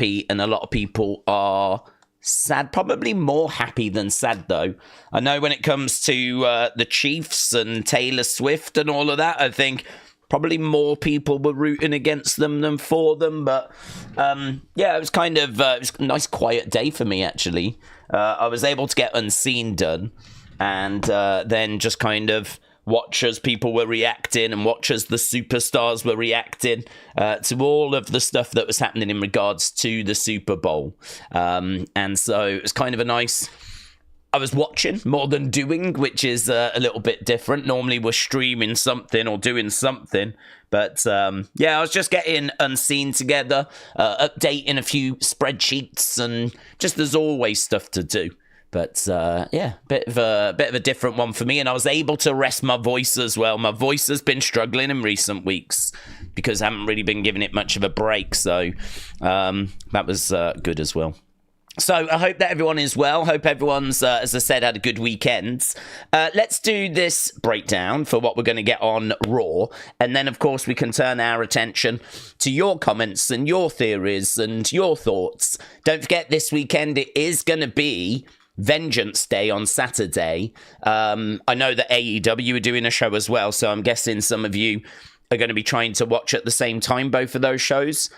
happy, and a lot of people are sad. Probably more happy than sad, though. I know when it comes to the Chiefs and Taylor Swift and all of that, I think probably more people were rooting against them than for them. But yeah, it was kind of it was a nice quiet day for me, actually. I was able to get Unseen done, and then just kind of watch as people were reacting and watch as the superstars were reacting to all of the stuff that was happening in regards to the Super Bowl. And so it was kind of a nice... I was watching more than doing, which is a little bit different. Normally we're streaming something or doing something. But yeah, I was just getting Unseen together, updating a few spreadsheets, and just there's always stuff to do. But yeah, bit of a different one for me, and I was able to rest my voice as well. My voice has been struggling in recent weeks because I haven't really been giving it much of a break. So that was good as well. So I hope that everyone is well. Hope everyone's, as I said, had a good weekend. Let's do this breakdown for what we're going to get on Raw. And then, of course, we can turn our attention to your comments and your theories and your thoughts. Don't forget, this weekend it is going to be Vengeance Day on Saturday. I know that AEW are doing a show as well, so I'm guessing some of you are going to be trying to watch at the same time both of those shows.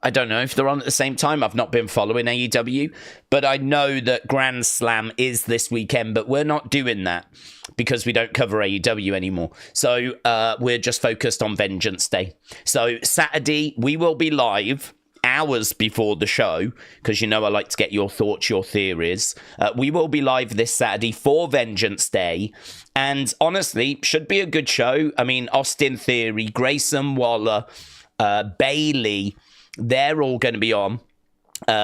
I don't know if they're on at the same time. I've not been following AEW, but I know that Grand Slam is this weekend, but we're not doing that because we don't cover AEW anymore. So we're just focused on Vengeance Day. So Saturday, we will be live hours before the show, because you know I like to get your thoughts, your theories. We will be live this Saturday for Vengeance Day, and honestly, should be a good show. I mean, Austin Theory, Grayson Waller, Bayley, they're all going to be on.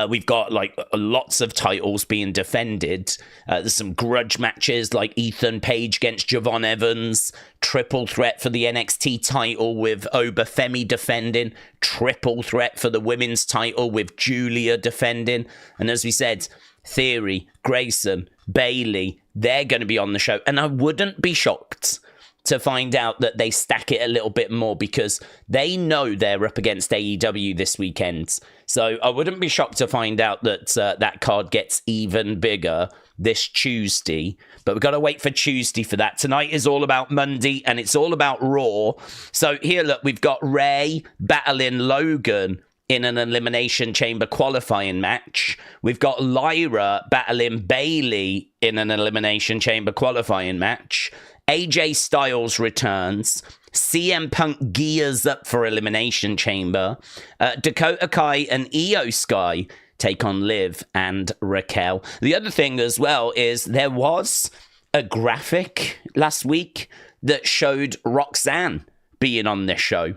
We've got like lots of titles being defended. There's some grudge matches like Ethan Page against Javon Evans, triple threat for the NXT title with Obafemi defending, triple threat for the women's title with Julia defending. And as we said, Theory, Grayson, Bayley, they're going to be on the show. And I wouldn't be shocked to find out that they stack it a little bit more, because they know they're up against AEW this weekend. So I wouldn't be shocked to find out that that card gets even bigger this Tuesday. But we've got to wait for Tuesday for that. Tonight is all about Monday, and it's all about Raw. So here, look, we've got Rey battling Logan in an Elimination Chamber qualifying match. We've got Lyra battling Bayley in an Elimination Chamber qualifying match. AJ Styles returns. CM Punk gears up for Elimination Chamber. Dakota Kai and Io Sky take on Liv and Raquel. The other thing as well is there was a graphic last week that showed Roxanne being on this show.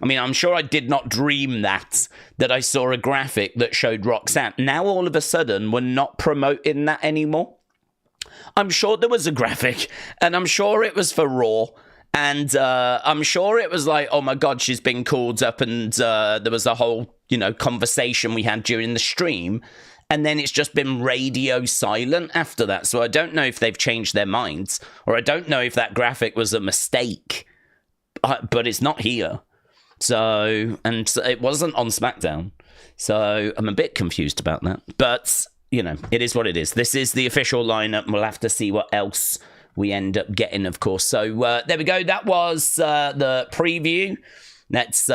I mean, I'm sure I did not dream that I saw a graphic that showed Roxanne. Now, all of a sudden, we're not promoting that anymore. I'm sure there was a graphic, and I'm sure it was for Raw, and I'm sure it was like, oh my God, she's been called up, and there was a whole, conversation we had during the stream, and then it's just been radio silent after that. So I don't know if they've changed their minds, or I don't know if that graphic was a mistake, but it's not here. So it wasn't on SmackDown. So I'm a bit confused about that, but it is what it is. This is the official lineup, and we'll have to see what else we end up getting, of course. So there we go. That was the preview. Let's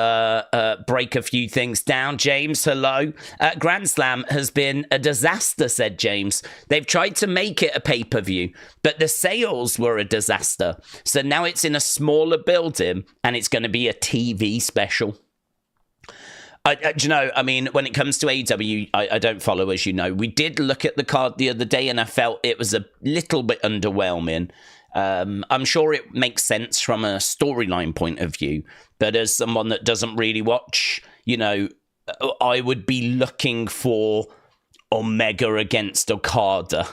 break a few things down. James, hello. Grand Slam has been a disaster, said James. They've tried to make it a pay-per-view, but the sales were a disaster. So now it's in a smaller building, and it's going to be a TV special. When it comes to AEW, I don't follow, as you know. We did look at the card the other day, and I felt it was a little bit underwhelming. I'm sure it makes sense from a storyline point of view, but as someone that doesn't really watch, I would be looking for Omega against Okada.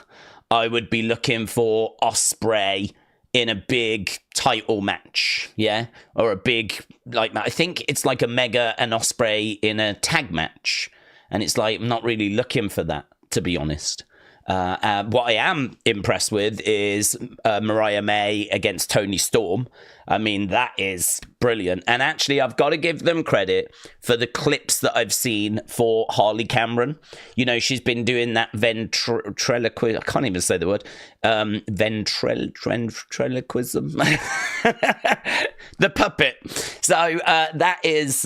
I would be looking for Ospreay in a big title match, yeah? Or a big, I think it's like Omega and Ospreay in a tag match. And it's like, I'm not really looking for that, to be honest. What I am impressed with is Mariah May against Toni Storm. I mean, that is brilliant. And actually, I've got to give them credit for the clips that I've seen for Harley Cameron. You know, she's been doing that ventriloquism. I can't even say the word. Ventriloquism. The puppet. So that is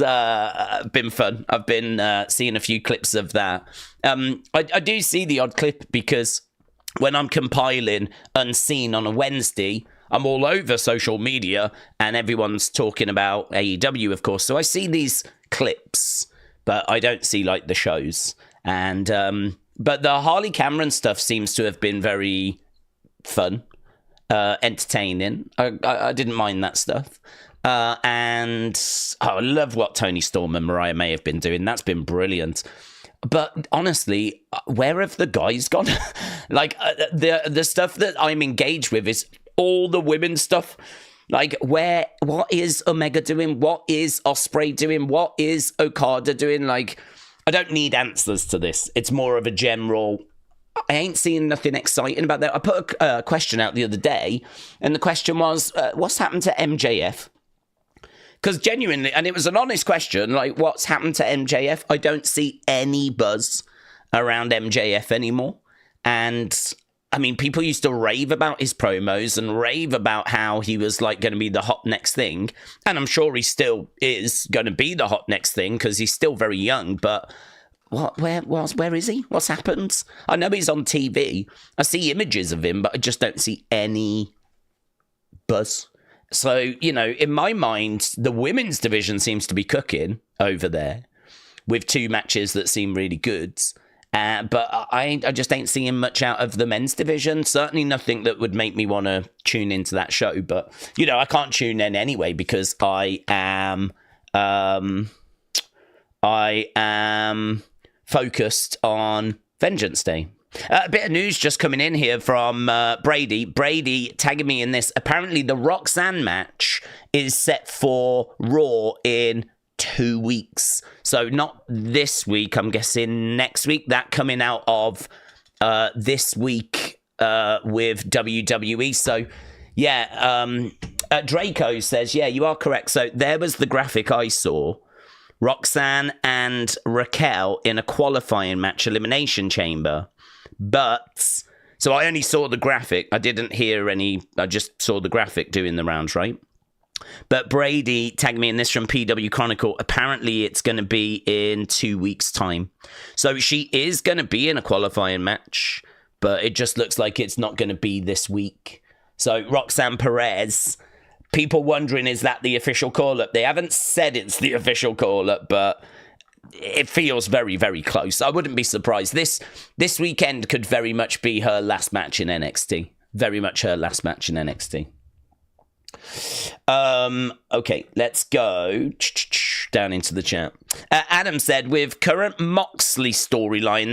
been fun. I've been seeing a few clips of that. I do see the odd clip because when I'm compiling Unseen on a Wednesday, I'm all over social media and everyone's talking about AEW, of course. So I see these clips, but I don't see like the shows. And but the Harley Cameron stuff seems to have been very fun, entertaining. I didn't mind that stuff. And I love what Tony Storm and Mariah May have been doing. That's been brilliant. But honestly, where have the guys gone? Like the stuff that I'm engaged with is all the women's stuff. Like what is Omega doing? What is Ospreay doing? What is Okada doing? Like, I don't need answers to this. It's more of a general, I ain't seeing nothing exciting about that. I put a question out the other day, and the question was, what's happened to MJF? Because genuinely, and it was an honest question, like, what's happened to MJF? I don't see any buzz around MJF anymore. And I mean, people used to rave about his promos and rave about how he was like going to be the hot next thing. And I'm sure he still is going to be the hot next thing because he's still very young. But where is he? What's happened? I know he's on TV. I see images of him, but I just don't see any buzz. So, you know, in my mind, the women's division seems to be cooking over there with 2 matches that seem really good. But I just ain't seeing much out of the men's division. Certainly nothing that would make me want to tune into that show. But, you know, I can't tune in anyway because I am focused on Vengeance Day. A bit of news just coming in here from Brady. Brady tagging me in this. Apparently, the Roxanne match is set for Raw in 2 weeks. So not this week, I'm guessing next week. That coming out of this week with WWE. So, yeah, Draco says, yeah, you are correct. So there was the graphic I saw. Roxanne and Raquel in a qualifying match, Elimination Chamber. But, so I only saw the graphic. I didn't hear any, I just saw the graphic doing the rounds, right? But Brady tagged me in this from PW Chronicle. Apparently it's going to be in 2 weeks' time. So she is going to be in a qualifying match, but it just looks like it's not going to be this week. So Roxanne Perez, people wondering, is that the official call-up? They haven't said it's the official call-up, but it feels very, very close. I wouldn't be surprised. This weekend could very much be her last match in NXT. Very much her last match in NXT. Okay, let's go down into the chat. Adam said, with current Moxley storyline,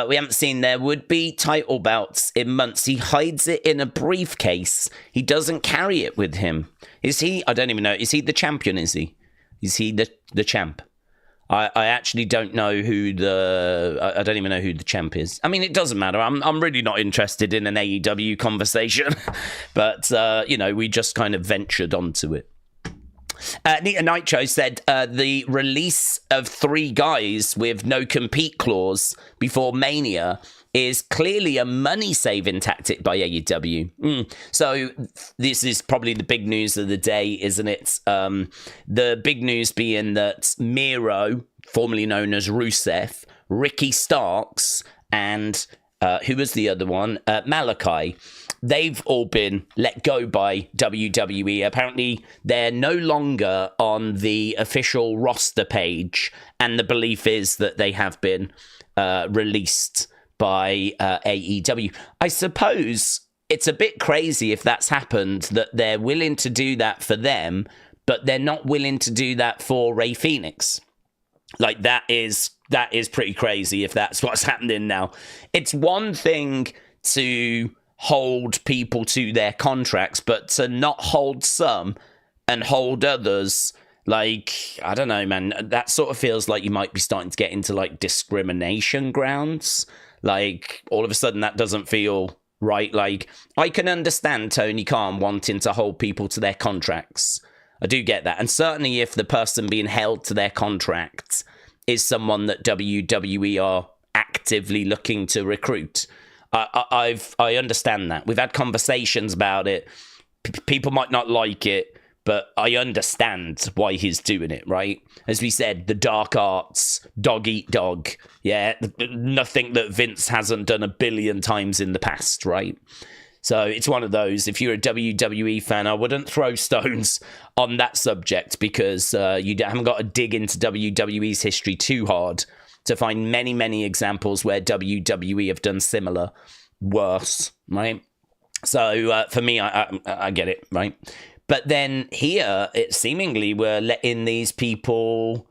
we haven't seen there would be title belts in months. He hides it in a briefcase. He doesn't carry it with him. Is he? I don't even know. Is he the champion? Is he the champ? I actually don't know who I don't even know who the champ is. I mean, it doesn't matter. I'm really not interested in an AEW conversation, but you know, we just kind of ventured onto it. Nita Nitro said the release of 3 guys with no compete clause before Mania is clearly a money-saving tactic by AEW. So this is probably the big news of the day, isn't it? The big news being that Miro, formerly known as Rusev, Ricky Starks, and who was the other one? Malachi. They've all been let go by WWE. Apparently, they're no longer on the official roster page, and the belief is that they have been released by AEW. I suppose it's a bit crazy if that's happened, that they're willing to do that for them, but they're not willing to do that for Rey Fenix. Like, that is pretty crazy if that's what's happening now. It's one thing to hold people to their contracts, but to not hold some and hold others, like, I don't know, man. That sort of feels like you might be starting to get into, like, discrimination grounds. Like, all of a sudden, that doesn't feel right? Like, I can understand Tony Khan wanting to hold people to their contracts. I do get that. And certainly if the person being held to their contracts is someone that WWE are actively looking to recruit, I understand that. We've had conversations about it. People might not like it, but I understand why he's doing it, right? As we said, the dark arts, dog eat dog. Yeah, nothing that Vince hasn't done a billion times in the past, right? So it's one of those. If you're a WWE fan, I wouldn't throw stones on that subject because you haven't got to dig into WWE's history too hard to find many, many examples where WWE have done similar, worse, right? So for me, I get it, right? But then here, it seemingly we're letting these people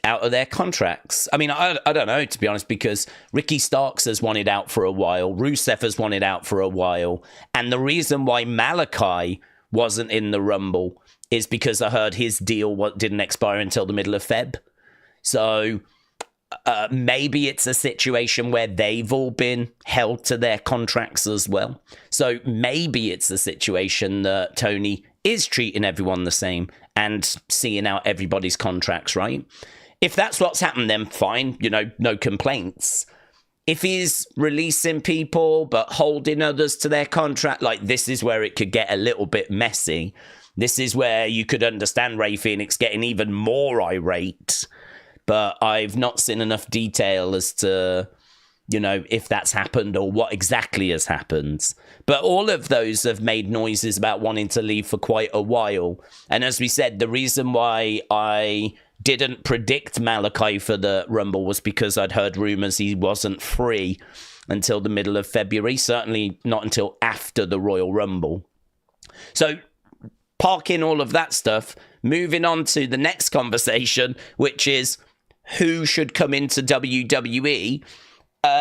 out of their contracts. I mean, I don't know, to be honest, because Ricky Starks has wanted out for a while. Rusev has wanted out for a while. And the reason why Malachi wasn't in the Rumble is because I heard his deal didn't expire until the middle of Feb. So maybe it's a situation where they've all been held to their contracts as well. So maybe it's a situation that Tony is treating everyone the same and seeing out everybody's contracts, right? If that's what's happened, then fine, no complaints. If he's releasing people but holding others to their contract, like, this is where it could get a little bit messy. This is where you could understand Rey Fenix getting even more irate. But I've not seen enough detail as to, if that's happened or what exactly has happened. But all of those have made noises about wanting to leave for quite a while. And as we said, the reason why I didn't predict Malachi for the Rumble was because I'd heard rumors he wasn't free until the middle of February, certainly not until after the Royal Rumble. So parking all of that stuff, moving on to the next conversation, which is who should come into WWE.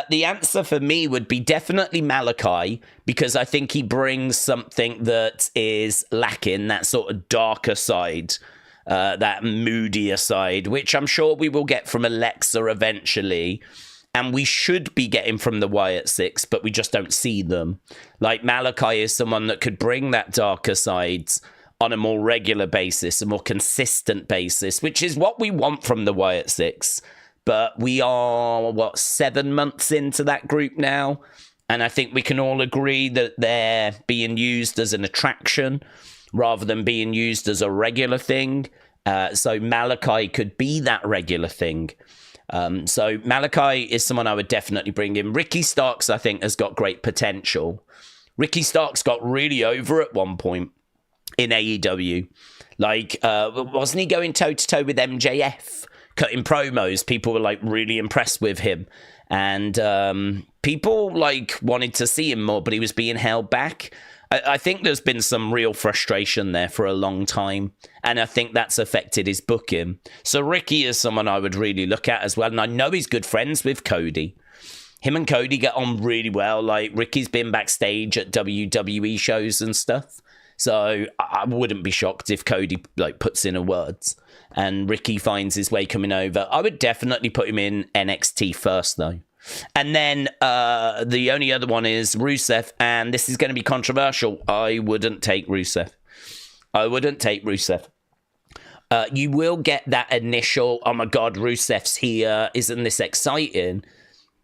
The answer for me would be definitely Malachi, because I think he brings something that is lacking, that sort of darker side, that moodier side, which I'm sure we will get from Alexa eventually, and we should be getting from the Wyatt Six, but we just don't see them. Like, Malachi is someone that could bring that darker side on a more regular basis, a more consistent basis, which is what we want from the Wyatt Six. But we are, 7 months into that group now? And I think we can all agree that they're being used as an attraction rather than being used as a regular thing. So Malachi could be that regular thing. So Malachi is someone I would definitely bring in. Ricky Starks, I think, has got great potential. Ricky Starks got really over at one point in AEW. Like, wasn't he going toe-to-toe with MJF? Cutting promos, people were like really impressed with him, and people like wanted to see him more, but he was being held back. I think there's been some real frustration there for a long time, and I think that's affected his booking. So Ricky is someone I would really look at as well, and I know he's good friends with Cody. Him and Cody get on really well. Like, Ricky's been backstage at WWE shows and stuff, so I wouldn't be shocked if Cody puts in a word and Ricky finds his way coming over. I would definitely put him in NXT first, though. And then the only other one is Rusev, and this is going to be controversial. I wouldn't take Rusev. You will get that initial, oh my God, Rusev's here, isn't this exciting?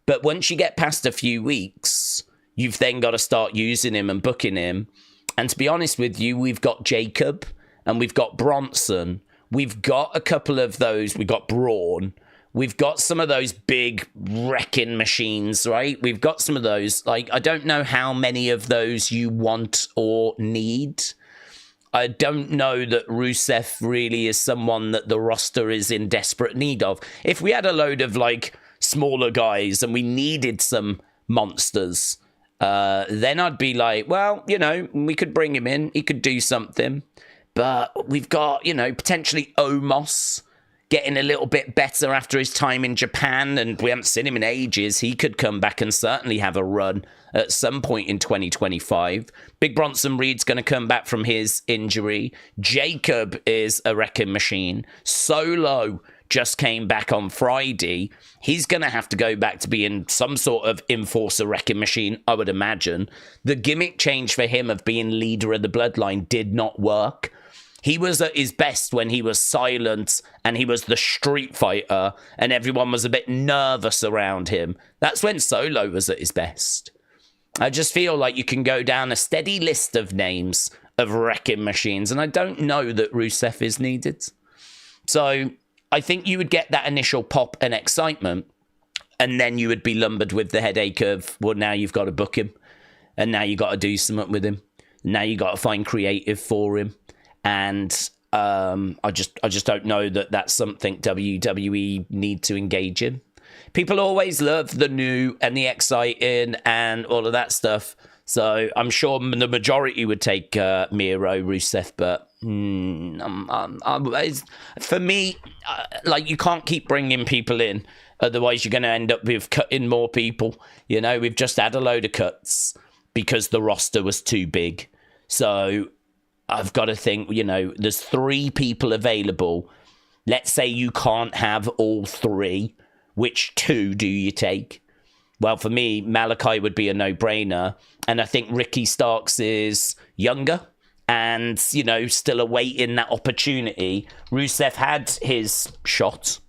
But once you get past a few weeks, you've then got to start using him and booking him. And to be honest with you, we've got Jacob and we've got Bronson. We've got a couple of those. We've got Braun. We've got some of those big wrecking machines, right? We've got some of those. Like, I don't know how many of those you want or need. I don't know that Rusev really is someone that the roster is in desperate need of. If we had a load of, smaller guys and we needed some monsters, then I'd be like, well, we could bring him in. He could do something. But we've got, potentially Omos getting a little bit better after his time in Japan, and we haven't seen him in ages. He could come back and certainly have a run at some point in 2025. Big Bronson Reed's going to come back from his injury. Jacob is a wrecking machine. Solo just came back on Friday. He's going to have to go back to being some sort of enforcer wrecking machine, I would imagine. The gimmick change for him of being leader of the bloodline did not work. He was at his best when he was silent and he was the street fighter and everyone was a bit nervous around him. That's when Solo was at his best. I just feel like you can go down a steady list of names of wrecking machines, and I don't know that Rusev is needed. So I think you would get that initial pop and excitement, and then you would be lumbered with the headache of, well, now you've got to book him, and now you got to do something with him. Now you got to find creative for him, and I just don't know that that's something WWE need to engage in. People always love the new and the exciting and all of that stuff. So I'm sure the majority would take Miro, Rusev, but for me, like, you can't keep bringing people in. Otherwise, you're going to end up with cutting more people. You know, we've just had a load of cuts because the roster was too big. So I've got to think, you know, there's 3 people available. Let's say you can't have all 3. Which 2 do you take? Well, for me, Malachi would be a no-brainer. And I think Ricky Starks is younger and, you know, still awaiting that opportunity. Rusev had his shot.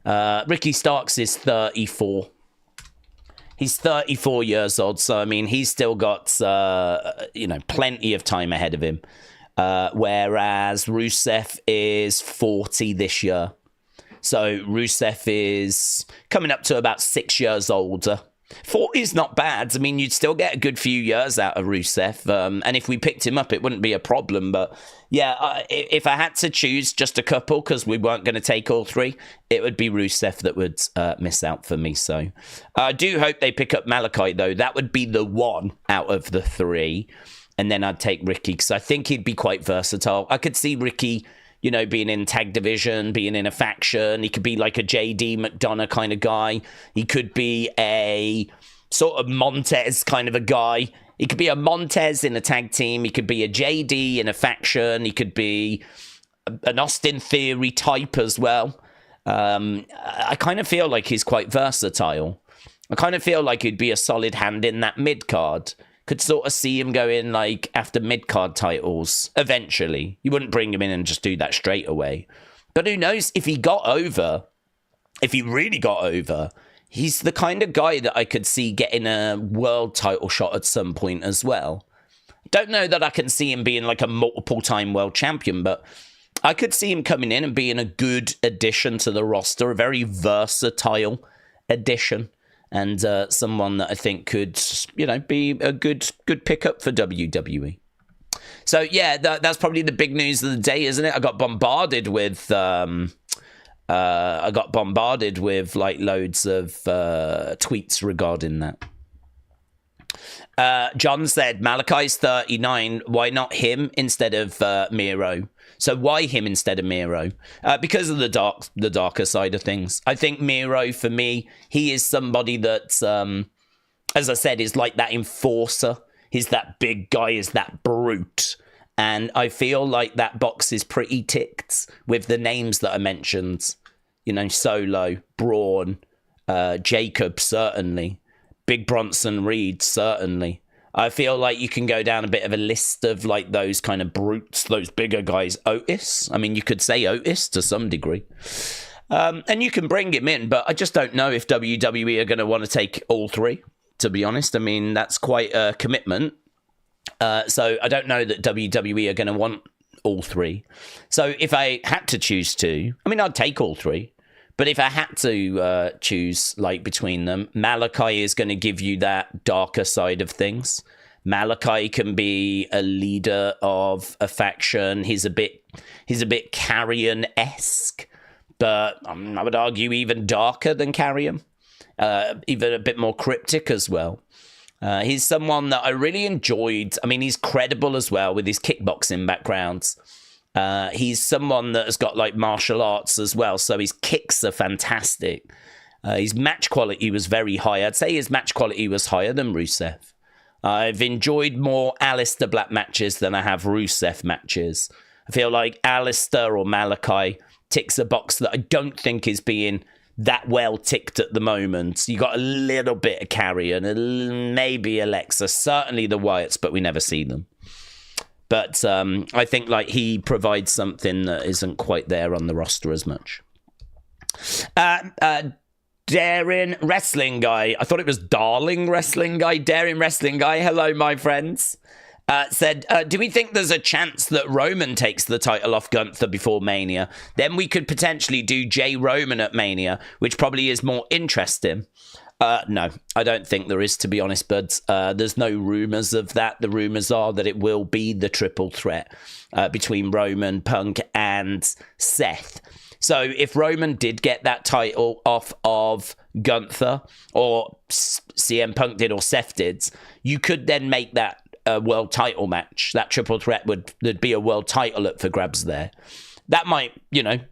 Ricky Starks is 34. He's 34 years old. So, I mean, he's still got, you know, plenty of time ahead of him. Whereas Rusev is 40 this year. So Rusev is coming up to about 6 years older. 40 is not bad. I mean, you'd still get a good few years out of Rusev. And if we picked him up, it wouldn't be a problem. But yeah, if I had to choose just a couple, because we weren't going to take all 3, it would be Rusev that would miss out for me. So I do hope they pick up Malachi, though. That would be the one out of the 3. And then I'd take Ricky, because I think he'd be quite versatile. I could see Ricky, you know, being in tag division, being in a faction. He could be like a JD McDonough kind of guy. He could be a sort of Montez kind of a guy. He could be a Montez in a tag team. He could be a JD in a faction. He could be an Austin Theory type as well. I kind of feel like he's quite versatile. I kind of feel like he'd be a solid hand in that mid-card. Could sort of see him going like after mid-card titles eventually. You wouldn't bring him in and just do that straight away. But who knows, if he got over, if he really got over, he's the kind of guy that I could see getting a world title shot at some point as well. Don't know that I can see him being like a multiple-time world champion, but I could see him coming in and being a good addition to the roster, a very versatile addition. And someone that I think could, you know, be a good pickup for WWE. So yeah, that's probably the big news of the day, isn't it? I got bombarded with like loads of tweets regarding that. John said Malachi's 39. Why not him instead of Miro? So why him instead of Miro? Because of the darker side of things. I think Miro, for me, he is somebody that, as I said, is like that enforcer. He's that big guy, is that brute. And I feel like that box is pretty ticked with the names that I mentioned. You know, Solo, Braun, Jacob, certainly. Big Bronson Reed, certainly. I feel like you can go down a bit of a list of like those kind of brutes, those bigger guys. Otis, I mean, you could say Otis to some degree. And you can bring him in, but I just don't know if WWE are going to want to take all 3, to be honest. I mean, that's quite a commitment. So I don't know that WWE are going to want all 3. So if I had to choose 2, I mean, I'd take all 3. But if I had to choose like between them, Malachi is going to give you that darker side of things. Malachi can be a leader of a faction. He's a bit Carrion-esque, but I would argue even darker than Carrion, even a bit more cryptic as well. He's someone that I really enjoyed. I mean, he's credible as well with his kickboxing backgrounds. He's someone that has got like martial arts as well, so his kicks are fantastic. His match quality was very high. I'd say his match quality was higher than Rusev. I've enjoyed more Alistair Black matches than I have Rusev matches. I feel like Alistair or Malachi, ticks a box that I don't think is being that well ticked at the moment. You got a little bit of Carrion, maybe Alexa, certainly the Wyatts, but we never see them. But I think like he provides something that isn't quite there on the roster as much. Daring Wrestling Guy. I thought it was Darling Wrestling Guy. Daring Wrestling Guy. Hello, my friends. Said, do we think there's a chance that Roman takes the title off Gunther before Mania? Then we could potentially do Jey Roman at Mania, which probably is more interesting. No, I don't think there is, to be honest, buds. There's no rumours of that. The rumours are that it will be the triple threat between Roman, Punk, and Seth. So if Roman did get that title off of Gunther, or CM Punk did, or Seth did, you could then make that a world title match. That triple threat there'd be a world title up for grabs there. That might,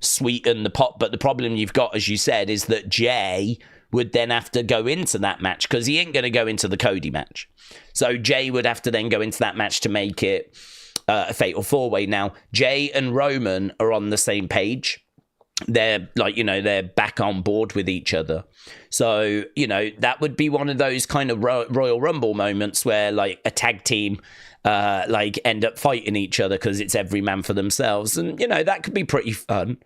sweeten the pot, but the problem you've got, as you said, is that Jey would then have to go into that match, because he ain't going to go into the Cody match. So Jey would have to then go into that match to make it a fatal four-way. Now, Jey and Roman are on the same page. They're they're back on board with each other. So, that would be one of those kind of Royal Rumble moments where like a tag team end up fighting each other because it's every man for themselves. And, that could be pretty fun.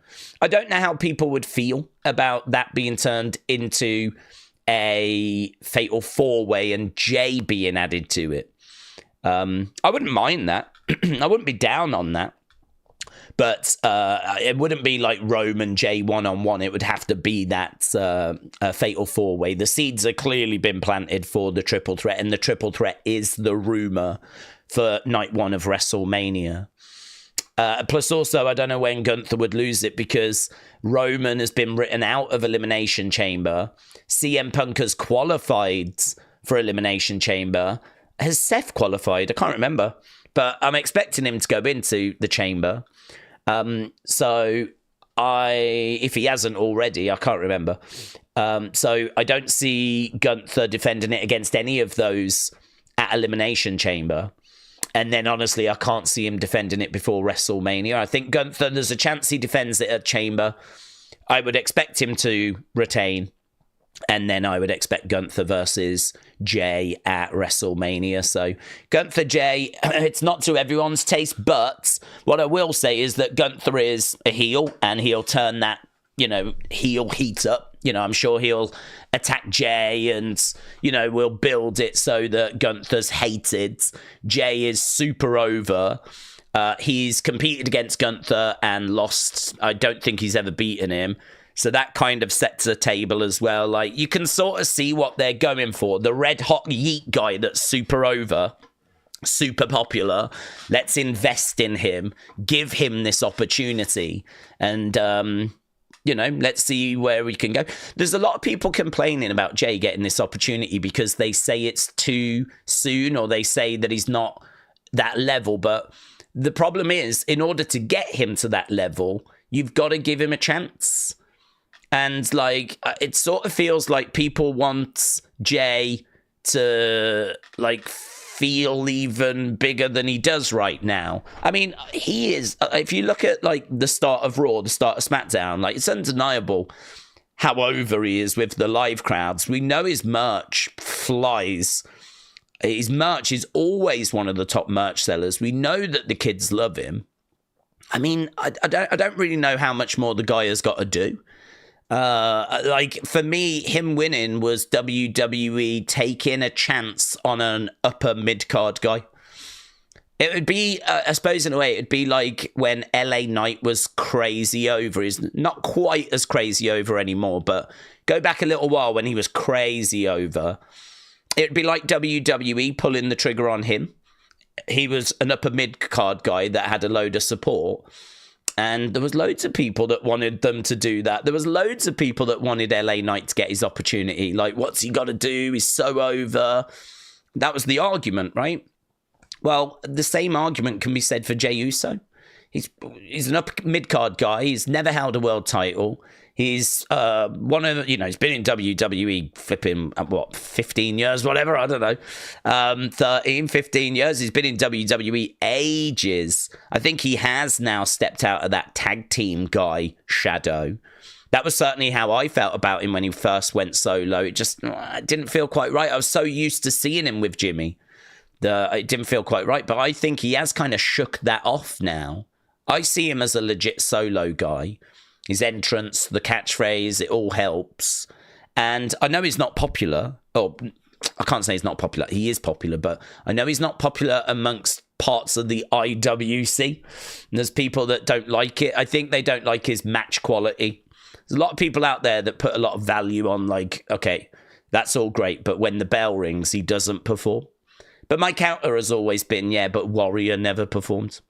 I don't know how people would feel about that being turned into a fatal four-way and Jey being added to it. I wouldn't mind that. I wouldn't be down on that. But it wouldn't be like Roman Jey one-on-one. It would have to be that fatal four-way. The seeds have clearly been planted for the triple threat, and the triple threat is the rumor for night one of WrestleMania. Plus also, I don't know when Gunther would lose it, because Roman has been written out of Elimination Chamber. CM Punk has qualified for Elimination Chamber. Has Seth qualified? I can't remember. But I'm expecting him to go into the Chamber. So if he hasn't already, I can't remember. So I don't see Gunther defending it against any of those at Elimination Chamber. And then honestly, I can't see him defending it before WrestleMania. I think Gunther, there's a chance he defends it at Chamber. I would expect him to retain. And then I would expect Gunther versus Jey at WrestleMania. So Gunther, Jey, it's not to everyone's taste, but what I will say is that Gunther is a heel, and he'll turn that, heel heat up. I'm sure he'll attack Jey, and, we'll build it so that Gunther's hated. Jey is super over. He's competed against Gunther and lost. I don't think he's ever beaten him. So that kind of sets a table as well. Like, you can sort of see what they're going for. The red hot yeet guy that's super over, super popular. Let's invest in him. Give him this opportunity. And, let's see where we can go. There's a lot of people complaining about Jey getting this opportunity because they say it's too soon, or they say that he's not that level. But the problem is, in order to get him to that level, you've got to give him a chance. And, it sort of feels like people want Jey to, feel even bigger than he does right now. I mean, he is, if you look at, the start of Raw, the start of SmackDown, it's undeniable how over he is with the live crowds. We know his merch flies. His merch is always one of the top merch sellers. We know that the kids love him. I mean, I don't really know how much more the guy has got to do. For me, him winning was WWE taking a chance on an upper mid-card guy. It would be, I suppose in a way, it'd be like when LA Knight was crazy over. He's not quite as crazy over anymore, but go back a little while when he was crazy over. It'd be like WWE pulling the trigger on him. He was an upper mid-card guy that had a load of support. And there was loads of people that wanted them to do that. There was loads of people that wanted LA Knight to get his opportunity. What's he got to do? He's so over. That was the argument, right? Well, the same argument can be said for Jey Uso. He's an upper mid-card guy. He's never held a world title. He's one of, he's been in WWE flipping, 15 years, whatever, I don't know. 13, 15 years. He's been in WWE ages. I think he has now stepped out of that tag team guy shadow. That was certainly how I felt about him when he first went solo. It just didn't feel quite right. I was so used to seeing him with Jimmy. It didn't feel quite right, but I think he has kind of shook that off now. I see him as a legit solo guy. His entrance, the catchphrase, it all helps. And I know he's not popular. Oh, I can't say he's not popular. He is popular, but I know he's not popular amongst parts of the IWC. There's people that don't like it. I think they don't like his match quality. There's a lot of people out there that put a lot of value on, like, okay, that's all great, but when the bell rings, he doesn't perform. But my counter has always been, yeah, but Warrior never performed.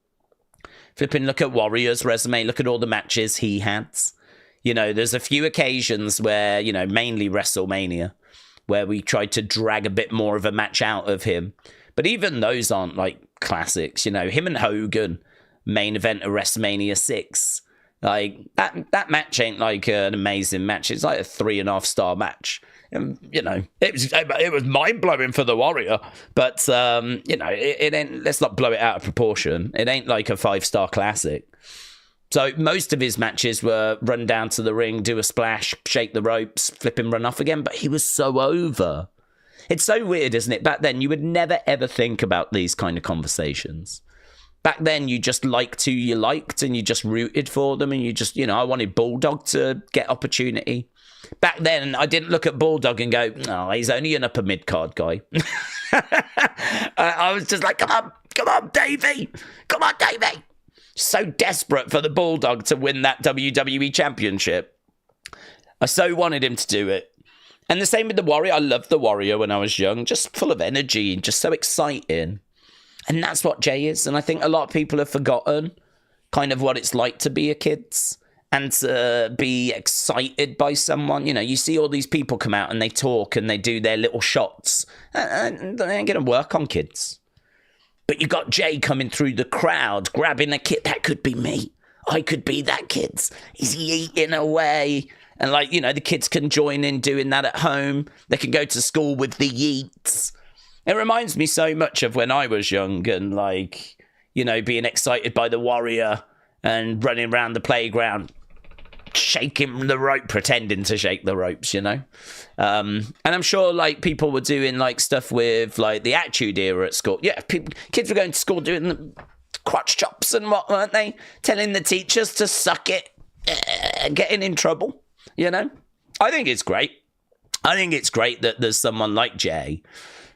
Flipping, look at Warrior's resume. Look at all the matches he had. There's a few occasions where, mainly WrestleMania, where we tried to drag a bit more of a match out of him. But even those aren't, like, classics. Him and Hogan, main event of WrestleMania 6. Like, that match ain't, like, an amazing match. It's like a 3.5-star match. It was mind-blowing for the Warrior, but it ain't. Let's not blow it out of proportion. It ain't like a 5-star classic. So most of his matches were run down to the ring, do a splash, shake the ropes, flip him, run off again. But he was so over. It's so weird, isn't it? Back then, you would never ever think about these kind of conversations. Back then, you just liked who you liked, and you just rooted for them, and you just, I wanted Bulldog to get opportunity. Back then, I didn't look at Bulldog and go, oh, he's only an upper mid-card guy. I was just like, come on, Davey. Come on, Davey. So desperate for the Bulldog to win that WWE Championship. I so wanted him to do it. And the same with the Warrior. I loved the Warrior when I was young, just full of energy, just so exciting. And that's what Jey is. And I think a lot of people have forgotten kind of what it's like to be a kid. And to be excited by someone. You see all these people come out and they talk and they do their little shots. And they ain't going to work on kids. But you got Jey coming through the crowd, grabbing a kid. That could be me. I could be that kid. He's eating away. And the kids can join in doing that at home. They can go to school with the yeets. It reminds me so much of when I was young and being excited by the Warrior and running around the playground, shaking the rope, pretending to shake the ropes, and I'm sure people were doing stuff with the Attitude Era at school. Yeah, kids were going to school doing the crotch chops and what, weren't they? Telling the teachers to suck it, getting in trouble. I think it's great. I think it's great that there's someone like Jey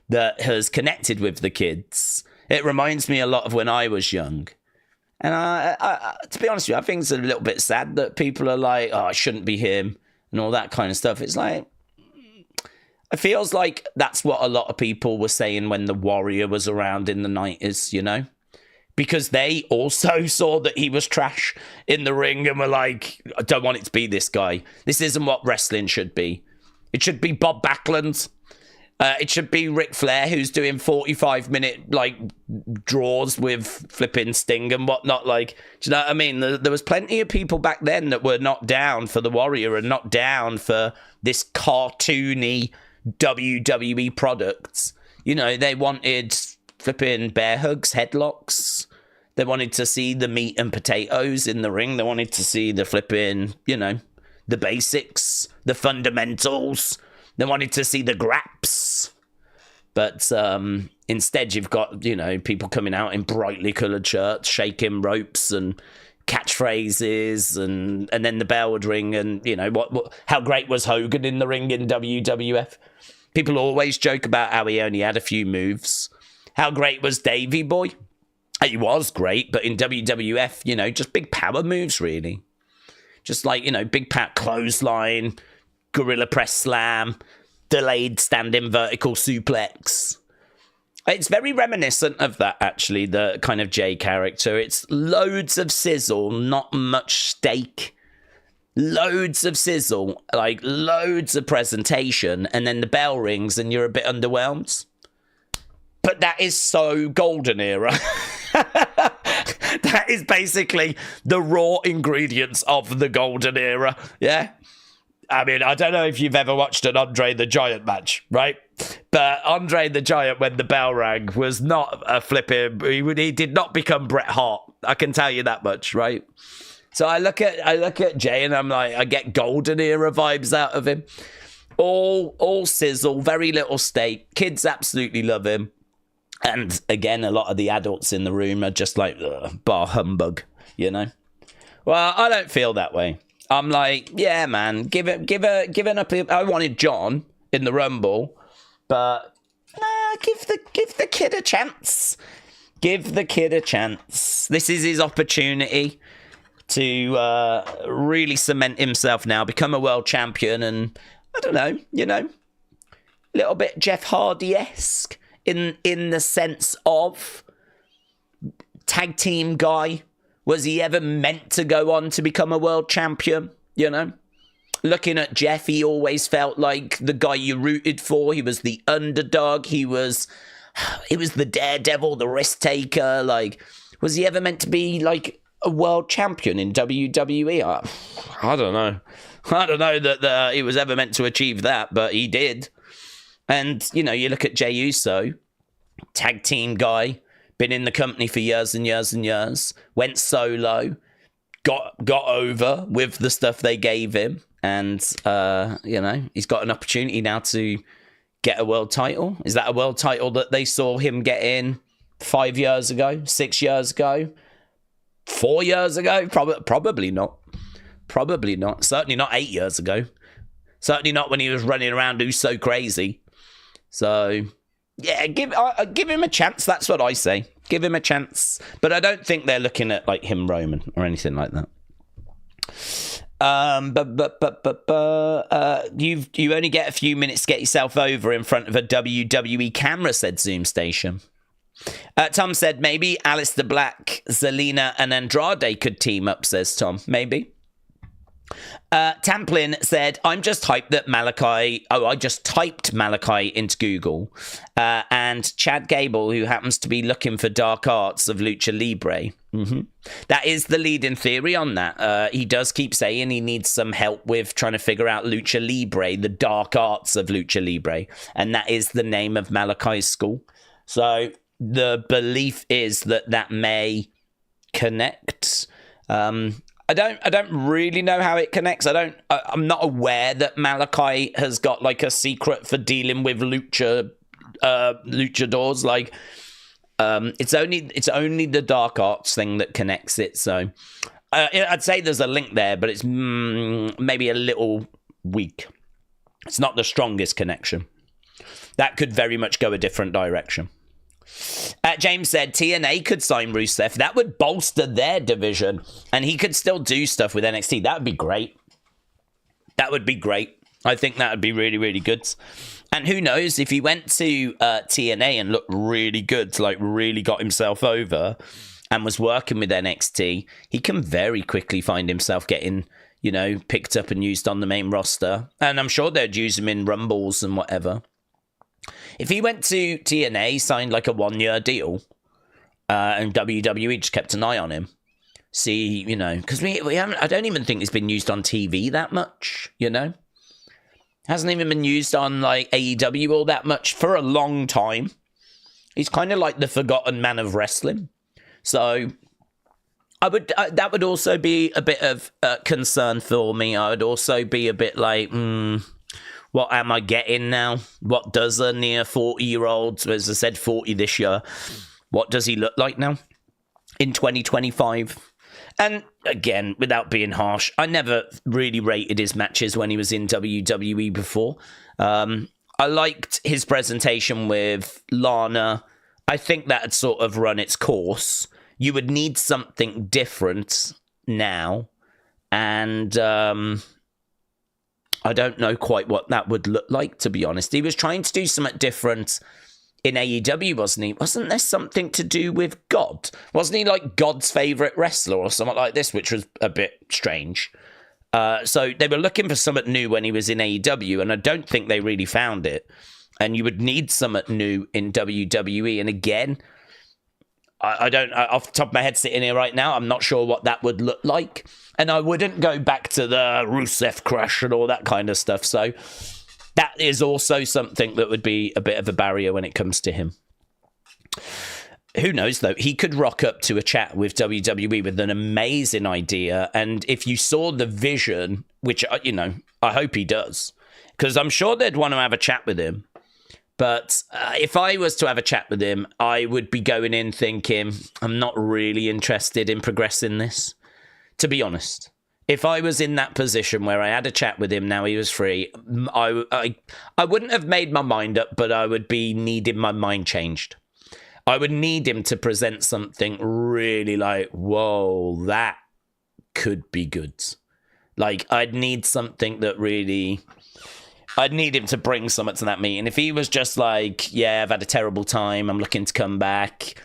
that has connected with the kids. It reminds me a lot of when I was young. And to be honest with you, I think it's a little bit sad that people are like, oh, I shouldn't be him and all that kind of stuff. It's like, it feels like that's what a lot of people were saying when the Warrior was around in the 90s, because they also saw that he was trash in the ring and were like, I don't want it to be this guy. This isn't what wrestling should be. It should be Bob Backlund. It should be Ric Flair, who's doing 45-minute draws with flipping Sting and whatnot. Do you know what I mean? There was plenty of people back then that were not down for the Warrior and not down for this cartoony WWE products. They wanted flipping bear hugs, headlocks. They wanted to see the meat and potatoes in the ring. They wanted to see the flipping, the basics, the fundamentals. They wanted to see the graps. But instead, you've got, people coming out in brightly coloured shirts, shaking ropes and catchphrases, and then the bell would ring. And, how great was Hogan in the ring in WWF? People always joke about how he only had a few moves. How great was Davey Boy? He was great, but in WWF, just big power moves, really. Just big power clothesline, gorilla press slam, delayed standing vertical suplex. It's very reminiscent of that, actually, the kind of Jey character. It's loads of sizzle, not much steak. Loads of sizzle, loads of presentation, and then the bell rings and you're a bit underwhelmed. But that is so golden era. That is basically the raw ingredients of the golden era. Yeah. I mean, I don't know if you've ever watched an Andre the Giant match, right? But Andre the Giant, when the bell rang, was not a flipping. He did not become Bret Hart. I can tell you that much, right? So I look at Jey and I'm like, I get golden era vibes out of him. All sizzle, very little steak. Kids absolutely love him. And again, a lot of the adults in the room are just like, bar humbug, you know? Well, I don't feel that way. I'm like, yeah, man, give it up. I wanted John in the Rumble, but nah, give the kid a chance. Give the kid a chance. This is his opportunity to really cement himself now, become a world champion, and I don't know, you know, a little bit Jeff Hardy-esque in the sense of tag team guy. Was he ever meant to go on to become a world champion? You know? Looking at Jeff, he always felt like the guy you rooted for. He was the underdog. He was the daredevil, the risk taker. Like, was he ever meant to be like a world champion in WWE? I don't know. I don't know that he was ever meant to achieve that, but he did. And, you know, you look at Jey Uso, tag team guy, been in the company for years and years and years, went solo, got over with the stuff they gave him, and, you know, he's got an opportunity now to get a world title. Is that a world title that they saw him getting 5 years ago, 6 years ago, 4 years ago? Probably not. Probably not. Certainly not 8 years ago. Certainly not when he was running around who's so crazy. So... yeah, give him a chance. That's what I say. Give him a chance. But I don't think they're looking at like him Roman or anything like that. You only get a few minutes to get yourself over in front of a WWE camera, said Zoom Station. Tom said maybe Aleister Black, Zelina, and Andrade could team up, says Tom. Maybe. Tamplin said, I'm just hyped that Malachi... Oh, I just typed Malachi into Google. And Chad Gable, who happens to be looking for dark arts of Lucha Libre. Mm-hmm. That is the leading theory on that. He does keep saying he needs some help with trying to figure out Lucha Libre, the dark arts of Lucha Libre. And that is the name of Malachi's school. So the belief is that may connect. I don't really know how it connects. I'm not aware that Malachi has got like a secret for dealing with luchadors. Like, it's only the dark arts thing that connects it. So, I'd say there's a link there, but it's maybe a little weak. It's not the strongest connection. That could very much go a different direction. James said TNA could sign Rusev. That would bolster their division, and he could still do stuff with NXT. That would be great. That would be great. I think that would be really, really good. And who knows, if he went to TNA and looked really good, like really got himself over and was working with NXT, he can very quickly find himself getting, you know, picked up and used on the main roster. And I'm sure they'd use him in Rumbles and whatever. If he went to TNA, signed like a 1-year deal, and WWE just kept an eye on him, see, you know, because we haven't, I don't even think he's been used on TV that much, you know? Hasn't even been used on like AEW all that much for a long time. He's kind of like the forgotten man of wrestling. So that would also be a bit of concern for me. I would also be a bit like, what am I getting now? What does a near 40-year-old, as I said, 40 this year, what does he look like now in 2025? And again, without being harsh, I never really rated his matches when he was in WWE before. I liked his presentation with Lana. I think that had sort of run its course. You would need something different now. And I don't know quite what that would look like, to be honest. He was trying to do something different in AEW, wasn't he? Wasn't there something to do with God? Wasn't he like God's favourite wrestler or something like this, which was a bit strange? So they were looking for something new when he was in AEW, and I don't think they really found it. And you would need something new in WWE. And again, I don't, off the top of my head sitting here right now, I'm not sure what that would look like. And I wouldn't go back to the Rusev Crush and all that kind of stuff. So that is also something that would be a bit of a barrier when it comes to him. Who knows, though? He could rock up to a chat with WWE with an amazing idea. And if you saw the vision, which, you know, I hope he does, because I'm sure they'd want to have a chat with him. But if I was to have a chat with him, I would be going in thinking, I'm not really interested in progressing this, to be honest. If I was in that position where I had a chat with him, now he was free, I wouldn't have made my mind up, but I would be needing my mind changed. I would need him to present something really like, whoa, that could be good. Like, I'd need something that really... I'd need him to bring something to that meeting. If he was just like, yeah, I've had a terrible time, I'm looking to come back.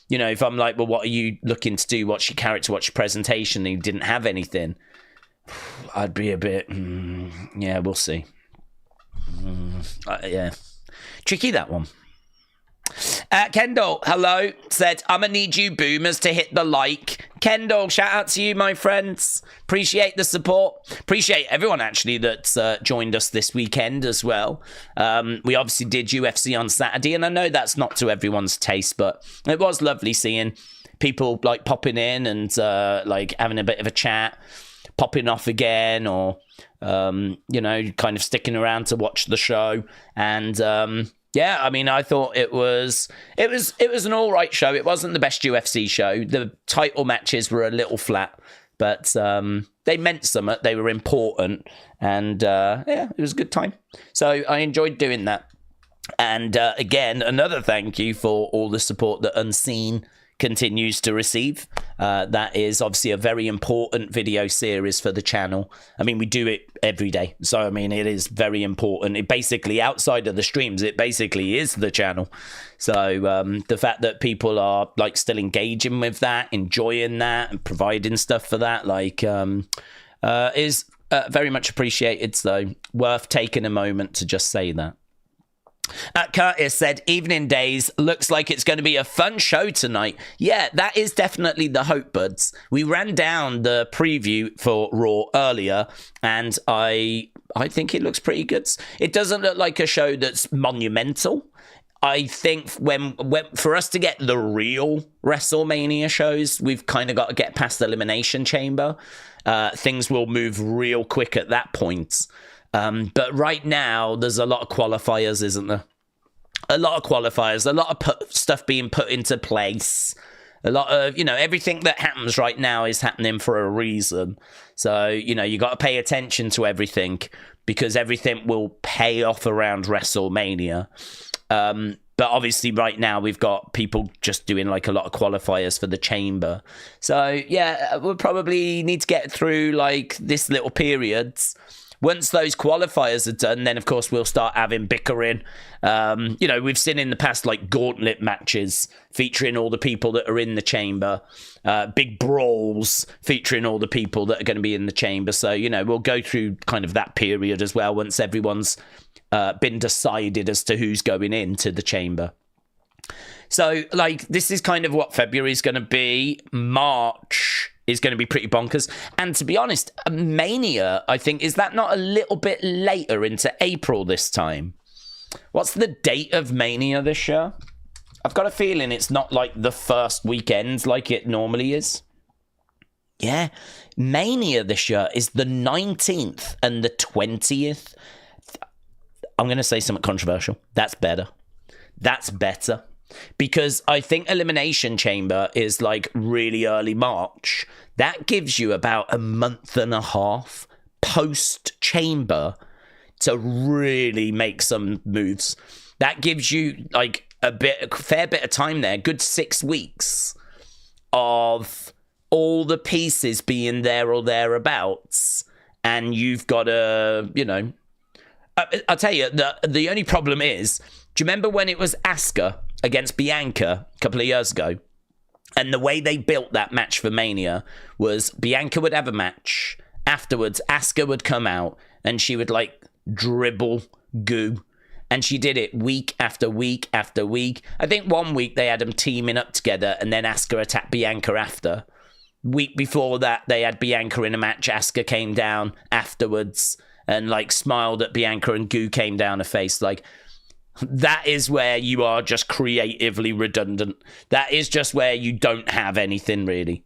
You know, if I'm like, well, what are you looking to do? What's your character? What's your presentation? And he didn't have anything. I'd be a bit, yeah, we'll see. Yeah. Tricky, that one. Kendall, hello, said, I'm going to need you boomers to hit the like. Kendall, shout out to you, my friends. Appreciate the support. Appreciate everyone, actually, that's joined us this weekend as well. We obviously did UFC on Saturday, and I know that's not to everyone's taste, but it was lovely seeing people, like, popping in and, like, having a bit of a chat, popping off again, or, you know, kind of sticking around to watch the show. And, yeah, I mean, I thought it was an all right show. It wasn't the best UFC show. The title matches were a little flat, but they meant something. They were important, and yeah, it was a good time. So I enjoyed doing that. And again, another thank you for all the support that Unseen continues to receive. That is obviously a very important video series for the channel. I mean, we do it every day, so I mean, it is very important. It basically, outside of the streams, it basically is the channel. So the fact that people are like still engaging with that, enjoying that, and providing stuff for that, like, is very much appreciated. So worth taking a moment to just say that. Curtis said, Evening Daze, looks like it's going to be a fun show tonight. Yeah, that is definitely the hope, buds. We ran down the preview for Raw earlier, and I think it looks pretty good. It doesn't look like a show that's monumental. I think when for us to get the real WrestleMania shows, we've kind of got to get past the Elimination Chamber. Things will move real quick at that point. But right now, there's a lot of qualifiers, isn't there? A lot of qualifiers, a lot of stuff being put into place. A lot of, you know, everything that happens right now is happening for a reason. So, you know, you got to pay attention to everything because everything will pay off around WrestleMania. But obviously right now we've got people just doing like a lot of qualifiers for the chamber. So, yeah, we'll probably need to get through like this little periods. Once those qualifiers are done, then, of course, we'll start having bickering. You know, we've seen in the past, like, gauntlet matches featuring all the people that are in the chamber. Big brawls featuring all the people that are going to be in the chamber. So, you know, we'll go through kind of that period as well once everyone's been decided as to who's going into the chamber. So, like, this is kind of what February is going to be. March is going to be pretty bonkers. And to be honest, Mania, I think, is that not a little bit later into April this time? What's the date of Mania this year? I've got a feeling it's not like the first weekend like it normally is. Yeah, Mania this year is the 19th and the 20th. I'm going to say something controversial. That's better. That's better. Because I think Elimination Chamber is like really early March. That gives you about a month and a half post-chamber to really make some moves. That gives you like a fair bit of time there, good 6 weeks of all the pieces being there or thereabouts. And you've got to, you know, I'll tell you, the only problem is, do you remember when it was Asuka against Bianca a couple of years ago? And the way they built that match for Mania was Bianca would have a match. Afterwards, Asuka would come out and she would like dribble goo And she did it week after week after week. I think one week they had them teaming up together and then Asuka attacked Bianca after. Week before that, they had Bianca in a match. Asuka came down afterwards and like smiled at Bianca and goo came down her face. Like, that is where you are just creatively redundant. That is just where you don't have anything, really.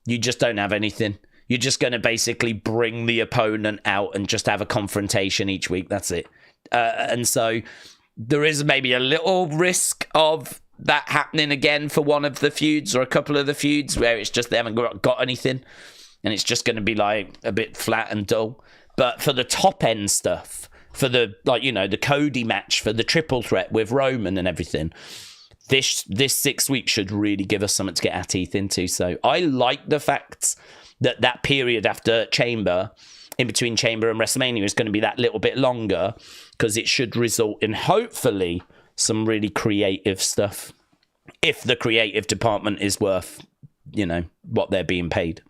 You just don't have anything. You're just going to basically bring the opponent out and just have a confrontation each week. That's it. And so there is maybe a little risk of that happening again for one of the feuds or a couple of the feuds where it's just they haven't got anything and it's just going to be like a bit flat and dull. But for the top end stuff, for the, like, you know, the Cody match, for the triple threat with Roman and everything, this 6 weeks should really give us something to get our teeth into. So I like the fact that period after Chamber, in between Chamber and WrestleMania, is going to be that little bit longer, because it should result in hopefully some really creative stuff, if the creative department is worth, you know, what they're being paid.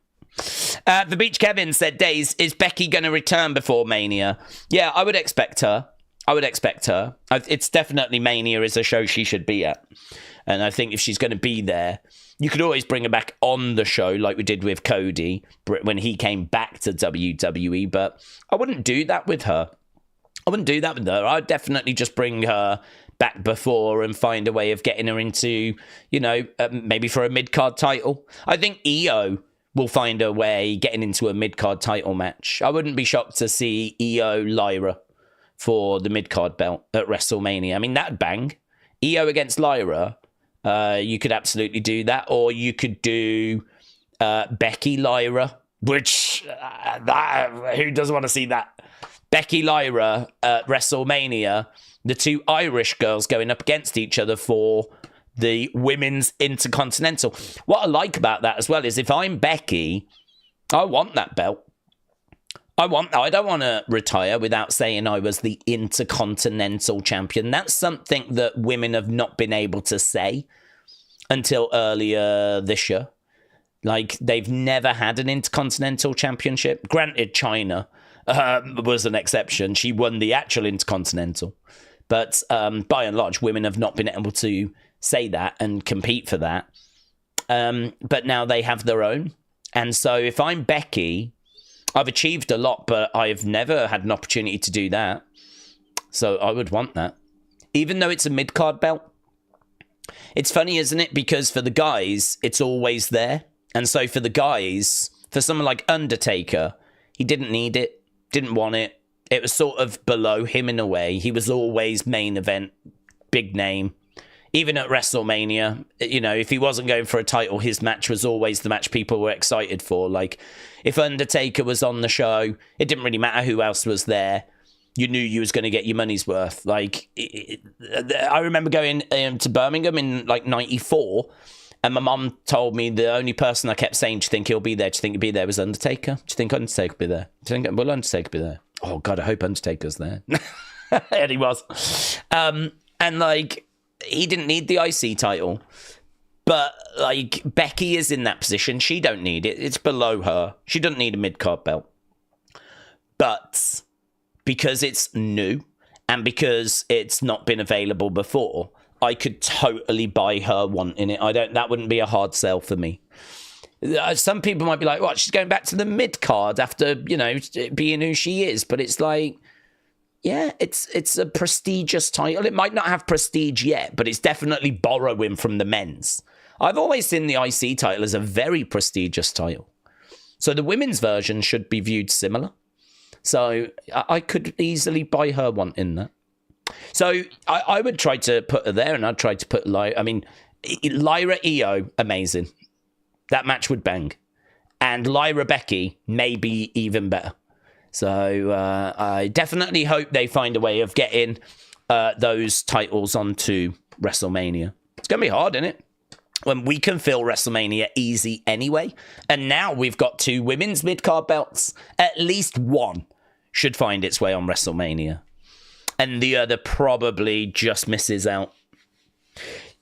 The Beach Kevin said, Daze, is Becky going to return before Mania? Yeah, I would expect her. It's definitely Mania is a show she should be at. And I think if she's going to be there, you could always bring her back on the show like we did with Cody when he came back to WWE. But I wouldn't do that with her. I'd definitely just bring her back before and find a way of getting her into, you know, maybe for a mid-card title. I think Io will find a way getting into a mid-card title match. I wouldn't be shocked to see Io Lyra for the mid-card belt at WrestleMania. I mean, that'd bang. Io against Lyra, you could absolutely do that. Or you could do Becky Lyra, which, who doesn't want to see that? Becky Lyra at WrestleMania, the two Irish girls going up against each other for the women's Intercontinental. What I like about that as well is if I'm Becky, I want that belt. I don't want to retire without saying I was the Intercontinental champion. That's something that women have not been able to say until earlier this year. Like, they've never had an Intercontinental championship. Granted, China was an exception. She won the actual Intercontinental. But by and large, women have not been able to say that and compete for that. But now they have their own. And so if I'm Becky, I've achieved a lot, but I've never had an opportunity to do that. So I would want that. Even though it's a mid-card belt. It's funny, isn't it? Because for the guys, it's always there. And so for the guys, for someone like Undertaker, he didn't need it, didn't want it. It was sort of below him in a way. He was always main event, big name. Even at WrestleMania, you know, if he wasn't going for a title, his match was always the match people were excited for. Like, if Undertaker was on the show, it didn't really matter who else was there. You knew you was going to get your money's worth. Like, I remember going to Birmingham in, like, 94, and my mum told me the only person I kept saying, do you think he'll be there? Do you think he'll be there was Undertaker? Do you think Undertaker will be there? Do you think, will Undertaker be there? Oh, God, I hope Undertaker's there. And he was. And, like, he didn't need the IC title. But, like, Becky is in that position. She don't need it. It's below her. She doesn't need a mid-card belt. But because it's new and because it's not been available before, I could totally buy her wanting it. That wouldn't be a hard sell for me. Some people might be like, what, she's going back to the mid-card after, you know, being who she is. But it's like, yeah, it's a prestigious title. It might not have prestige yet, but it's definitely borrowing from the men's. I've always seen the IC title as a very prestigious title. So the women's version should be viewed similar. So I could easily buy her one in that. So I would try to put her there, and I'd try to put Lyra. I mean, Lyra Io, amazing. That match would bang. And Lyra Becky, maybe even better. So I definitely hope they find a way of getting those titles onto WrestleMania. It's going to be hard, isn't it? When we can fill WrestleMania easy anyway. And now we've got 2 women's mid-card belts. At least one should find its way on WrestleMania. And the other probably just misses out.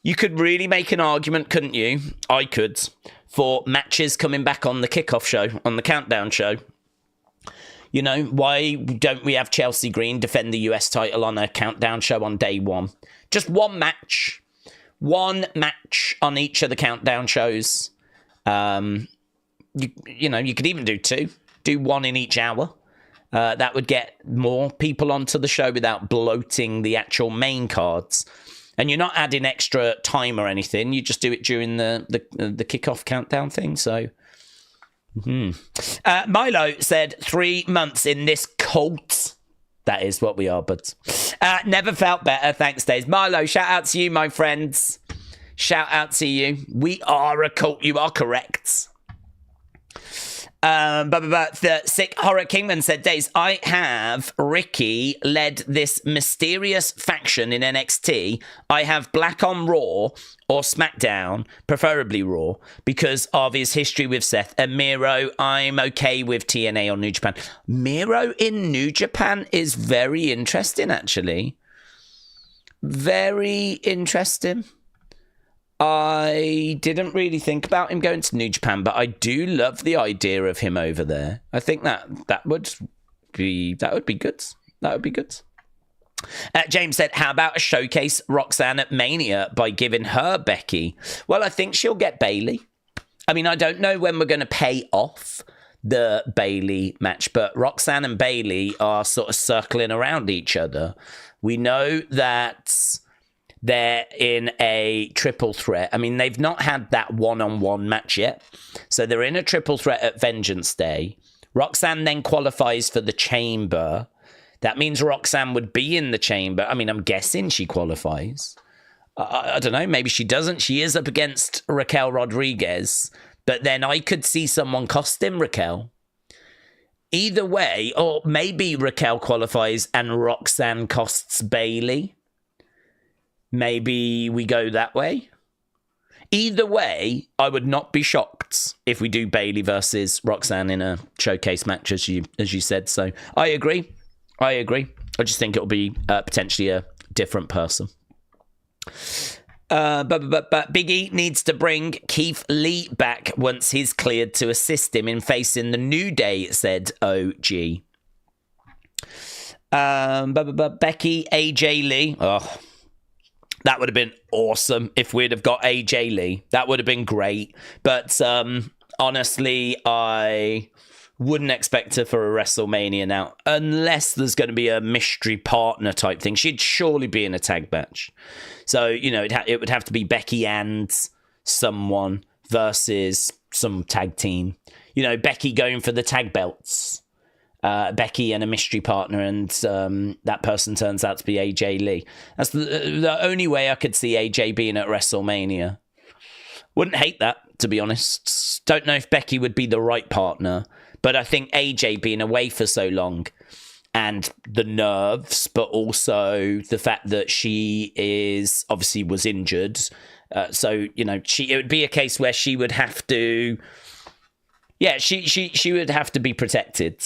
You could really make an argument, couldn't you? I could. For matches coming back on the kickoff show, on the countdown show. You know, why don't we have Chelsea Green defend the US title on a countdown show on day one? Just one match. One match on each of the countdown shows. You know, you could even do two. Do one in each hour. That would get more people onto the show without bloating the actual main cards. And you're not adding extra time or anything. You just do it during the kickoff countdown thing. So, Milo said 3 months in this cult. That is what we are, but never felt better. Thanks, Daze. Milo, shout out to you, my friends. Shout out to you. We are a cult. You are correct. The Sick Horror Kingman said, Daze, I have Ricky led this mysterious faction in NXT. I have Black on Raw or SmackDown, preferably Raw, because of his history with Seth. And Miro, I'm okay with TNA or New Japan. Miro in New Japan is very interesting, actually. Very interesting. I didn't really think about him going to New Japan, but I do love the idea of him over there. I think that would be good. That would be good. James said, how about a showcase Roxanne at Mania by giving her Becky? Well, I think she'll get Bayley. I mean, I don't know when we're going to pay off the Bayley match, but Roxanne and Bayley are sort of circling around each other. We know that they're in a triple threat. I mean, they've not had that one-on-one match yet. So they're in a triple threat at Vengeance Day. Roxanne then qualifies for the Chamber. That means Roxanne would be in the Chamber. I mean, I'm guessing she qualifies. I don't know. Maybe she doesn't. She is up against Raquel Rodriguez. But then I could see someone costing Raquel. Either way, or maybe Raquel qualifies and Roxanne costs Bayley. Maybe we go that way. Either way, I would not be shocked if we do Bayley versus Roxanne in a showcase match, as you said. So I agree. I just think it'll be potentially a different person. But Big E needs to bring Keith Lee back once he's cleared to assist him in facing the New Day, said OG. Becky, AJ Lee. Oh, that would have been awesome if we'd have got AJ Lee. That would have been great. But honestly, I wouldn't expect her for a WrestleMania now, unless there's going to be a mystery partner type thing. She'd surely be in a tag match. So, you know, it would have to be Becky and someone versus some tag team. You know, Becky going for the tag belts. Becky and a mystery partner, and that person turns out to be AJ Lee. That's the only way I could see AJ being at WrestleMania. Wouldn't hate that, to be honest. Don't know if Becky would be the right partner, but I think AJ being away for so long and the nerves, but also the fact that she obviously was injured. So, you know, it would be a case where she would have to, she would have to be protected.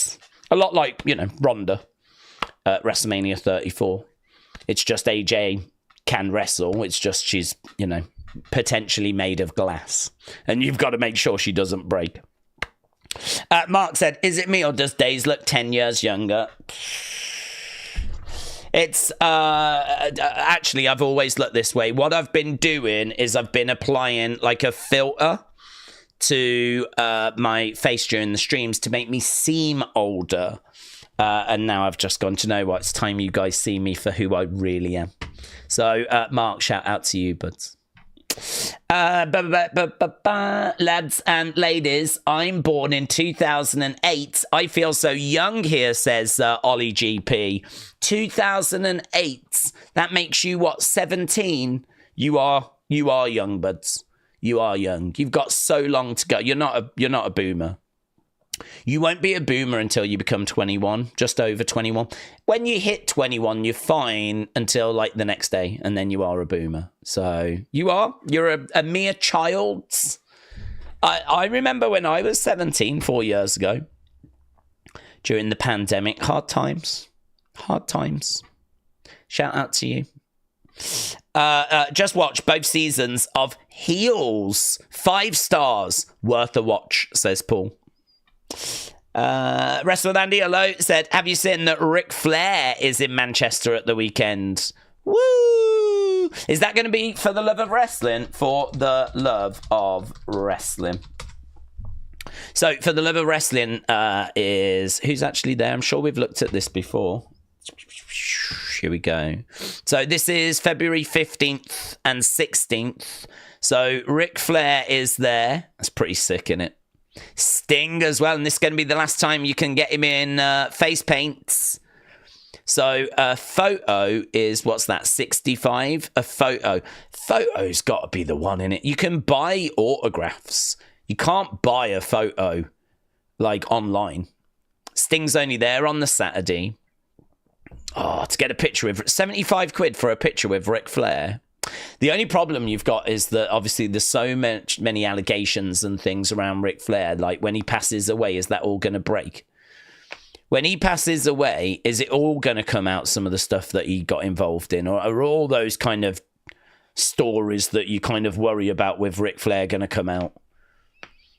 A lot like, you know, Ronda at WrestleMania 34. It's just AJ can wrestle. It's just she's, you know, potentially made of glass. And you've got to make sure she doesn't break. Mark said, is it me or does Daze look 10 years younger? It's, actually, I've always looked this way. What I've been doing is I've been applying like a filter to my face during the streams to make me seem older. And now I've just gone to know what, it's time you guys see me for who I really am. So, Mark, shout out to you, buds. Lads and ladies, I'm born in 2008. I feel so young here, says Ollie GP. 2008. That makes you, what, 17? You are young, buds. You are young. You've got so long to go. You're not a boomer. You won't be a boomer until you become 21, just over 21. When you hit 21, you're fine until like the next day, and then you are a boomer. So you're a mere child. I remember when I was 17, 4 years ago, during the pandemic, hard times. Shout out to you. Just watch both seasons of Heels. 5 stars. Worth a watch, says Paul. Wrestle with Andy Hello said, have you seen that Ric Flair is in Manchester at the weekend? Woo! Is that going to be for the love of wrestling? For the love of wrestling. So, for the love of wrestling is... Who's actually there? I'm sure we've looked at this before. Here we go. So, this is February 15th and 16th. So, Ric Flair is there. That's pretty sick, isn't it? Sting as well. And this is going to be the last time you can get him in face paints. So, a photo is, what's that, 65? A photo. Photo's got to be the one in it. You can buy autographs. You can't buy a photo, like, online. Sting's only there on the Saturday. Oh, to get a picture with... 75 quid for a picture with Ric Flair. The only problem you've got is that, obviously, there's so many allegations and things around Ric Flair. Like, when he passes away, is that all going to break? When he passes away, is it all going to come out, some of the stuff that he got involved in? Or are all those kind of stories that you kind of worry about with Ric Flair going to come out?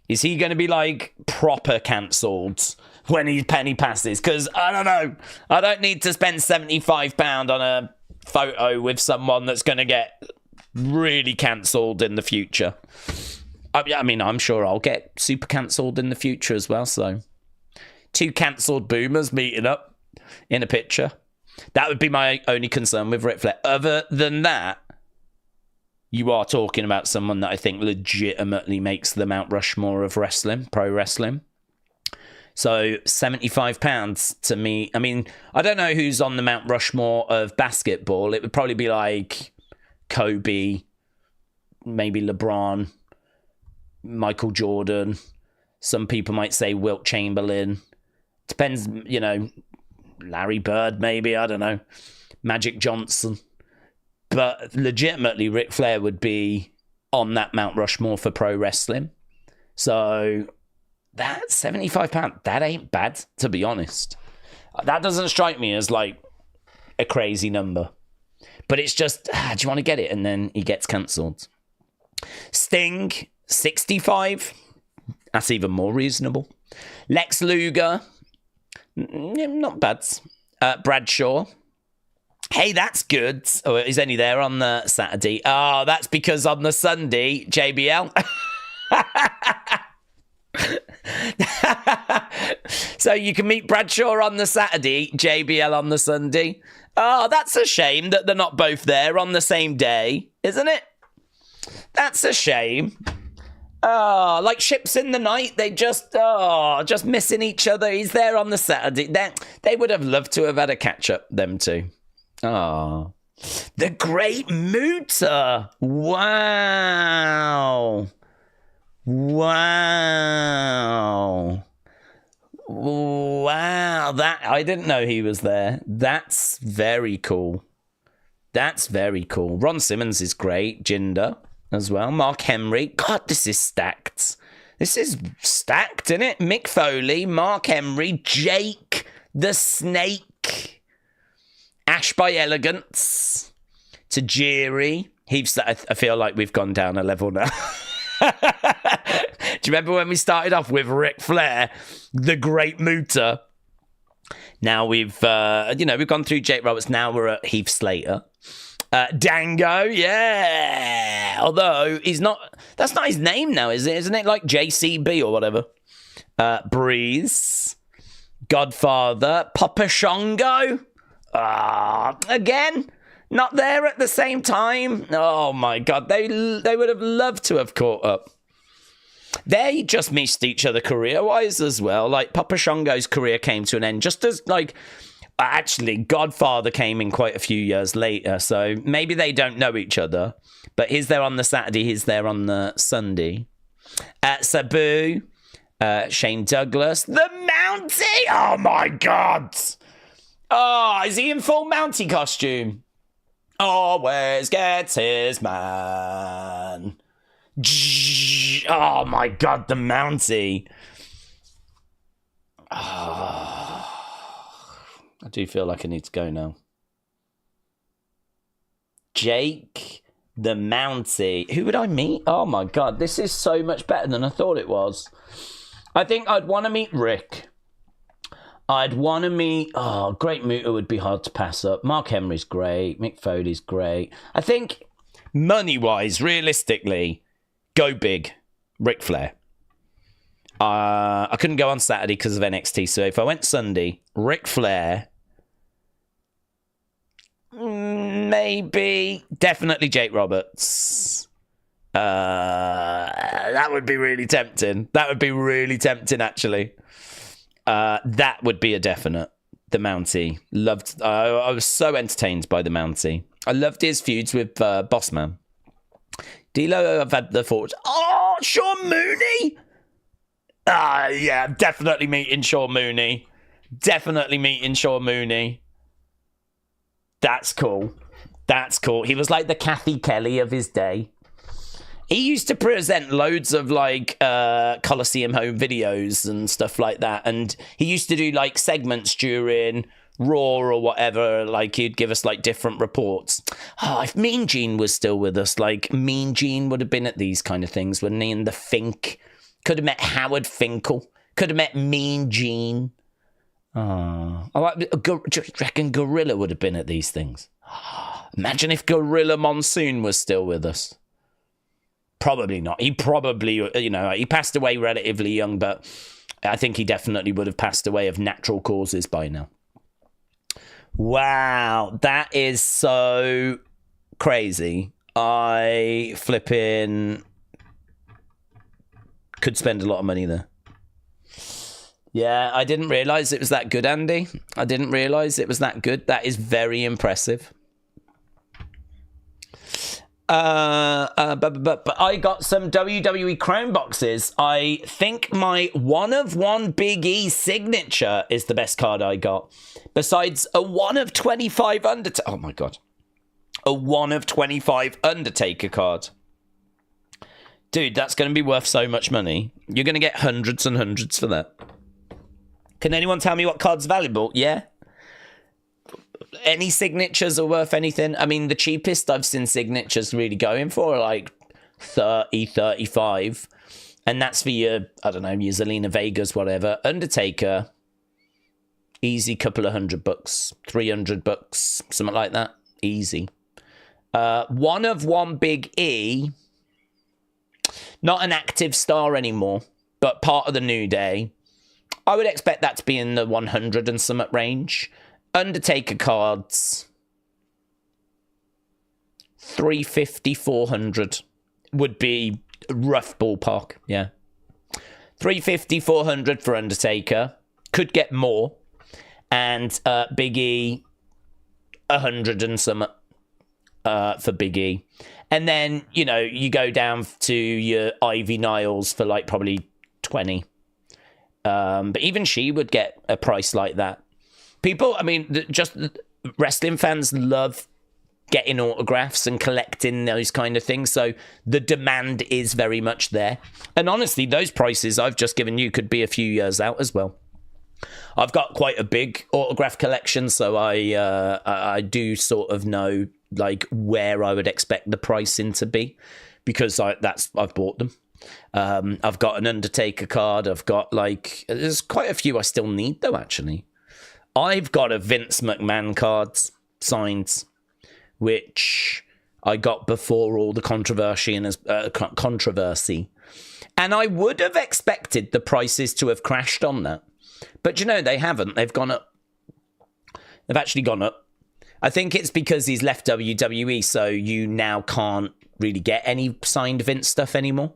Is he going to be, like, proper cancelled when he penny passes? Because, I don't know. I don't need to spend £75 on a photo with someone that's going to get really cancelled in the future. I mean, I'm sure I'll get super cancelled in the future as well, so... 2 cancelled boomers meeting up in a picture. That would be my only concern with Ric Flair. Other than that, you are talking about someone that I think legitimately makes the Mount Rushmore of wrestling, pro wrestling. So £75 to me. I mean, I don't know who's on the Mount Rushmore of basketball. It would probably be like Kobe, maybe LeBron, Michael Jordan. Some people might say Wilt Chamberlain. Depends, you know, Larry Bird, maybe, I don't know. Magic Johnson. But legitimately, Ric Flair would be on that Mount Rushmore for pro wrestling. So, that £75, that ain't bad, to be honest. That doesn't strike me as, like, a crazy number. But it's just, do you want to get it? And then he gets cancelled. Sting, 65. That's even more reasonable. Lex Luger, not bad. Bradshaw. Hey, that's good. Oh, he's only there on the Saturday. Oh, that's because on the Sunday, JBL. So you can meet Bradshaw on the Saturday, JBL on the Sunday. Oh, that's a shame that they're not both there on the same day, isn't it? That's a shame. Oh, like ships in the night, they just missing each other. He's there on the Saturday. They would have loved to have had a catch-up, them two. Oh. The Great Muta. Wow. Wow. Wow. That, I didn't know he was there. That's very cool. That's very cool. Ron Simmons is great. Jinder as well. Mark Henry. God, this is stacked. This is stacked, isn't it? Mick Foley, Mark Henry, Jake the Snake, Ash by Elegance, Tajiri. I feel like we've gone down a level now. Do you remember when we started off with Ric Flair, the Great Muta? Now we've gone through Jake Roberts. Now we're at Heath Slater. Dango, yeah. Although that's not his name now, is it? Isn't it like JCB or whatever? Breeze, Godfather, Papa Shango. Again, not there at the same time. Oh my God, they would have loved to have caught up. They just missed each other career-wise as well. Like Papa Shango's career came to an end just as like. Actually, Godfather came in quite a few years later, so maybe they don't know each other. But he's there on the Saturday, he's there on the Sunday. Sabu, Shane Douglas, the Mountie! Oh my God! Oh, is he in full Mountie costume? Always gets his man. Oh my God, the Mountie. Oh. I do feel like I need to go now. Jake the Mountie. Who would I meet? Oh my God, this is so much better than I thought it was. I think I'd want to meet Rick. I'd want to meet... Oh, Great Muta would be hard to pass up. Mark Henry's great. Mick Foley's great. I think, money-wise, realistically, go big. Ric Flair. I couldn't go on Saturday because of NXT, so if I went Sunday, Ric Flair... Maybe. Definitely Jake Roberts. That would be really tempting. That would be really tempting, actually. That would be a definite. The Mountie. Loved. I was so entertained by the Mountie. I loved his feuds with Bossman. D'Lo, I've had the thought. Oh, Sean Mooney. Yeah, definitely meeting Sean Mooney. Definitely meeting Sean Mooney. That's cool. That's cool. He was like the Kathy Kelly of his day. He used to present loads of like Coliseum home videos and stuff like that. And he used to do like segments during Raw or whatever. Like he'd give us like different reports. Oh, if Mean Gene was still with us, like Mean Gene would have been at these kind of things, wouldn't he? And the Fink. Could have met Howard Finkel. Could have met Mean Gene. Oh, do you reckon Gorilla would have been at these things? Imagine if Gorilla Monsoon was still with us. Probably not. He probably, he passed away relatively young, but I think he definitely would have passed away of natural causes by now. Wow, that is so crazy. I flipping could spend a lot of money there. Yeah, I didn't realise it was that good, Andy. I didn't realise it was that good. That is very impressive. But I got some WWE Crown boxes. I think my 1 of 1 Big E signature is the best card I got. Besides a 1 of 25 Undertaker. Oh my God. A 1 of 25 Undertaker card. Dude, that's going to be worth so much money. You're going to get hundreds and hundreds for that. Can anyone tell me what card's valuable? Yeah. Any signatures are worth anything? I mean, the cheapest I've seen signatures really going for are like 30, 35. And that's for your, I don't know, your Zelina Vegas, whatever. Undertaker, easy couple of $100, $300, something like that. Easy. 1 of 1 Big E. Not an active star anymore, but part of the New Day. I would expect that to be in the 100 and something range. Undertaker cards, 350, 400 would be rough ballpark. Yeah. 350, 400 for Undertaker. Could get more. And Big E, 100 and something for Big E. And then, you go down to your Ivy Niles for like probably 20. But even she would get a price like that. People, I mean, just wrestling fans love getting autographs and collecting those kind of things. So the demand is very much there. And honestly, those prices I've just given you could be a few years out as well. I've got quite a big autograph collection, so I do sort of know like where I would expect the pricing to be, because I've bought them. I've got an Undertaker card. I've got there's quite a few I still need though, actually. I've got a Vince McMahon card signed, which I got before all the controversy and I would have expected the prices to have crashed on that, but they haven't. They've gone up. They've actually gone up. I think it's because he's left WWE, so you now can't really get any signed Vince stuff anymore.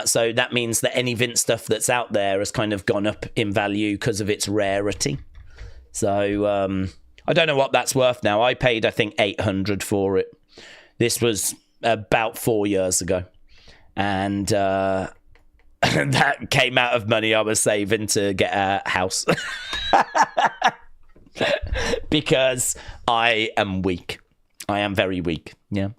So that means that any Vince stuff that's out there has kind of gone up in value because of its rarity. So I don't know what that's worth now. I paid, I think, $800 for it. This was about 4 years ago. And that came out of money I was saving to get a house. Because I am weak. I am very weak. Yeah.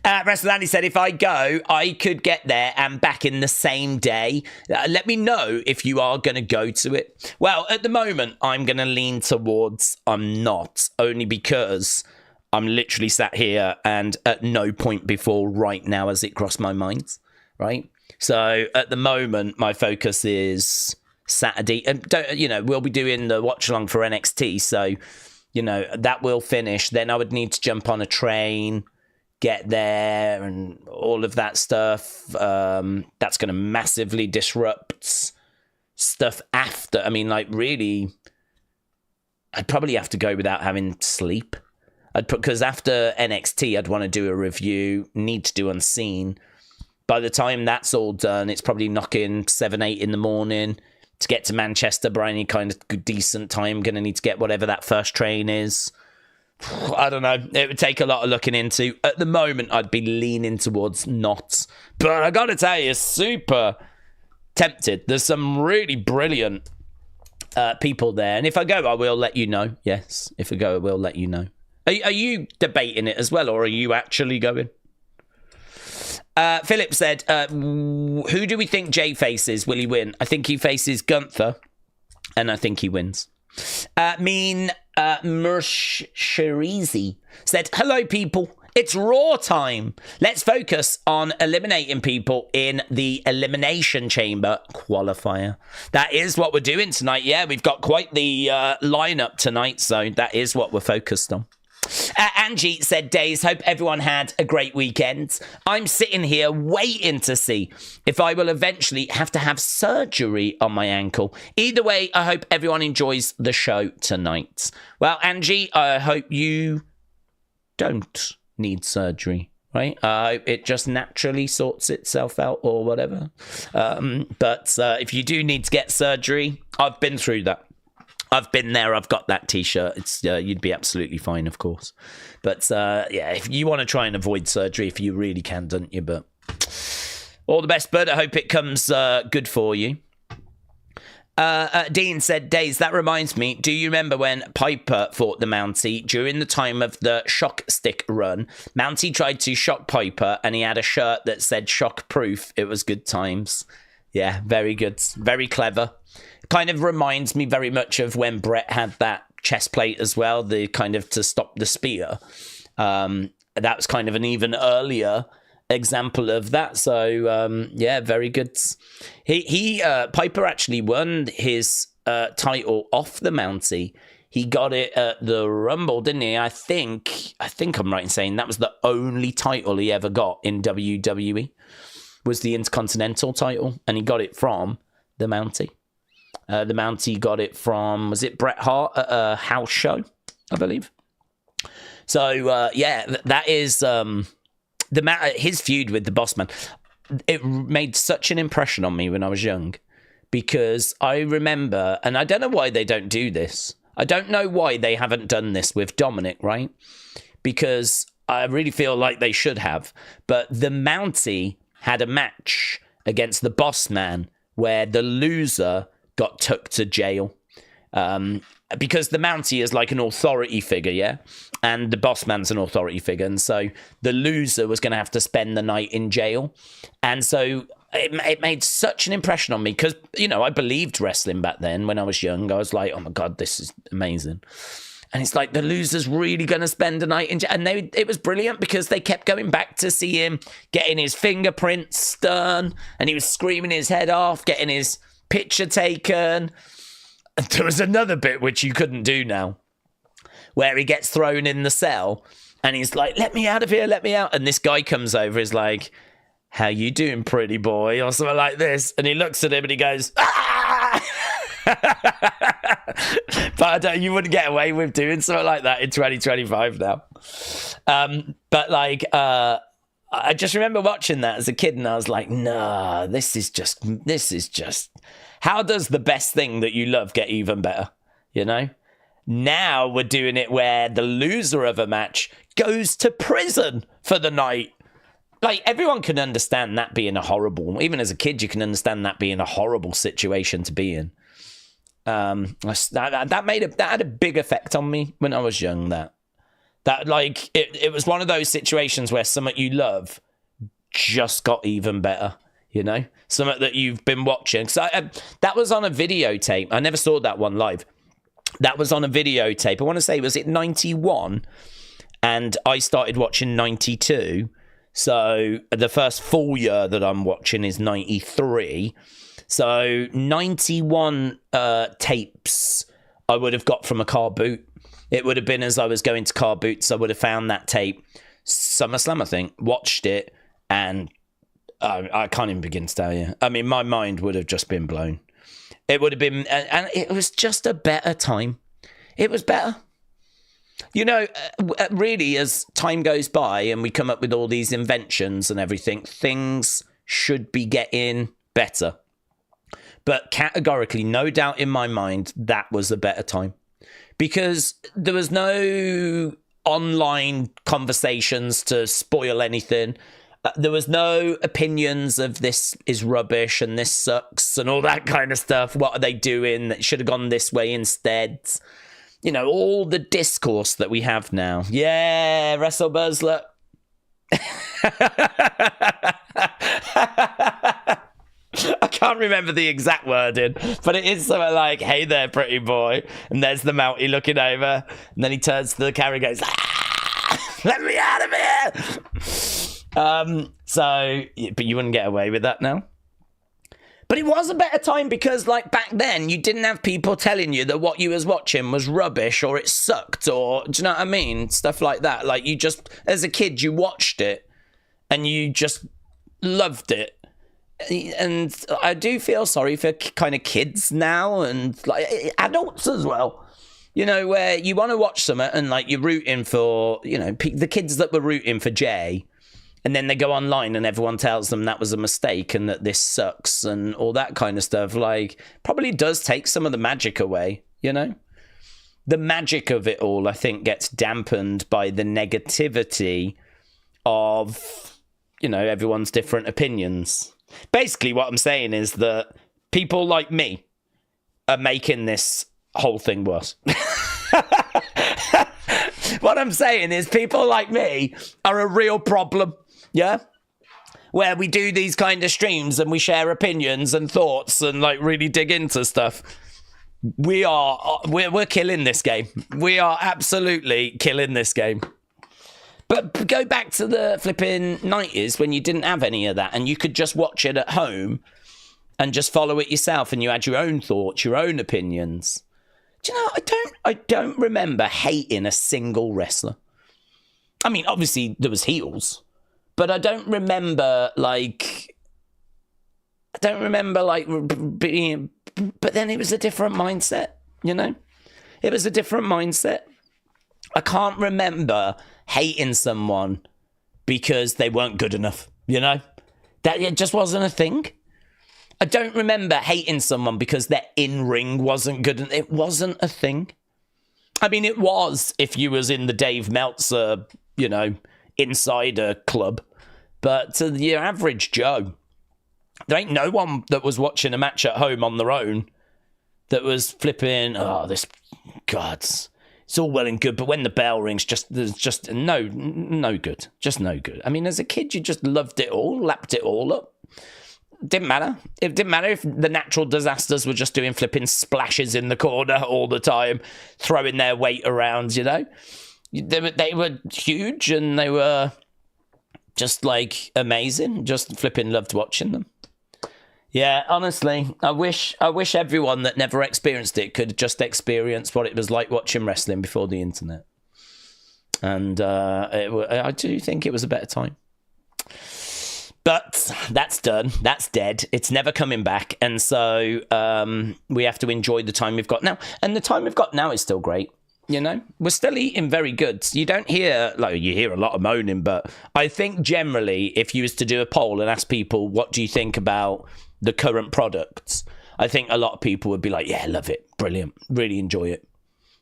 WrestleMania said, if I go, I could get there and back in the same day. Let me know if you are going to go to it. Well, at the moment, I'm going to lean towards I'm not, only because I'm literally sat here and at no point before right now has it crossed my mind, right? So at the moment, my focus is Saturday. And we'll be doing the watch along for NXT, so that will finish. Then I would need to jump on a train, get there, and all of that stuff. That's going to massively disrupt stuff after. I mean, like, really, I'd probably have to go without having sleep. Because after NXT, I'd want to do a review, need to do Unseen. By the time that's all done, it's probably knocking 7, 8 in the morning. To get to Manchester by any kind of decent time, going to need to get whatever that first train is. I don't know. It would take a lot of looking into. At the moment, I'd be leaning towards not. But I got to tell you, super tempted. There's some really brilliant people there. And if I go, I will let you know. Yes, if I go, I will let you know. Are you debating it as well, or are you actually going? Philip said, who do we think Jey faces? Will he win? I think he faces Gunther, and I think he wins. Mersherizi said, hello, people. It's Raw time. Let's focus on eliminating people in the Elimination Chamber qualifier. That is what we're doing tonight. Yeah, we've got quite the lineup tonight, so that is what we're focused on. Angie said, Daze, hope everyone had a great weekend. I'm sitting here waiting to see if I will eventually have to have surgery on my ankle. Either way, I hope everyone enjoys the show tonight. Well, Angie, I hope you don't need surgery, right? It just naturally sorts itself out or whatever. But if you do need to get surgery, I've been through that. I've been there. I've got that T-shirt. It's you'd be absolutely fine, of course. But yeah, if you want to try and avoid surgery, if you really can, don't you? But all the best, bud. I hope it comes good for you. Dean said, Daze, that reminds me, do you remember when Piper fought the Mountie during the time of the shock stick run? Mountie tried to shock Piper and he had a shirt that said shock proof. It was good times. Yeah, very good. Very clever. Kind of reminds me very much of when Brett had that chest plate as well, the kind of to stop the spear. That was kind of an even earlier example of that. So yeah, very good. Piper actually won his title off the Mountie. He got it at the Rumble, didn't he? I think I'm right in saying that was the only title he ever got in WWE, was the Intercontinental title, and he got it from the Mountie. The Mountie got it from, was it Bret Hart at a house show, I believe. So yeah, that is his feud with the Bossman. It made such an impression on me when I was young, because I remember, and I don't know why they don't do this. I don't know why they haven't done this with Dominic, right? Because I really feel like they should have. But the Mountie had a match against the Bossman where the loser got took to jail. Because the Mountie is like an authority figure, yeah? And the Bossman's an authority figure. And so the loser was going to have to spend the night in jail. And so it made such an impression on me because, I believed wrestling back then when I was young. I was like, oh my God, this is amazing. And it's like the loser's really going to spend a night in jail. And it was brilliant because they kept going back to see him getting his fingerprints done. And he was screaming his head off, getting his picture taken. And there was another bit which you couldn't do now, where he gets thrown in the cell and he's like, let me out of here, let me out. And this guy comes over, is like, how you doing, pretty boy? Or something like this. And he looks at him and he goes, ah! But you wouldn't get away with doing something like that in 2025 now. But like, I just remember watching that as a kid and I was like, nah, this is just, how does the best thing that you love get even better? Now we're doing it where the loser of a match goes to prison for the night. Like, everyone can understand that being a horrible, even as a kid, you can understand that being a horrible situation to be in. That had a big effect on me when I was young. That like, it was one of those situations where something you love just got even better. Something that you've been watching. So that was on a videotape. I never saw that one live. That was on a videotape. I want to say, was it 91? And I started watching 92. So the first full year that I'm watching is 93. So 91 tapes I would have got from a car boot. It would have been as I was going to car boots, I would have found that tape. SummerSlam, I think, watched it, and I can't even begin to tell you. I mean, my mind would have just been blown. It would have been, and it was just a better time. It was better. You know, really, as time goes by and we come up with all these inventions and everything, things should be getting better. But categorically, no doubt in my mind, that was a better time. Because there was no online conversations to spoil anything. There was no opinions of this is rubbish and this sucks and all that kind of stuff. What are they doing? It should have gone this way instead. You know, all the discourse that we have now. Yeah, WrestleBuzz, look. I can't remember the exact wording, but it is something like, hey there, pretty boy. And there's the Mountie looking over. And then he turns to the camera and goes, let me out of here. But you wouldn't get away with that now. But it was a better time because, like, back then, you didn't have people telling you that what you was watching was rubbish or it sucked or, do you know what I mean? Stuff like that. Like, you just, as a kid, you watched it and you just loved it. And I do feel sorry for kind of kids now and like adults as well, you know, where you want to watch something and like you're rooting for, you know, the kids that were rooting for Jey, and then they go online and everyone tells them that was a mistake and that this sucks and all that kind of stuff. Like, probably does take some of the magic away, you know? The magic of it all, I think, gets dampened by the negativity of, you know, everyone's different opinions. Basically, what I'm saying is that people like me are making this whole thing worse. What I'm saying is people like me are a real problem, yeah? Where we do these kind of streams and we share opinions and thoughts and like really dig into stuff. We're killing this game. We are absolutely killing this game. But go back to the flipping 90s when you didn't have any of that and you could just watch it at home and just follow it yourself and you had your own thoughts, your own opinions. Do you know, I don't remember hating a single wrestler. I mean, obviously there was heels, but I don't remember being, but then it was a different mindset, you know? It was a different mindset. I can't remember hating someone because they weren't good enough, you know? That it just wasn't a thing. I don't remember hating someone because their in-ring wasn't good. It wasn't a thing. I mean, it was if you was in the Dave Meltzer, you know, insider club. But to your average Joe, there ain't no one that was watching a match at home on their own that was flipping, oh, this, gods. It's all well and good, but when the bell rings, there's just no good. Just no good. I mean, as a kid, you just loved it all, lapped it all up. Didn't matter. It didn't matter if the natural disasters were just doing flipping splashes in the corner all the time, throwing their weight around, you know? They were huge and they were just, like, amazing. Just flipping loved watching them. Yeah, honestly, I wish everyone that never experienced it could just experience what it was like watching wrestling before the internet. And I do think it was a better time. But that's done. That's dead. It's never coming back. And so we have to enjoy the time we've got now. And the time we've got now is still great. You know, we're still eating very good. You don't hear, like, you hear a lot of moaning, but I think generally if you was to do a poll and ask people, what do you think about the current products, I think a lot of people would be like, yeah, love it, brilliant, really enjoy it.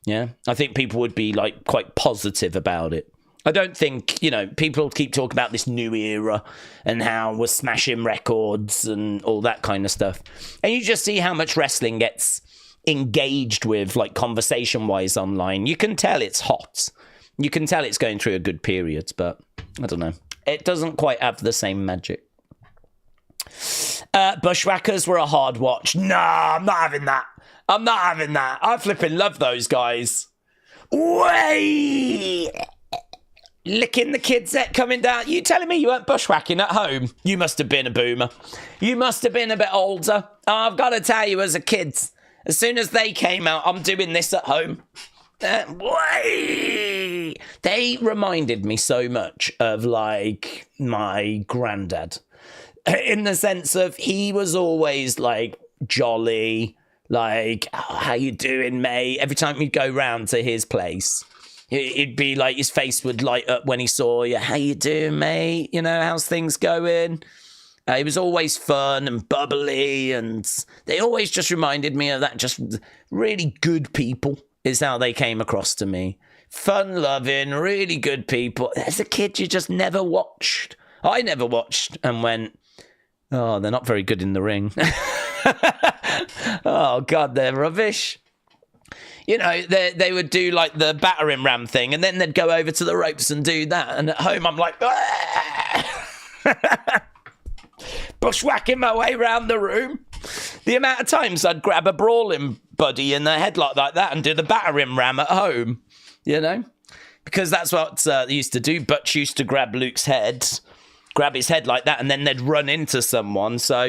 Yeah, I think people would be like quite positive about it. I don't think, you know, people keep talking about this new era and how we're smashing records and all that kind of stuff, and you just see how much wrestling gets engaged with, like, conversation wise online. You can tell it's hot, you can tell it's going through a good period, but I don't know, it doesn't quite have the same magic. Bushwhackers were a hard watch. Nah, I'm not having that. I flipping love those guys. Way. licking the kids set coming down. You telling me you weren't bushwhacking at home? You must have been a boomer. You must have been a bit older. I've got to tell you, as a kid, as soon as they came out, I'm doing this at home. They reminded me so much of, like, my granddad. In the sense of, he was always, like, jolly, like, oh, how you doing, mate? Every time we'd go round to his place, it'd be like his face would light up when he saw you. How you doing, mate? You know, how's things going? He was always fun and bubbly, and they always just reminded me of that. Just really good people is how they came across to me. Fun-loving, really good people. As a kid, you just never watched. I never watched and went, oh, they're not very good in the ring. Oh, God, they're rubbish. You know, they would do, like, the battering ram thing, and then they'd go over to the ropes and do that. And at home, I'm like, bushwhacking my way around the room. The amount of times I'd grab a brawling buddy in the headlock like that and do the battering ram at home, you know? Because that's what they used to do. Butch used to grab Luke's head, grab his head like that, and then they'd run into someone. So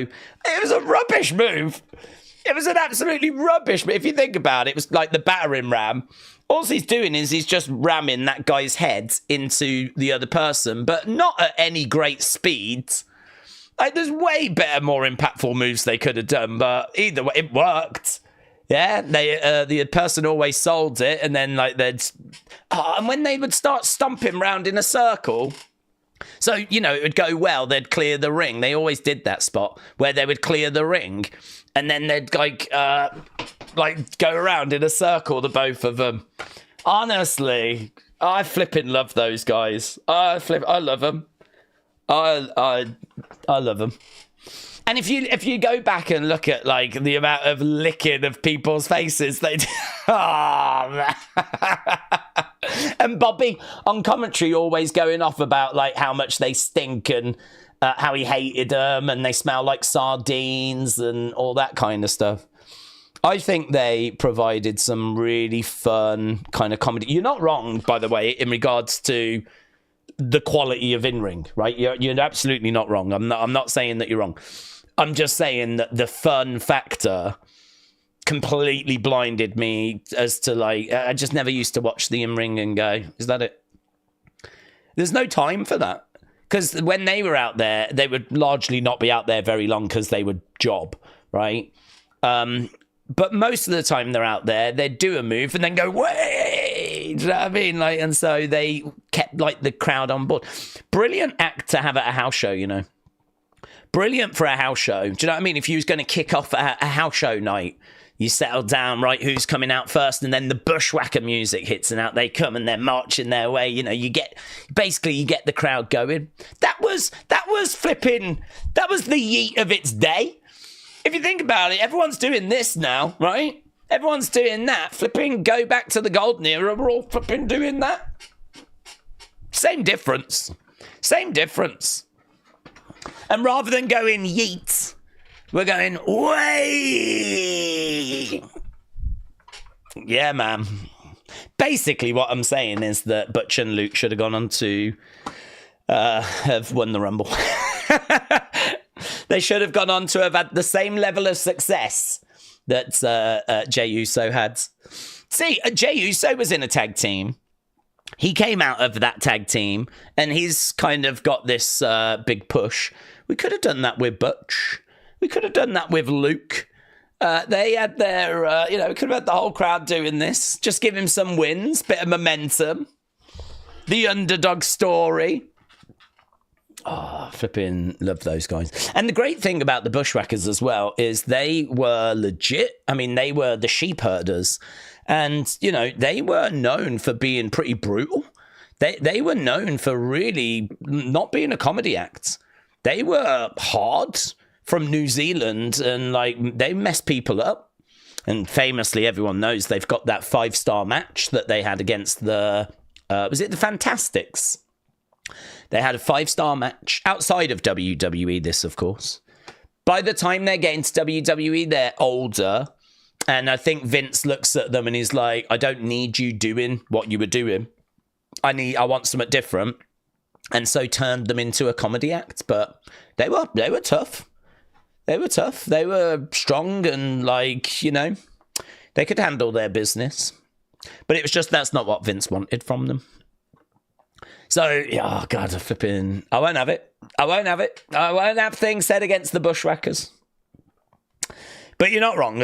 it was a rubbish move. It was an absolutely rubbish move. If you think about it, it was like the battering ram. All he's doing is he's just ramming that guy's head into the other person, but not at any great speed. Like, there's way better, more impactful moves they could have done, but either way, it worked. Yeah, the person always sold it, and then, like, and when they would start stomping round in a circle, so, you know, it would go well, they'd clear the ring. They always did that spot where they would clear the ring, and then they'd, like go around in a circle, the both of them. Honestly, I flipping love those guys. I love them. I love them. And if you go back and look at, like, the amount of licking of people's faces they do, oh, man. And Bobby on commentary always going off about, like, how much they stink and how he hated them and they smell like sardines and all that kind of stuff. I think they provided some really fun kind of comedy. You're not wrong, by the way, in regards to the quality of in-ring, right? You're absolutely not wrong. I'm not saying that you're wrong. I'm just saying that the fun factor completely blinded me as to, like, I just never used to watch the in-ring and go, is that it? There's no time for that. Because when they were out there, they would largely not be out there very long because they would job, right? But most of the time they're out there, they'd do a move and then go, wait! Do you know what I mean? Like, and so they kept, like, the crowd on board. Brilliant act to have at a house show, you know. Brilliant for a house show. Do you know what I mean? If you was going to kick off a house show night, you settle down, right, who's coming out first, and then the bushwhacker music hits, and out they come, and they're marching their way. You know, you get the crowd going. That was the yeet of its day. If you think about it, everyone's doing this now, right? Everyone's doing that. Flipping go back to the golden era, we're all flipping doing that. Same difference. And rather than going yeet, we're going way. Yeah, man. Basically, what I'm saying is that Butch and Luke should have gone on to have won the Rumble. They should have gone on to have had the same level of success that Jey Uso had. See, Jey Uso was in a tag team. He came out of that tag team, and he's kind of got this big push. We could have done that with Butch. We could have done that with Luke. They had their, we could have had the whole crowd doing this. Just give him some wins, bit of momentum. The underdog story. Oh, flipping love those guys. And the great thing about the Bushwhackers as well is they were legit. I mean, they were the sheep herders. And, you know, they were known for being pretty brutal. They were known for really not being a comedy act. They were hard from New Zealand, and, like, they messed people up. And famously, everyone knows they've got that 5-star match that they had against the, was it the Fantastics? They had a 5-star match outside of WWE, this, of course. By the time they're getting to WWE, they're older. And I think Vince looks at them and he's like, I don't need you doing what you were doing. I want something different, and so turned them into a comedy act. But they were tough. They were tough. They were strong, and like, you know, they could handle their business. But it was just, that's not what Vince wanted from them. So, oh God, I won't have it. I won't have things said against the Bushwhackers. But you're not wrong.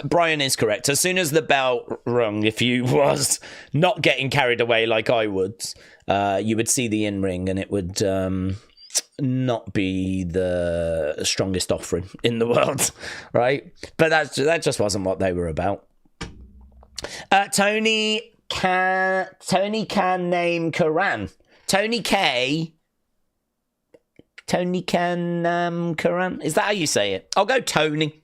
Brian is correct. As soon as the bell rung, if you was not getting carried away like I would, you would see the in-ring, and it would not be the strongest offering in the world, right? But that just wasn't what they were about. Tony can name Karan. Tony can Karan. Is that how you say it? I'll go Tony.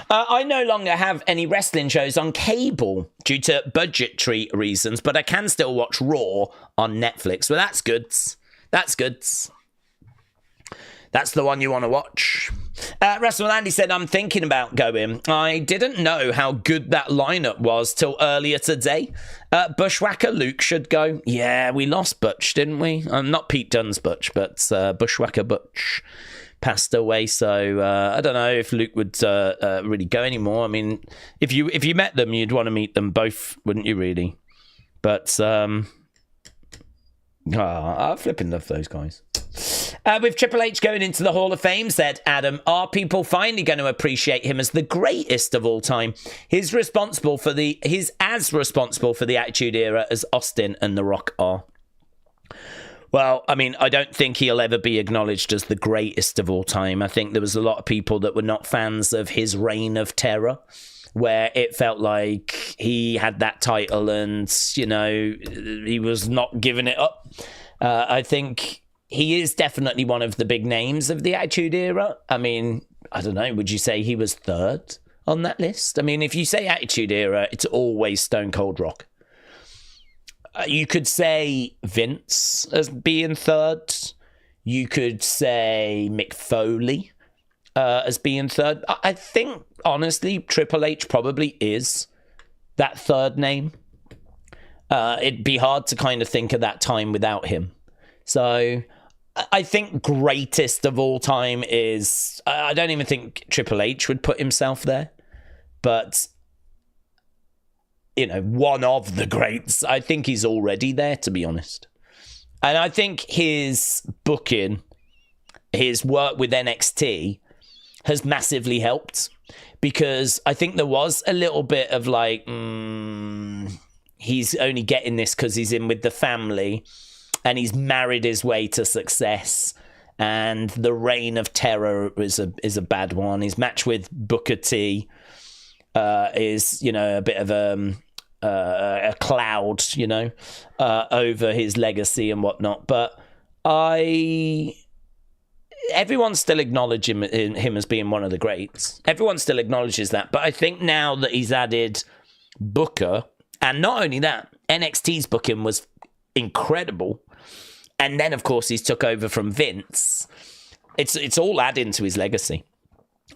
I no longer have any wrestling shows on cable due to budgetary reasons, but I can still watch Raw on Netflix. Well, that's good. That's good. That's the one you want to watch. WrestleMania said, I'm thinking about going. I didn't know how good that lineup was till earlier today. Bushwhacker Luke should go. Yeah, we lost Butch, didn't we? Not Pete Dunne's Butch, but Bushwhacker Butch passed away. So I don't know if Luke would really go anymore. I mean, if you met them, you'd want to meet them both, wouldn't you, really? But I flipping love those guys. With Triple H going into the Hall of Fame, said Adam, are people finally going to appreciate him as the greatest of all time? He's as responsible for the Attitude Era as Austin and The Rock are. Well, I mean, I don't think he'll ever be acknowledged as the greatest of all time. I think there was a lot of people that were not fans of his reign of terror, where it felt like he had that title and, you know, he was not giving it up. I think he is definitely one of the big names of the Attitude Era. I mean, I don't know, would you say he was third on that list? I mean, if you say Attitude Era, it's always Stone Cold Rock. You could say Vince as being third. You could say Mick Foley as being third. I think, honestly, Triple H probably is that third name. It'd be hard to kind of think of that time without him. So I think greatest of all time is, I don't even think Triple H would put himself there, but, you know, one of the greats. I think he's already there, to be honest. And I think his booking, his work with NXT has massively helped, because I think there was a little bit of like, he's only getting this because he's in with the family and he's married his way to success, and the reign of terror is a bad one. His match with Booker T is, you know, a bit of a cloud, you know, over his legacy and whatnot. But everyone's still acknowledging him as being one of the greats. Everyone still acknowledges that. But I think now that he's added Booker, and not only that, NXT's booking was incredible. And then, of course, he's took over from Vince. It's all adding to his legacy.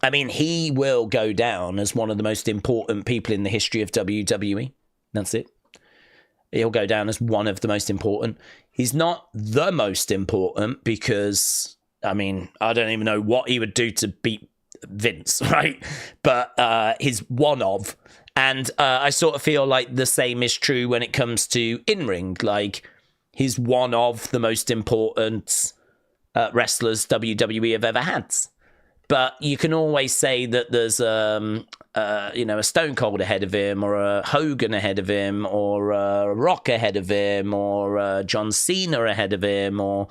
I mean, he will go down as one of the most important people in the history of WWE. That's it. He'll go down as one of the most important. He's not the most important because, I mean, I don't even know what he would do to beat Vince, right? But he's one of. And I sort of feel like the same is true when it comes to in-ring. Like, he's one of the most important wrestlers WWE have ever had. But you can always say that there's, you know, a Stone Cold ahead of him, or a Hogan ahead of him, or a Rock ahead of him, or John Cena ahead of him, or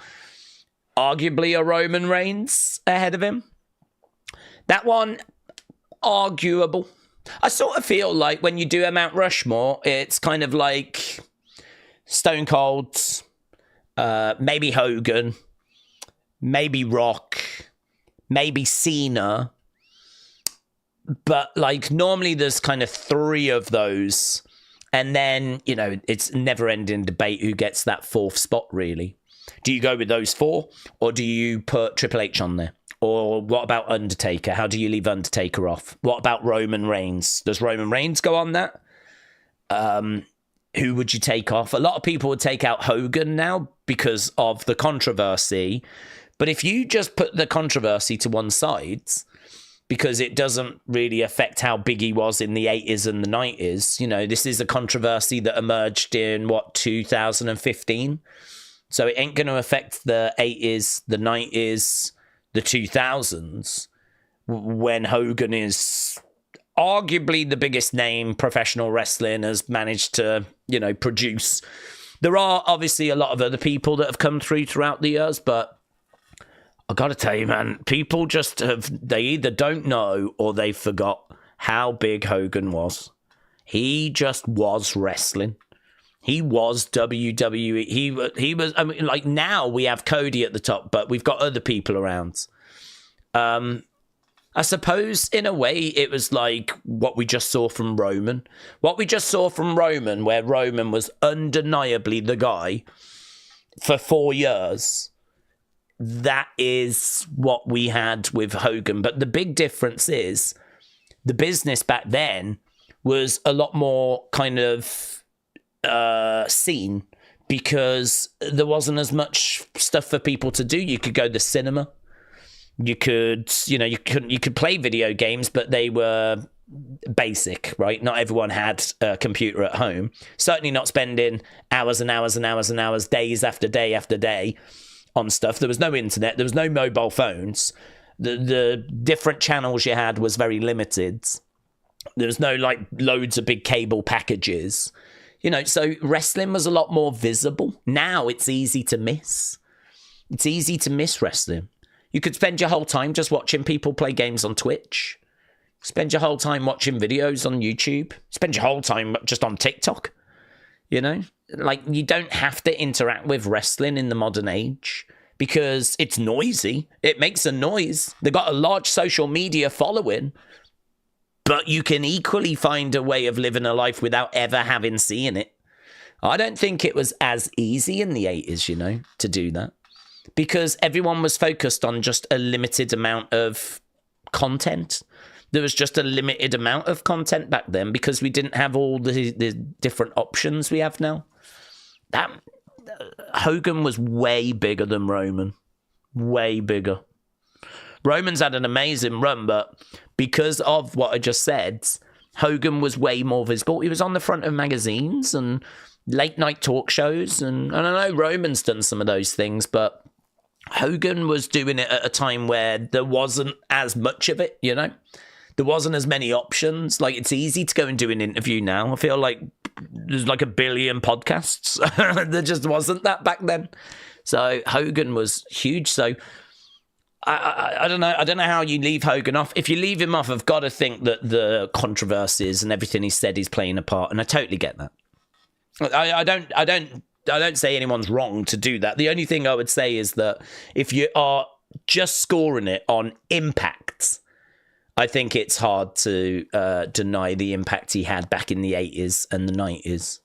arguably a Roman Reigns ahead of him. That one, arguable. I sort of feel like when you do a Mount Rushmore, it's kind of like Stone Cold, maybe Hogan, maybe Rock, maybe Cena. But like normally there's kind of three of those. And then, you know, it's never-ending debate who gets that fourth spot, really. Do you go with those four, or do you put Triple H on there? Or what about Undertaker? How do you leave Undertaker off? What about Roman Reigns? Does Roman Reigns go on that? who would you take off? A lot of people would take out Hogan now because of the controversy. But if you just put the controversy to one side, because it doesn't really affect how big he was in the 80s and the 90s, you know, this is a controversy that emerged in, 2015? So it ain't going to affect the 80s, the 90s, the 2000s, when Hogan is arguably the biggest name professional wrestling has managed to, you know, produce. There are obviously a lot of other people that have come through throughout the years, but I got to tell you, man, people just they either don't know or they forgot how big Hogan was. He just was wrestling. He was WWE. He was, I mean, like now we have Cody at the top, but we've got other people around. I suppose in a way it was like what we just saw from Roman. What we just saw from Roman, where Roman was undeniably the guy for 4 years. That is what we had with Hogan. But the big difference is the business back then was a lot more kind of seen, because there wasn't as much stuff for people to do. You could go to the cinema. You could, you could play video games, but they were basic, right? Not everyone had a computer at home. Certainly not spending hours and hours and hours and hours, days after day after day on stuff. There was no internet. There was no mobile phones. The different channels you had was very limited. There was no like loads of big cable packages. You know, so wrestling was a lot more visible. Now it's easy to miss. It's easy to miss wrestling. You could spend your whole time just watching people play games on Twitch. Spend your whole time watching videos on YouTube. Spend your whole time just on TikTok. You know, like you don't have to interact with wrestling in the modern age because it's noisy. It makes a noise. They've got a large social media following, but you can equally find a way of living a life without ever having seen it. I don't think it was as easy in the 80s, you know, to do that, because everyone was focused on just a limited amount of content. There was just a limited amount of content back then because we didn't have all the different options we have now. That Hogan was way bigger than Roman. Way bigger. Roman's had an amazing run, but because of what I just said, Hogan was way more visible. He was on the front of magazines and late night talk shows. And I know Roman's done some of those things, but Hogan was doing it at a time where there wasn't as much of it, you know? There wasn't as many options. Like, it's easy to go and do an interview now. I feel like there's like a billion podcasts. There just wasn't that back then. So Hogan was huge. So I don't know. I don't know how you leave Hogan off. If you leave him off, I've got to think that the controversies and everything he said is playing a part. And I totally get that. I don't say anyone's wrong to do that. The only thing I would say is that if you are just scoring it on impact, I think it's hard to deny the impact he had back in the 80s and the 90s.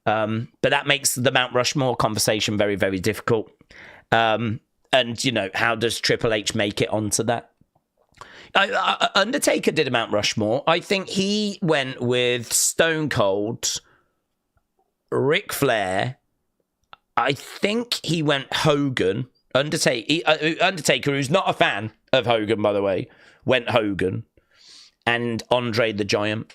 But that makes the Mount Rushmore conversation very, very difficult. And, you know, how does Triple H make it onto that? Undertaker did a Mount Rushmore. I think he went with Stone Cold, Ric Flair. I think he went Hogan. Undertaker, who's not a fan of Hogan, by the way, went Hogan, and Andre the Giant.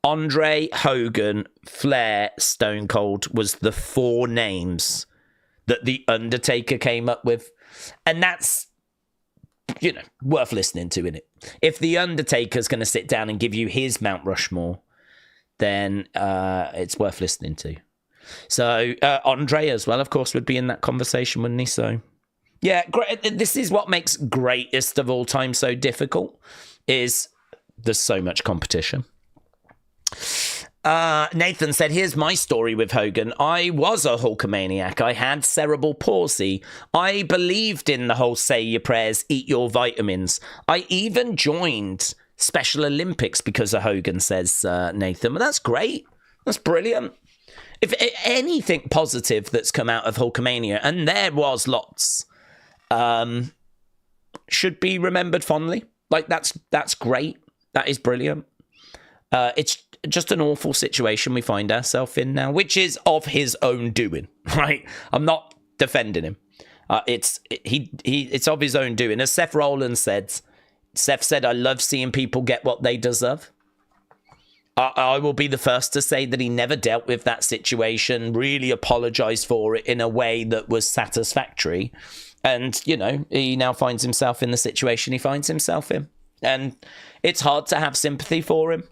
Andre, Hogan, Flair, Stone Cold was the four names that the Undertaker came up with. And that's, you know, worth listening to, innit? If the Undertaker's going to sit down and give you his Mount Rushmore, then it's worth listening to. So Andre as well, of course, would be in that conversation, wouldn't he? So yeah, great. This is what makes greatest of all time so difficult, is there's so much competition. Nathan said, here's my story with Hogan. I was a Hulkamaniac. I had cerebral palsy. I believed in the whole say your prayers, eat your vitamins. I even joined Special Olympics because of Hogan, says Nathan. But that's great. That's brilliant. If anything positive that's come out of Hulkamania, and there was lots, should be remembered fondly. Like, that's great. That is brilliant. It's just an awful situation we find ourselves in now, which is of his own doing, right? I'm not defending him. It's of his own doing. As Seth Rollins said, I love seeing people get what they deserve. I will be the first to say that he never dealt with that situation, really apologized for it in a way that was satisfactory. And, you know, he now finds himself in the situation he finds himself in. And it's hard to have sympathy for him.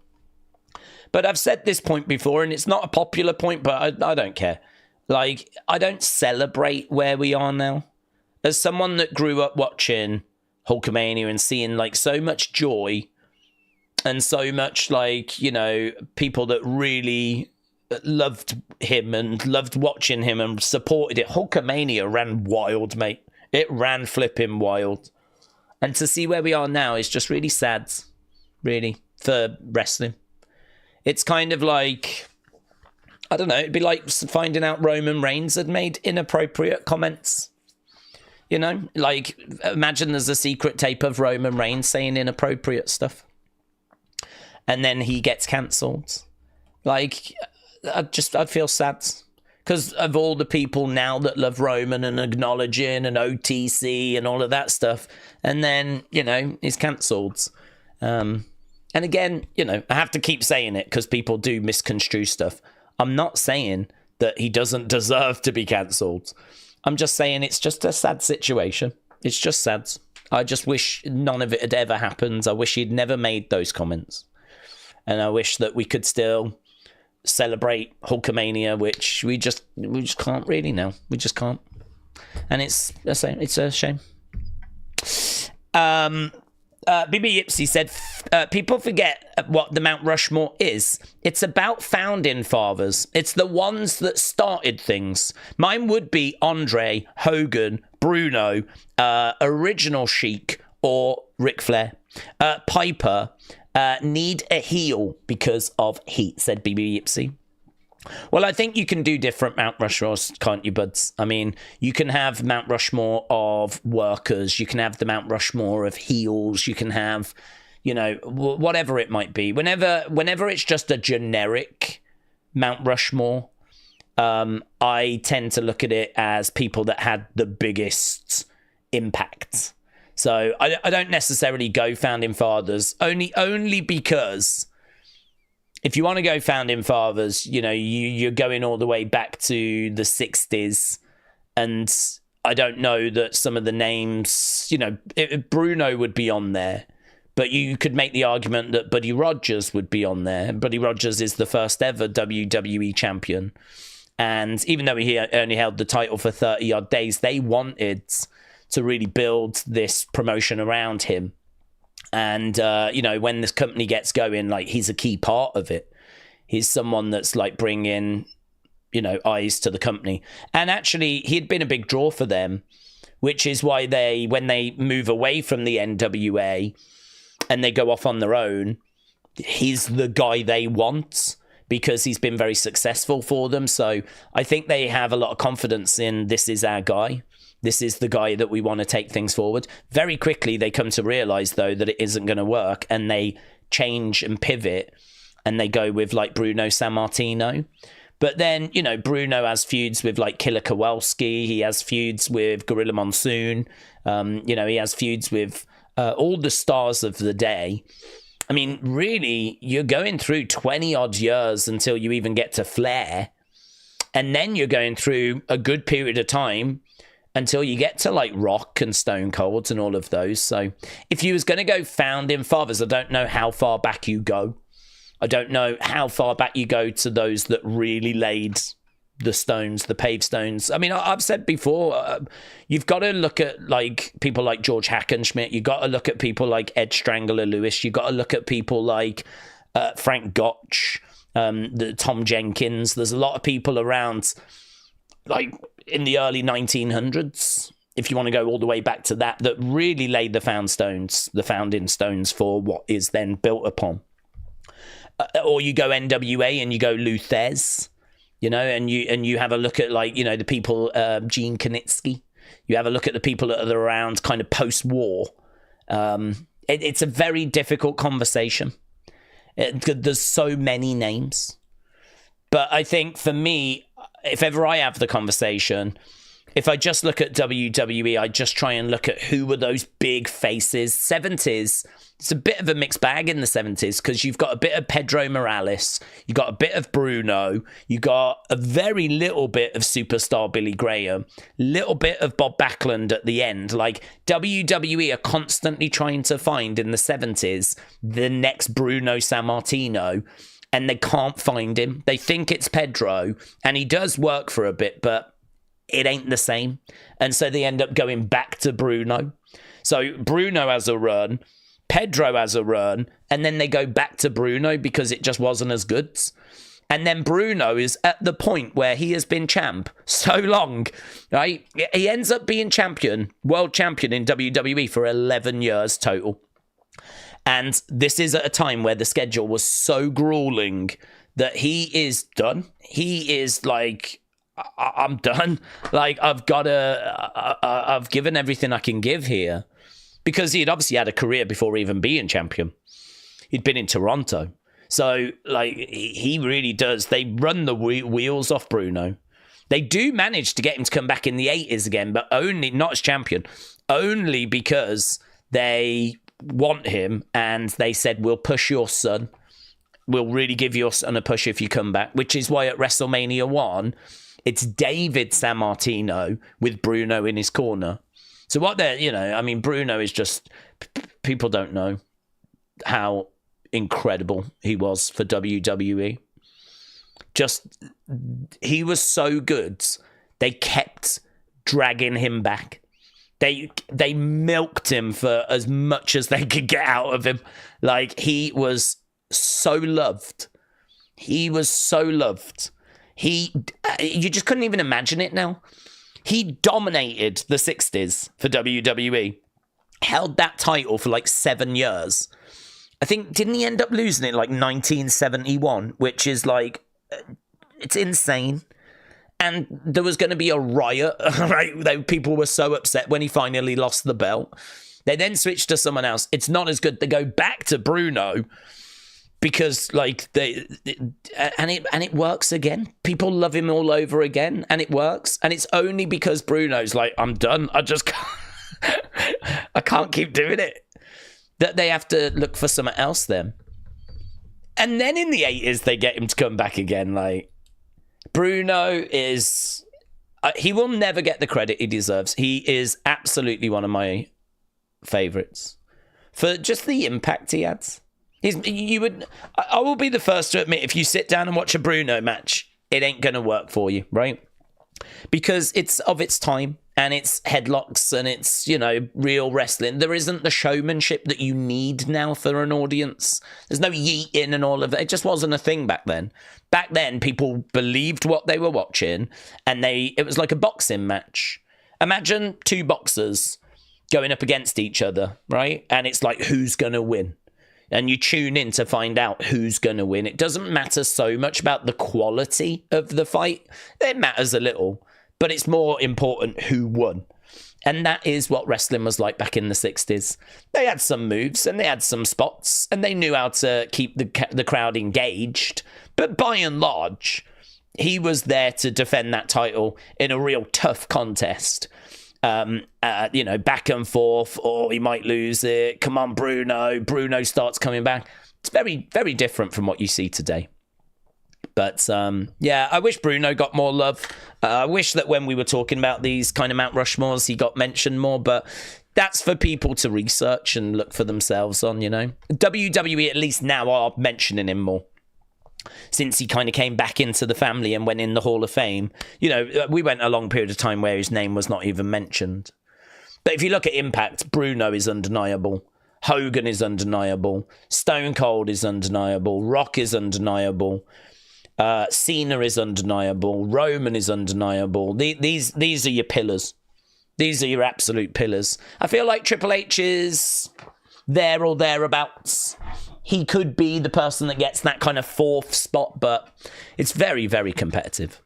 But I've said this point before, and it's not a popular point, but I don't care. Like, I don't celebrate where we are now. As someone that grew up watching Hulkamania and seeing, like, so much joy and so much, like, you know, people that really loved him and loved watching him and supported it. Hulkamania ran wild, mate. It ran flipping wild. And to see where we are now is just really sad, really, for wrestling. It's kind of like, I don't know, it'd be like finding out Roman Reigns had made inappropriate comments. You know, like, imagine there's a secret tape of Roman Reigns saying inappropriate stuff. And then he gets cancelled. Like, I'd feel sad. Because of all the people now that love Roman and acknowledging and OTC and all of that stuff. And then, you know, he's cancelled. And again, you know, I have to keep saying it because people do misconstrue stuff. I'm not saying that he doesn't deserve to be cancelled. I'm just saying it's just a sad situation. It's just sad. I just wish none of it had ever happened. I wish he'd never made those comments. And I wish that we could still celebrate Hulkamania, which we just can't really now. We just can't. And it's a shame. BB Ipsy said, people forget what the Mount Rushmore is. It's about founding fathers. It's the ones that started things. Mine would be Andre, Hogan, Bruno, Original Sheik, or Ric Flair. Piper, need a heel because of heat, said BB Ipsy. Well, I think you can do different Mount Rushmores, can't you, buds? I mean, you can have Mount Rushmore of workers. You can have the Mount Rushmore of heels. You can have, you know, whatever it might be. Whenever it's just a generic Mount Rushmore, I tend to look at it as people that had the biggest impact. So I don't necessarily go founding fathers, only because if you want to go founding fathers, you know, you're going all the way back to the 60s. And I don't know that some of the names, you know, Bruno would be on there. But you could make the argument that Buddy Rogers would be on there. Buddy Rogers is the first ever WWE champion. And even though he only held the title for 30-odd days, they wanted to really build this promotion around him. And, you know, when this company gets going, like, he's a key part of it. He's someone that's, like, bringing, you know, eyes to the company. And actually, he had been a big draw for them, which is why when they move away from the NWA and they go off on their own, he's the guy they want because he's been very successful for them. So I think they have a lot of confidence in this is our guy. This is the guy that we want to take things forward. Very quickly, they come to realize, though, that it isn't going to work, and they change and pivot, and they go with, like, Bruno Sammartino. But then, you know, Bruno has feuds with, like, Killer Kowalski. He has feuds with Gorilla Monsoon. You know, he has feuds with all the stars of the day. I mean, really, you're going through 20-odd years until you even get to Flair. And then you're going through a good period of time until you get to, like, Rock and Stone Cold and all of those. So if you was going to go founding fathers, I don't know how far back you go. I don't know how far back you go to those that really laid the stones, the paved stones. I mean, I've said before, you've got to look at, like, people like George Hackenschmidt. You've got to look at people like Ed Strangler Lewis. You've got to look at people like Frank Gotch, Tom Jenkins. There's a lot of people around, like, in the early 1900s, if you want to go all the way back to that really laid the founding stones for what is then built upon. Or you go NWA and you go Lou Thez, you know, and you have a look at, like, you know, the people, Gene Knitsky. You have a look at the people that are around kind of post-war. It's a very difficult conversation. There's so many names. But I think for me, if ever I have the conversation, if I just look at WWE, I just try and look at who were those big faces. 70s, it's a bit of a mixed bag in the 70s because you've got a bit of Pedro Morales, you got a bit of Bruno, you got a very little bit of superstar Billy Graham, little bit of Bob Backlund at the end. Like, WWE are constantly trying to find in the 70s the next Bruno Sammartino, and they can't find him. They think it's Pedro, and he does work for a bit, but it ain't the same. And so they end up going back to Bruno. So Bruno has a run, Pedro has a run, and then they go back to Bruno because it just wasn't as good. And then Bruno is at the point where he has been champ so long, right? He ends up being champion, world champion in WWE for 11 years total. And this is at a time where the schedule was so grueling that he is done. He is like, I'm done. Like, I've given everything I can give here. Because he'd obviously had a career before even being champion. He'd been in Toronto. So, like, he really does. They run the wheels off Bruno. They do manage to get him to come back in the 80s again, but only, not as champion, only because they want him and they said, we'll push your son. We'll really give your son a push if you come back, which is why at WrestleMania 1, it's David Sammartino with Bruno in his corner. So what they're, I mean, Bruno is just, people don't know how incredible he was for WWE. Just, he was so good. They kept dragging him back. They milked him for as much as they could get out of him. Like, he was so loved. He was so loved. You just couldn't even imagine it now. He dominated the 60s for WWE. Held that title for like 7 years. I think, didn't he end up losing it like 1971? Which is like, it's insane. And there was going to be a riot, right? People were so upset when he finally lost the belt. They then switched to someone else. It's not as good. They go back to Bruno because, like, it works again. People love him all over again, and it works. And it's only because Bruno's like, I'm done. I just can't, I can't keep doing it. That they have to look for something else then. And then in the 80s, they get him to come back again, like. Bruno is... he will never get the credit he deserves. He is absolutely one of my favourites. For just the impact he adds. I will be the first to admit, if you sit down and watch a Bruno match, it ain't going to work for you, right? Because it's of its time, and it's headlocks, and it's, real wrestling. There isn't the showmanship that you need now for an audience. There's no yeeting and all of that. It just wasn't a thing back then. Back then, people believed what they were watching, and it was like a boxing match. Imagine two boxers going up against each other, right? And it's like, who's going to win? And you tune in to find out who's going to win. It doesn't matter so much about the quality of the fight. It matters a little, but it's more important who won. And that is what wrestling was like back in the 60s. They had some moves and they had some spots and they knew how to keep the crowd engaged. But by and large, he was there to defend that title in a real tough contest. Back and forth, or he might lose it. Come on, Bruno. Bruno starts coming back. It's very, very different from what you see today. But, I wish Bruno got more love. I wish that when we were talking about these kind of Mount Rushmores, he got mentioned more. But that's for people to research and look for themselves on, WWE, at least now, are mentioning him more. Since he kind of came back into the family and went in the Hall of Fame. We went a long period of time where his name was not even mentioned. But if you look at Impact, Bruno is undeniable. Hogan is undeniable. Stone Cold is undeniable. Rock is undeniable. Cena is undeniable. Roman is undeniable. These are your pillars. These are your absolute pillars. I feel like Triple H is there or thereabouts. He could be the person that gets that kind of fourth spot, but it's very, very competitive.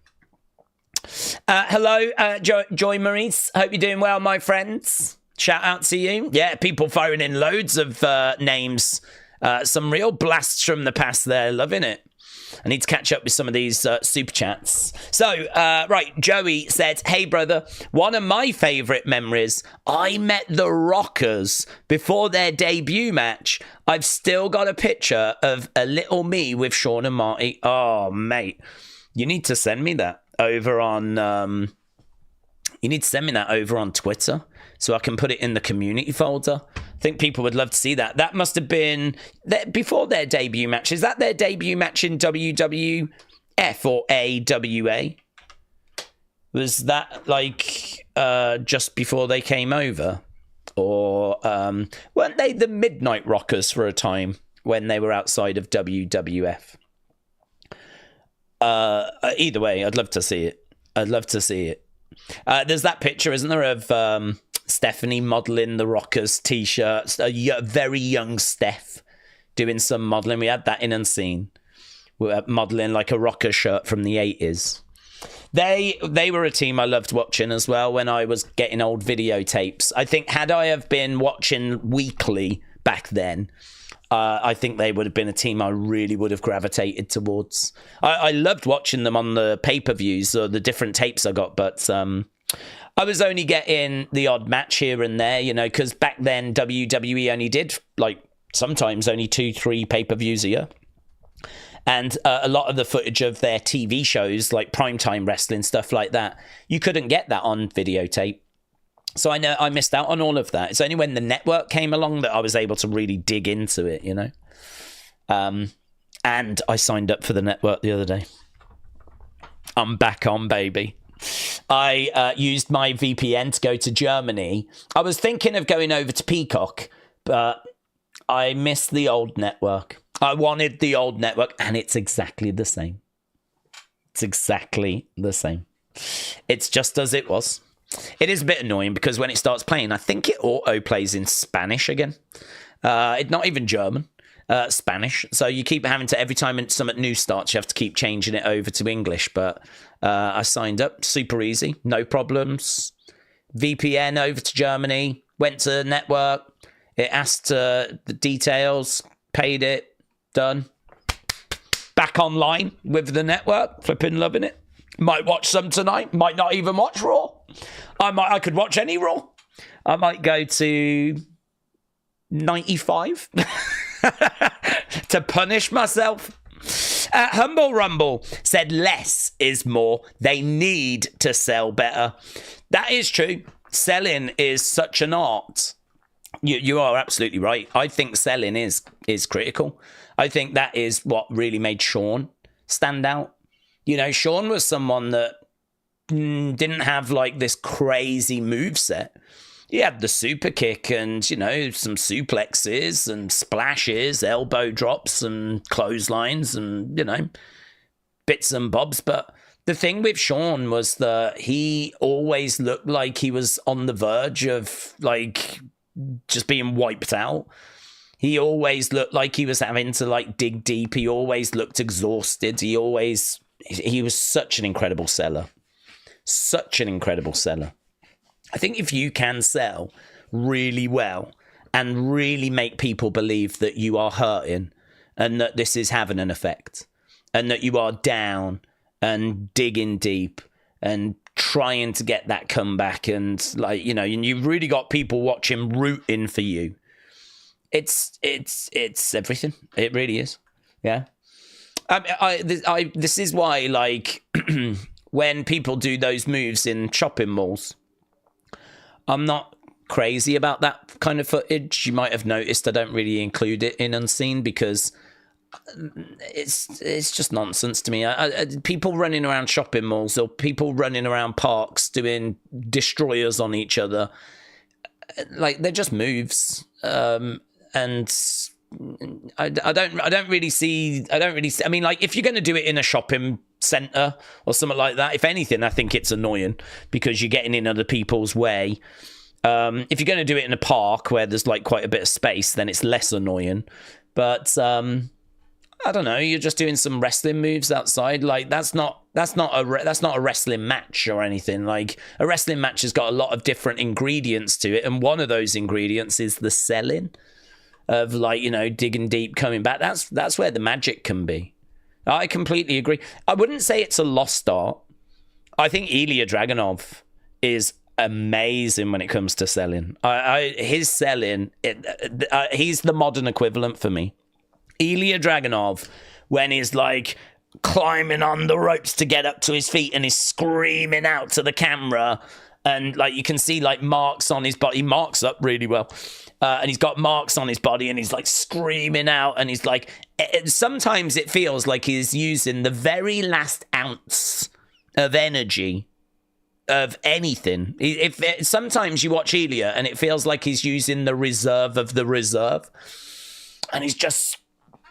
Hello, Joy Maurice. Hope you're doing well, my friends. Shout out to you. Yeah, people throwing in loads of names Some real blasts from the past there. Loving it. I need to catch up with some of these super chats. So, right, Joey said, hey, brother, one of my favourite memories, I met the Rockers before their debut match. I've still got a picture of a little me with Sean and Marty. Oh, mate, you need to send me that over on... you need to send me that over on Twitter so I can put it in the community folder. I think people would love to see that. That must have been before their debut match. Is that their debut match in WWF or AWA? Was that like just before they came over? Or weren't they the Midnight Rockers for a time when they were outside of WWF? Either way, I'd love to see it. I'd love to see it. There's that picture, isn't there, of Stephanie modelling the Rockers t-shirts. A very young Steph doing some modelling. We had that in Unseen. We were modelling like a Rocker shirt from the 80s. They were a team I loved watching as well when I was getting old videotapes. I think had I have been watching weekly back then, I think they would have been a team I really would have gravitated towards. I loved watching them on the pay-per-views or the different tapes I got, but I was only getting the odd match here and there, you know, because back then WWE only did, like, sometimes only 2-3 pay-per-views a year. And a lot of the footage of their TV shows, like primetime wrestling, stuff like that, you couldn't get that on videotape. So I know I missed out on all of that. It's only when the network came along that I was able to really dig into it, you know. And I signed up for the network the other day. I'm back on, baby. I used my VPN to go to Germany. I was thinking of going over to Peacock, but I missed the old network. I wanted the old network, and it's exactly the same. It's exactly the same. It's just as it was. It is a bit annoying because when it starts playing, I think it auto plays in Spanish again. It's not even German, Spanish. So you keep having to, every time something new starts, you have to keep changing it over to English. But I signed up, super easy, no problems. VPN over to Germany, went to network. It asked the details, paid it, done. Back online with the network, flipping loving it. Might watch some tonight. Might not even watch Raw. I could watch any Raw. I might go to 95 to punish myself. Humble Rumble said less is more. They need to sell better. That is true. Selling is such an art. You are absolutely right. I think selling is critical. I think that is what really made Sean stand out. You know, Sean was someone that didn't have like this crazy moveset. He had the super kick and, you know, some suplexes and splashes, elbow drops and clotheslines and, you know, bits and bobs. But the thing with Sean was that he always looked like he was on the verge of like just being wiped out. He always looked like he was having to like dig deep. He always looked exhausted. He was such an incredible seller. Such an incredible seller. I think if you can sell really well and really make people believe that you are hurting and that this is having an effect and that you are down and digging deep and trying to get that comeback and like, you know, and you've really got people watching, rooting for you. It's everything. It really is. Yeah. This is why, like, when people do those moves in shopping malls, I'm not crazy about that kind of footage. You might have noticed I don't really include it in Unseen because it's just nonsense to me. People running around shopping malls or people running around parks doing destroyers on each other, like, they're just moves. And I don't really see. I mean, like, if you're going to do it in a shopping center or something like that, if anything, I think it's annoying because you're getting in other people's way. If you're going to do it in a park where there's like quite a bit of space, then it's less annoying. But I don't know. You're just doing some wrestling moves outside. Like, that's not a wrestling match or anything. Like, a wrestling match has got a lot of different ingredients to it, and one of those ingredients is the selling. of like, you know, digging deep, coming back. That's where the magic can be. I completely agree. I wouldn't say it's a lost art. I think Ilya Dragunov is amazing when it comes to selling. His selling, he's the modern equivalent for me. Ilya Dragunov, when he's like climbing on the ropes to get up to his feet and he's screaming out to the camera, and like you can see like marks on his body. He marks up really well. And he's got marks on his body and he's like screaming out, and he's like, sometimes it feels like he's using the very last ounce of energy of anything. Sometimes you watch Ilya and it feels like he's using the reserve of the reserve, and he's just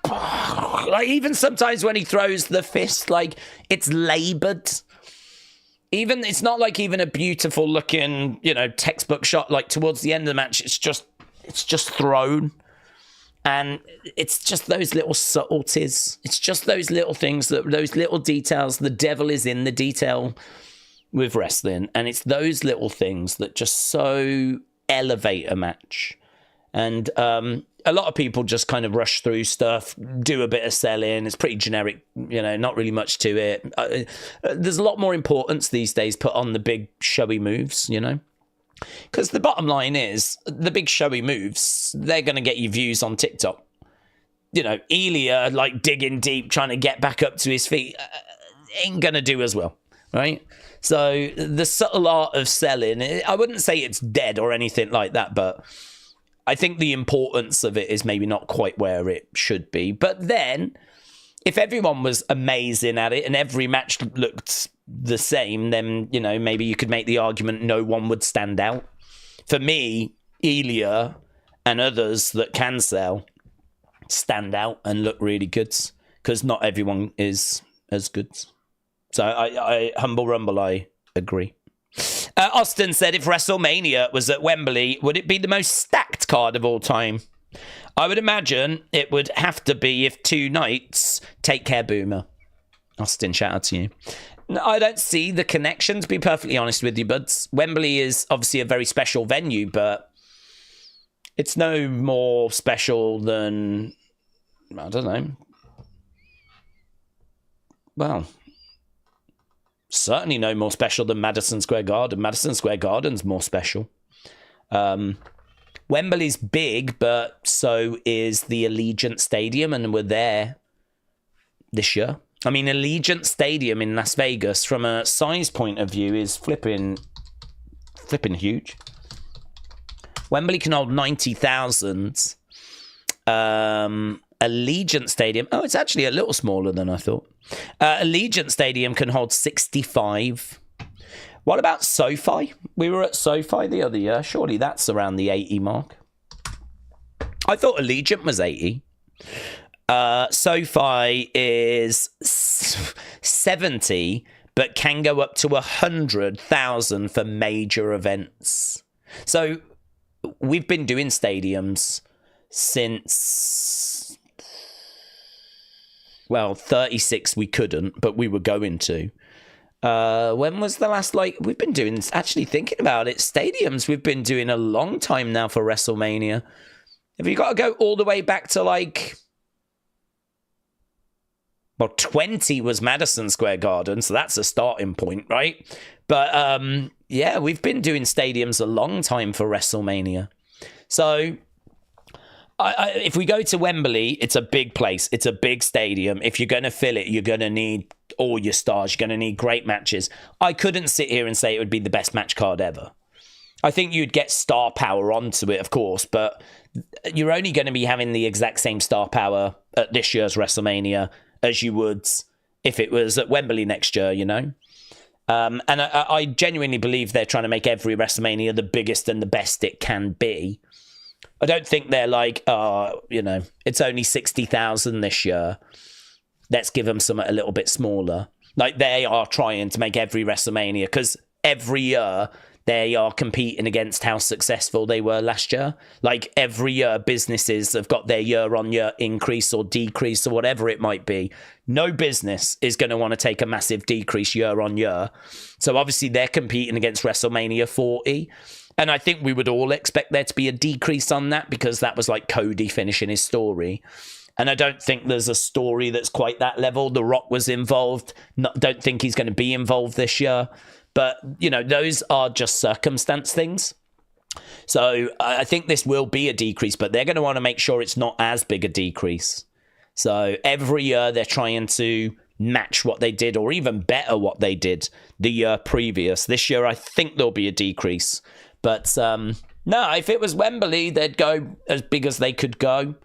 like, even sometimes when he throws the fist, like it's labored. Even it's not like even a beautiful looking, you know, textbook shot. Like towards the end of the match, it's just thrown, and it's just those little subtleties. It's just those little things, those little details. The devil is in the detail with wrestling, and it's those little things that just so elevate a match. And a lot of people just kind of rush through stuff, do a bit of selling. It's pretty generic, you know, not really much to it. There's a lot more importance these days put on the big showy moves, you know, because the bottom line is the big showy moves, they're going to get you views on TikTok. You know, Ilya, like digging deep, trying to get back up to his feet, ain't going to do as well, right? So the subtle art of selling, I wouldn't say it's dead or anything like that, but I think the importance of it is maybe not quite where it should be. But then, if everyone was amazing at it and every match looked the same, then, you know, maybe you could make the argument no one would stand out. For me, Ilya and others that can sell stand out and look really good, because not everyone is as good. So I humble rumble, I agree. Austin said, if WrestleMania was at Wembley, would it be the most stacked card of all time? I would imagine it would have to be if 2 nights. Take care, Boomer. Austin, shout out to you. No, I don't see the connection, to be perfectly honest with you, buds. Wembley is obviously a very special venue, but it's no more special than, I don't know. Well, certainly no more special than Madison Square Garden. Madison Square Garden's more special. Wembley's big, but so is the Allegiant Stadium, and we're there this year. I mean, Allegiant Stadium in Las Vegas, from a size point of view, is flipping huge. Wembley can hold 90,000. Allegiant Stadium, oh, it's actually a little smaller than I thought. Allegiant Stadium can hold 65. What about SoFi? We were at SoFi the other year. Surely that's around the 80 mark. I thought Allegiant was 80. SoFi is 70, but can go up to 100,000 for major events. So we've been doing stadiums since, well, 36 we couldn't, but we were going to. When was the last, we've been doing, actually thinking about it, stadiums we've been doing a long time now for WrestleMania. Have you got to go all the way back to well, 20 was Madison Square Garden, so that's a starting point, right? But yeah, we've been doing stadiums a long time for WrestleMania. So if we go to Wembley, it's a big place. It's a big stadium. If you're going to fill it, you're going to need all your stars. You're going to need great matches. I couldn't sit here and say it would be the best match card ever. I think you'd get star power onto it, of course, but you're only going to be having the exact same star power at this year's WrestleMania as you would if it was at Wembley next year, you know? And I genuinely believe they're trying to make every WrestleMania the biggest and the best it can be. I don't think they're it's only 60,000 this year. Let's give them something a little bit smaller. Like, they are trying to make every WrestleMania, because every year they are competing against how successful they were last year. Like, every year businesses have got their year-on-year increase or decrease or whatever it might be. No business is going to want to take a massive decrease year-on-year. So obviously they're competing against WrestleMania 40. And I think we would all expect there to be a decrease on that because that was like Cody finishing his story. And I don't think there's a story that's quite that level. The Rock was involved. Don't think he's going to be involved this year. But, you know, those are just circumstance things. So I think this will be a decrease, but they're going to want to make sure it's not as big a decrease. So every year they're trying to match what they did or even better what they did the year previous. This year, I think there'll be a decrease. But no, if it was Wembley, they'd go as big as they could go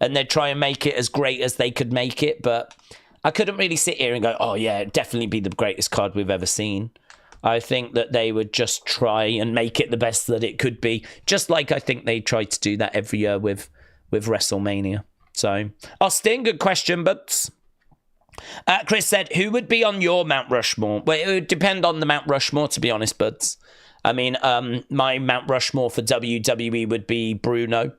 and they'd try and make it as great as they could make it. But I couldn't really sit here and go, oh, yeah, it'd definitely be the greatest card we've ever seen. I think that they would just try and make it the best that it could be, just like I think they try to do that every year with WrestleMania. So, Austin, good question, but Chris said, who would be on your Mount Rushmore? Well, it would depend on the Mount Rushmore, to be honest, buds. I mean, my Mount Rushmore for WWE would be Bruno,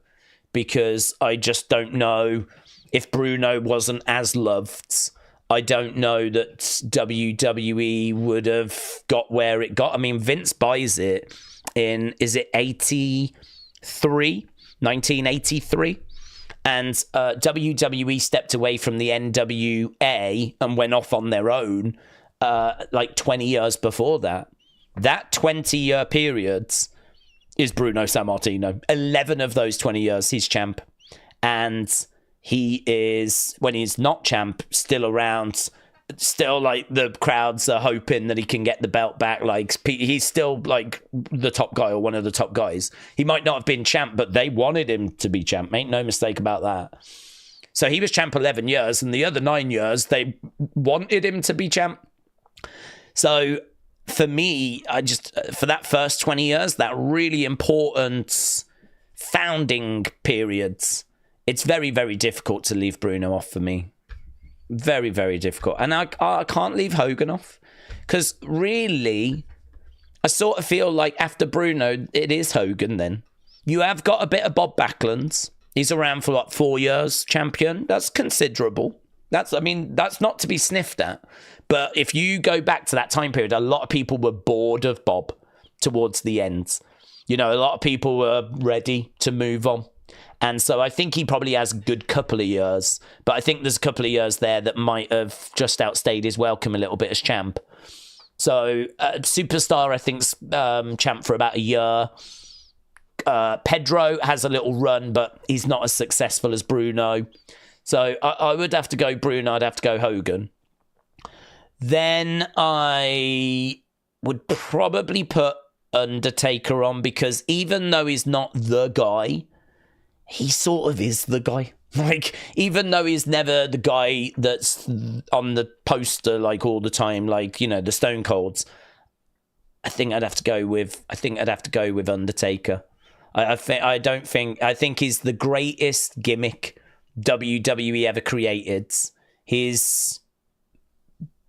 because I just don't know if Bruno wasn't as loved. I don't know that WWE would have got where it got. I mean, Vince buys it in, is it 1983? And WWE stepped away from the NWA and went off on their own like 20 years before that. That 20-year period is Bruno Sammartino. 11 of those 20 years, he's champ. And he is, when he's not champ, still around. Still, like, the crowds are hoping that he can get the belt back. Like, he's still, like, the top guy or one of the top guys. He might not have been champ, but they wanted him to be champ. Make no mistake about that. So he was champ 11 years, and the other 9 years, they wanted him to be champ. So for me, for that first 20 years, that really important founding periods, it's very, very difficult to leave Bruno off for me. Very, very difficult. And I can't leave Hogan off. Because really, I sort of feel like after Bruno, it is Hogan then. You have got a bit of Bob Backlund. He's around for like 4 years, champion. That's considerable. That's not to be sniffed at. But if you go back to that time period, a lot of people were bored of Bob towards the end. You know, a lot of people were ready to move on. And so I think he probably has a good couple of years. But I think there's a couple of years there that might have just outstayed his welcome a little bit as champ. So Superstar, I think, champ for about a year. Pedro has a little run, but he's not as successful as Bruno. So I would have to go Bruno. I'd have to go Hogan. Then I would probably put Undertaker on, because even though he's not the guy, he sort of is the guy. Like, even though he's never the guy that's on the poster, like, all the time, like, you know, the Stone Colds, I think I'd have to go with Undertaker. I think he's the greatest gimmick WWE ever created. He's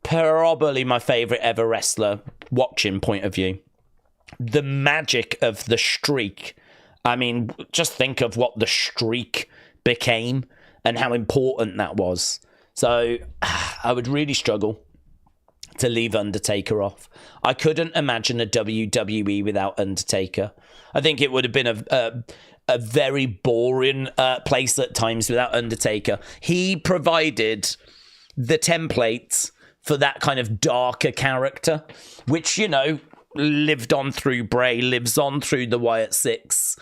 probably my favorite ever wrestler, watching point of view. The magic of the streak. I mean, just think of what the streak became and how important that was. So I would really struggle to leave Undertaker off. I couldn't imagine a WWE without Undertaker. I think it would have been a very boring place at times without Undertaker. He provided the template for that kind of darker character, which, you know, lived on through Bray, lives on through the Wyatt Six.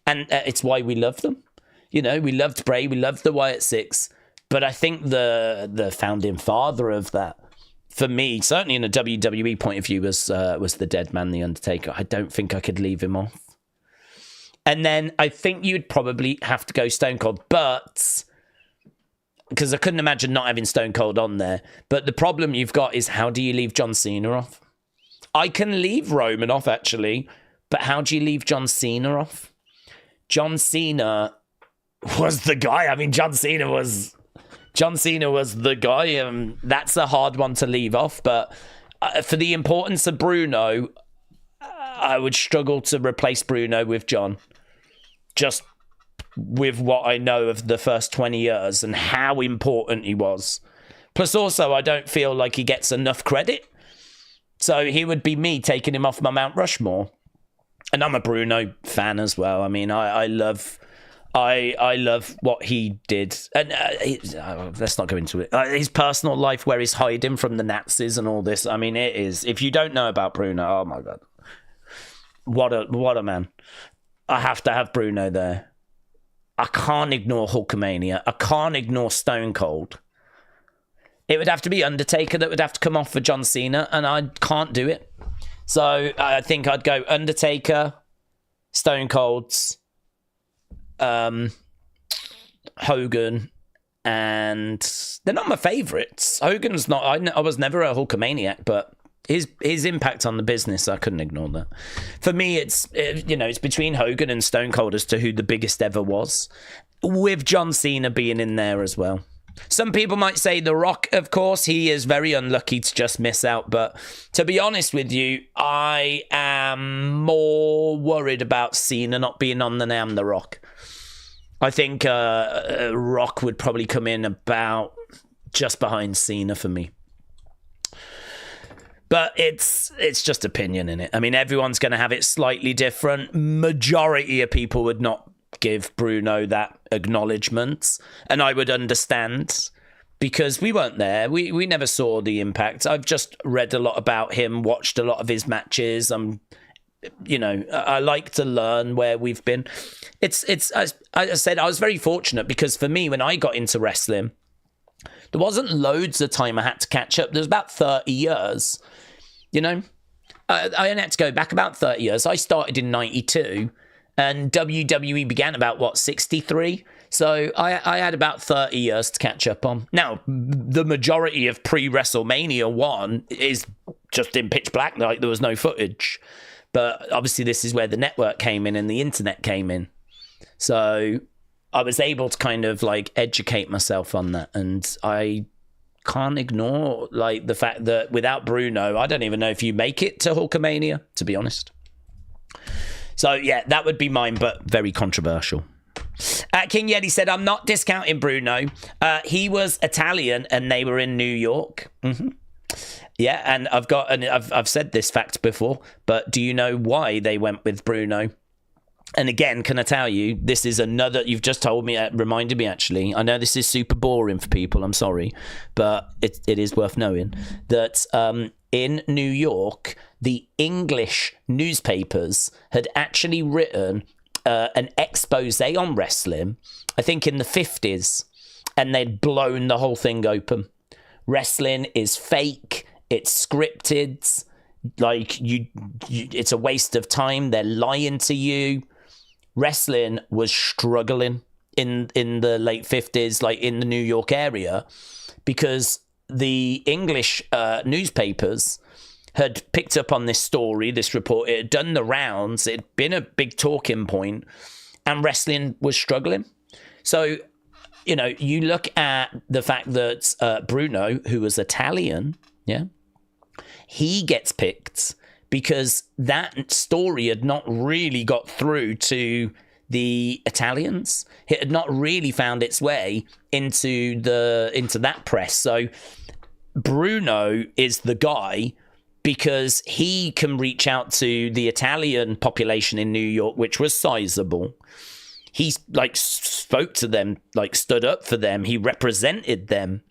And it's why we love them. You know, we loved Bray, we loved the Wyatt Six. But I think the founding father of that, for me, certainly in a WWE point of view, was the dead man, The Undertaker. I don't think I could leave him off. And then I think you'd probably have to go Stone Cold, but because I couldn't imagine not having Stone Cold on there. But the problem you've got is, how do you leave John Cena off? I can leave Roman off, actually, but how do you leave John Cena off? John Cena was the guy. I mean, John Cena was the guy. That's a hard one to leave off. But for the importance of Bruno, I would struggle to replace Bruno with John. Just with what I know of the first 20 years and how important he was. Plus, also, I don't feel like he gets enough credit. So he would be me taking him off my Mount Rushmore. And I'm a Bruno fan as well. I mean, I love what he did. And let's not go into it. His personal life, where he's hiding from the Nazis and all this. I mean, it is. If you don't know about Bruno, oh my God, what a man! I have to have Bruno there. I can't ignore Hulkamania. I can't ignore Stone Cold. It would have to be Undertaker that would have to come off for John Cena, and I can't do it. So I think I'd go Undertaker, Stone Cold's, Hogan, and they're not my favourites. Hogan's not. I was never a Hulkamaniac, but his impact on the business, I couldn't ignore that. For me, it's between Hogan and Stone Cold as to who the biggest ever was, with John Cena being in there as well. Some people might say The Rock, of course. He is very unlucky to just miss out. But to be honest with you, I am more worried about Cena not being on than I am The Rock. I think Rock would probably come in about just behind Cena for me. But it's just opinion, innit? I mean, everyone's going to have it slightly different. Majority of people would not give Bruno that acknowledgement, and I would understand, because we weren't there. We never saw the impact. I've just read a lot about him, watched a lot of his matches. I like to learn where we've been. It's as I said, I was very fortunate, because for me, when I got into wrestling, there wasn't loads of time I had to catch up. There's about 30 years, I had to go back about 30 years. I started in 92, and WWE began about, 63? So I had about 30 years to catch up on. Now, the majority of pre-WrestleMania 1 is just in pitch black, like there was no footage. But obviously this is where the network came in and the internet came in. So I was able to kind of educate myself on that. And I can't ignore the fact that without Bruno, I don't even know if you make it to Hulkamania, to be honest. So, yeah, that would be mine, but very controversial. King Yeti said, I'm not discounting Bruno. He was Italian and they were in New York. Mm-hmm. Yeah, and I've said this fact before, but do you know why they went with Bruno? And again, can I tell you, this is another, you've just told me, reminded me actually, I know this is super boring for people, I'm sorry, but it is worth knowing, that in New York, the English newspapers had actually written an expose on wrestling, I think in the 50s, and they'd blown the whole thing open. Wrestling is fake, it's scripted, it's a waste of time, they're lying to you. Wrestling was struggling in the late 50s, in the New York area, because the English newspapers had picked up on this story, this report. It had done the rounds. It had been a big talking point, and wrestling was struggling. So, you look at the fact that Bruno, who was Italian, he gets picked because that story had not really got through to the Italians. It had not really found its way into that press. So Bruno is the guy because he can reach out to the Italian population in New York, which was sizable. He spoke to them, stood up for them. He represented them.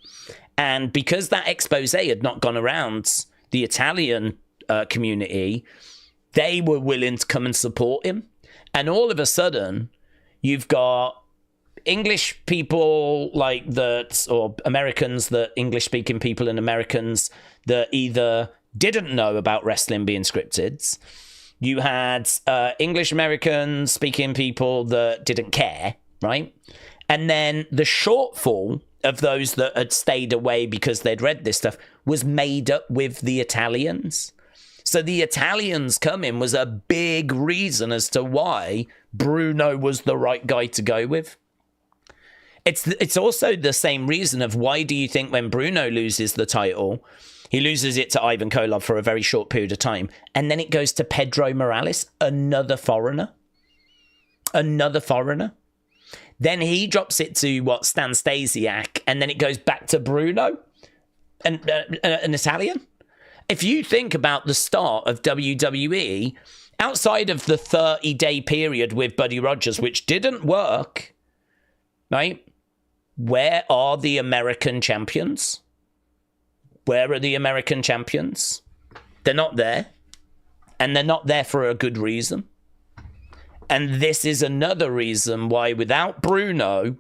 And because that expose had not gone around the Italian community, they were willing to come and support him. And all of a sudden, you've got English people or Americans, English-speaking people and Americans that either didn't know about wrestling being scripted. You had English-American speaking people that didn't care, right? And then the shortfall of those that had stayed away because they'd read this stuff was made up with the Italians. So the Italians coming was a big reason as to why Bruno was the right guy to go with. It's also the same reason of why do you think when Bruno loses the title, he loses it to Ivan Koloff for a very short period of time, and then it goes to Pedro Morales, another foreigner. Then he drops it to Stan Stasiak, and then it goes back to Bruno, an Italian. If you think about the start of WWE outside of the 30-day period with Buddy Rogers, which didn't work, right? Where are the American champions? Where are the American champions? They're not there. And they're not there for a good reason. And this is another reason why without Bruno,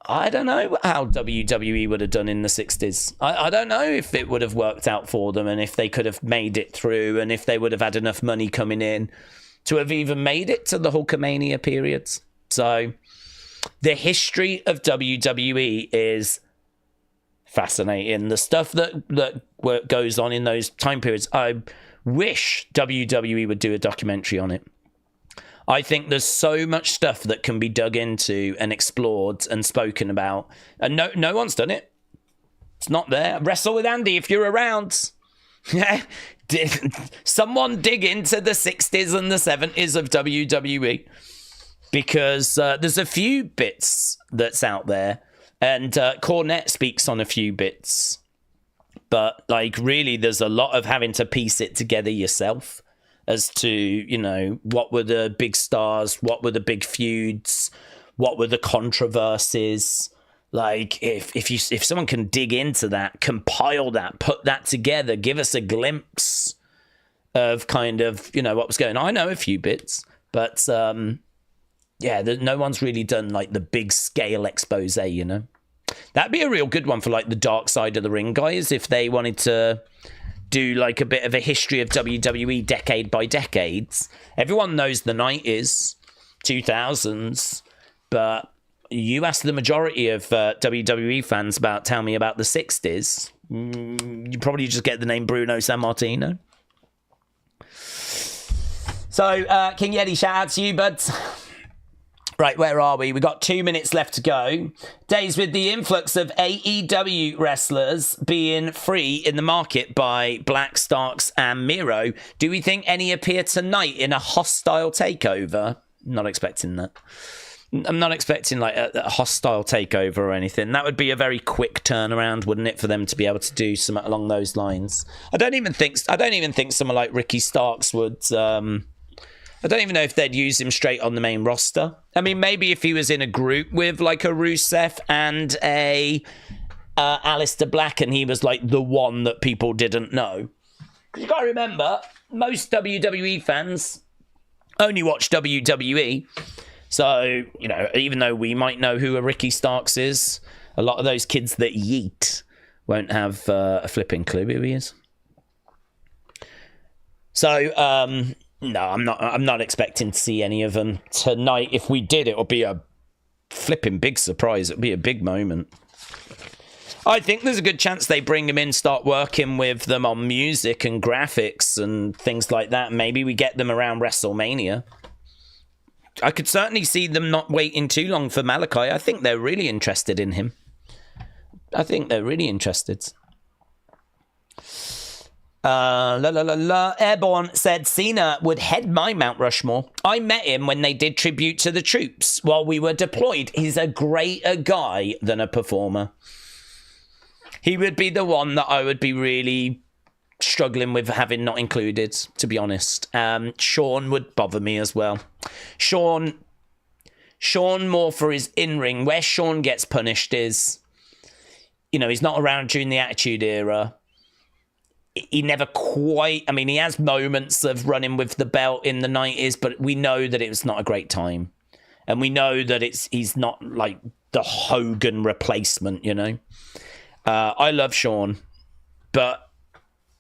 I don't know how WWE would have done in the 60s. I don't know if it would have worked out for them and if they could have made it through and if they would have had enough money coming in to have even made it to the Hulkamania periods. So the history of WWE is fascinating. The stuff that goes on in those time periods, I wish WWE would do a documentary on it. I think there's so much stuff that can be dug into and explored and spoken about, and no one's done it. It's not there. Wrestle with Andy if you're around. Someone dig into the 60s and the 70s of WWE, because there's a few bits that's out there, and Cornette speaks on a few bits, but like really there's a lot of having to piece it together yourself as to, you know, what were the big stars, what were the big feuds, what were the controversies. Like if someone can dig into that, compile that, put that together, give us a glimpse of kind of, you know, what was going on. I know a few bits, but no one's really done like the big scale expose, you know. That'd be a real good one for like the Dark Side of the Ring guys if they wanted to do like a bit of a history of WWE decade by decades. Everyone knows the 90s, 2000s, but you ask the majority of WWE fans tell me about the 60s, you probably just get the name Bruno Sammartino. So, King Yeti, shout out to you, buds. Right, where are we? We got 2 minutes left to go. Days with the influx of AEW wrestlers being free in the market by Black, Starks, and Miro. Do we think any appear tonight in a hostile takeover? Not expecting that. I'm not expecting like a hostile takeover or anything. That would be a very quick turnaround, wouldn't it, for them to be able to do something along those lines? I don't even think someone like Ricky Starks would. I don't even know if they'd use him straight on the main roster. I mean, maybe if he was in a group with like a Rusev and a Aleister Black and he was like the one that people didn't know. Because you got to remember, most WWE fans only watch WWE. So, you know, even though we might know who a Ricky Starks is, a lot of those kids that yeet won't have a flipping clue who he is. So, no, I'm not expecting to see any of them tonight. If we did, it would be a flipping big surprise. It would be a big moment. I think there's a good chance they bring them in, start working with them on music and graphics and things like that. Maybe we get them around WrestleMania. I could certainly see them not waiting too long for Malachi. I think they're really interested in him. I think they're really interested. Airborne said Cena would head my Mount Rushmore. I met him when they did tribute to the troops while we were deployed. He's a greater guy than a performer. He would be the one that I would be really struggling with having not included, to be honest. Sean would bother me as well. Sean more for his in-ring. Where Sean gets punished is, you know, he's not around during the Attitude Era. He never quite... I mean, he has moments of running with the belt in the 90s, but we know that it was not a great time. And we know that he's not like the Hogan replacement, you know. I love Sean, but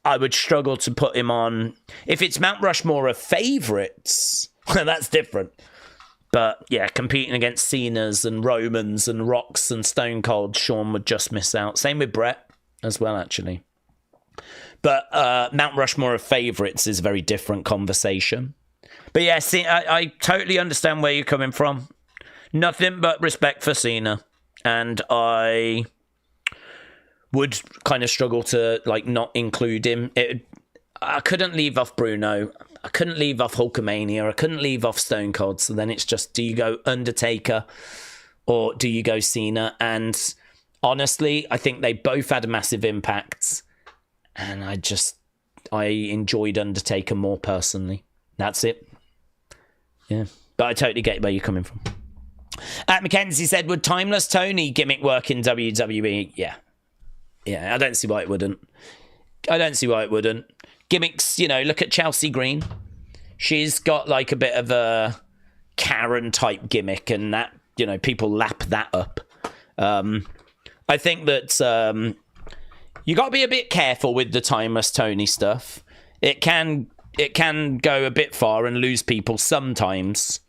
I would struggle to put him on... If it's Mount Rushmore of favourites, that's different. But, yeah, competing against Cena's and Romans and Rocks and Stone Cold, Sean would just miss out. Same with Brett as well, actually. But Mount Rushmore of favourites is a very different conversation. But yeah, see, I totally understand where you're coming from. Nothing but respect for Cena. And I would kind of struggle to like not include him. I couldn't leave off Bruno. I couldn't leave off Hulkamania. I couldn't leave off Stone Cold. So then it's just, do you go Undertaker or do you go Cena? And honestly, I think they both had a massive impact. And I enjoyed Undertaker more personally. That's it. Yeah. But I totally get where you're coming from. Mackenzie said, would Timeless Tony gimmick work in WWE? Yeah. Yeah, I don't see why it wouldn't. Gimmicks, look at Chelsea Green. She's got like a bit of a Karen type gimmick, and that, people lap that up. I think that you got to be a bit careful with the Timeless Tony stuff. It can go a bit far and lose people sometimes.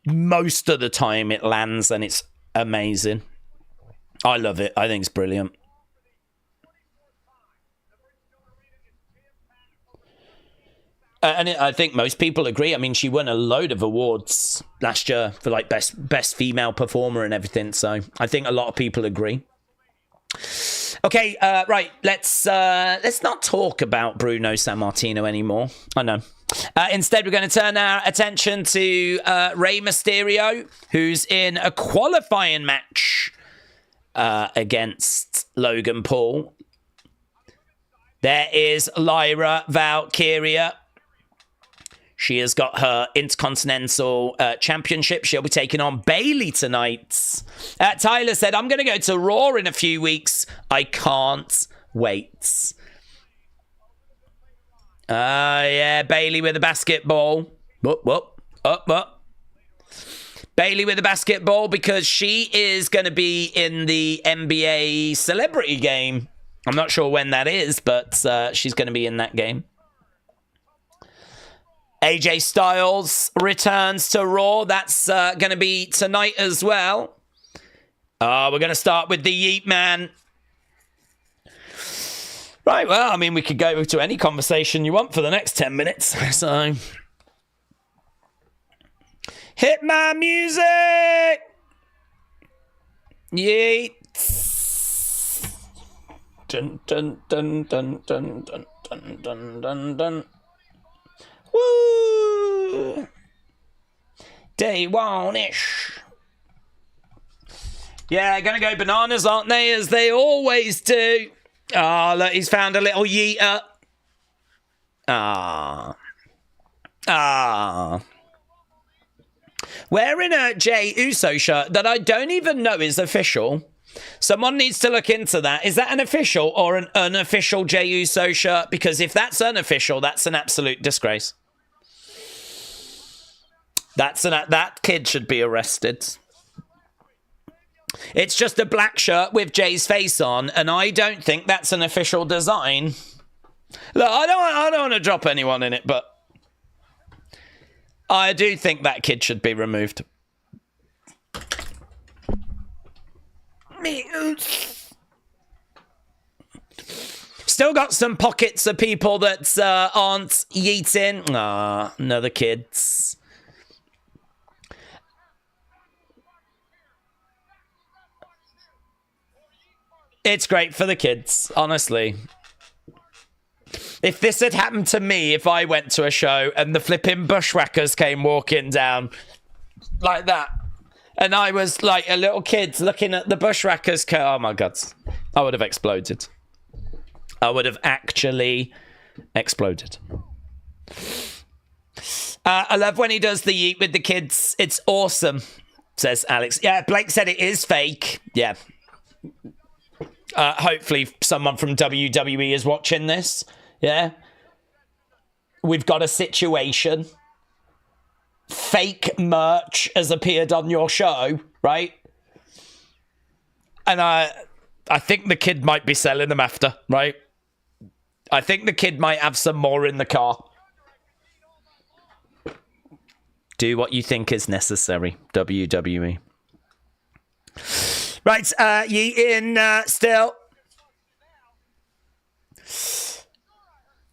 Most of the time it lands and it's amazing. I love it. I think it's brilliant. And I think most people agree. I mean, she won a load of awards last year for like best female performer and everything. So I think a lot of people agree. Okay, right. Let's not talk about Bruno Sammartino anymore. I know. Instead, we're going to turn our attention to Rey Mysterio, who's in a qualifying match against Logan Paul. There is Lyra Valkyria. She has got her Intercontinental Championship. She'll be taking on Bayley tonight. Tyler said, I'm going to go to Raw in a few weeks. I can't wait. Yeah, Bayley with a basketball. Up. Bayley with a basketball because she is going to be in the NBA Celebrity Game. I'm not sure when that is, but she's going to be in that game. AJ Styles returns to Raw. That's going to be tonight as well. We're going to start with the Yeet Man. Right, well, I mean, we could go to any conversation you want for the next 10 minutes. So, hit my music! Yeet. Dun, dun, dun, dun, dun, dun, dun, dun, dun, dun. Woo! Day one-ish. Yeah, gonna go bananas, aren't they? As they always do. Ah, look, he's found a little yeeter. Wearing a Jey Uso shirt that I don't even know is official. Someone needs to look into that. Is that an official or an unofficial Jey Uso shirt? Because if that's unofficial, that's an absolute disgrace. That kid should be arrested. It's just a black shirt with Jay's face on, and I don't think that's an official design. Look, I don't want to drop anyone in it, but I do think that kid should be removed. Still got some pockets of people that aren't yeeting. Another kids. It's great for the kids, honestly. If this had happened to me, if I went to a show and the flipping Bushwhackers came walking down like that, and I was like a little kid looking at the Bushwhackers, oh my God, I would have exploded. I would have actually exploded. I love when he does the yeet with the kids. It's awesome, says Alex. Yeah, Blake said it is fake. Yeah. Hopefully someone from WWE is watching this. Yeah. We've got a situation. Fake merch has appeared on your show, right? And I think the kid might be selling them after, right? I think the kid might have some more in the car. Do what you think is necessary, WWE. Right, ye in still.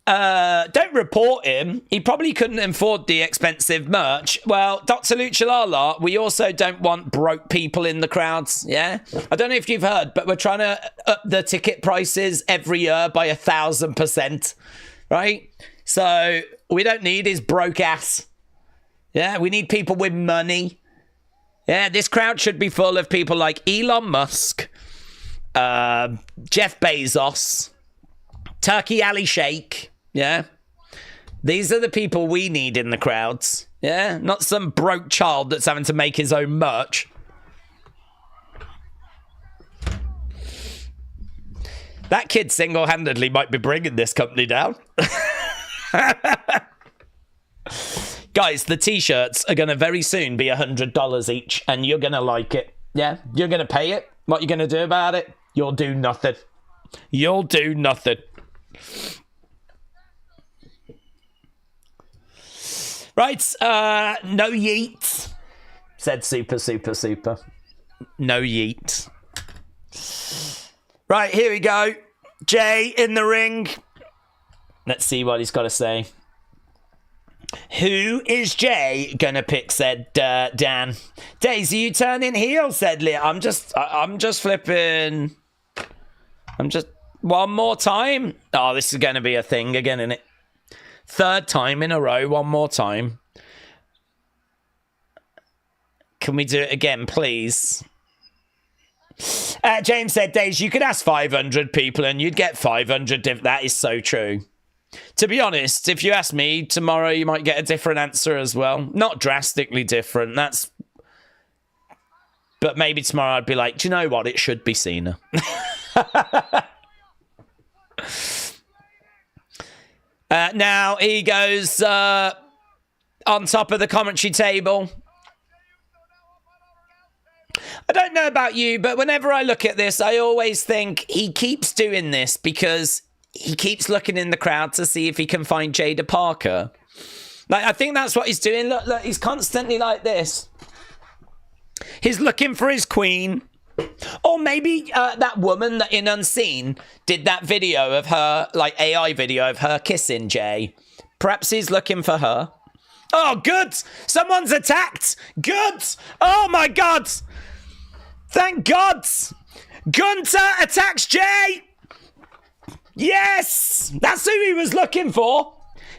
Don't report him. He probably couldn't afford the expensive merch. Well, Dr. Luchalala, we also don't want broke people in the crowds, yeah? I don't know if you've heard, but we're trying to up the ticket prices every year by 1,000%, right? So we don't need his broke ass. Yeah, we need people with money. Yeah, this crowd should be full of people like Elon Musk, Jeff Bezos, Turkey Ali Sheikh, yeah, These are the people we need in the crowds. Yeah? Not some broke child that's having to make his own merch. That kid single-handedly might be bringing this company down. Guys, the t-shirts are going to very soon be $100 each, and you're going to like it. Yeah? You're going to pay it. What are you going to do about it? You'll do nothing. You'll do nothing. Right, no yeet, said Super. No yeet. Right, here we go. Jey in the ring. Let's see what he's got to say. Who is Jey gonna pick, said Dan. Daze, are you turning heel, said Lyra. I'm just flipping. I'm just, one more time. Oh, this is gonna be a thing again, isn't it? Third time in a row, one more time. Can we do it again, please? James said, Daze, you could ask 500 people and you'd get 500. That is so true. To be honest, if you ask me tomorrow, you might get a different answer as well. Not drastically different. But maybe tomorrow I'd be like, do you know what? It should be Cena. Now he goes on top of the commentary table. I don't know about you, but whenever I look at this, I always think he keeps doing this because he keeps looking in the crowd to see if he can find Jada Parker. Like, I think that's what he's doing. Look, he's constantly like this. He's looking for his queen. Or maybe that woman that in Unseen did that video of her, like AI video of her kissing Jey. Perhaps he's looking for her. Oh, good. Someone's attacked. Good. Oh, my God. Thank God. Gunther attacks Jey. Yes. That's who he was looking for.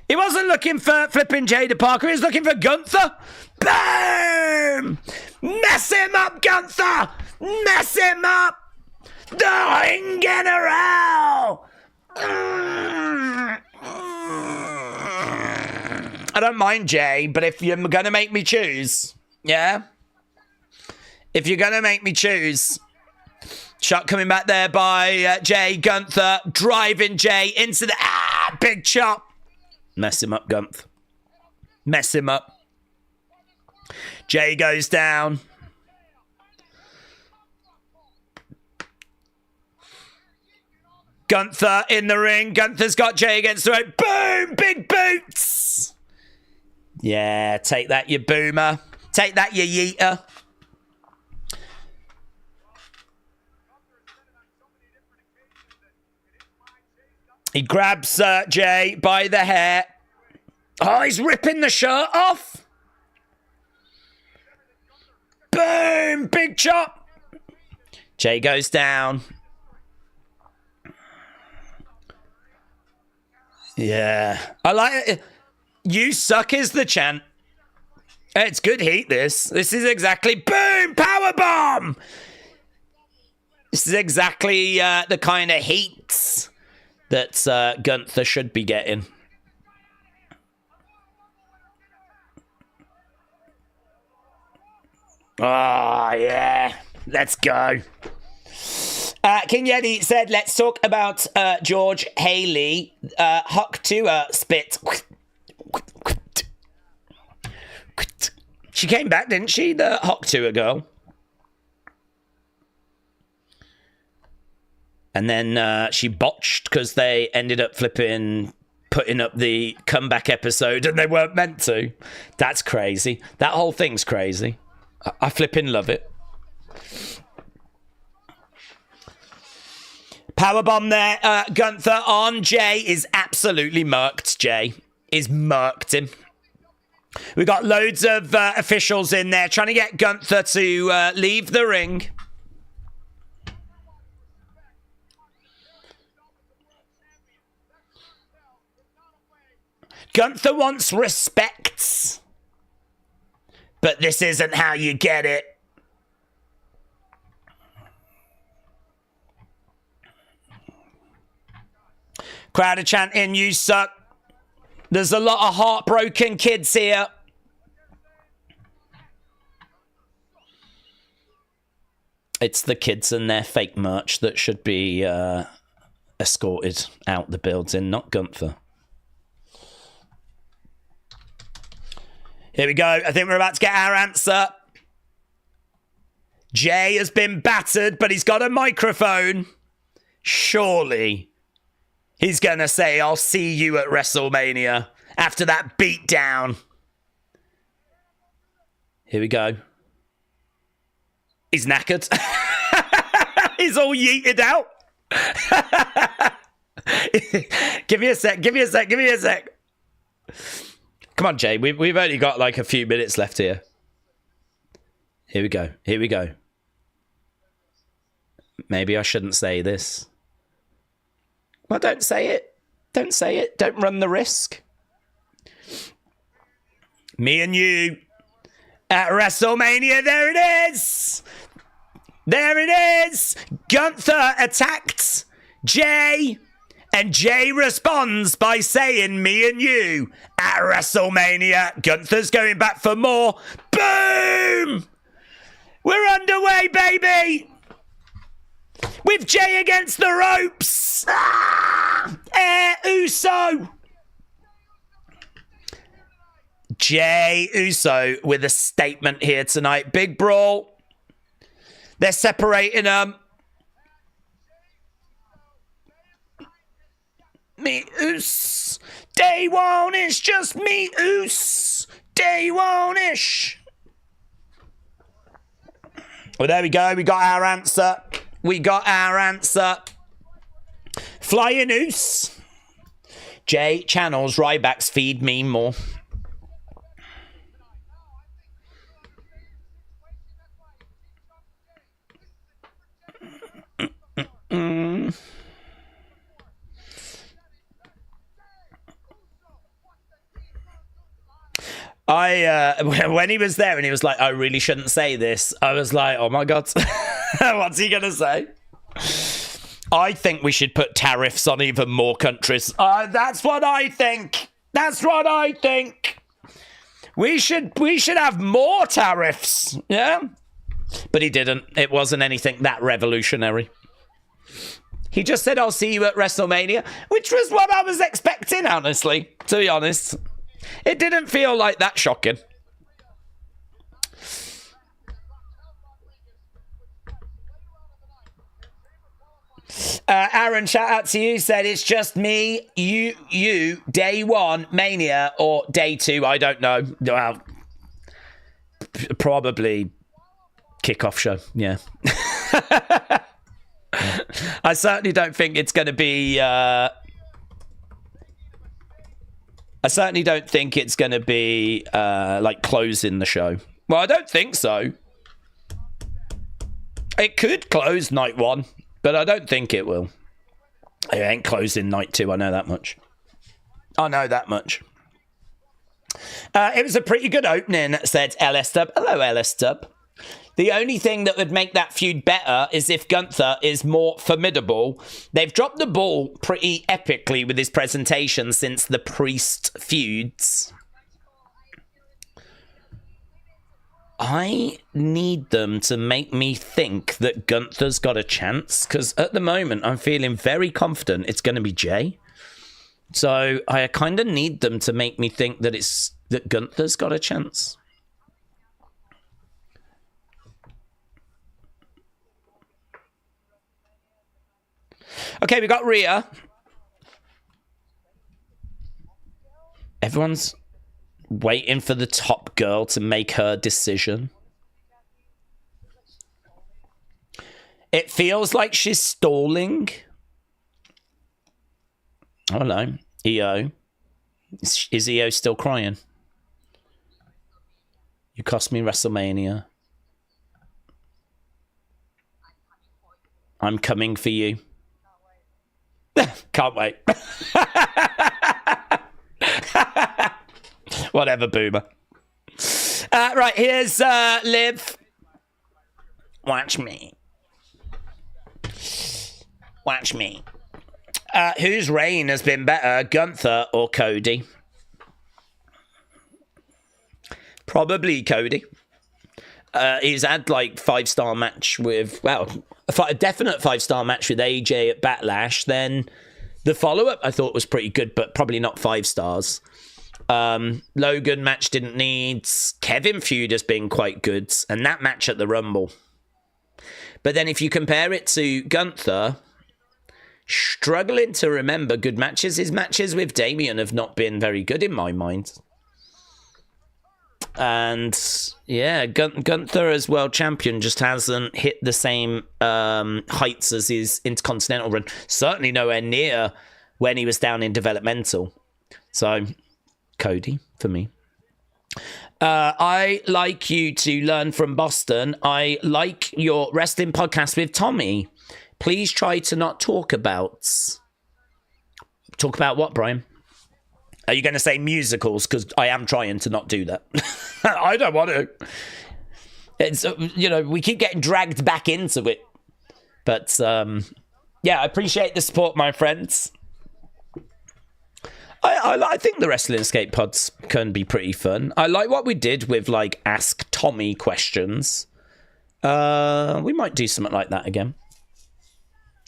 He wasn't looking for flipping Jada Parker. He was looking for Gunther. Boom. Mess him up, Gunther. Mess him up. The Ring General. I don't mind Jey, but if you're going to make me choose, yeah? If you're going to make me choose, shot coming back there by Jey, Gunther, driving Jey into the, big chop. Mess him up, Gunther. Mess him up. Jey goes down. Gunther in the ring. Gunther's got Jey against the rope. Boom! Big boots! Yeah, take that, you boomer. Take that, you yeeter. He grabs Jey by the hair. Oh, he's ripping the shirt off. Boom! Big chop. Jey goes down. Yeah. I like it. You suck is the chant. It's good heat, this. This is exactly... Boom! Powerbomb! This is exactly the kind of heat that Gunther should be getting. Oh, yeah. Let's go. King Yeti said, let's talk about George Haley. Huck to spit. She came back, didn't she? The Huck to girl. And then she botched because they ended up putting up the comeback episode and they weren't meant to. That's crazy. That whole thing's crazy. I flipping love it. Powerbomb there. Gunther on Jey is absolutely murked. Jey is murked him. We got loads of officials in there trying to get Gunther to leave the ring. Gunther wants respect. But this isn't how you get it. Crowd are chanting, you suck. There's a lot of heartbroken kids here. It's the kids and their fake merch that should be escorted out the building, not Gunther. Here we go. I think we're about to get our answer. Jey has been battered, but he's got a microphone. Surely he's going to say, I'll see you at WrestleMania after that beatdown. Here we go. He's knackered. He's all yeeted out. Give me a sec. Come on, Jey. We've only got like a few minutes left here. Here we go. Maybe I shouldn't say this. Well, don't say it. Don't run the risk. Me and you at WrestleMania. There it is. Gunther attacked Jey. And Jey responds by saying, me and you at WrestleMania. Gunther's going back for more. Boom! We're underway, baby! With Jey against the ropes. Uso. Jey Uso with a statement here tonight. Big brawl. They're separating them. Me Us. Day one-ish, just me Us. Day one-ish. Well, there we go. We got our answer. Flying Us. Jey channels Ryback's feed me more. When he was there and he was like, I really shouldn't say this, I was like, oh my God, what's he going to say? I think we should put tariffs on even more countries. That's what I think. We should have more tariffs. Yeah. But he didn't. It wasn't anything that revolutionary. He just said, I'll see you at WrestleMania, which was what I was expecting, honestly, to be honest. It didn't feel like that shocking. Aaron, shout out to you, said it's just me, you, day one, Mania, or day two, I don't know. Well, probably kickoff show, yeah. I certainly don't think it's going to be... like closing the show. Well, I don't think so. It could close night one, but I don't think it will. It ain't closing night two, I know that much. It was a pretty good opening, said LS Dub. Hello, LS Dub. The only thing that would make that feud better is if Gunther is more formidable. They've dropped the ball pretty epically with his presentation since the Priest feuds. I need them to make me think that Gunther's got a chance, because at the moment I'm feeling very confident it's going to be Jey. So I kind of need them to make me think that Gunther's got a chance. Okay, we got Rhea. Everyone's waiting for the top girl to make her decision. It feels like she's stalling. I don't know. EO. Is EO still crying? You cost me WrestleMania. I'm coming for you. Can't wait. Whatever, boomer. Right, here's Liv. Watch me. Whose reign has been better, Gunther or Cody? Probably Cody. He's had like 5-star match with, well, a definite 5-star match with AJ at Backlash. Then the follow-up I thought was pretty good, but probably not 5 stars. Logan match didn't need. Kevin feud has been quite good, and that match at the Rumble. But then if you compare it to Gunther, struggling to remember good matches. His matches with Damian have not been very good in my mind. And yeah, Gunther as world champion just hasn't hit the same heights as his Intercontinental run. Certainly nowhere near when he was down in developmental. So, Cody, for me. I like you to learn from Boston. I like your wrestling podcast with Tommy. Please try to not talk about... Talk about what, Brian? Are you going to say musicals? Because I am trying to not do that. I don't want to. It's, you know, we keep getting dragged back into it. But, yeah, I appreciate the support, my friends. I think the Wrestling Escape pods can be pretty fun. I like what we did with, like, Ask Tommy questions. We might do something like that again.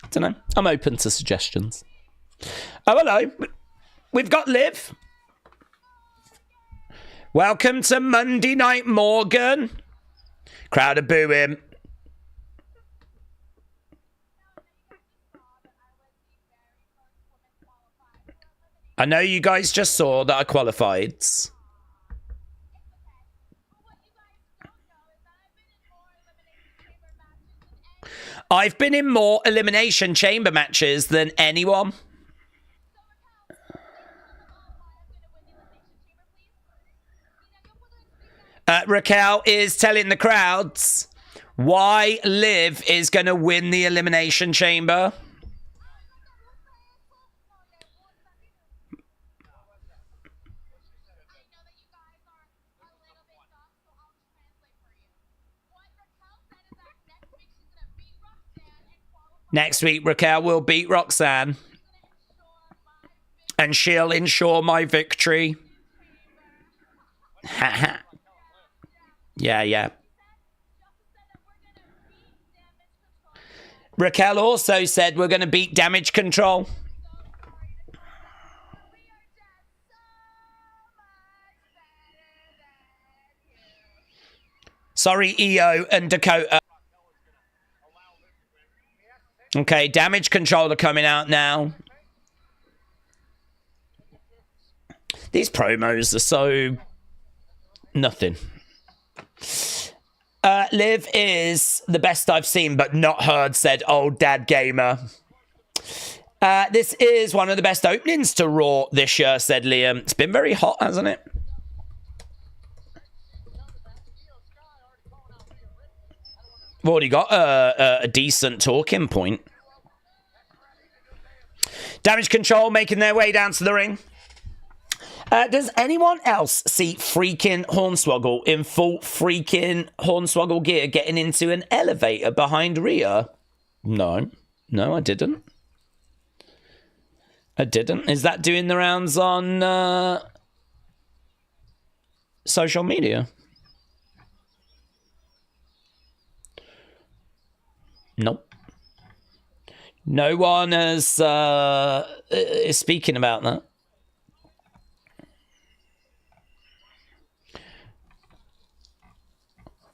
I don't know. I'm open to suggestions. Oh, hello. We've got Liv. Welcome to Monday Night Morgan. Crowd are booing. I know you guys just saw that I qualified. I've been in more Elimination Chamber matches than anyone. Raquel is telling the crowds why Liv is going to win the Elimination Chamber. Next week, Raquel will beat Roxanne. And she'll ensure my victory. Haha. Yeah. Raquel also said we're going to beat Damage Control. Sorry, EO and Dakota. Okay, Damage Control are coming out now. These promos are so... nothing. Liv is the best I've seen, but not heard, said Old Dad Gamer. This is one of the best openings to Raw this year, said Liam. It's been very hot, hasn't it? We've already got a decent talking point. Damage Control making their way down to the ring. Does anyone else see freaking Hornswoggle in full freaking Hornswoggle gear getting into an elevator behind Rhea? No, I didn't. Is that doing the rounds on social media? Nope. No one is speaking about that.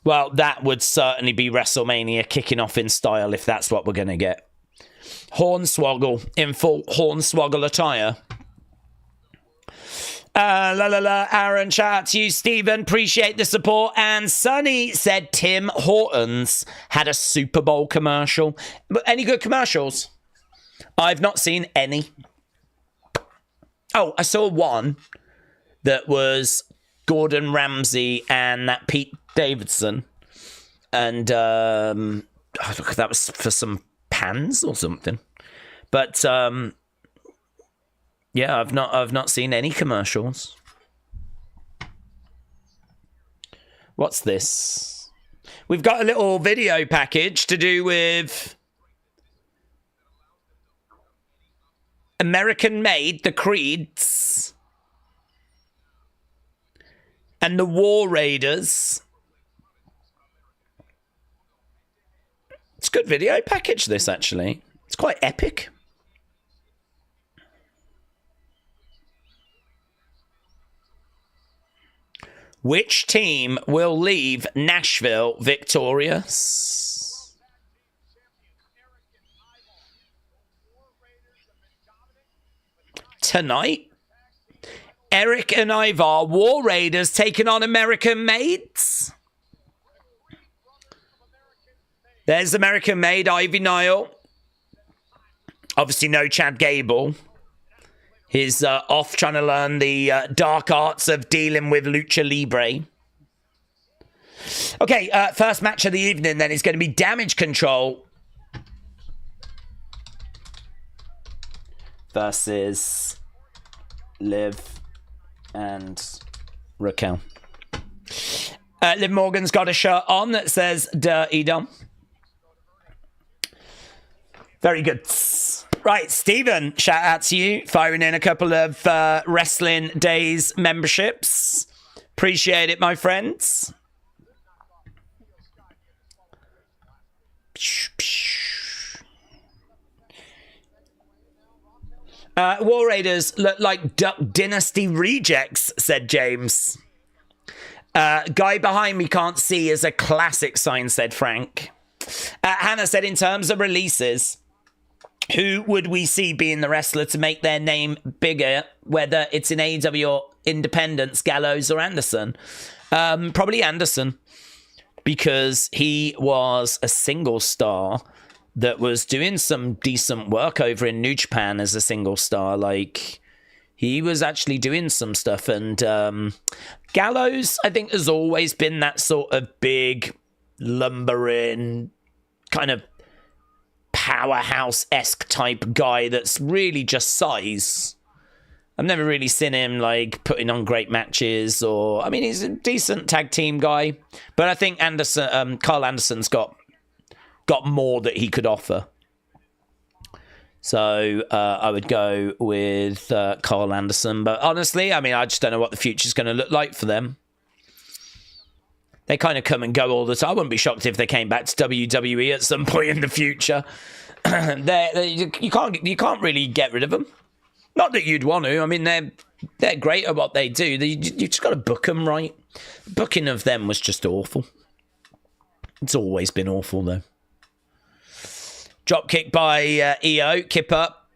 Well, that would certainly be WrestleMania kicking off in style if that's what we're going to get. Hornswoggle in full Hornswoggle attire. Aaron, shout out to you, Stephen. Appreciate the support. And Sonny said Tim Hortons had a Super Bowl commercial. But any good commercials? I've not seen any. Oh, I saw one that was Gordon Ramsay and that Pete Davidson. And that was for some pans or something. But yeah, I've not seen any commercials. What's this? We've got a little video package to do with American Made, the Creeds. and the War Raiders. It's a good video package, this, actually. It's quite epic. Which team will leave Nashville victorious? Tonight, Eric and Ivar, War Raiders, taking on American Maids. There's American Maid, Ivy Nile. Obviously, no Chad Gable. He's off trying to learn the dark arts of dealing with Lucha Libre. Okay, first match of the evening then is going to be Damage Control versus Liv and Raquel. Liv Morgan's got a shirt on that says Dirty Dom. Very good. Right, Stephen, shout out to you. Firing in a couple of Wrestling Daze memberships. Appreciate it, my friends. War Raiders look like Duck Dynasty rejects, said James. Guy behind me can't see is a classic sign, said Frank. Hannah said, in terms of releases, who would we see being the wrestler to make their name bigger, whether it's in AEW or Independence, Gallows or Anderson? Probably Anderson, because he was a single star that was doing some decent work over in New Japan as a single star. Like, he was actually doing some stuff. And Gallows, I think, has always been that sort of big, lumbering, kind of powerhouse-esque type guy that's really just size. I've never really seen him like putting on great matches, or I mean, he's a decent tag team guy, but I think Carl Anderson's got more that he could offer. So I would go with Carl Anderson, but honestly, I mean, I just don't know what the future's going to look like for them. They kind of come and go all the time. I wouldn't be shocked if they came back to WWE at some point in the future. You can't really get rid of them. Not that you'd want to. I mean, they're great at what they do. You just got to book them right. Booking of them was just awful. It's always been awful, though. Drop kick by EO. Kip up.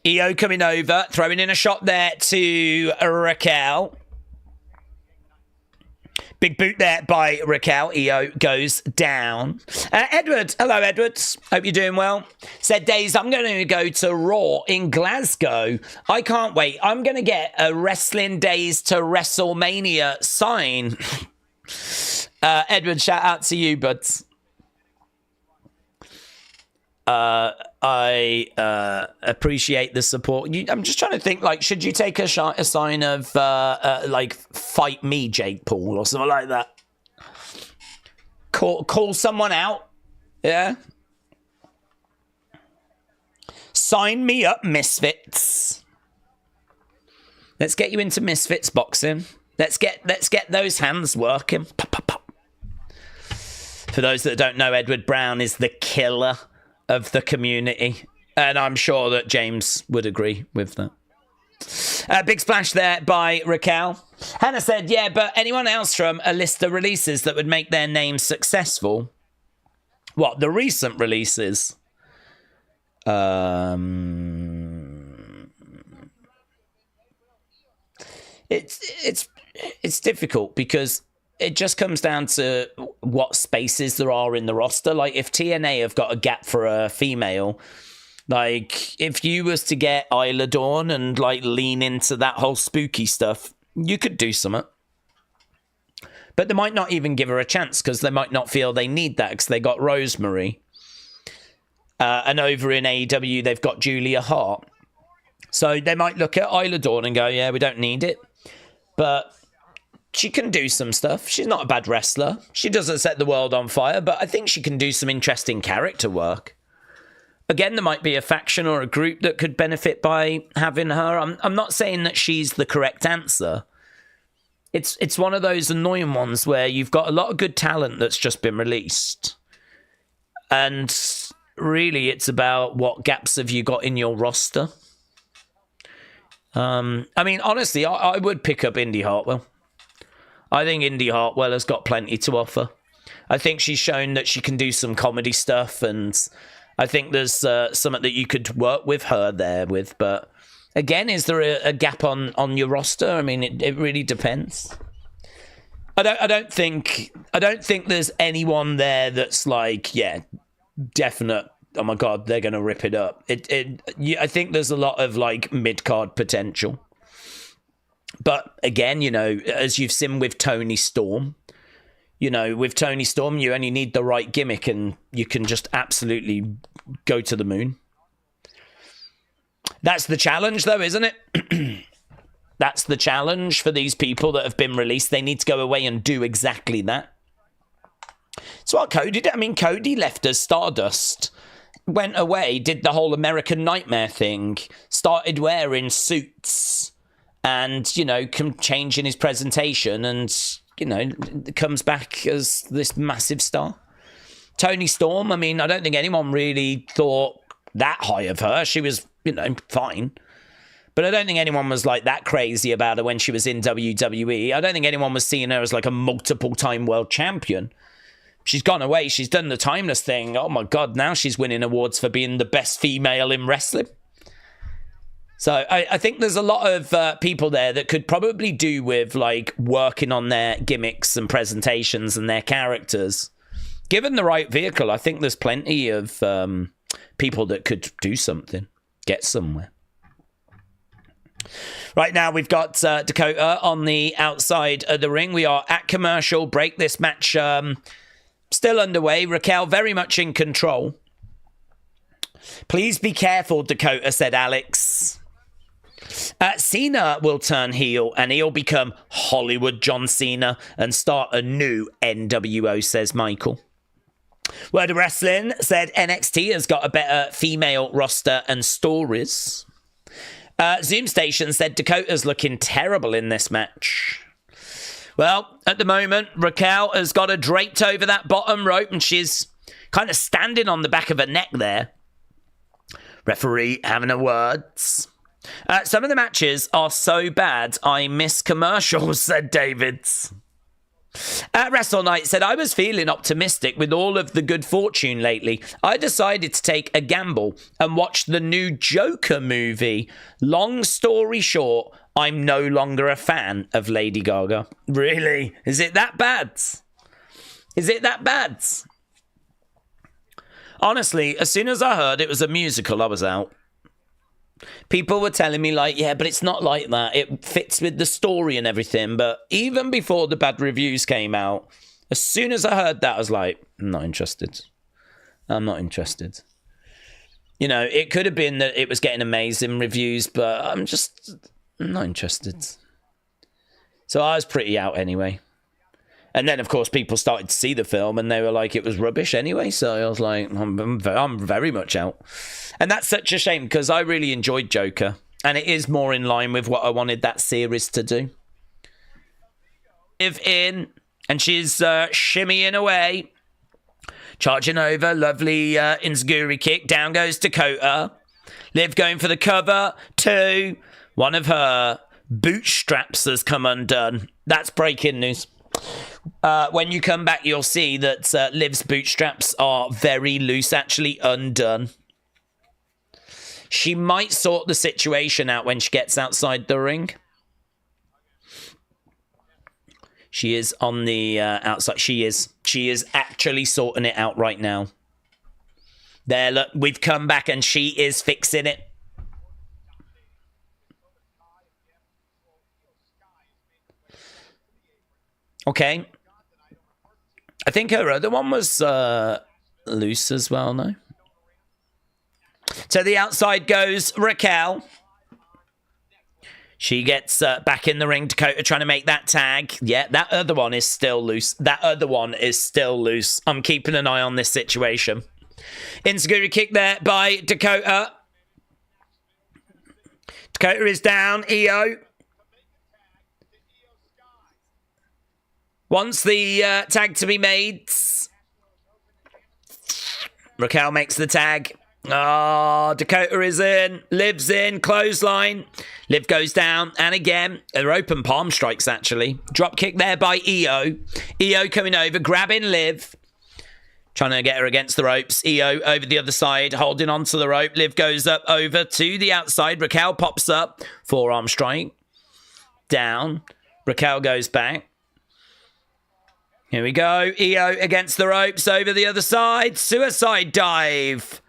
EO coming over, throwing in a shot there to Raquel. Big boot there by Raquel. EO goes down. Edward. Hello, Edward. Hope you're doing well. Said, Daze, I'm going to go to Raw in Glasgow. I can't wait. I'm going to get a Wrestling Daze to WrestleMania sign. Edward, shout out to you, bud. I appreciate the support. I'm just trying to think, like, should you take a sign of, like, fight me, Jake Paul, or something like that? Call someone out. Yeah. Sign me up, Misfits. Let's get you into Misfits boxing. Let's get those hands working. Pop, pop, pop. For those that don't know, Edward Brown is the killer of the community, and I'm sure that James would agree with that. Big splash there by Raquel. Hannah said, yeah, but anyone else from a list of releases that would make their name successful? What, the recent releases? It's difficult because it just comes down to what spaces there are in the roster. Like, if TNA have got a gap for a female, like, if you was to get Isla Dawn and, like, lean into that whole spooky stuff, you could do something. But they might not even give her a chance because they might not feel they need that because they got Rosemary. And over in AEW, they've got Julia Hart. So they might look at Isla Dawn and go, yeah, we don't need it. But she can do some stuff. She's not a bad wrestler. She doesn't set the world on fire, but I think she can do some interesting character work. Again, there might be a faction or a group that could benefit by having her. I'm not saying that she's the correct answer. It's one of those annoying ones where you've got a lot of good talent that's just been released. And really, it's about what gaps have you got in your roster. I mean, honestly, I would pick up Indy Hartwell. I think Indy Hartwell has got plenty to offer. I think she's shown that she can do some comedy stuff, and I think there's something that you could work with her there with. But again, is there a gap on your roster? I mean, it really depends. I don't think there's anyone there that's like, yeah, definite. Oh my god, they're gonna rip it up. I think there's a lot of like mid-card potential. But again, as you've seen with Toni Storm, with Toni Storm, you only need the right gimmick and you can just absolutely go to the moon. That's the challenge, though, isn't it? That's the challenge for these people that have been released. They need to go away and do exactly that. It's what Cody did. I mean, Cody left as Stardust, went away, did the whole American Nightmare thing, started wearing suits and, changing his presentation and, comes back as this massive star. Toni Storm, I mean, I don't think anyone really thought that high of her. She was, fine. But I don't think anyone was like that crazy about her when she was in WWE. I don't think anyone was seeing her as like a multiple-time world champion. She's gone away. She's done the Timeless thing. Oh my God, now she's winning awards for being the best female in wrestling. So I think there's a lot of people there that could probably do with like working on their gimmicks and presentations and their characters. Given the right vehicle, I think there's plenty of people that could do something, get somewhere. Right now, we've got Dakota on the outside of the ring. We are at commercial break. This match still underway. Raquel very much in control. Please be careful, Dakota, said Alex. Cena will turn heel and he'll become Hollywood John Cena and start a new NWO, says Michael. Word of Wrestling said NXT has got a better female roster and stories. Zoom Station said Dakota's looking terrible in this match. Well, at the moment, Raquel has got her draped over that bottom rope and she's kind of standing on the back of her neck there. Referee having her words. Some of the matches are so bad, I miss commercials, said Davids. Wrestle Night said, I was feeling optimistic with all of the good fortune lately. I decided to take a gamble and watch the new Joker movie. Long story short, I'm no longer a fan of Lady Gaga. Really? Is it that bad? Is it that bad? Honestly, as soon as I heard it was a musical, I was out. People were telling me, like, yeah, but it's not like that. It fits with the story and everything. But even before the bad reviews came out, as soon as I heard that, I was like, I'm not interested. I'm not interested. It could have been that it was getting amazing reviews, but I'm not interested. So I was pretty out anyway. And then, of course, people started to see the film and they were like, it was rubbish anyway. So I was like, I'm very much out. And that's such a shame because I really enjoyed Joker. And it is more in line with what I wanted that series to do. Liv in, and she's shimmying away. Charging over, lovely Enziguri kick. Down goes Dakota. Liv going for the cover. 2. One of her bootstraps has come undone. That's breaking news. When you come back, you'll see that Liv's bootstraps are very loose, actually undone. She might sort the situation out when she gets outside the ring. She is on the outside. She is actually sorting it out right now. There, look, we've come back and she is fixing it. Okay. I think her other one was loose as well, no? To the outside goes Raquel. She gets back in the ring. Dakota trying to make that tag. Yeah, that other one is still loose. I'm keeping an eye on this situation. Insecurity kick there by Dakota. Dakota is down. Io wants the tag to be made. Raquel makes the tag. Oh, Dakota is in. Liv's in. Clothesline. Liv goes down. And again, they're open palm strikes, actually. Drop kick there by Io. Io coming over, grabbing Liv. Trying to get her against the ropes. Io over the other side, holding onto the rope. Liv goes up over to the outside. Raquel pops up. Forearm strike. Down. Raquel goes back. Here we go. Io against the ropes over the other side. Suicide dive.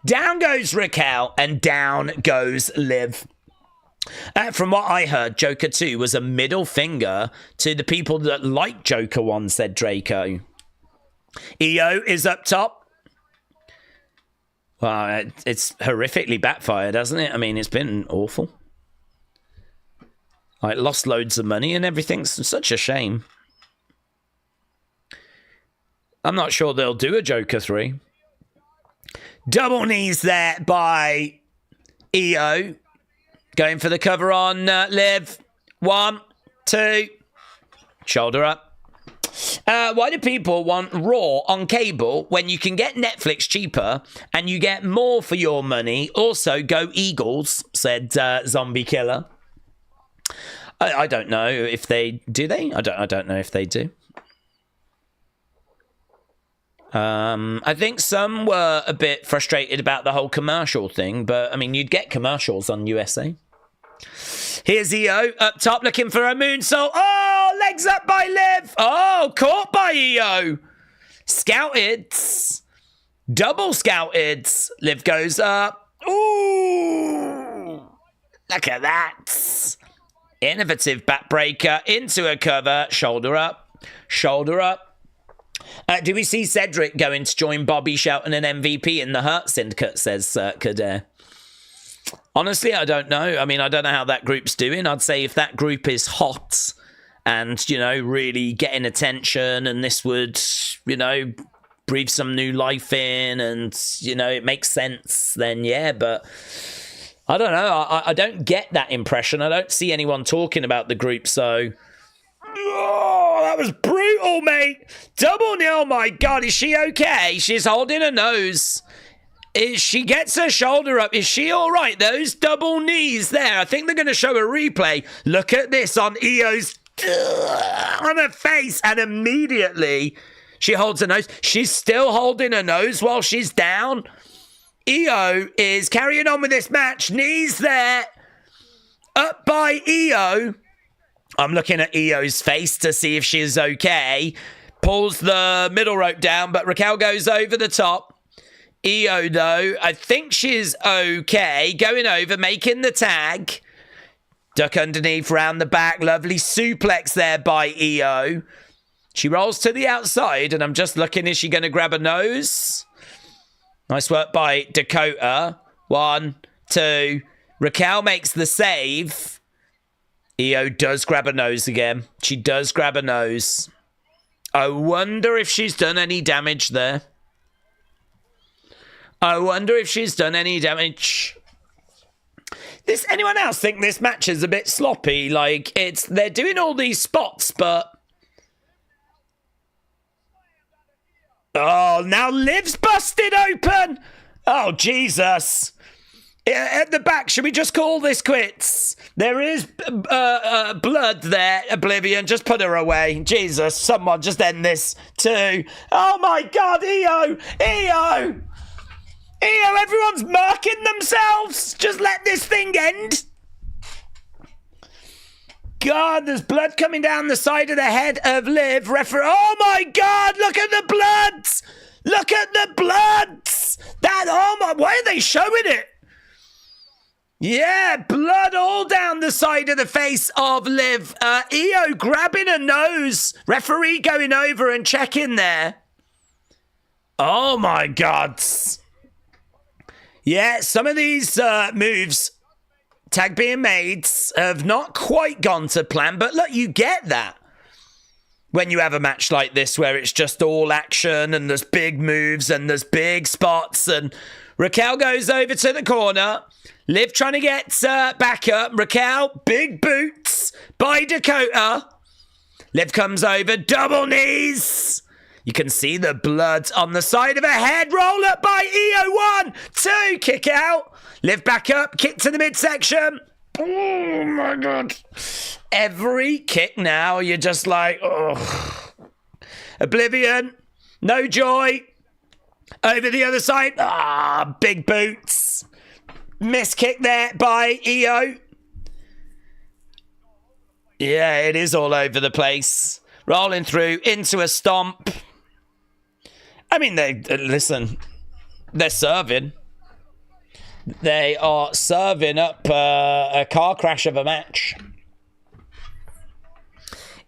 Down goes Raquel and down goes Liv. From what I heard, Joker 2 was a middle finger to the people that like Joker 1, said Draco. Io is up top. Well, it's horrifically backfired, hasn't it? I mean, it's been awful. Like, lost loads of money and everything's such a shame. I'm not sure they'll do a Joker 3. Double knees there by Io. Going for the cover on Liv. 1, 2. Shoulder up. Why do people want Raw on cable when you can get Netflix cheaper and you get more for your money? Also, go Eagles, said Zombie Killer. I don't know if they... Do they? I don't know if they do. I think some were a bit frustrated about the whole commercial thing, but I mean, you'd get commercials on USA. Here's Io up top looking for a moonsault. Oh, legs up by Liv. Oh, caught by Io. Scouted. Double scouted. Liv goes up. Ooh, look at that. Innovative backbreaker into a cover. Shoulder up. Shoulder up. Do we see Cedric going to join Bobby Shelton and MVP in the Hurt Syndicate, says Kader. Honestly, I don't know. I mean, I don't know how that group's doing. I'd say if that group is hot and, you know, really getting attention and this would, you know, breathe some new life in and, you know, it makes sense, then yeah, but I don't know. I don't get that impression. I don't see anyone talking about the group, so... Oh, that was brutal, mate. Double knee. Oh, my God. Is she okay? She's holding her nose. She gets her shoulder up. Is she all right? Those double knees there. I think they're going to show a replay. Look at this on Io's... on her face. And immediately she holds her nose. She's still holding her nose while she's down. Io is carrying on with this match. Knees there. Up by Io. I'm looking at Io's face to see if she's okay. Pulls the middle rope down, but Raquel goes over the top. Io, though, I think she's okay. Going over, making the tag. Duck underneath, round the back. Lovely suplex there by Io. She rolls to the outside, and I'm just looking, is she going to grab a nose? Nice work by Dakota. 1, 2. Raquel makes the save. Io does grab a nose again. She does grab a nose. I wonder if she's done any damage there. I wonder if she's done any damage. Does anyone else think this match is a bit sloppy? Like, they're doing all these spots, but... Oh, now Liv's busted open! Oh, Jesus. At the back, should we just call this quits? There is blood there, Oblivion. Just put her away. Jesus, someone just end this too. Oh my God, Io! Io! Io, everyone's marking themselves. Just let this thing end. God, there's blood coming down the side of the head of Liv. Oh my God, look at the blood! Look at the blood! Why are they showing it? Yeah, blood all down the side of the face of Liv. Io grabbing her nose. Referee going over and checking there. Oh, my God. Yeah, some of these moves, tag being made, have not quite gone to plan. But look, you get that. when you have a match like this where it's just all action and there's big moves and there's big spots, and Raquel goes over to the corner. Liv trying to get back up. Raquel, big boots by Dakota. Liv comes over, double knees. You can see the blood on the side of her head. Roll up by Io. 1, 2, kick out. Liv back up, kick to the midsection. Oh my God. Every kick now, you're just like, oh. Oblivion, no joy. Over the other side, big boots. Miss kick there by Io. Yeah, it is all over the place. Rolling through into a stomp. I mean, listen, they're serving. They are serving up a car crash of a match.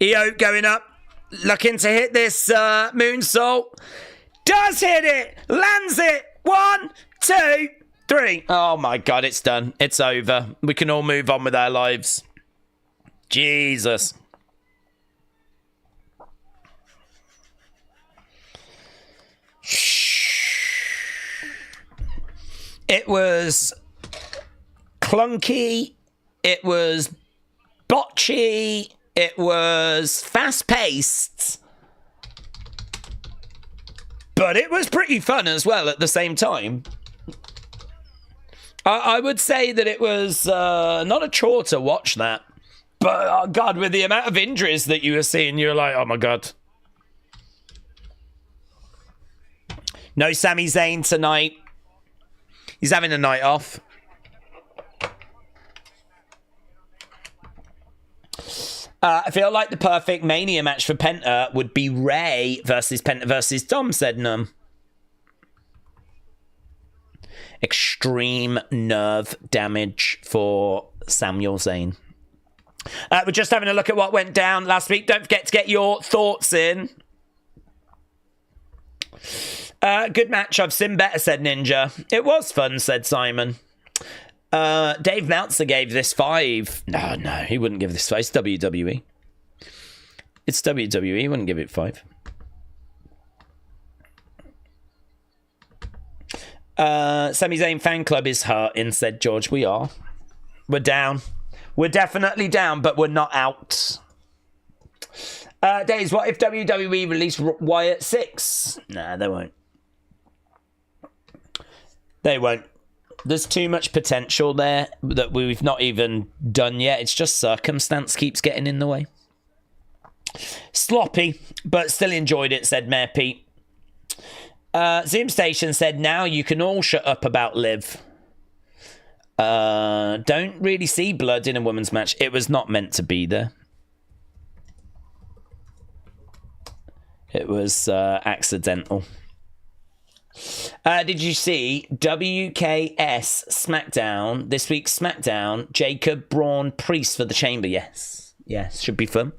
Io going up, looking to hit this moonsault. Does hit it, lands it. 1, 2, 3. Oh my God, it's done. It's over. We can all move on with our lives. Jesus. It was clunky. It was botchy. It was fast-paced. But it was pretty fun as well at the same time. I would say that it was not a chore to watch that. But, oh God, with the amount of injuries that you were seeing, you're like, oh my God. No Sami Zayn tonight. He's having a night off. I feel like the perfect Mania match for Penta would be Ray versus Penta versus Dom, said Num. Extreme nerve damage for Samuel Zayn. We're just having a look at what went down last week. Don't forget to get your thoughts in. Good match. I've seen better, said Ninja. It was fun, said Simon. Dave Meltzer gave this 5. No, he wouldn't give this 5. It's WWE. It's WWE. He wouldn't give it 5. Sami Zayn fan club is hurting, said George. We are. We're down. We're definitely down, but we're not out. Days, what if WWE release Wyatt 6? Nah, they won't. They won't. There's too much potential there that we've not even done yet. It's just circumstance keeps getting in the way. Sloppy, but still enjoyed it, said Mayor Pete. Zoom Station said, now you can all shut up about Liv. Don't really see blood in a women's match. It was not meant to be there. It was accidental. Did you see WKS SmackDown, this week's SmackDown, Jacob Braun Priest for the Chamber? Yes, should be fun.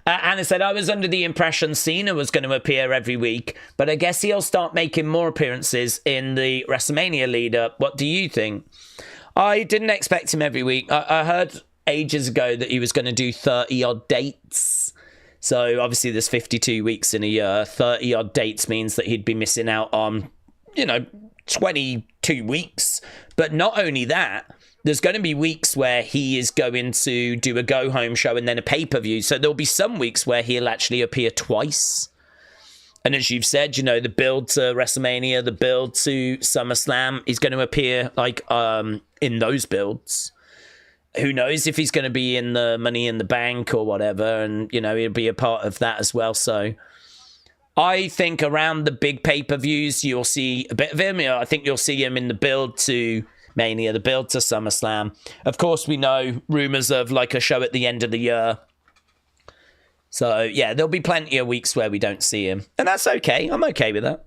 Anna said, I was under the impression Cena was going to appear every week, but I guess he'll start making more appearances in the WrestleMania lead-up. What do you think? I didn't expect him every week. I heard ages ago that he was going to do 30-odd dates. So obviously there's 52 weeks in a year. 30-odd dates means that he'd be missing out on, 22 weeks. But not only that, there's going to be weeks where he is going to do a go-home show and then a pay-per-view. So there'll be some weeks where he'll actually appear twice. And as you've said, the build to WrestleMania, the build to SummerSlam, he's going to appear in those builds. Who knows if he's going to be in the Money in the Bank or whatever, and, he'll be a part of that as well. So I think around the big pay-per-views, you'll see a bit of him. I think you'll see him in the build to Mania, the build to SummerSlam. Of course, we know rumours of like a show at the end of the year. So, yeah, there'll be plenty of weeks where we don't see him. And that's okay. I'm okay with that.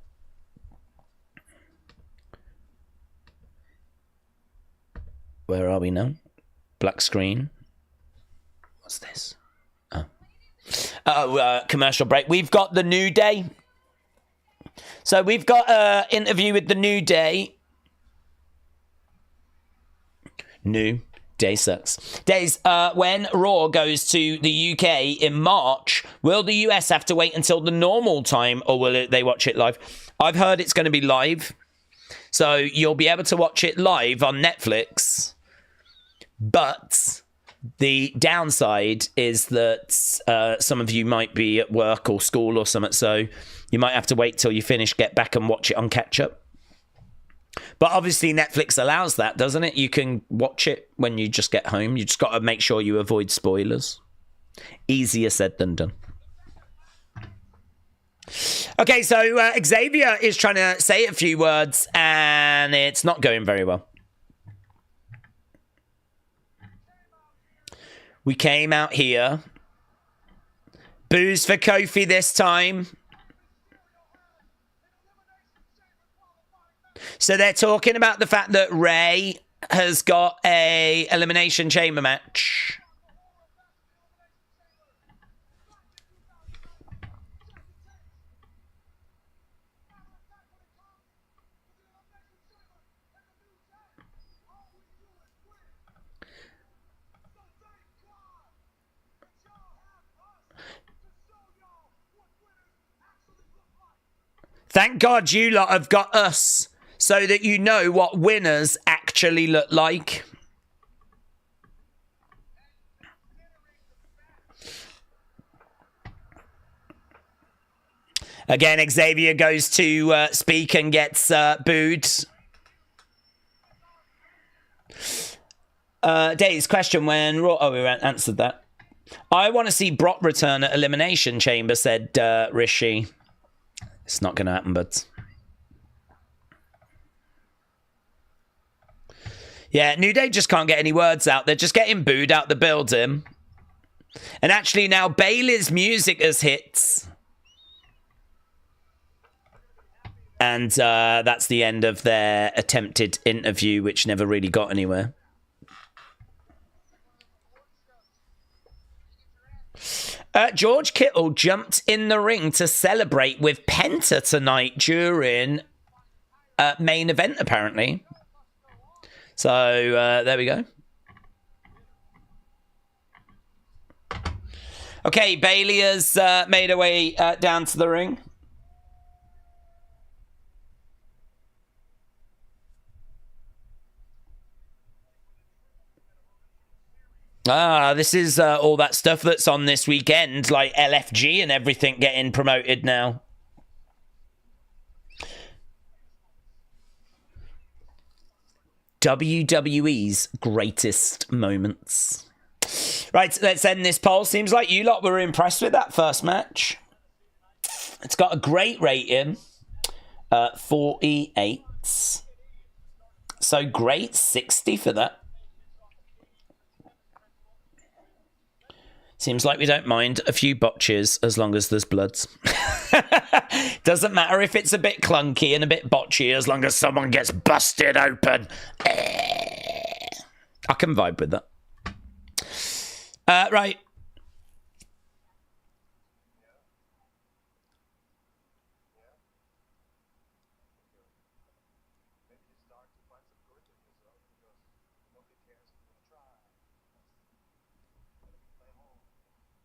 Where are we now? Black screen. What's this? Commercial break. We've got the New Day. So we've got an interview with the New Day. New Daze sucks. Daze, when Raw goes to the UK in March, will the US have to wait until the normal time, or will they watch it live? I've heard it's going to be live, so you'll be able to watch it live on Netflix. But the downside is that some of you might be at work or school or something, so you might have to wait till you finish, get back and watch it on catch-up. But obviously Netflix allows that, doesn't it? You can watch it when you just get home. You just got to make sure you avoid spoilers. Easier said than done. Okay, so Xavier is trying to say a few words, and it's not going very well. We came out here. Boos for Kofi this time. So they're talking about the fact that Ray has got a Elimination Chamber match. Thank God you lot have got us, so that you know what winners actually look like. Again, Xavier goes to speak and gets booed. Dave's question when Raw... Oh, we answered that. I want to see Brock return at Elimination Chamber, said Rishi. It's not going to happen, but... Yeah, New Day just can't get any words out. They're just getting booed out the building. And actually now Bayley's music has hit. And that's the end of their attempted interview, which never really got anywhere. George Kittle jumped in the ring to celebrate with Penta tonight during main event, apparently. So, there we go. Okay, Bayley has made her way down to the ring. Ah, this is all that stuff that's on this weekend, like LFG and everything getting promoted now. WWE's greatest moments. Right, let's end this poll. Seems like you lot were impressed with that first match. It's got a great rating. 48. So great, 60 for that. Seems like we don't mind a few botches as long as there's bloods. Doesn't matter if it's a bit clunky and a bit botchy as long as someone gets busted open. I can vibe with that. Right.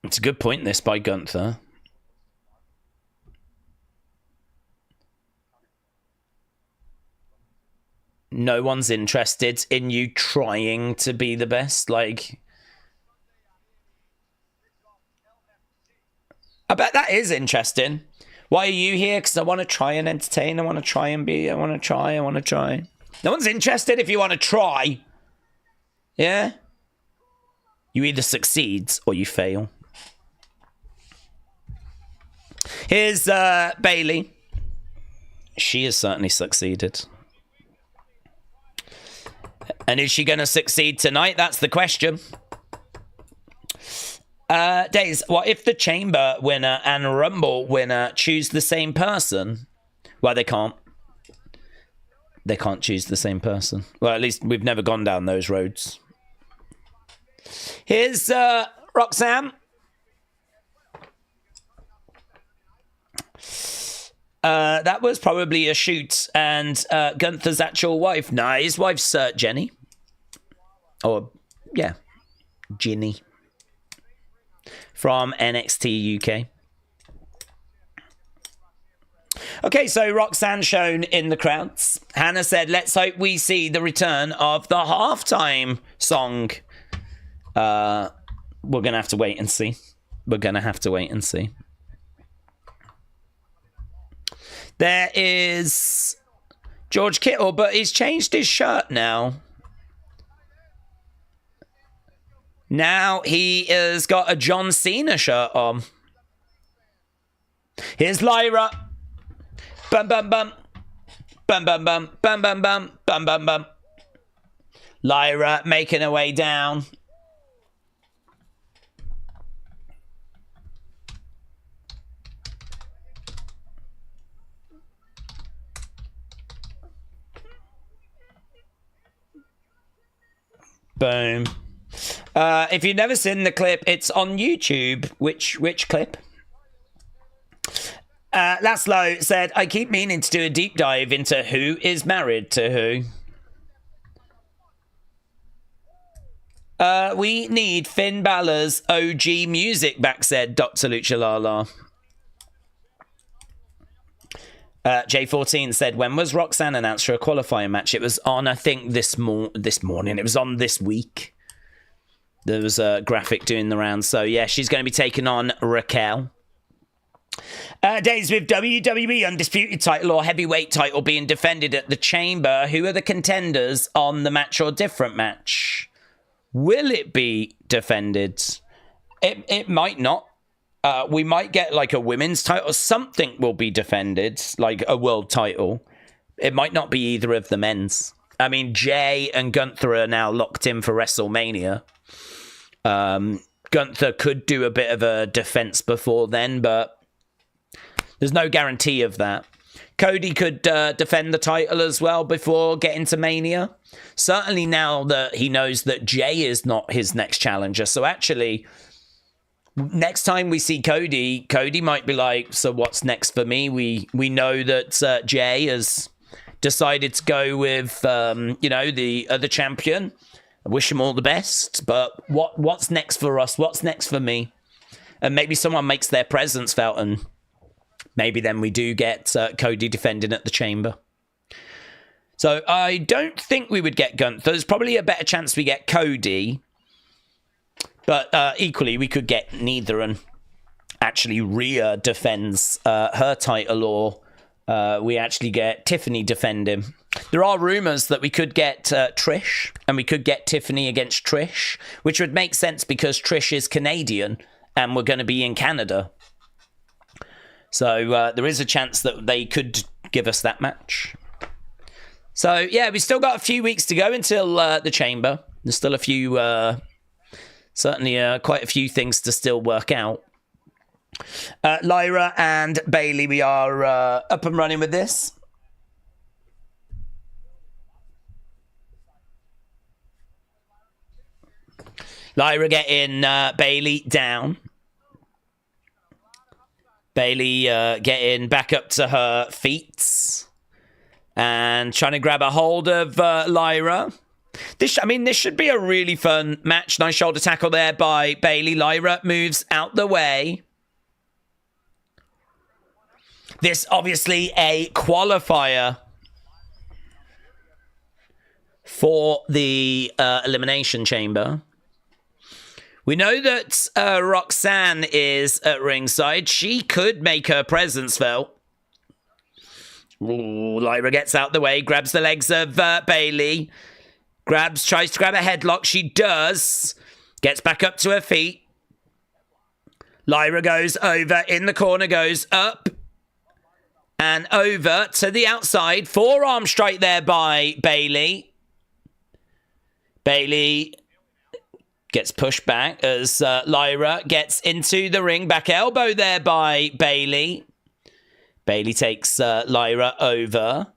It's a good point, this, by Gunther. No one's interested in you trying to be the best. Like, I bet that is interesting. Why are you here? Because I want to try and entertain. I want to try and be. I want to try. No one's interested if you want to try. Yeah? You either succeed or you fail. Here's Bayley. She has certainly succeeded. And is she going to succeed tonight? That's the question. Daze, what if the Chamber winner and Rumble winner choose the same person? Well, they can't. They can't choose the same person. Well, at least we've never gone down those roads. Here's Roxanne. That was probably a shoot, and Gunther's actual wife. Nah, his wife's Jenny. Or Yeah. Ginny. From NXT UK. Okay, so Roxanne shown in the crowds. Hannah said, let's hope we see the return of the halftime song. We're going to have to wait and see. There is George Kittle, but he's changed his shirt now. Now he has got a John Cena shirt on. Here's Lyra. Bum, bum, bum. Bum, bum, bum. Bum, bum, bum. Bum, bum, bum. Lyra making her way down. Boom. If you've never seen the clip, it's on YouTube. Which clip? Laszlo said, I keep meaning to do a deep dive into who is married to who. We need Finn Balor's OG music back, said Dr. Luchalala. J14 said, when was Roxanne announced for a qualifying match? It was on, I think, this morning. It was on this week. There was a graphic doing the rounds. So, yeah, she's going to be taking on Raquel. Days with WWE Undisputed title or heavyweight title being defended at the Chamber. Who are the contenders on the match or different match? Will it be defended? It might not. We might get like a women's title. Something will be defended, like a world title. It might not be either of the men's. I mean, Jey and Gunther are now locked in for WrestleMania. Gunther could do a bit of a defense before then, but there's no guarantee of that. Cody could defend the title as well before getting to Mania. Certainly now that he knows that Jey is not his next challenger. So actually, next time we see Cody might be like, so what's next for me? We know that Jey has decided to go with, the other champion. I wish him all the best, but what's next for us? What's next for me? And maybe someone makes their presence felt, and maybe then we do get Cody defending at the Chamber. So I don't think we would get Gunther. There's probably a better chance we get Cody. But equally, we could get neither, and actually Rhea defends her title, or we actually get Tiffany defend him. There are rumours that we could get Trish, and we could get Tiffany against Trish, which would make sense because Trish is Canadian, and we're going to be in Canada. So there is a chance that they could give us that match. So, yeah, we've still got a few weeks to go until the Chamber. There's still a few... Certainly quite a few things to still work out. Lyra and Bayley, we are up and running with this. Lyra getting Bayley down. Bayley getting back up to her feet. And trying to grab a hold of Lyra. This should be a really fun match. Nice shoulder tackle there by Bayley. Lyra moves out the way. This obviously a qualifier for the Elimination Chamber. We know that Roxanne is at ringside. She could make her presence felt. Ooh, Lyra gets out the way, grabs the legs of Bayley. Tries to grab a headlock. She does. Gets back up to her feet. Lyra goes over in the corner, goes up and over to the outside. Forearm strike there by Bayley. Bayley gets pushed back as Lyra gets into the ring. Back elbow there by Bayley. Bayley takes Lyra over.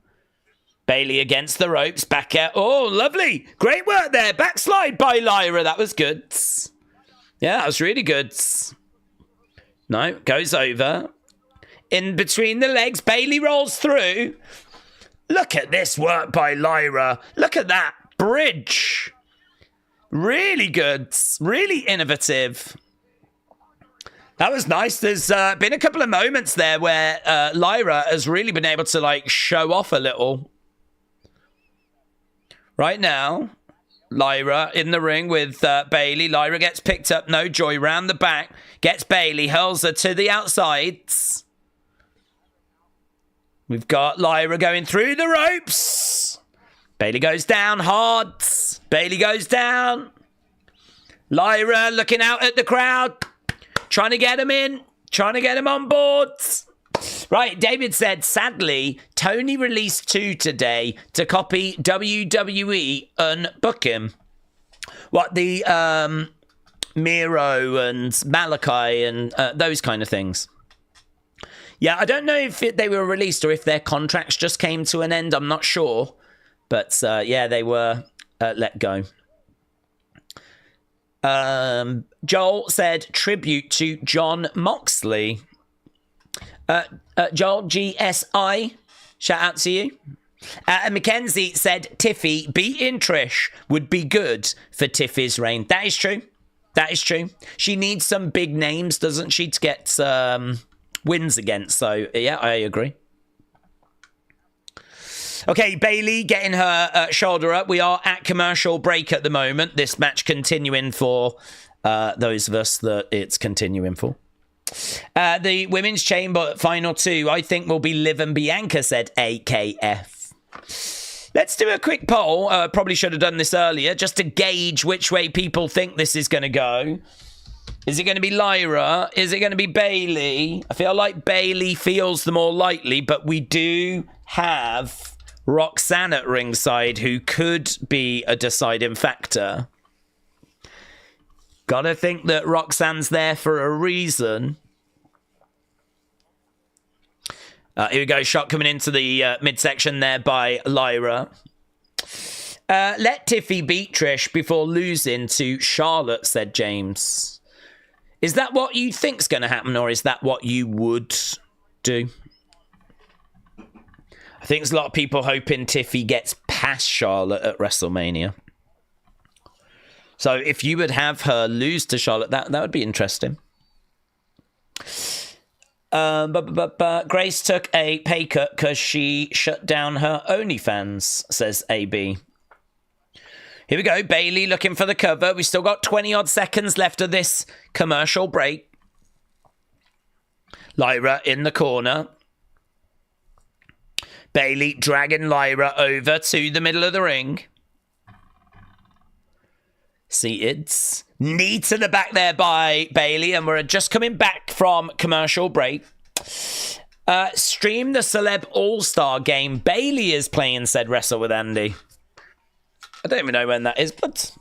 Bayley against the ropes, back out. Oh, lovely. Great work there. Backslide by Lyra. That was good. Yeah, that was really good. No, goes over. In between the legs, Bayley rolls through. Look at this work by Lyra. Look at that bridge. Really good. Really innovative. That was nice. There's been a couple of moments there where Lyra has really been able to, like, show off a little. Right now, Lyra in the ring with Bayley. Lyra gets picked up. No joy. Round the back. Gets Bayley. Hurls her to the outsides. We've got Lyra going through the ropes. Bayley goes down hard. Bayley goes down. Lyra looking out at the crowd. Trying to get him in. Trying to get him on board. Right, David said, sadly, Tony released 2 today to copy WWE and book him. What, the Miro and Malachi and those kind of things. Yeah, I don't know if they were released or if their contracts just came to an end. I'm not sure. But, yeah, they were let go. Joel said, tribute to John Moxley. Joel, GSI, shout out to you. Mackenzie said, Tiffy beating Trish would be good for Tiffy's reign. That is true. That is true. She needs some big names, doesn't she, to get wins against. So, yeah, I agree. Okay, Bayley getting her shoulder up. We are at commercial break at the moment. This match continuing for those of us that it's continuing for. The Women's Chamber final 2, I think, will be Liv and Bianca, said AKF. Let's do a quick poll. Probably should have done this earlier, just to gauge which way people think this is going to go. Is it going to be Lyra? Is it going to be Bayley? I feel like Bayley feels the more likely, but we do have Roxanne at ringside, who could be a deciding factor. Gotta think that Roxanne's there for a reason. Here we go. Shot coming into the midsection there by Lyra. Let Tiffy beat Trish before losing to Charlotte, said James. Is that what you think's going to happen, or is that what you would do? I think there's a lot of people hoping Tiffy gets past Charlotte at WrestleMania. So if you would have her lose to Charlotte, that would be interesting. But Grace took a pay cut because she shut down her OnlyFans, says AB. Here we go. Bayley looking for the cover. We've still got 20-odd seconds left of this commercial break. Lyra in the corner. Bayley dragging Lyra over to the middle of the ring. Seated. Knee to the back there by Bayley, and we're just coming back from commercial break. Stream the Celeb All-Star game Bayley is playing, said Wrestle with Andy. I don't even know when that is, but...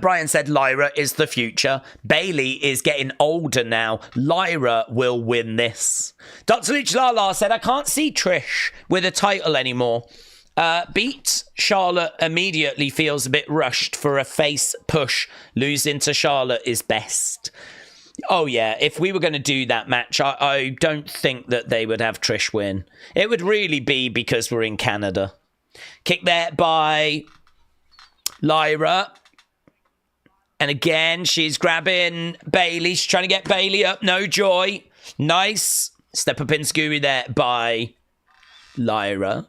Brian said Lyra is the future. Bayley is getting older now. Lyra will win this. Dr. Luch Lala said, I can't see Trish with a title anymore. Beat Charlotte immediately feels a bit rushed for a face push. Losing to Charlotte is best. Oh, yeah. If we were going to do that match, I don't think that they would have Trish win. It would really be because we're in Canada. Kick there by Lyra. And again, she's grabbing Bayley. She's trying to get Bayley up. No joy. Nice. Step up in Scooby there by Lyra.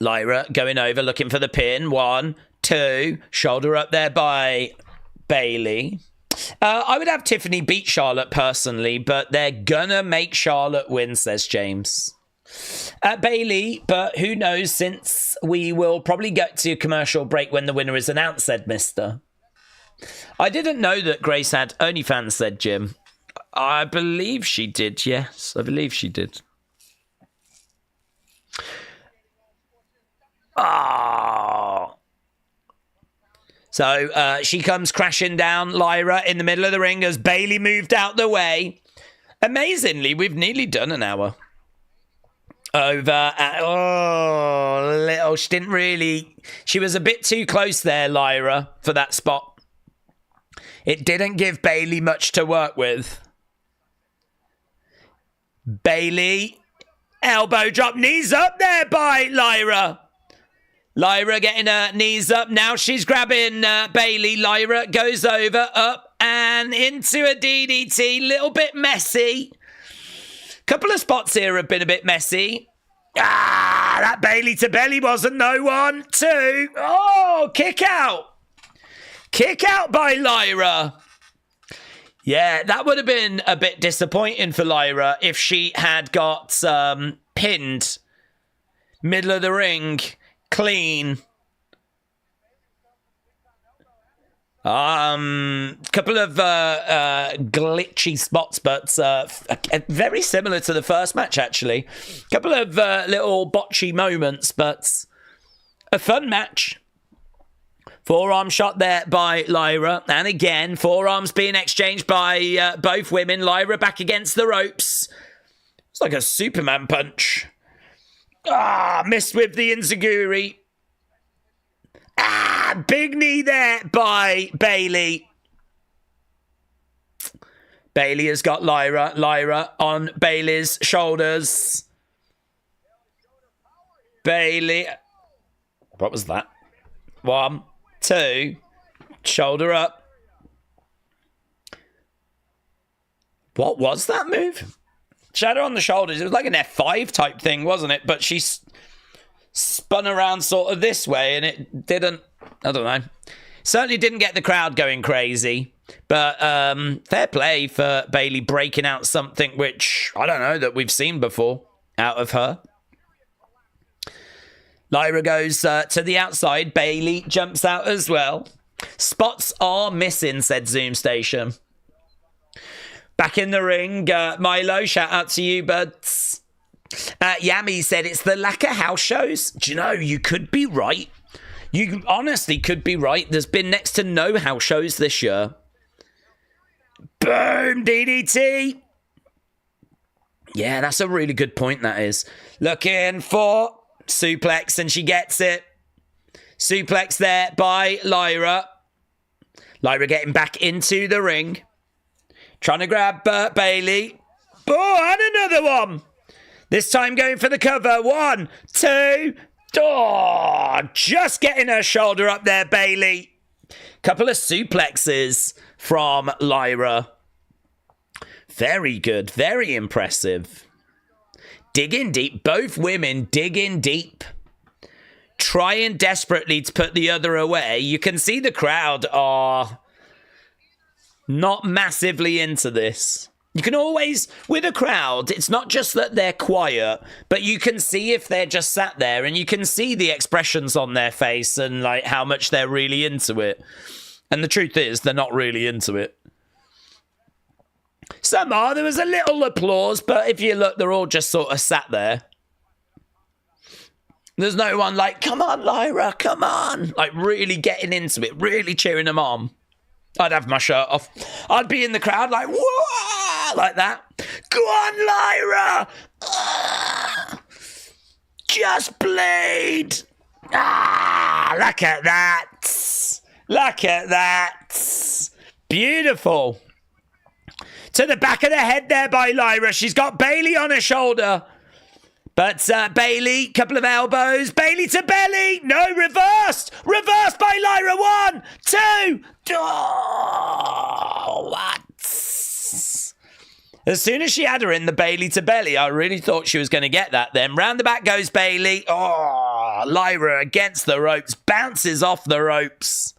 Lyra going over, looking for the pin. 1, 2. Shoulder up there by Bayley. I would have Tiffany beat Charlotte personally, but they're gonna make Charlotte win, says James. Bayley, but who knows, since we will probably get to a commercial break when the winner is announced, said Mister. I didn't know that Grace had OnlyFans, said Jim. I believe she did, yes. I believe she did. Ah. So she comes crashing down Lyra in the middle of the ring as Bayley moved out the way. Amazingly, we've nearly done an hour. Over at, little, she didn't really, she was a bit too close there, Lyra, for that spot. It didn't give Bayley much to work with. Bayley, elbow drop, knees up there by Lyra. Lyra getting her knees up. Now she's grabbing Bayley. Lyra goes over, up, and into a DDT. Little bit messy. Couple of spots here have been a bit messy. That Bayley to belly wasn't no 1, 2. Oh, kick out. Kick out by Lyra. Yeah, that would have been a bit disappointing for Lyra if she had got pinned. Middle of the ring. Clean. Couple of glitchy spots, but very similar to the first match, actually. Couple of little botchy moments, but a fun match. Forearm shot there by Lyra, and again, forearms being exchanged by both women. Lyra back against the ropes. It's like a Superman punch. Missed with the enziguri. Big knee there by Bayley. Bayley has got Lyra. Lyra on Bayley's shoulders. Bayley. What was that? 1, 2. Shoulder up. What was that move? Shadow on the shoulders. It was like an F5 type thing, wasn't it? But she spun around sort of this way and it didn't, I don't know. Certainly didn't get the crowd going crazy. But fair play for Bayley breaking out something which, I don't know, that we've seen before out of her. Lyra goes to the outside. Bayley jumps out as well. Spots are missing, said Zoom Station. Back in the ring, Milo, shout out to you, buds. Yami said it's the lack of house shows. Do you know, you could be right. You honestly could be right. There's been next to no house shows this year. Boom, DDT. Yeah, that's a really good point, that is. Looking for suplex, and she gets it. Suplex there by Lyra. Lyra getting back into the ring. Trying to grab Bayley. Oh, and another one. This time going for the cover. 1, 2. Oh, just getting her shoulder up there, Bayley. Couple of suplexes from Lyra. Very good. Very impressive. Digging deep. Both women digging deep. Trying desperately to put the other away. You can see the crowd are not massively into this. You can always, with a crowd, it's not just that they're quiet, but you can see if they're just sat there and you can see the expressions on their face and like how much they're really into it. And the truth is, they're not really into it. Some are. There was a little applause, but if you look, they're all just sort of sat there. There's no one like, come on, Lyra, come on. Like really getting into it, really cheering them on. I'd have my shirt off. I'd be in the crowd like, whoa, like that. Go on, Lyra. Just bleed. Look at that. Look at that. Beautiful. To the back of the head there by Lyra. She's got Bayley on her shoulder. But Bayley, couple of elbows. Bayley to belly. No, reversed. Reversed by Lyra. 1, 2. Oh, what? As soon as she had her in the Bayley to belly, I really thought she was going to get that then. Round the back goes Bayley. Oh, Lyra against the ropes. Bounces off the ropes.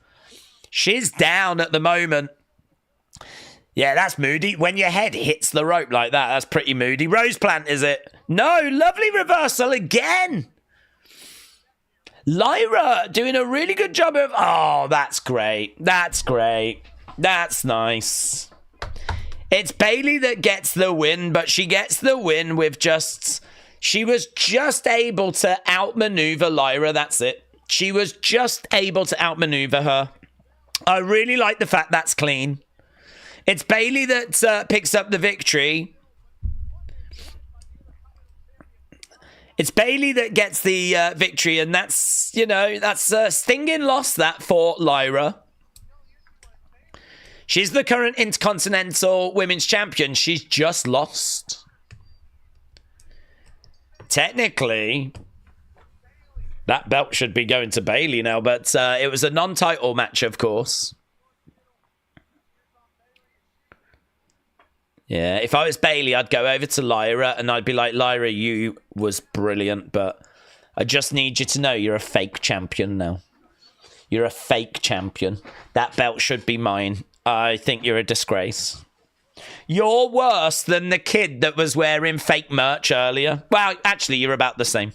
She's down at the moment. Yeah, that's moody. When your head hits the rope like that, that's pretty moody. Rose plant, is it? No, lovely reversal again. Lyra doing a really good job of... Oh, that's great. That's great. That's nice. It's Bayley that gets the win, but she gets the win with just... She was just able to outmaneuver Lyra, that's it. She was just able to outmaneuver her. I really like the fact that's clean. It's Bayley that picks up the victory. It's Bayley that gets the victory, and that's, you know, that's a stinging loss, that, for Lyra. She's the current Intercontinental Women's Champion. She's just lost. Technically, That belt should be going to Bayley now, but it was a non-title match, of course. Yeah, if I was Bayley, I'd go over to Lyra and I'd be like, Lyra, you was brilliant, but I just need you to know you're a fake champion now. You're a fake champion. That belt should be mine. I think you're a disgrace. You're worse than the kid that was wearing fake merch earlier. Well, actually, you're about the same.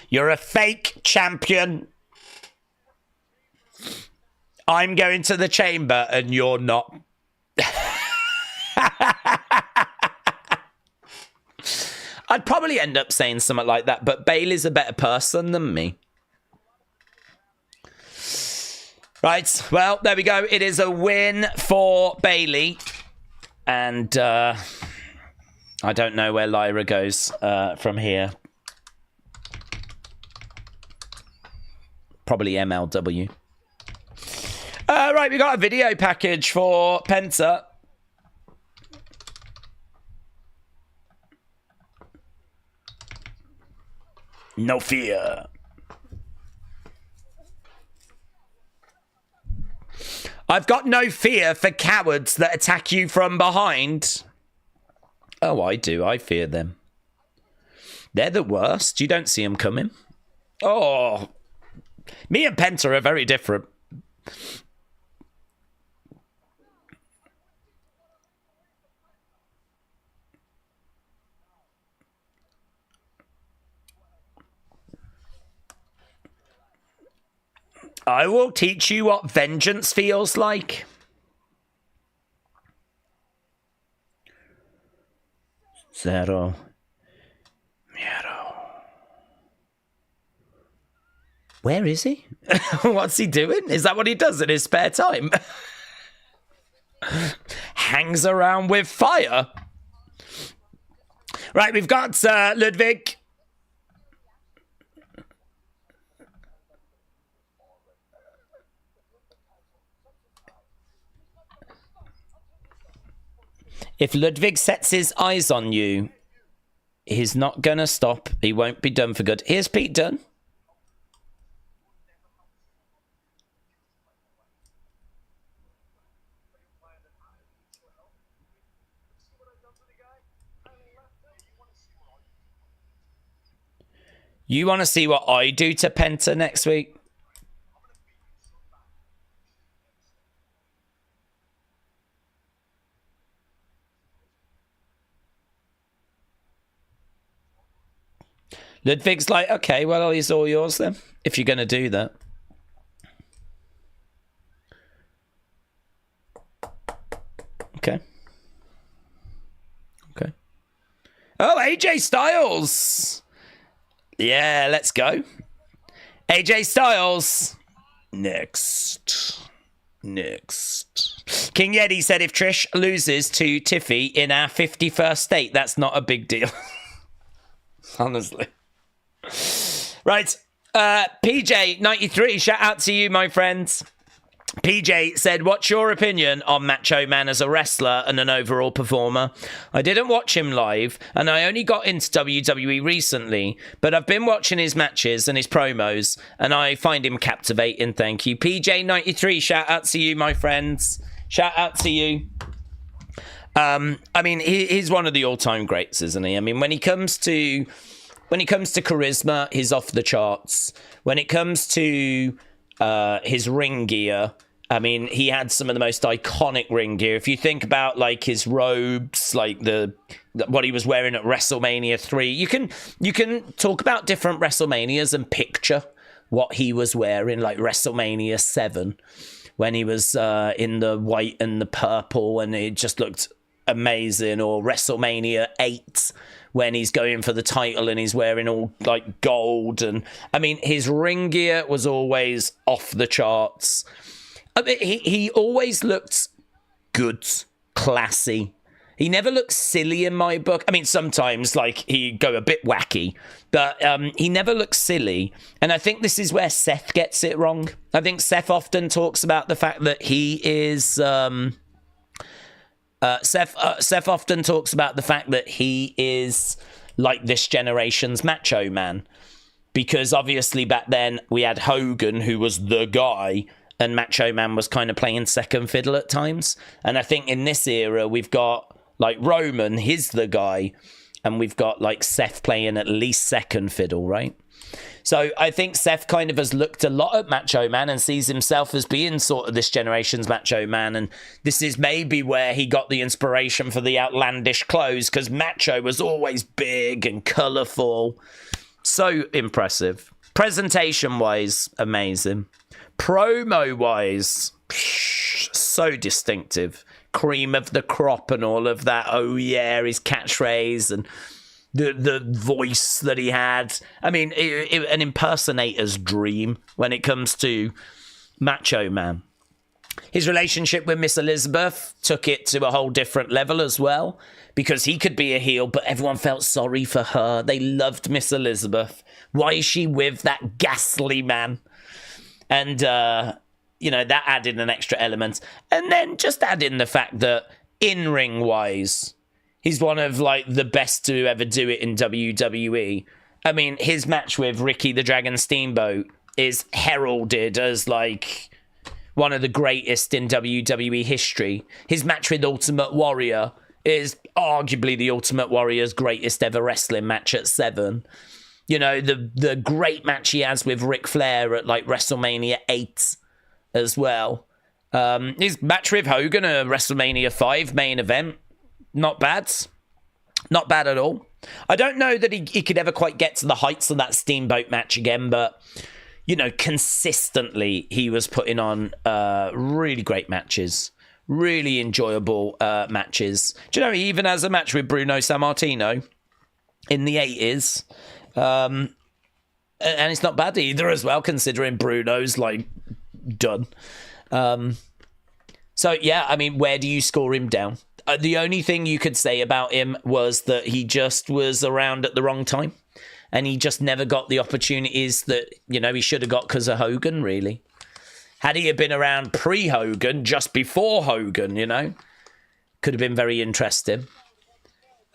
You're a fake champion. I'm going to the chamber and you're not. I'd probably end up saying something like that, but Bayley's a better person than me. Right, well, there we go. It is a win for Bayley. And I don't know where Lyra goes from here. Probably MLW. Right, we got a video package for Penta. No fear. I've got no fear for cowards that attack you from behind. Oh, I do. I fear them. They're the worst. You don't see them coming. Oh, me and Penta are very different. I will teach you what vengeance feels like. Zero. Miedo. Where is he? What's he doing? Is that what he does in his spare time? Hangs around with fire. Right, we've got Ludwig. If Ludwig sets his eyes on you, he's not going to stop. He won't be done for good. Here's Pete Dunne. You want to see what I do to Penta next week? Ludwig's like, okay, well, he's all yours then, if you're going to do that. Okay. Okay. Oh, AJ Styles. Yeah, let's go. AJ Styles. Next. King Yeti said if Trish loses to Tiffy in our 51st date, that's not a big deal. Honestly. Right, PJ93, shout out to you, my friends. PJ said, what's your opinion on Macho Man as a wrestler and an overall performer? I didn't watch him live, and I only got into WWE recently, but I've been watching his matches and his promos, and I find him captivating, thank you. PJ93, shout out to you, my friends. Shout out to you. I mean, he's one of the all-time greats, isn't he? I mean, when it comes to charisma, he's off the charts. When it comes to his ring gear, I mean, he had some of the most iconic ring gear. If you think about like his robes, like what he was wearing at WrestleMania 3, you can talk about different WrestleManias and picture what he was wearing, like WrestleMania 7, when he was in the white and the purple, and it just looked amazing, or WrestleMania 8 when he's going for the title and he's wearing all like gold. And I mean, his ring gear was always off the charts. I mean, he always looked good, classy. He never looked silly in my book. I mean, sometimes like he'd go a bit wacky, but he never looked silly. And I think this is where Seth gets it wrong. I think Seth often talks about the fact that he is Seth often talks about the fact that he is like this generation's Macho Man. because obviously back then we had Hogan, who was the guy, and Macho Man was kind of playing second fiddle at times. And I think in this era, we've got like Roman, he's the guy, and we've got like Seth playing at least second fiddle, right? So I think Seth kind of has looked a lot at Macho Man and sees himself as being sort of this generation's Macho Man. And this is maybe where he got the inspiration for the outlandish clothes, because Macho was always big and colourful. So impressive. Presentation-wise, amazing. Promo-wise, so distinctive. Cream of the crop and all of that. Oh, yeah, his catchphrase and the voice that he had. I mean, an impersonator's dream when it comes to Macho Man. His relationship with Miss Elizabeth took it to a whole different level as well, because he could be a heel, but everyone felt sorry for her. They loved Miss Elizabeth. Why is she with that ghastly man? And, you know, that added an extra element. And then just add in the fact that in-ring wise, he's one of, like, the best to ever do it in WWE. I mean, his match with Ricky the Dragon Steamboat is heralded as, like, one of the greatest in WWE history. His match with Ultimate Warrior is arguably the Ultimate Warrior's greatest ever wrestling match at 7. You know, the great match he has with Ric Flair at, like, WrestleMania 8 as well. His match with Hogan at WrestleMania 5 main event, not bad. Not bad at all. I don't know that he could ever quite get to the heights of that Steamboat match again, but, you know, consistently he was putting on really great matches. Really enjoyable matches. Do you know, he even has a match with Bruno Sammartino in the 80s. And it's not bad either as well, considering Bruno's, like, done. So, yeah, I mean, where do you score him down? The only thing you could say about him was that he just was around at the wrong time. And he just never got the opportunities that, you know, he should have got because of Hogan, really. Had he been around pre-Hogan, just before Hogan, you know, could have been very interesting.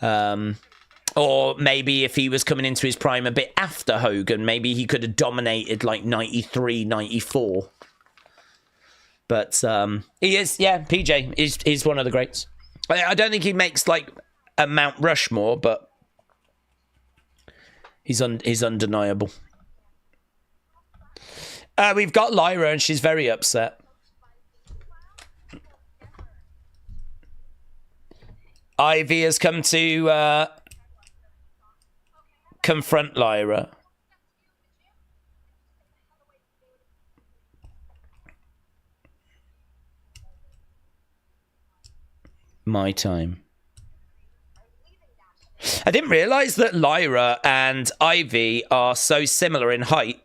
Or maybe if he was coming into his prime a bit after Hogan, maybe he could have dominated like 93, 94. But he is, yeah, PJ is one of the greats. I don't think he makes like a Mount Rushmore, but he's undeniable. We've got Lyra, and she's very upset. Ivy has come to confront Lyra. My time. I didn't realise that Lyra and Ivy are so similar in height.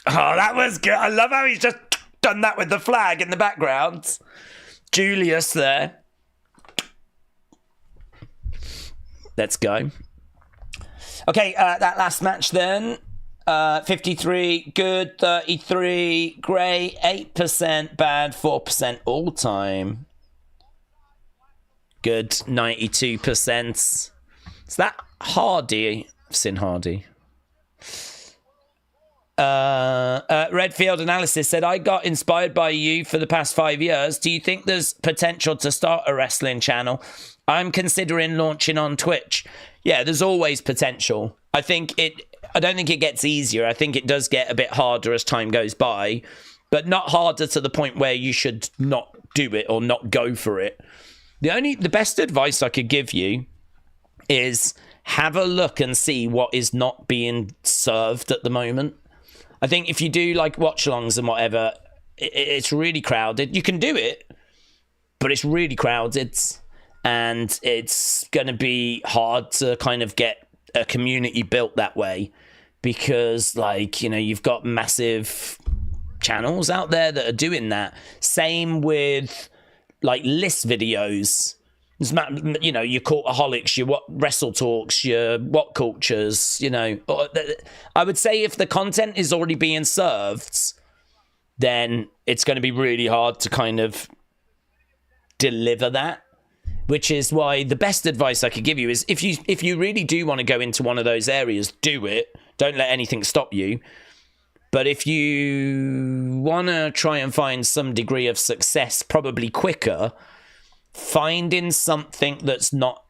Oh, that was good. I love how he's just done that with the flag in the background. Julius there. Let's go. Okay, that last match then. 53, good, 33, great, 8% bad, 4% all-time. Good, 92%. Is that Hardy? I've seen Hardy. Redfield Analysis said, I got inspired by you for the past 5 years. Do you think there's potential to start a wrestling channel? I'm considering launching on Twitch. Yeah, there's always potential. I don't think it gets easier. I think it does get a bit harder as time goes by, but not harder to the point where you should not do it or not go for it. The best advice I could give you is have a look and see what is not being served at the moment. I think if you do like watch-alongs and whatever, it's really crowded. You can do it, but it's really crowded, and it's going to be hard to kind of get a community built that way, because, like, you know, you've got massive channels out there that are doing that. Same with like list videos. You know, your Cultaholics, your What Wrestle Talks, your What Cultures, you know. I would say if the content is already being served, then it's going to be really hard to kind of deliver that, which is why the best advice I could give you is if you really do want to go into one of those areas, do it. Don't let anything stop you. But if you want to try and find some degree of success, probably quicker, finding something that's not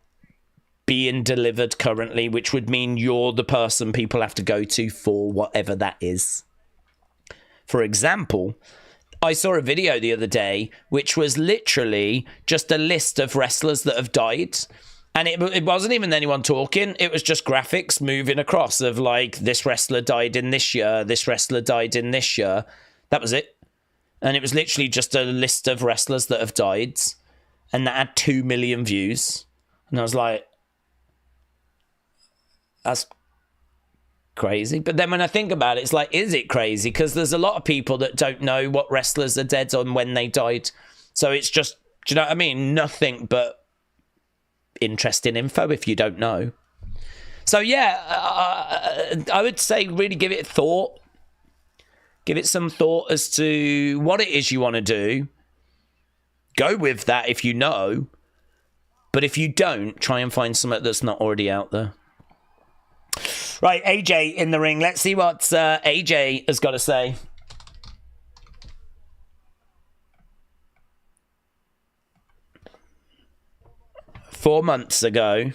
being delivered currently, which would mean you're the person people have to go to for whatever that is. For example, I saw a video the other day, which was literally just a list of wrestlers that have died. And it wasn't even anyone talking. It was just graphics moving across of like, this wrestler died in this year, this wrestler died in this year. That was it. And it was literally just a list of wrestlers that have died. And that had 2 million views. And I was like, that's crazy. But then when I think about it, it's like, is it crazy? Because there's a lot of people that don't know what wrestlers are dead on when they died. So it's just, do you know what I mean? Nothing but interesting info if you don't know. So yeah, I would say really give it thought. Give it some thought as to what it is you want to do. Go with that if you know. But if you don't, try and find something that's not already out there. Right, AJ in the ring. Let's see what AJ has got to say. Four months ago,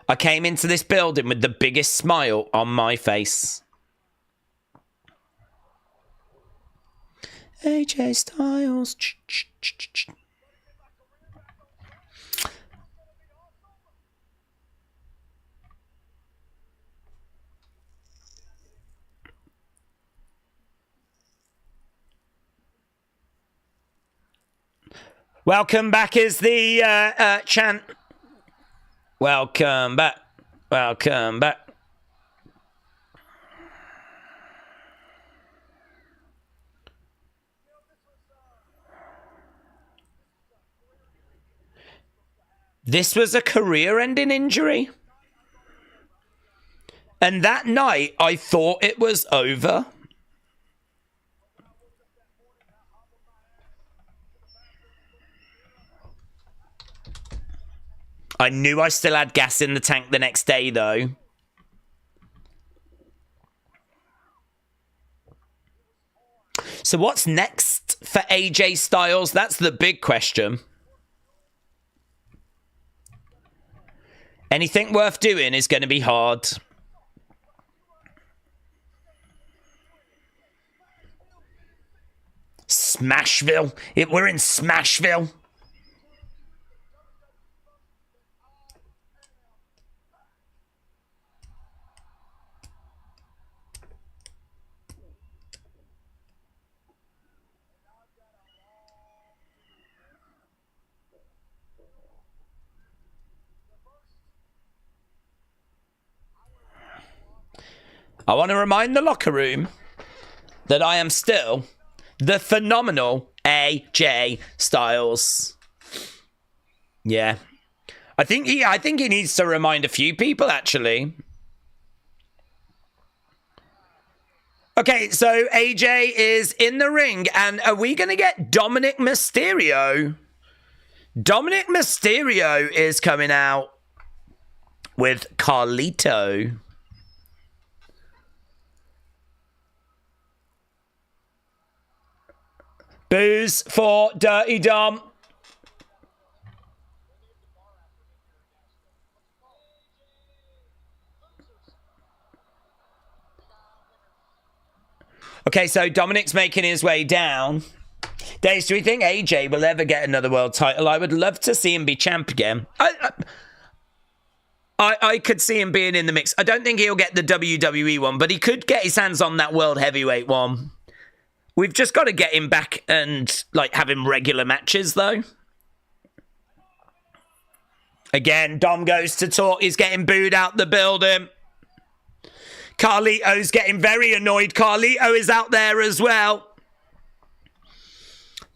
I came into this building with the biggest smile on my face. AJ Styles. Welcome back is the chant. Welcome back. Welcome back. This was a career-ending injury. And that night, I thought it was over. I knew I still had gas in the tank the next day, though. So what's next for AJ Styles? That's the big question. Anything worth doing is going to be hard. Smashville. We're in Smashville. I want to remind the locker room that I am still the phenomenal AJ Styles. Yeah. I think he needs to remind a few people, actually. Okay, so AJ is in the ring, and are we going to get Dominic Mysterio? Dominic Mysterio is coming out with Carlito. Booze for Dirty Dom. Okay, so Dominic's making his way down. Daze, do we think AJ will ever get another world title? I would love to see him be champ again. I could see him being in the mix. I don't think he'll get the WWE one, but he could get his hands on that world heavyweight one. We've just got to get him back and, like, have him regular matches, though. Again, Dom goes to talk. He's getting booed out the building. Carlito's getting very annoyed. Carlito is out there as well.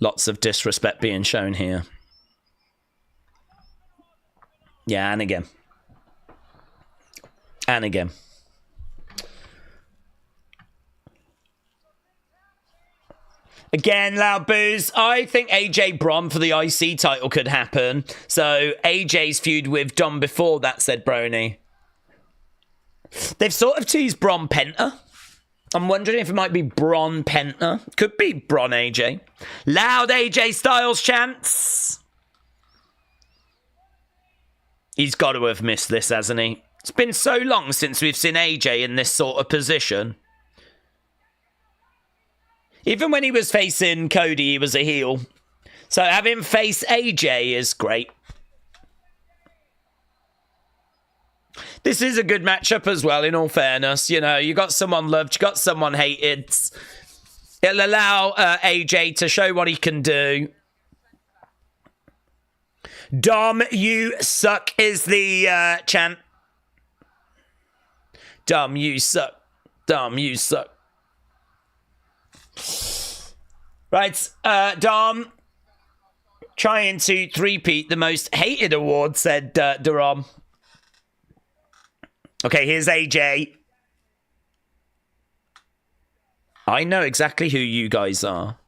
Lots of disrespect being shown here. Yeah, and again. And again. Again, loud boos. I think AJ Bron for the IC title could happen. So AJ's feud with Dom before that, said Brony. They've sort of teased Bron Penta. I'm wondering if it might be Bron Penta. Could be Bron AJ. Loud AJ Styles chants. He's got to have missed this, hasn't he? It's been so long since we've seen AJ in this sort of position. Even when he was facing Cody, he was a heel. So having face AJ is great. This is a good matchup as well, in all fairness. You know, you got someone loved, you got someone hated. It'll allow AJ to show what he can do. Dom, you suck is the chant. Dom, you suck. Dom, you suck. Right, Dom. Trying to three-peat the most hated award, said Darom. Okay, here's AJ. I know exactly who you guys are.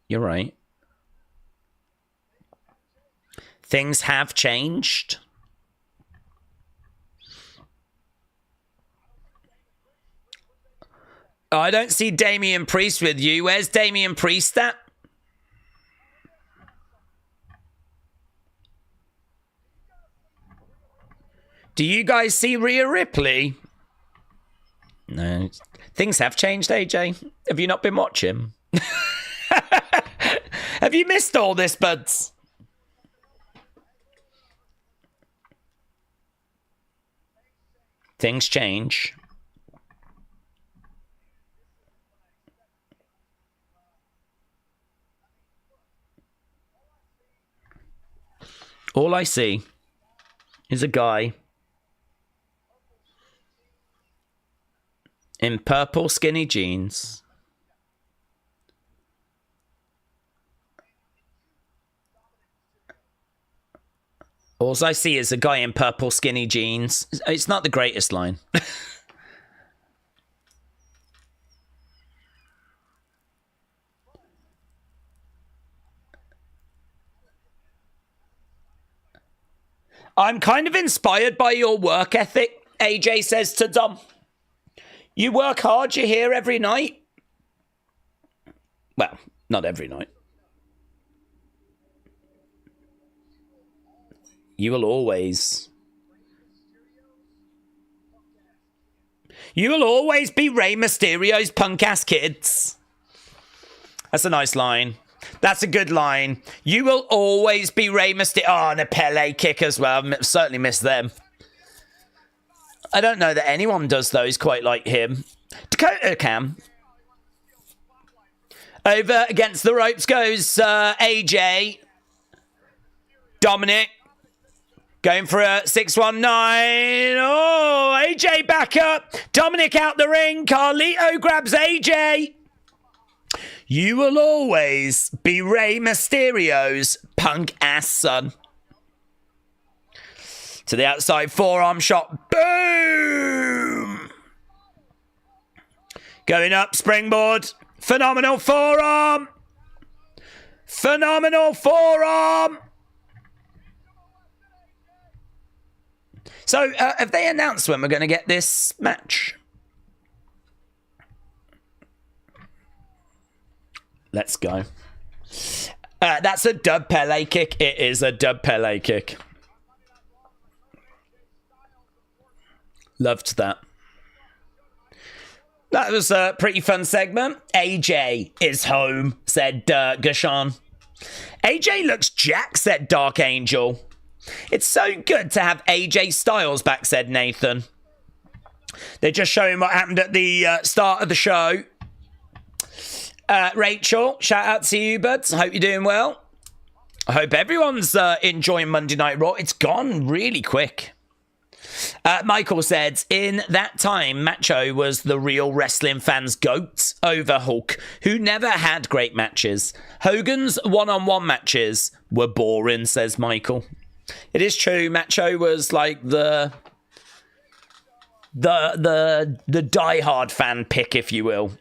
You're right. Things have changed. Oh, I don't see Damian Priest with you. Where's Damian Priest at? Do you guys see Rhea Ripley? No. Things have changed, AJ. Have you not been watching? Have you missed all this, buds? Things change. All I see is a guy in purple skinny jeans. All I see is a guy in purple skinny jeans. It's not the greatest line. I'm kind of inspired by your work ethic, AJ says to Dom. You work hard, you're here every night. Well, not every night. You will always be Rey Mysterio's punk-ass kids. That's a nice line. That's a good line. You will always be Rey Mysterio. Oh, and a Pele kick as well. I've certainly missed them. I don't know that anyone does those quite like him. Dakota Cam. Over against the ropes goes AJ. Dominic. Going for a 619. Oh, AJ back up. Dominic out the ring. Carlito grabs AJ. You will always be Rey Mysterio's punk-ass son. To the outside forearm shot. Boom! Going up, springboard. Phenomenal forearm. Phenomenal forearm. So, have they announced when we're going to get this match? Let's go. That's a dub Pele kick. It is a dub Pele kick. Loved that. That was a pretty fun segment. AJ is home, said Gashan. AJ looks jacked, said Dark Angel. It's so good to have AJ Styles back, said Nathan. They're just showing what happened at the start of the show. Rachel, shout out to you, buds. I hope you're doing well. I hope everyone's enjoying Monday Night Raw. It's gone really quick. Michael said, in that time, Macho was the real wrestling fans' goat over Hulk, who never had great matches. Hogan's one-on-one matches were boring, says Michael. It is true, Macho was like the the diehard fan pick, if you will.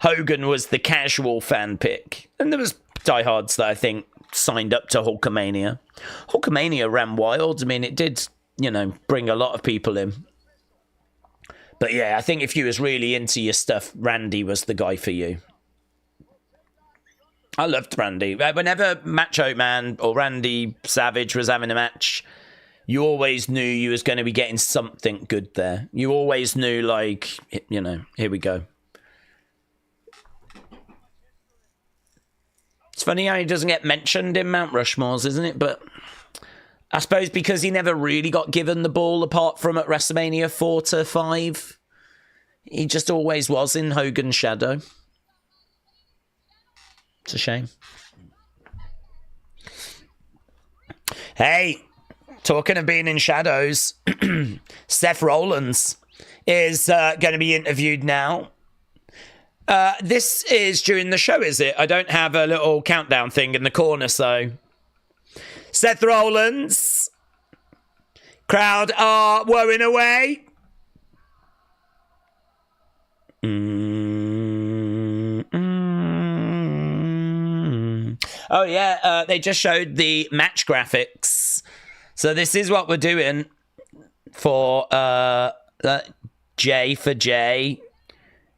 Hogan was the casual fan pick. And there was diehards that I think signed up to Hulkamania. Hulkamania ran wild. I mean, it did, you know, bring a lot of people in. But yeah, I think if you was really into your stuff, Randy was the guy for you. I loved Randy. Whenever Macho Man or Randy Savage was having a match, you always knew you was going to be getting something good there. You always knew, like, you know, here we go. It's funny how he doesn't get mentioned in Mount Rushmore's, isn't it? But I suppose because he never really got given the ball apart from at WrestleMania 4 to 5. He just always was in Hogan's shadow. It's a shame. Hey, talking of being in shadows, Seth Rollins is going to be interviewed now. This is during the show, is it? I don't have a little countdown thing in the corner, so... Seth Rollins. Crowd are woeing away. Oh, yeah, they just showed the match graphics. So this is what we're doing for J for Jey,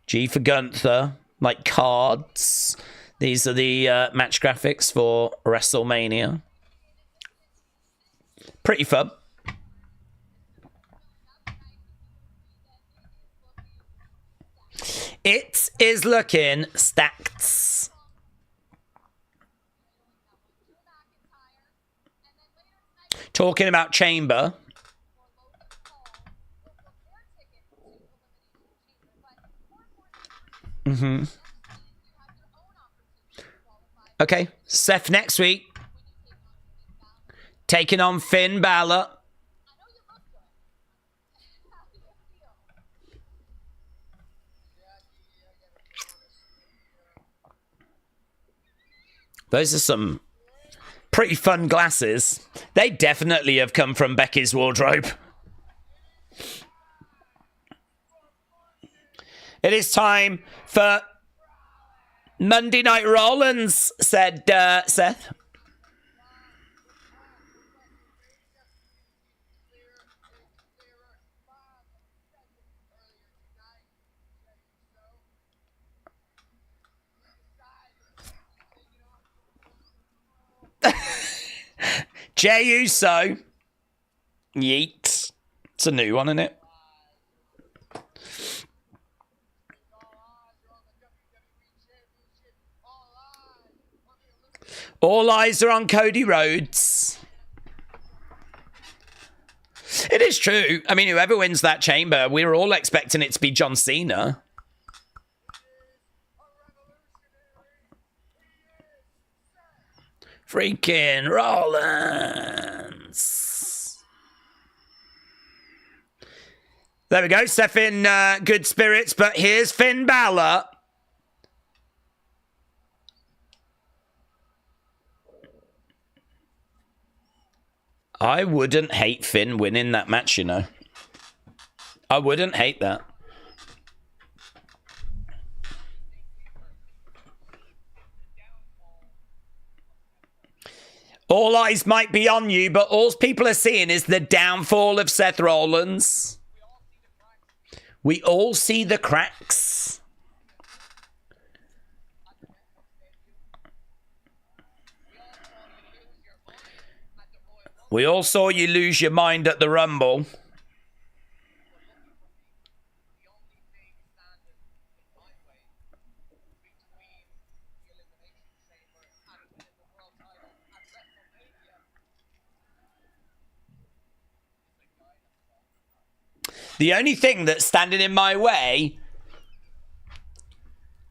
G for Gunther, like cards. These are the match graphics for WrestleMania. Pretty fun. It is looking stacked. Talking about Chamber. Okay, Seth next week. Taking on Finn Balor. Those are some pretty fun glasses. They definitely have come from Becky's wardrobe. It is time for Monday Night Rollins, said Seth. Jey Uso. Yeet. It's a new one, isn't it? All eyes are on Cody Rhodes. It is true. I mean, whoever wins that chamber, we were all expecting it to be John Cena. Freaking Rollins. There we go. Seth in good spirits, but here's Finn Balor. I wouldn't hate Finn winning that match, you know. I wouldn't hate that. All eyes might be on you, but all people are seeing is the downfall of Seth Rollins. We all see the cracks. We all saw you lose your mind at the Rumble. The only thing that's standing in my way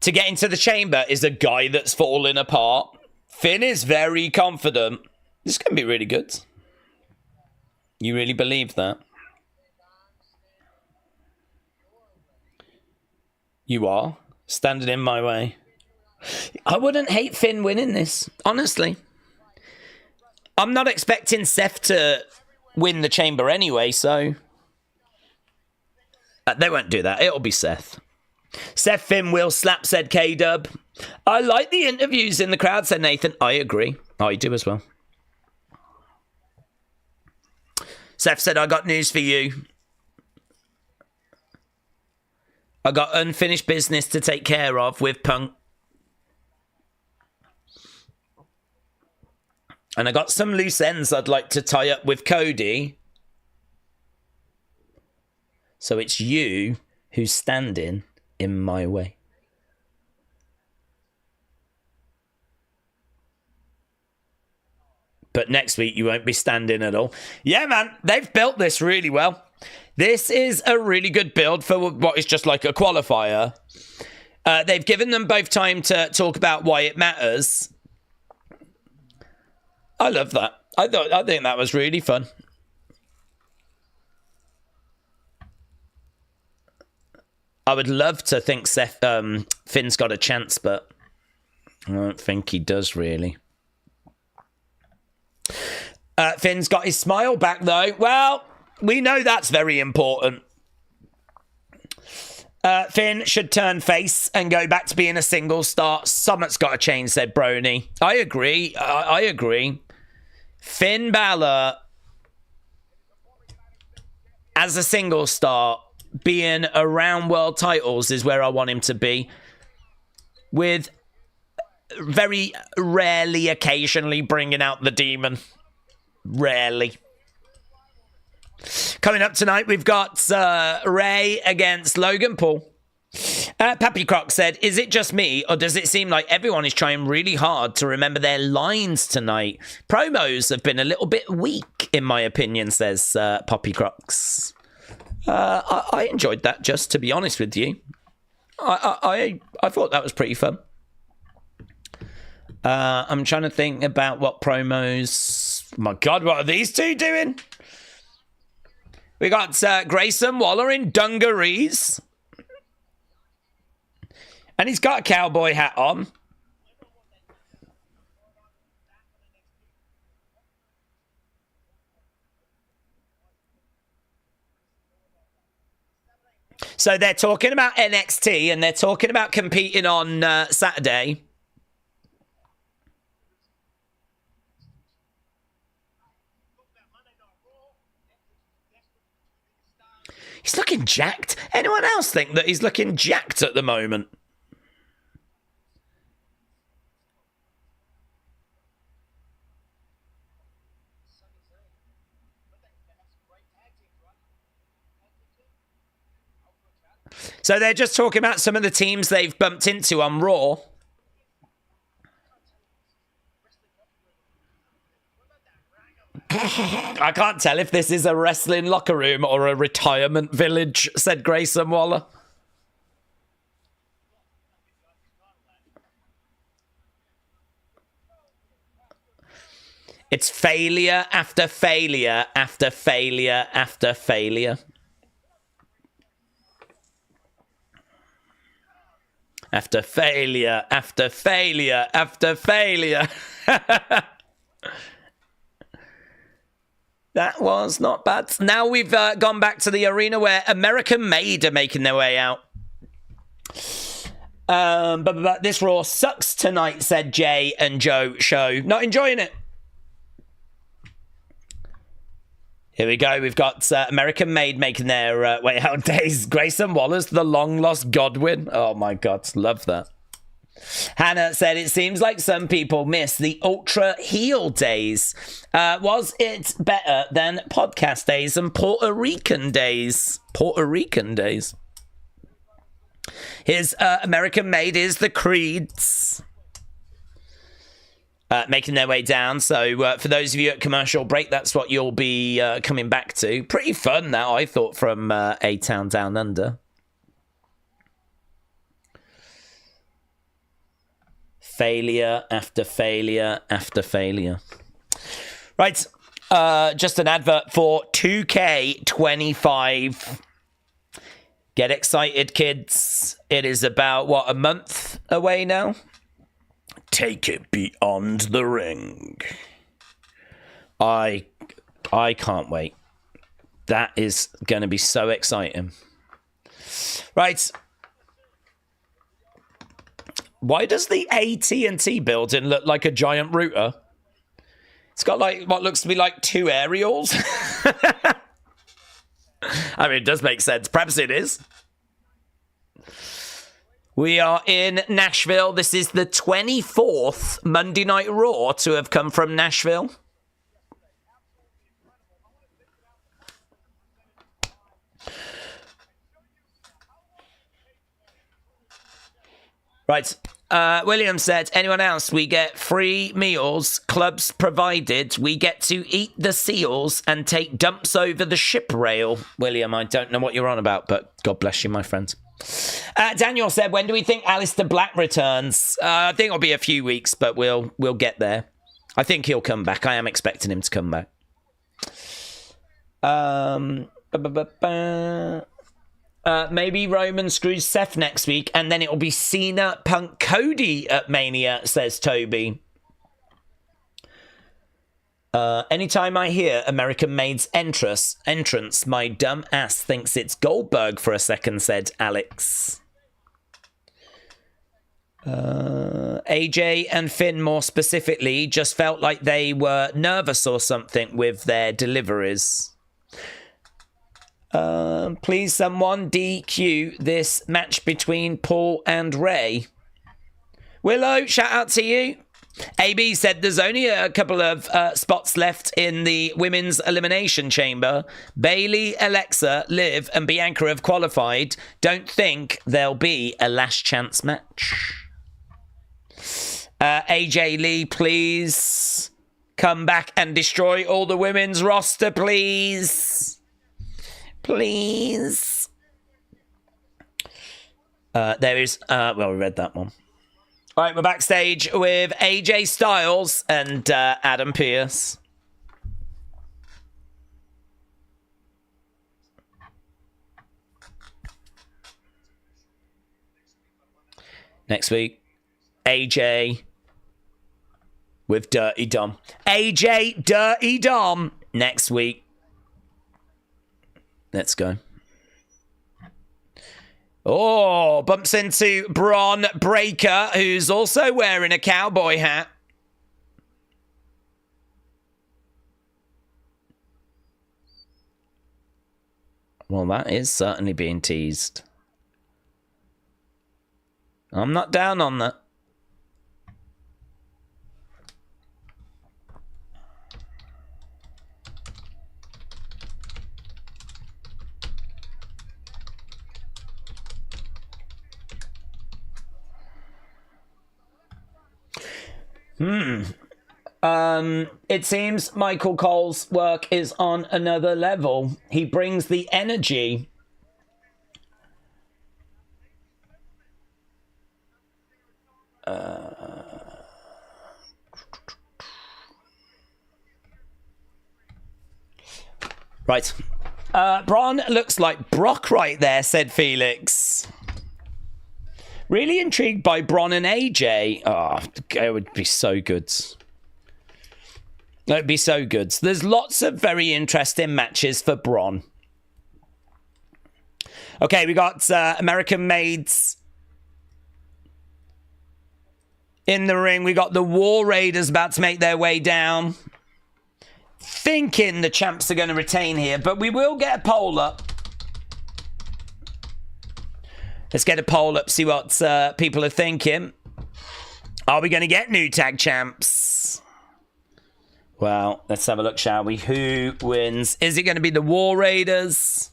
to get into the chamber is a guy that's falling apart. Finn is very confident. This is going to be really good. You really believe that? You are standing in my way. I wouldn't hate Finn winning this, honestly. I'm not expecting Seth to win the chamber anyway, so... They won't do that. It'll be Seth. Seth Finn will slap, said K-Dub. I like the interviews in the crowd, said Nathan. I agree. I do as well. Seth said, I got news for you. I got unfinished business to take care of with Punk. And I got some loose ends I'd like to tie up with Cody. So it's you who's standing in my way. But next week you won't be standing at all. Yeah, man, they've built this really well. This is a really good build for what is just like a qualifier. They've given them both time to talk about why it matters. I love that. I think that was really fun. I would love to think Finn's got a chance, but I don't think he does really. Finn's got his smile back though. Well, we know that's very important. Finn should turn face and go back to being a single star. Something's got to change, said Brony. I agree. I agree. Finn Balor as a single star being around world titles is where I want him to be, with very rarely occasionally bringing out the demon. Rarely. Coming up tonight, we've got Ray against Logan Paul. Pappy Croc said, is it just me, or does it seem like everyone is trying really hard to remember their lines tonight? Promos have been a little bit weak, in my opinion, says Poppy Crocs. I enjoyed that, just to be honest with you. I thought that was pretty fun. I'm trying to think about what promos... My God, what are these two doing? We got Grayson Waller in dungarees. And he's got a cowboy hat on. So they're talking about NXT and they're talking about competing on Saturday. He's looking jacked. Anyone else think that he's looking jacked at the moment? So they're just talking about some of the teams they've bumped into on Raw. I can't tell if this is a wrestling locker room or a retirement village, said Grayson Waller. It's failure after failure after failure after failure. After failure after failure after failure. That was not bad. Now we've gone back to the arena where American Made are making their way out. But this Raw sucks tonight, said Jay and Joe Show. Not enjoying it. Here we go. We've got American Made making their way out. Days. Grayson Waller's the long lost Godwin. Oh my God. Love that. Hannah said, it seems like some people miss the ultra heel days. Was it better than podcast days and Puerto Rican days? Puerto Rican days. Here's American Made is the Creeds. Making their way down. So for those of you at commercial break, that's what you'll be coming back to. Pretty fun now, I thought, from A-Town Down Under. Failure after failure after failure. Right. Just an advert for 2K25. Get excited, kids. It is about, what, a month away now? Take it beyond the ring. I can't wait. That is going to be so exciting. Right. Why does the AT&T building look like a giant router? It's got like what looks to be like two aerials. I mean, it does make sense. Perhaps it is. We are in Nashville. This is the 24th Monday Night Raw to have come from Nashville. Right. William said, anyone else, we get free meals, clubs provided, we get to eat the seals and take dumps over the ship rail. William, I don't know what you're on about, but God bless you, my friend. Daniel said, when do we think Aleister Black returns? I think it'll be a few weeks, but we'll get there. I think he'll come back. I am expecting him to come back. Maybe Roman screws Seth next week, and then it'll be Cena, Punk, Cody at Mania, says Toby. Anytime I hear American Maid's entrance, my dumb ass thinks it's Goldberg for a second, said Alex. AJ and Finn, more specifically, just felt like they were nervous or something with their deliveries. Please someone DQ this match between Paul and Ray. Willow, shout out to you. AB said there's only a couple of spots left in the women's elimination chamber. Bayley, Alexa, Liv and Bianca have qualified. Don't think there'll be a last chance match. AJ Lee, please come back and destroy all the women's roster, please. Please. There is... well, we read that one. All right, we're backstage with AJ Styles and Adam Pearce. Next week, AJ with Dirty Dom. AJ Dirty Dom next week. Let's go. Oh, bumps into Bron Breakker, who's also wearing a cowboy hat. Well, that is certainly being teased. I'm not down on that. It seems Michael Cole's work is on another level. He brings the energy. Right. Braun looks like Brock right there, said Felix. Really intrigued by Braun and AJ. Oh, it would be so good. It would be so good. There's lots of very interesting matches for Braun. Okay, we got American Maids in the ring. We got the War Raiders about to make their way down. Thinking the champs are going to retain here, but we will get a poll up. Let's get a poll up, see what people are thinking. Are we going to get new tag champs? Well, let's have a look, shall we? Who wins? Is it going to be the War Raiders?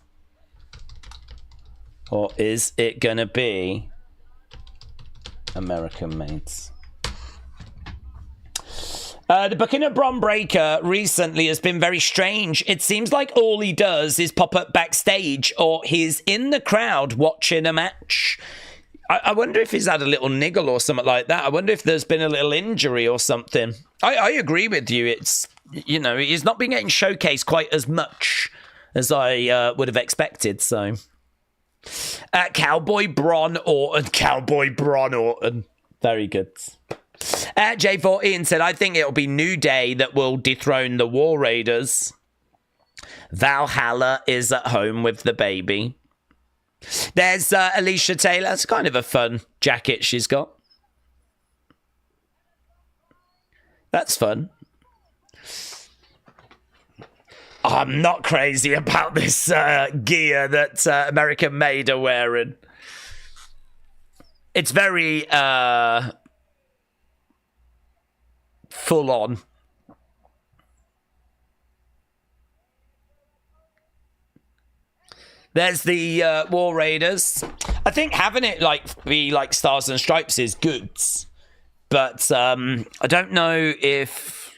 Or is it going to be American Maids? The booking of Bron Breakker recently has been very strange. It seems like all he does is pop up backstage or he's in the crowd watching a match. I wonder if he's had a little niggle or something like that. I wonder if there's been a little injury or something. I agree with you. It's, you know, he's not been getting showcased quite as much as I would have expected, so... Cowboy Bron Orton. Very good. J14 said, I think it'll be New Day that will dethrone the War Raiders. Valhalla is at home with the baby. There's Alicia Taylor. It's kind of a fun jacket she's got. That's fun. I'm not crazy about this gear that American Made are wearing. It's very full on. There's the War Raiders. I think having it be like Stars and Stripes is good, but I don't know if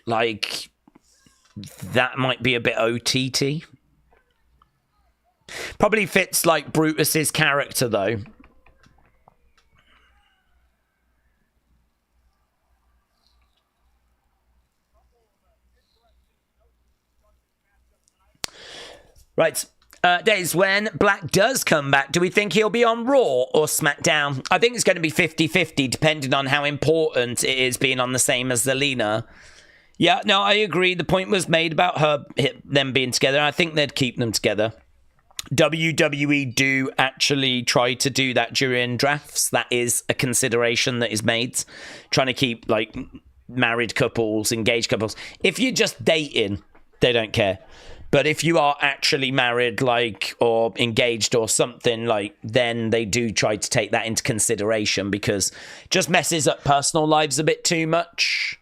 that might be a bit OTT. Probably fits like Brutus's character though. Right. Days, when Black does come back, do we think he'll be on Raw or SmackDown? I think it's going to be 50-50, depending on how important it is being on the same as Zelina. Yeah, no, I agree. The point was made about them being together. I think they'd keep them together. WWE do actually try to do that during drafts. That is a consideration that is made. Trying to keep, married couples, engaged couples. If you're just dating, they don't care. But if you are actually married, or engaged or something, then they do try to take that into consideration because it just messes up personal lives a bit too much.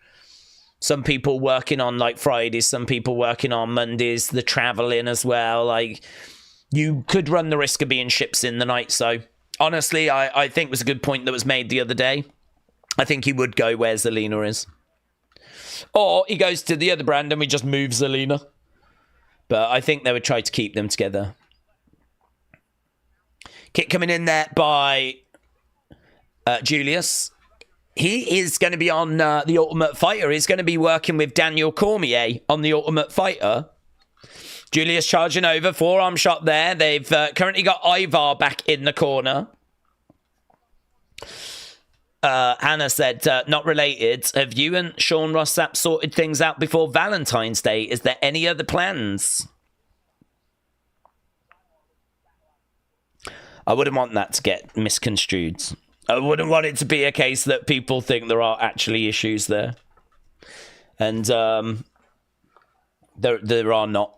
Some people working on, Fridays, some people working on Mondays, the traveling as well. You could run the risk of being ships in the night. So, honestly, I think it was a good point that was made the other day. I think he would go where Zelina is. Or he goes to the other brand and we just move Zelina. But I think they would try to keep them together. Kick coming in there by Julius. He is going to be on The Ultimate Fighter. He's going to be working with Daniel Cormier on The Ultimate Fighter. Julius charging over. Forearm shot there. They've currently got Ivar back in the corner. Hannah said, not related. Have you and Sean Ross Sapp sorted things out before Valentine's Day? Is there any other plans? I wouldn't want that to get misconstrued. I wouldn't want it to be a case that people think there are actually issues there. And there are not.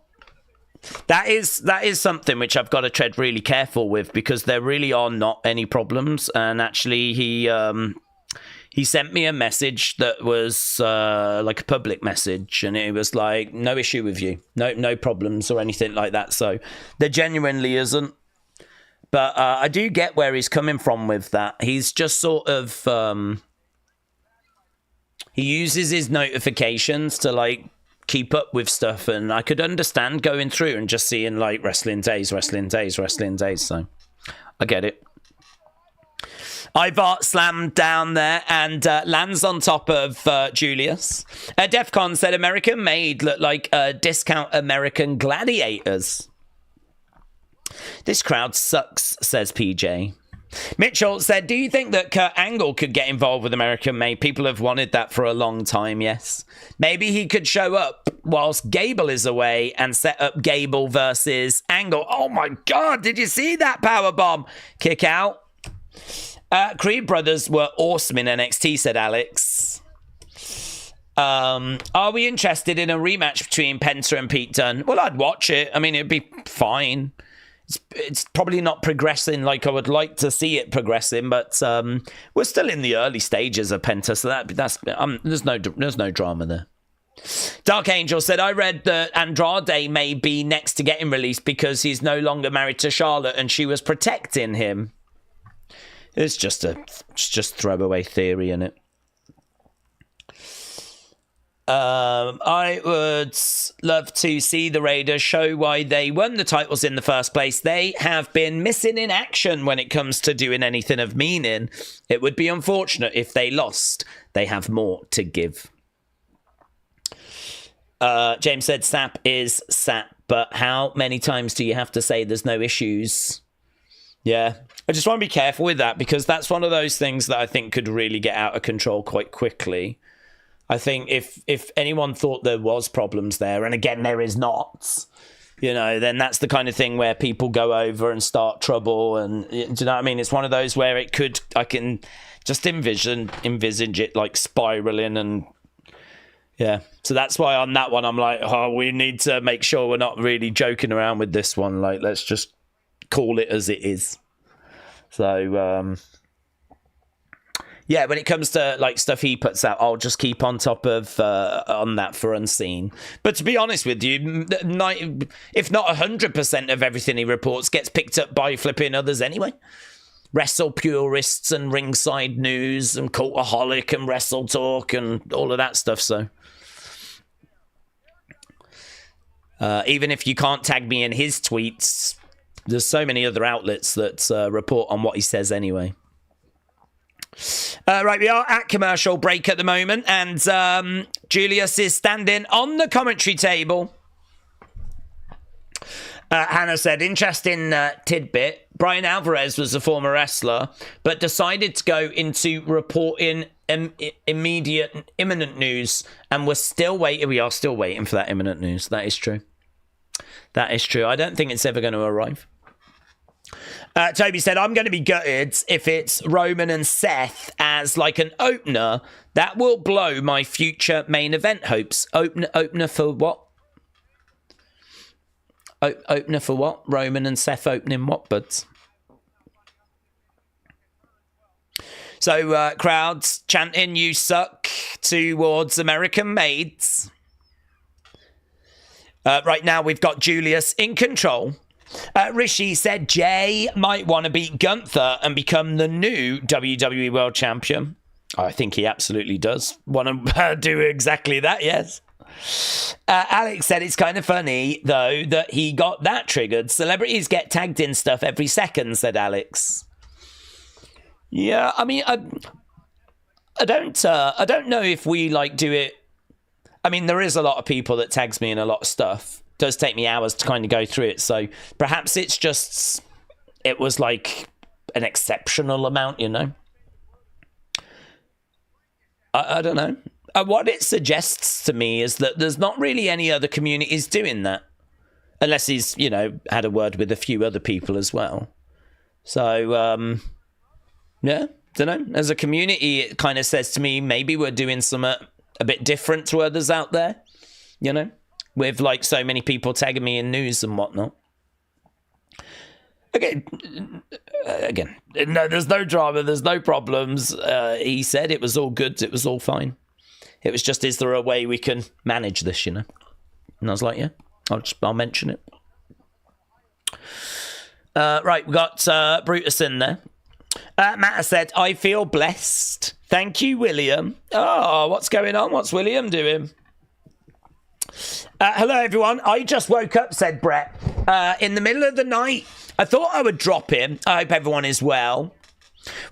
That is something which I've got to tread really careful with because there really are not any problems. And actually, he sent me a message that was a public message, and it was no issue with you, no problems or anything like that. So there genuinely isn't. But I do get where he's coming from with that. He's just sort of he uses his notifications to keep up with stuff, and I could understand going through and just seeing Wrestling Daze. So I get it. Ivar slammed down there and lands on top of Julius. Defcon said American Made look like discount American Gladiators. This crowd sucks, says PJ. Mitchell said, do you think that Kurt Angle could get involved with American Made? People have wanted that for a long time, yes. Maybe he could show up whilst Gable is away and set up Gable versus Angle. Oh my God, did you see that powerbomb? Kick out. Creed brothers were awesome in NXT, said Alex. Are we interested in a rematch between Penta and Pete Dunne? Well, I'd watch it. I mean, it'd be fine. It's probably not progressing like I would like to see it progressing, but we're still in the early stages of Penta, so that's there's no drama there. Dark Angel said, I read that Andrade may be next to getting released because he's no longer married to Charlotte and she was protecting him. It's just throwaway theory, isn't it? I would love to see the Raiders show why they won the titles in the first place. They have been missing in action when it comes to doing anything of meaning. It would be unfortunate if they lost. They have more to give. James said Sap is Sap, but how many times do you have to say there's no issues? Yeah, I just want to be careful with that because that's one of those things that I think could really get out of control quite quickly. I think if anyone thought there was problems there, and again, there is not, you know, then that's the kind of thing where people go over and start trouble. And do you know what I mean? It's one of those where I can just envisage it like spiraling. And yeah, so that's why on that one I'm like, oh, we need to make sure we're not really joking around with this one. Like, let's just call it as it is. So yeah, when it comes to like stuff he puts out, I'll just keep on top of on that for Unseen. But to be honest with you, if not 100% of everything he reports gets picked up by flipping others anyway. Wrestle purists and Ringside News and Cultaholic and Wrestle Talk and all of that stuff. So even if you can't tag me in his tweets, there's so many other outlets that report on what he says anyway. Right, we are at commercial break at the moment, and Julius is standing on the commentary table. Hannah said, interesting tidbit. Brian Alvarez was a former wrestler, but decided to go into reporting imminent news, and we are still waiting for that imminent news. That is true. That is true. I don't think it's ever going to arrive. Toby said, I'm going to be gutted if it's Roman and Seth as like an opener. That will blow my future main event hopes. Opener for what? Opener for what? Roman and Seth opening what, buds? So crowds chanting, you suck, towards American maids. Right now we've got Julius in control. Rishi said Jey might want to beat Gunther and become the new WWE World Champion. I think he absolutely does want to do exactly that, yes. Alex said it's kind of funny, though, that he got that triggered. Celebrities get tagged in stuff every second, said Alex. Yeah, I mean, I don't know if we, like, do it. I mean, there is a lot of people that tags me in a lot of stuff. Does take me hours to kind of go through it, so perhaps it's just it was like an exceptional amount, you know. I don't know. What it suggests to me is that there's not really any other communities doing that, unless he's, you know, had a word with a few other people as well. So yeah, don't know. As a community, it kind of says to me maybe we're doing something a bit different to others out there, you know. With, like, so many people tagging me in news and whatnot. Again, no, there's no drama, there's no problems. He said it was all good, it was all fine. It was just, is there a way we can manage this, you know? And I was like, yeah, I'll mention it. Right, we got Brutus in there. Matt said, I feel blessed. Thank you, William. Oh, what's going on? What's William doing? Hello, everyone. I just woke up, said Brett, in the middle of the night. I thought I would drop in. I hope everyone is well.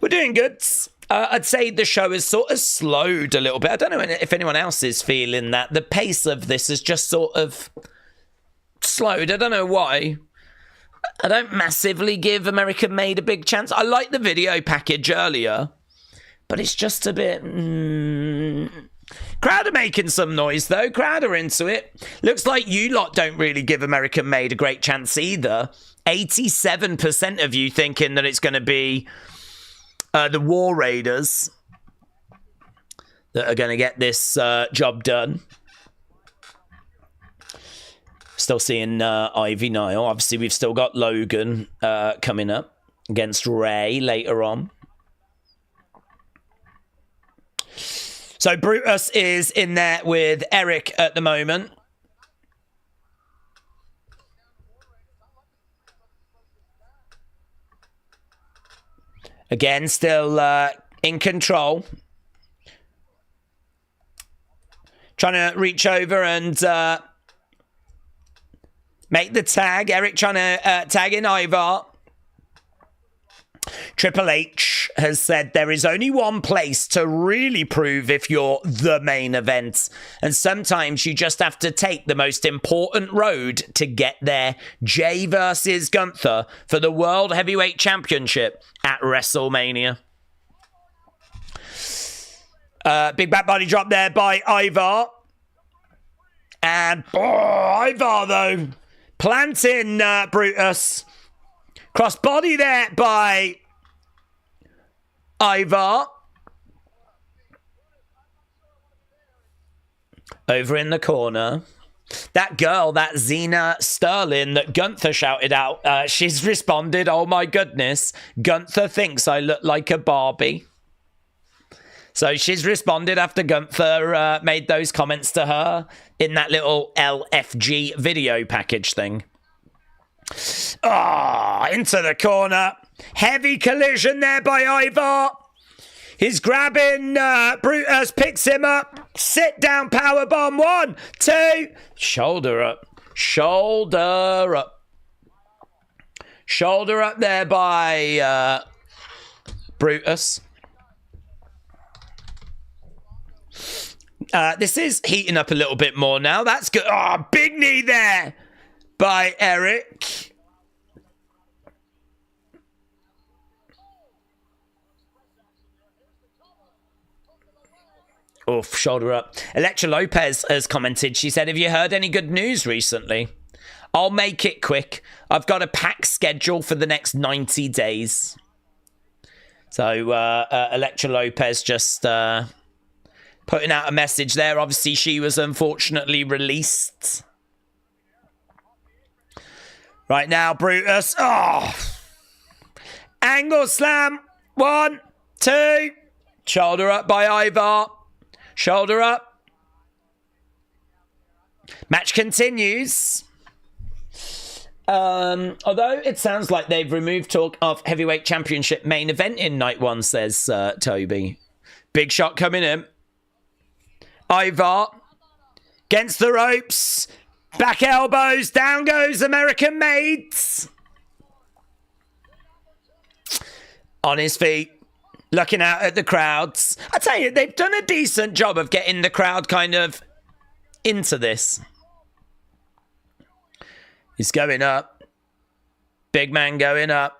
We're doing good. I'd say the show has sort of slowed a little bit. I don't know if anyone else is feeling that. The pace of this has just sort of slowed. I don't know why. I don't massively give American Made a big chance. I liked the video package earlier, but it's just a bit... Crowd are making some noise, though. Crowd are into it. Looks like you lot don't really give American Made a great chance either. 87% of you thinking that it's going to be the War Raiders that are going to get this job done. Still seeing Ivy Nile. Obviously, we've still got Logan coming up against Ray later on. So Brutus is in there with Eric at the moment. Again, still in control. Trying to reach over and make the tag. Eric trying to tag in Ivar. Triple H has said there is only one place to really prove if you're the main event, and sometimes you just have to take the most important road to get there. Jey versus Gunther for the World Heavyweight Championship at WrestleMania. Big back body drop there by Ivar. And Ivar, though, Planting Brutus. Crossbody there by Ivar. Over in the corner. That girl, that Xena Sterling that Gunther shouted out, she's responded, oh my goodness, Gunther thinks I look like a Barbie. So she's responded after Gunther made those comments to her in that little LFG video package thing. Into the corner. Heavy collision there by Ivar. He's grabbing Brutus, picks him up. Sit down powerbomb. 1, 2. Shoulder up. Shoulder up. Shoulder up there by Brutus. This is heating up a little bit more now. That's good. Big knee there by Eric. Oof, shoulder up. Electra Lopez has commented. She said, have you heard any good news recently? I'll make it quick. I've got a packed schedule for the next 90 days. So Electra Lopez just putting out a message there. Obviously, she was unfortunately released. Right now, Brutus. Angle slam. 1, 2. Shoulder up by Ivar. Shoulder up. Match continues. Although it sounds like they've removed talk of heavyweight championship main event in night 1, says Toby. Big shot coming in. Ivar against the ropes. Back elbows. Down goes American Maids. On his feet. Looking out at the crowds. I tell you, they've done a decent job of getting the crowd kind of into this. He's going up. Big man going up.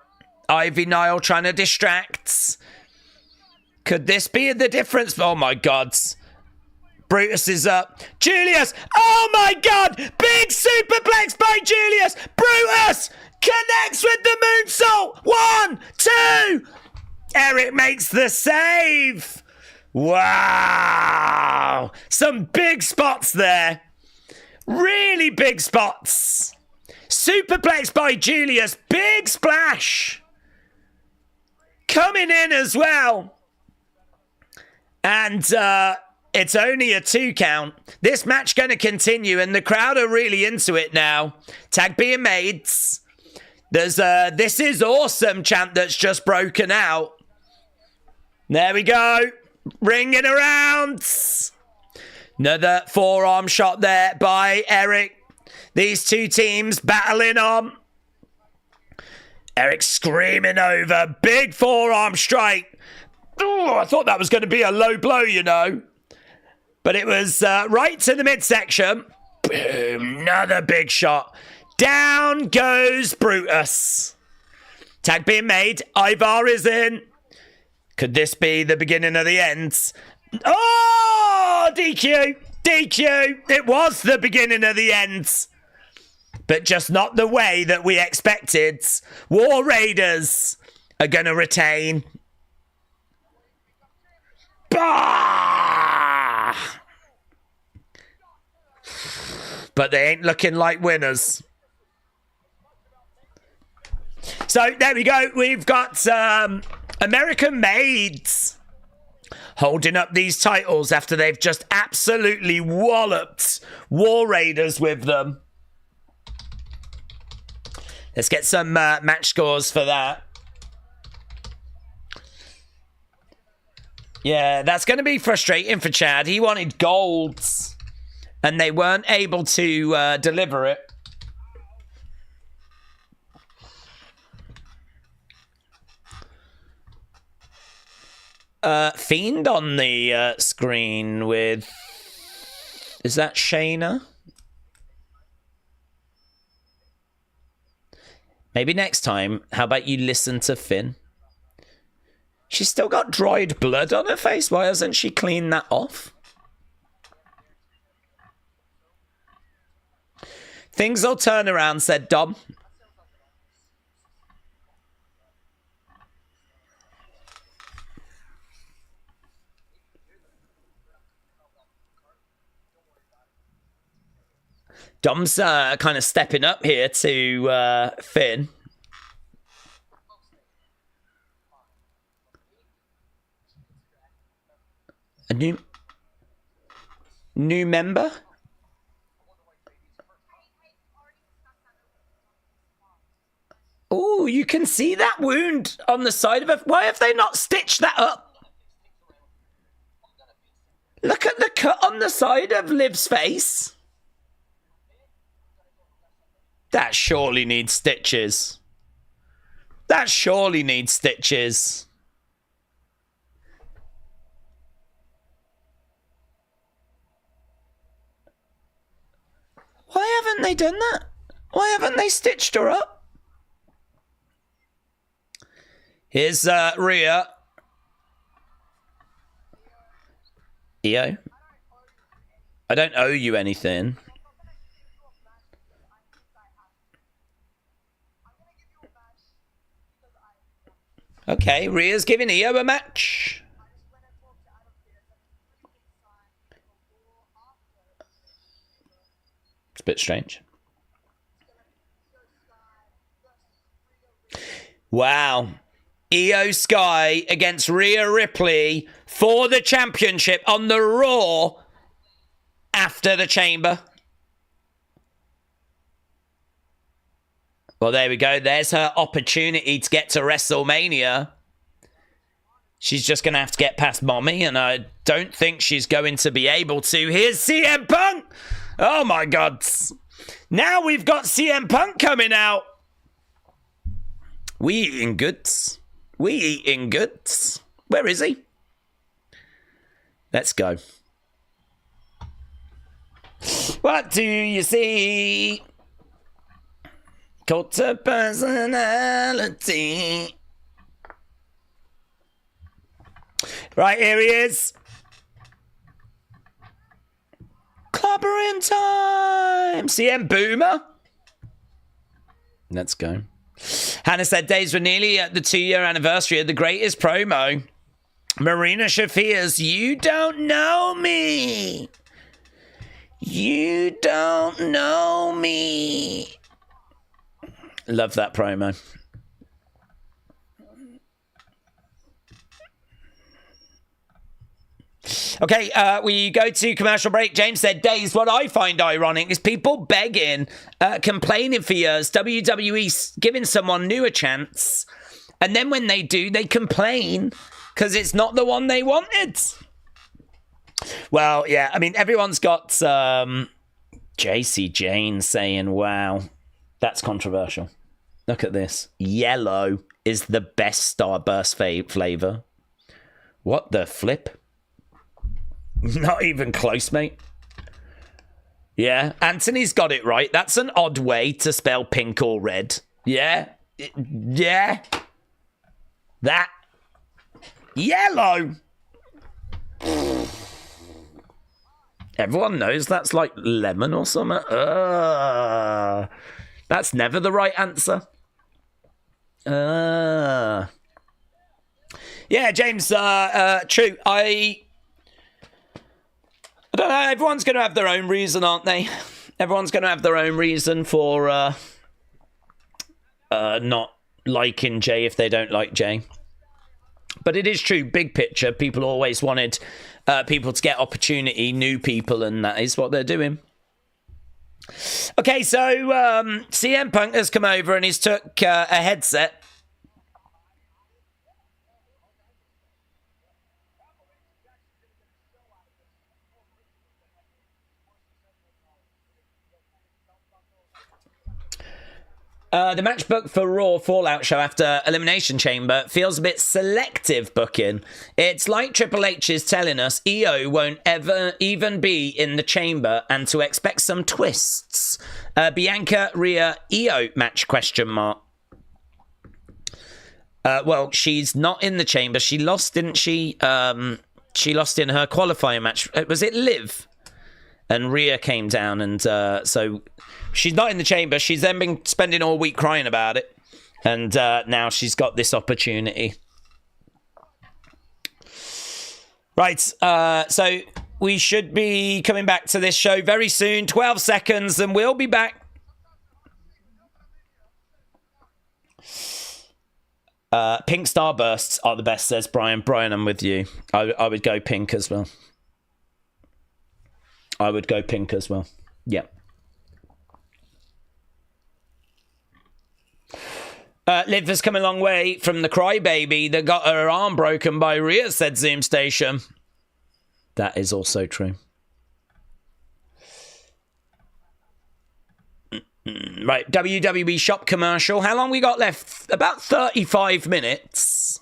Ivy Nile trying to distract. Could this be the difference? Oh my God. Brutus is up. Julius. Oh my God. Big superplex by Julius. Brutus connects with the moonsault. 1, 2. Eric makes the save. Wow. Some big spots there. Really big spots. Superplex by Julius. Big splash. Coming in as well. And it's only a 2 count. This match going to continue and the crowd are really into it now. Tag being made. There's a "this is awesome" chant that's just broken out. There we go. Ringing around. Another forearm shot there by Eric. These two teams battling on. Eric screaming over. Big forearm strike. Ooh, I thought that was going to be a low blow, you know. But it was right to the midsection. Boom. Another big shot. Down goes Brutus. Tag being made. Ivar is in. Could this be the beginning of the end? Oh, DQ. DQ. It was the beginning of the end. But just not the way that we expected. War Raiders are going to retain. Bah! But they ain't looking like winners. So there we go. We've got American Maids holding up these titles after they've just absolutely walloped War Raiders with them. Let's get some match scores for that. Yeah, that's going to be frustrating for Chad. He wanted golds, and they weren't able to deliver it. Fiend on the screen with... Is that Shayna? Maybe next time, how about you listen to Finn? She's still got dried blood on her face. Why hasn't she cleaned that off? Things will turn around, said Dom. Dom's kind of stepping up here to Finn. A new member? Oh, you can see that wound on the side of it. Why have they not stitched that up? Look at the cut on the side of Liv's face. That surely needs stitches. That surely needs stitches. Why haven't they done that? Why haven't they stitched her up? Here's Rhea. Io? I don't owe you anything. Okay, Rhea's giving Io a match. It's a bit strange. Wow. Io Sky against Rhea Ripley for the championship on the Raw after the Chamber. Well, there we go. There's her opportunity to get to WrestleMania. She's just going to have to get past Mommy, and I don't think she's going to be able to. Here's CM Punk. Oh, my God. Now we've got CM Punk coming out. We eating goods. We eating goods. Where is he? Let's go. What do you see? Cult of personality. Right, here he is. Clobbering time. CM Boomer. Let's go. Hannah said days were nearly at the 2-year anniversary of the greatest promo. Marina Shafir's You Don't Know Me. You don't know me. Love that promo. Okay, we go to commercial break. James said, Daze, what I find ironic is people begging, complaining for years, WWE giving someone new a chance, and then when they do, they complain because it's not the one they wanted. Well, yeah, I mean, everyone's got JC Jane saying, wow, that's controversial. Look at this. Yellow is the best Starburst flavor. What the flip? Not even close, mate. Yeah, Anthony's got it right. That's an odd way to spell pink or red. Yeah. Yeah. That. Yellow. Everyone knows that's like lemon or something. That's never the right answer. Yeah, James, true. I don't know. Everyone's going to have their own reason, aren't they? Everyone's going to have their own reason for not liking Jey if they don't like Jey. But it is true, big picture, people always wanted people to get opportunity, new people, and that is what they're doing. Okay, so CM Punk has come over and he's took a headset. The match book for Raw Fallout show after Elimination Chamber feels a bit selective booking. It's like Triple H is telling us EO won't ever even be in the chamber and to expect some twists. Bianca Rhea EO match question mark. Well, she's not in the chamber. She lost, didn't she? She lost in her qualifying match. Was it Liv? and Rhea came down, and so she's not in the chamber. She's then been spending all week crying about it, and now she's got this opportunity. Right, so we should be coming back to this show very soon. 12 seconds, and we'll be back. Pink starbursts are the best, says Brian. Brian, I'm with you. I would go pink as well. I would go pink as well. Yeah. Liv has come a long way from the crybaby that got her arm broken by Rhea, said Zoom Station. That is also true. Right, WWE shop commercial. How long we got left? About 35 minutes.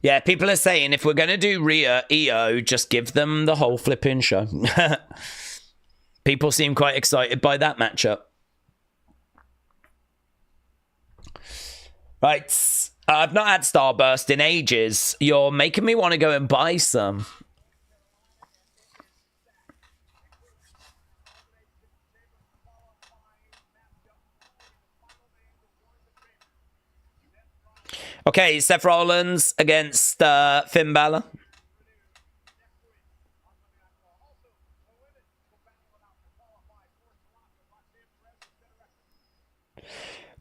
Yeah, people are saying if we're going to do Rhea, EO, just give them the whole flipping show. People seem quite excited by that matchup. Right, I've not had Starburst in ages. You're making me want to go and buy some. Okay, Seth Rollins against Finn Balor.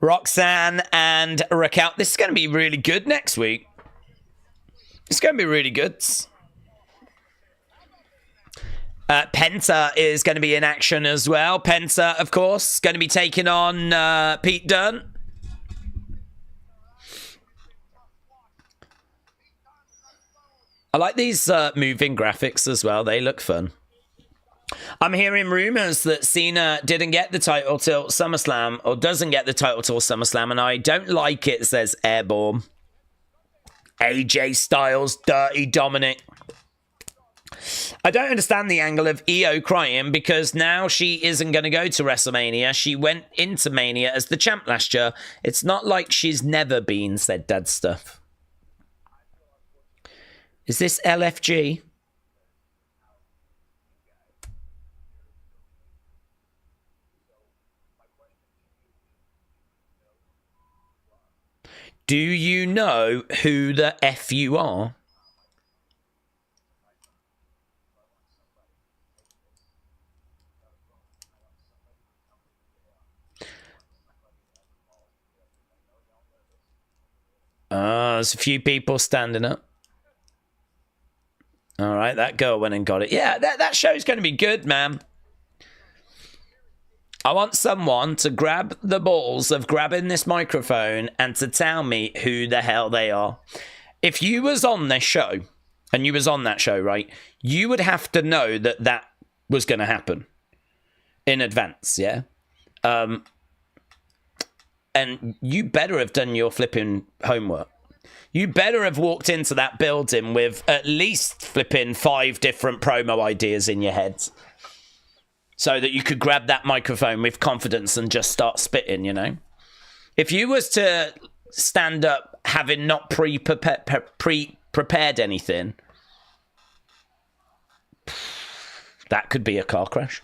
Roxanne and Raquel. This is going to be really good next week. It's going to be really good. Penta is going to be in action as well. Penta, of course, going to be taking on Pete Dunne. I like these moving graphics as well. They look fun. I'm hearing rumors that Cena didn't get the title till SummerSlam, or doesn't get the title till SummerSlam, and I don't like it, says Airborne. AJ Styles, Dirty Dominic. I don't understand the angle of EO crying, because now she isn't going to go to WrestleMania. She went into Mania as the champ last year. It's not like she's never been, said Dad Stuff. Is this LFG? Do you know who the F you are? There's a few people standing up. All right, that girl went and got it. Yeah, that show's going to be good, man. I want someone to grab the balls of grabbing this microphone and to tell me who the hell they are. If you was on this show, and you was on that show, right, you would have to know that that was going to happen in advance, yeah? And you better have done your flipping homework. You better have walked into that building with at least flipping 5 different promo ideas in your head, so that you could grab that microphone with confidence and just start spitting, you know? If you was to stand up having not pre-prepared anything, that could be a car crash.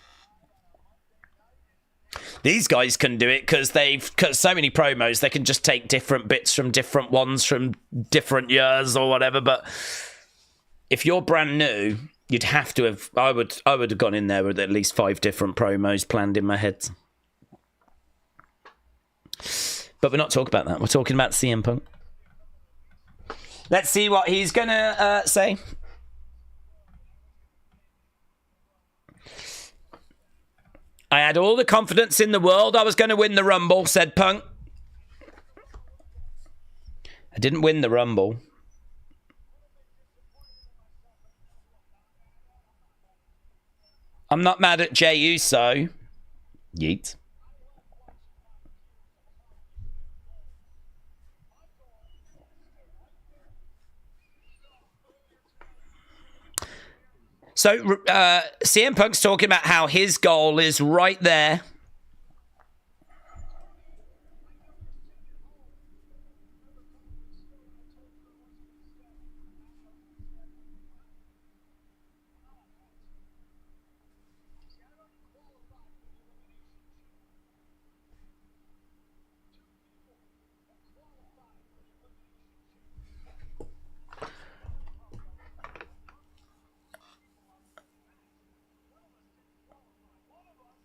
These guys can do it because they've cut so many promos, they can just take different bits from different ones from different years or whatever. But if you're brand new, you'd have to have... I would have gone in there with at least 5 different promos planned in my head. But we're not talking about that. We're talking about CM Punk. Let's see what he's going to say. I had all the confidence in the world I was going to win the Rumble, said Punk. I didn't win the Rumble. I'm not mad at Jey Uso. Yeet. So, CM Punk's talking about how his goal is right there.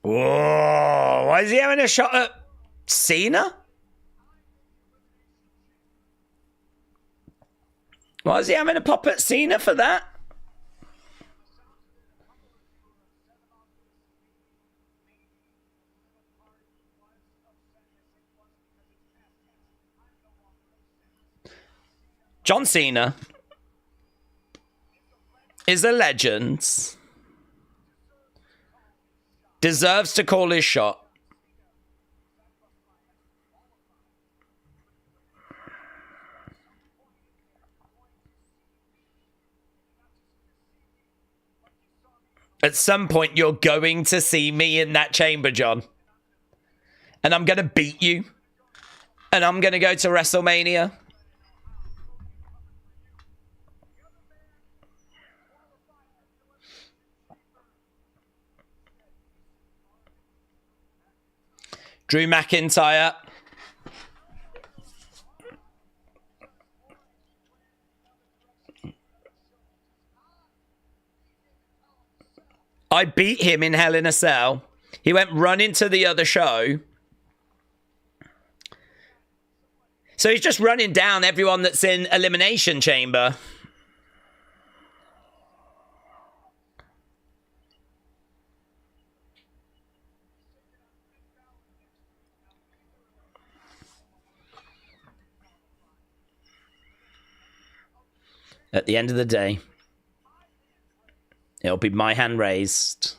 Whoa, why is he having a shot at Cena? Why is he having a pop at Cena for that? John Cena is a legend. Deserves to call his shot. At some point, you're going to see me in that chamber, John. And I'm going to beat you. And I'm going to go to WrestleMania. Drew McIntyre. I beat him in Hell in a Cell. He went running to the other show. So he's just running down everyone that's in Elimination Chamber. At the end of the day, it'll be my hand raised.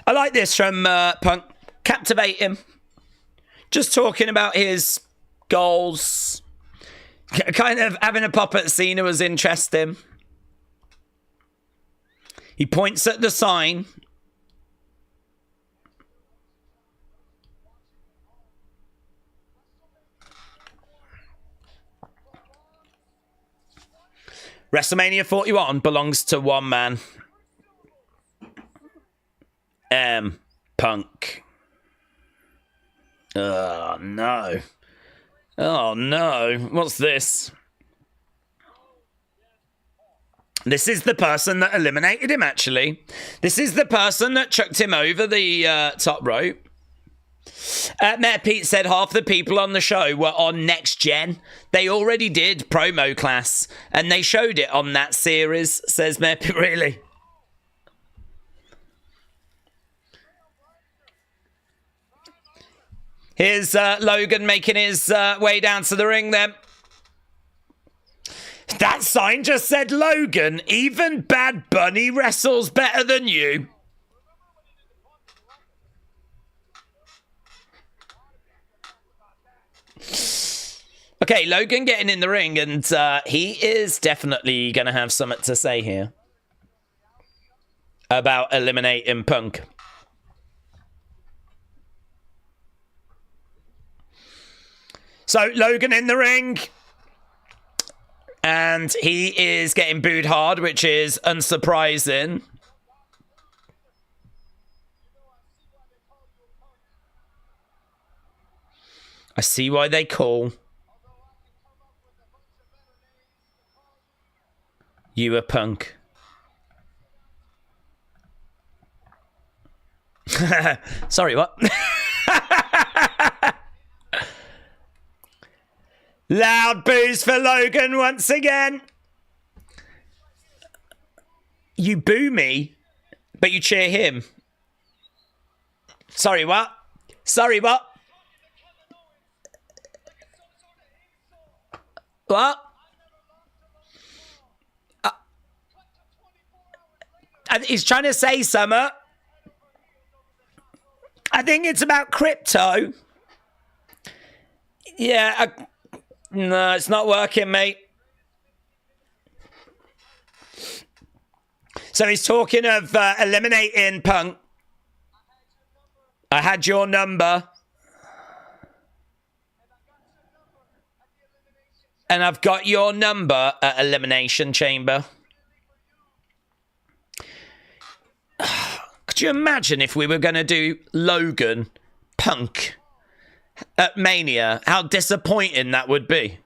I like this from Punk. Captivate him. Just talking about his goals. Kind of having a pop at Cena was interesting. He points at the sign. WrestleMania 41 belongs to one man. Punk. Oh, no. Oh, no. What's this? This is the person that eliminated him, actually. This is the person that chucked him over the top rope. Matt Pete said half the people on the show were on Next Gen. They already did promo class, and they showed it on that series, says Matt Pete. Really? Here's Logan making his way down to the ring then. That sign just said, Logan, even Bad Bunny wrestles better than you. Okay, Logan getting in the ring, and he is definitely going to have something to say here about eliminating Punk. So, Logan in the ring, and he is getting booed hard, which is unsurprising. I see why they call you a punk. Sorry, what? Loud boos for Logan once again. You boo me, but you cheer him. Sorry, what? Sorry, what? What? He's trying to say something. I think it's about crypto. Yeah, no, it's not working, mate. So he's talking of eliminating Punk. I had your number. And I've got your number at Elimination Chamber. Could you imagine if we were going to do Logan, Punk at Mania? How disappointing that would be.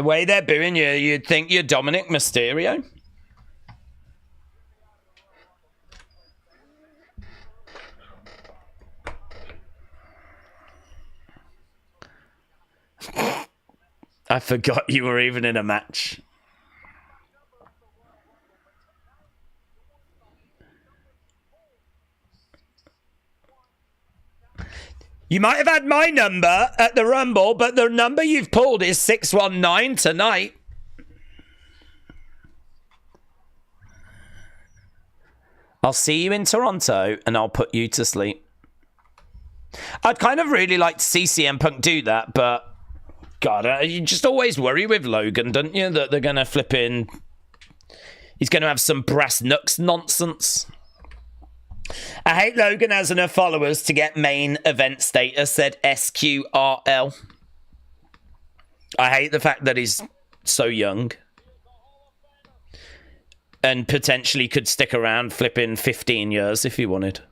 The way they're booing you, you'd think you're Dominic Mysterio. I forgot you were even in a match. You might have had my number at the Rumble, but the number you've pulled is 619 tonight. I'll see you in Toronto and I'll put you to sleep. I'd kind of really like to see CM Punk do that, but God, you just always worry with Logan, don't you? That they're going to flip in. He's going to have some brass knucks nonsense. I hate Logan has enough followers to get main event status, said SQRL. I hate the fact that he's so young. And potentially could stick around flipping 15 years if he wanted.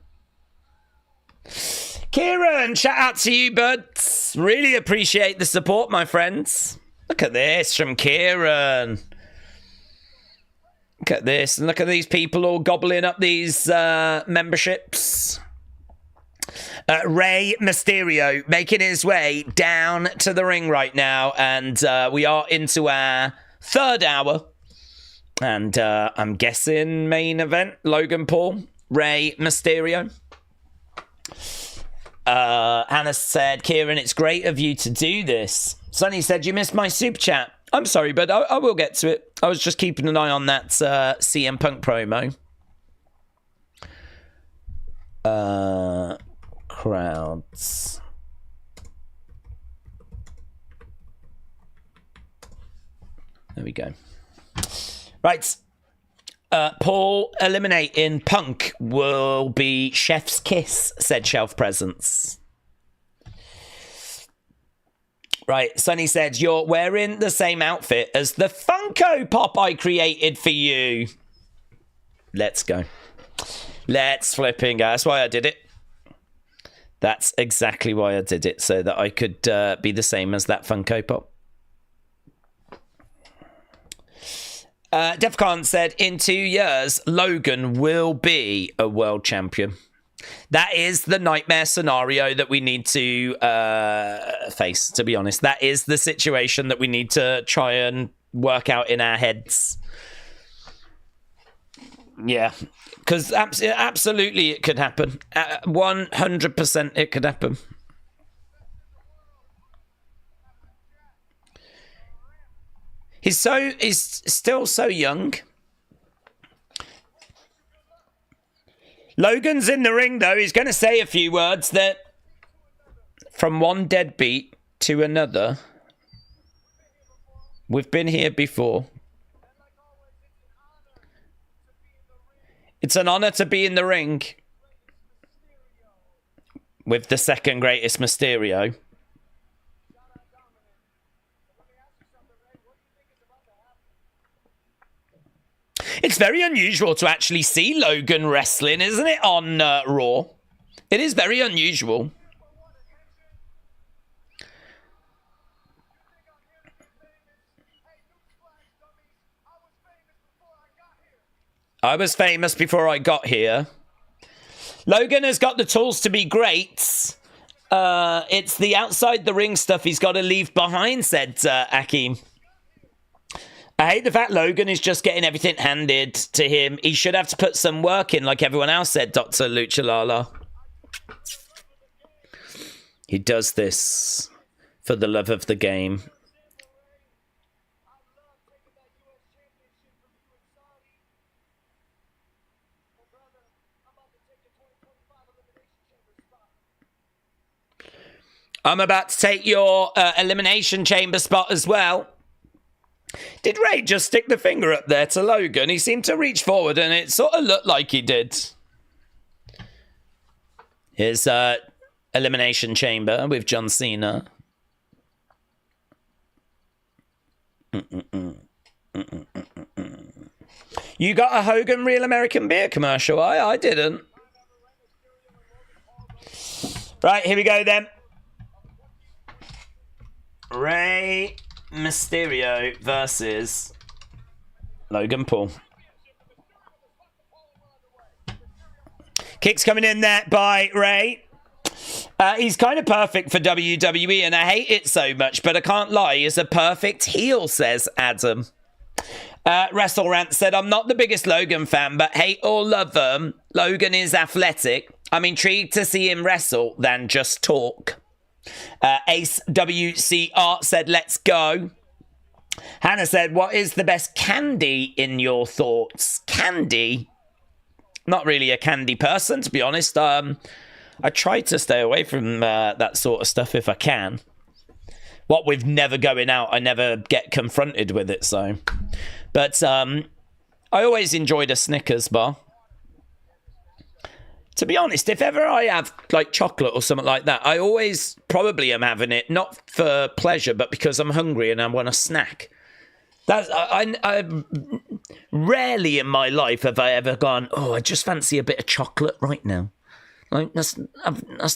Kieran, shout out to you, buds. Really appreciate the support, my friends. Look at this from Kieran. Look at this. And look at these people all gobbling up these memberships. Rey Mysterio making his way down to the ring right now. And we are into our third hour. And I'm guessing main event, Logan Paul, Rey Mysterio. Hannah said, Kieran, it's great of you to do this. Sonny said, you missed my super chat. I'm sorry, but I will get to it. I was just keeping an eye on that CM Punk promo. Crowds. There we go. Right. Paul eliminating Punk will be chef's kiss, said Shelf Presence. Right, Sonny said, you're wearing the same outfit as the Funko Pop I created for you. Let's go. Let's flipping go. That's why I did it. That's exactly why I did it, so that I could be the same as that Funko Pop. Defcon said, in 2 years, Logan will be a world champion. That is the nightmare scenario that we need to face, to be honest. That is the situation that we need to try and work out in our heads. Yeah, because absolutely it could happen. 100% it could happen. He's still so young. Logan's in the ring, though. He's going to say a few words that from one deadbeat to another. We've been here before. It's an honor to be in the ring with the second greatest Mysterio. It's very unusual to actually see Logan wrestling, isn't it, on Raw? It is very unusual. I was famous before I got here. Logan has got the tools to be great. It's the outside the ring stuff he's got to leave behind, said Akeem. I hate the fact Logan is just getting everything handed to him. He should have to put some work in, like everyone else said, Dr. Luchalala. He does this for the love of the game. I'm about to take your Elimination Chamber spot as well. Did Ray just stick the finger up there to Logan? He seemed to reach forward and it sort of looked like he did. Here's Elimination Chamber with John Cena. You got a Hogan Real American Beer commercial? I didn't. Right, here we go then. Ray Mysterio versus Logan Paul. Kicks coming in there by Ray. He's kind of perfect for WWE, and I hate it so much, but I can't lie, he's a perfect heel, says Adam. WrestleRant said, I'm not the biggest Logan fan, but hate or love him, Logan is athletic. I'm intrigued to see him wrestle than just talk. Ace WCR said, let's go. Hannah said, what is the best candy in your thoughts? Candy? Not really a candy person, to be honest. I try to stay away from that sort of stuff if I can. What with never going out, I never get confronted with it, so. But I always enjoyed a Snickers bar. To be honest, if ever I have like chocolate or something like that, I always probably am having it, not for pleasure, but because I'm hungry and I want a snack. I rarely in my life have I ever gone, oh, I just fancy a bit of chocolate right now. Like, that's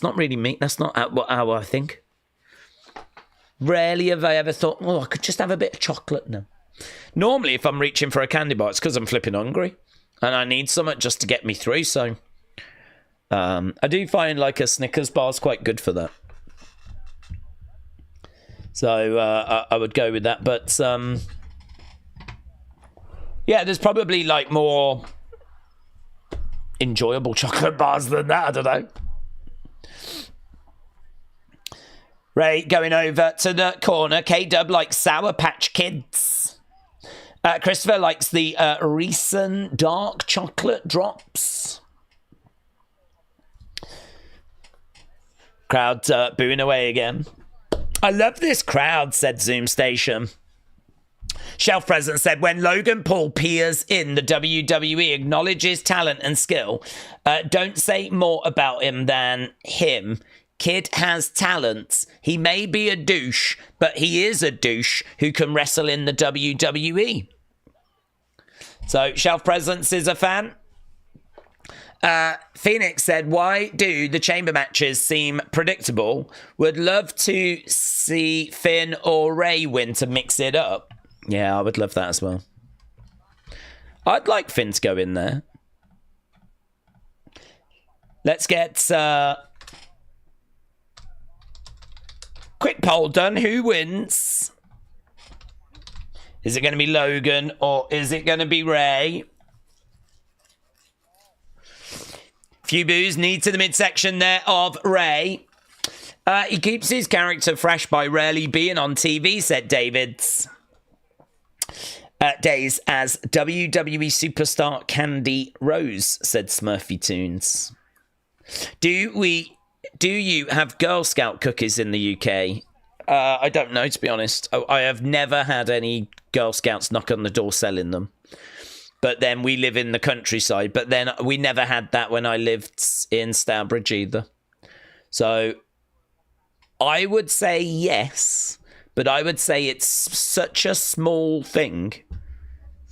not really me. That's not how I think. Rarely have I ever thought, oh, I could just have a bit of chocolate now. Normally, if I'm reaching for a candy bar, it's because I'm flipping hungry. And I need something just to get me through, so... I do find, like, a Snickers bar is quite good for that. So, I would go with that. But, yeah, there's probably, like, more... enjoyable chocolate bars than that, I don't know. Ray going over to the corner. K-Dub likes Sour Patch Kids. Christopher likes the Reese's Dark Chocolate Drops. Crowd booing away again. I love this crowd, said Zoom Station. Shelf President said, when Logan Paul peers in, the WWE acknowledges talent and skill. Don't say more about him than him. Kid has talents. He may be a douche, but he is a douche who can wrestle in the WWE. So, Shelf Presence is a fan. Phoenix said, why do the chamber matches seem predictable? Would love to see Finn or Ray win to mix it up. Yeah, I would love that as well. I'd like Finn to go in there. Let's get quick poll done. Who wins? Is it going to be Logan or is it going to be Ray? Few boos. Need to the midsection there of Ray. He keeps his character fresh by rarely being on TV, said Davids. Days as WWE superstar Candy Rose, said Smurfy Tunes. Do you have Girl Scout cookies in the UK? I don't know, to be honest. I have never had any Girl Scouts knock on the door selling them. But then we live in the countryside. But then we never had that when I lived in Stourbridge either. So I would say yes. But I would say it's such a small thing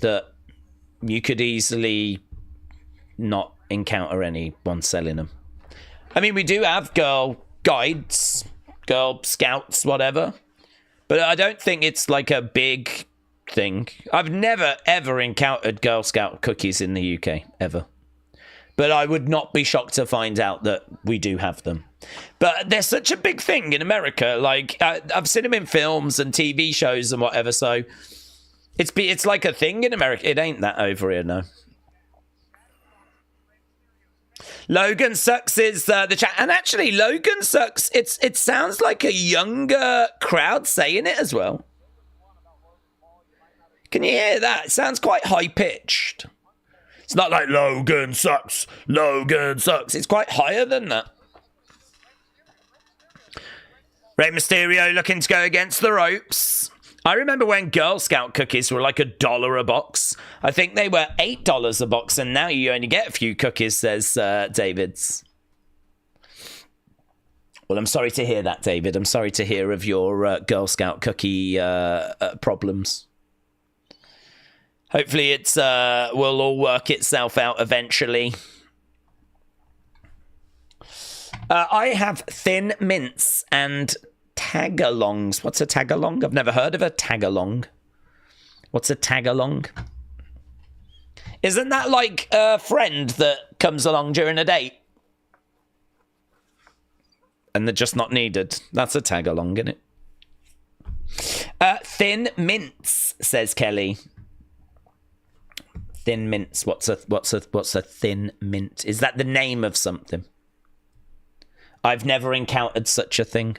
that you could easily not encounter anyone selling them. I mean, we do have girl guides, girl scouts, whatever. But I don't think it's like a big thing. I've never, ever encountered Girl Scout cookies in the UK, ever. But I would not be shocked to find out that we do have them. But they're such a big thing in America. Like, I've seen them in films and TV shows and whatever, so it's like a thing in America. It ain't that over here, no. Logan Sucks is the chat. And actually, Logan Sucks, it sounds like a younger crowd saying it as well. Can you hear that? It sounds quite high-pitched. It's not like Logan Sucks, Logan Sucks. It's quite higher than that. Rey Mysterio looking to go against the ropes. I remember when Girl Scout cookies were like $1 a box. I think they were $8 a box, and now you only get a few cookies, says Davids. Well, I'm sorry to hear that, David. I'm sorry to hear of your Girl Scout cookie problems. Hopefully it's will all work itself out eventually. I have Thin Mints and tag-alongs. What's a tag-along? I've never heard of a tag-along. What's a tag-along? Isn't that like a friend that comes along during a date? And they're just not needed. That's a tag-along, isn't it? Thin mints, says Kelly. Thin mints. What's a thin mint? Is that the name of something? I've never encountered such a thing.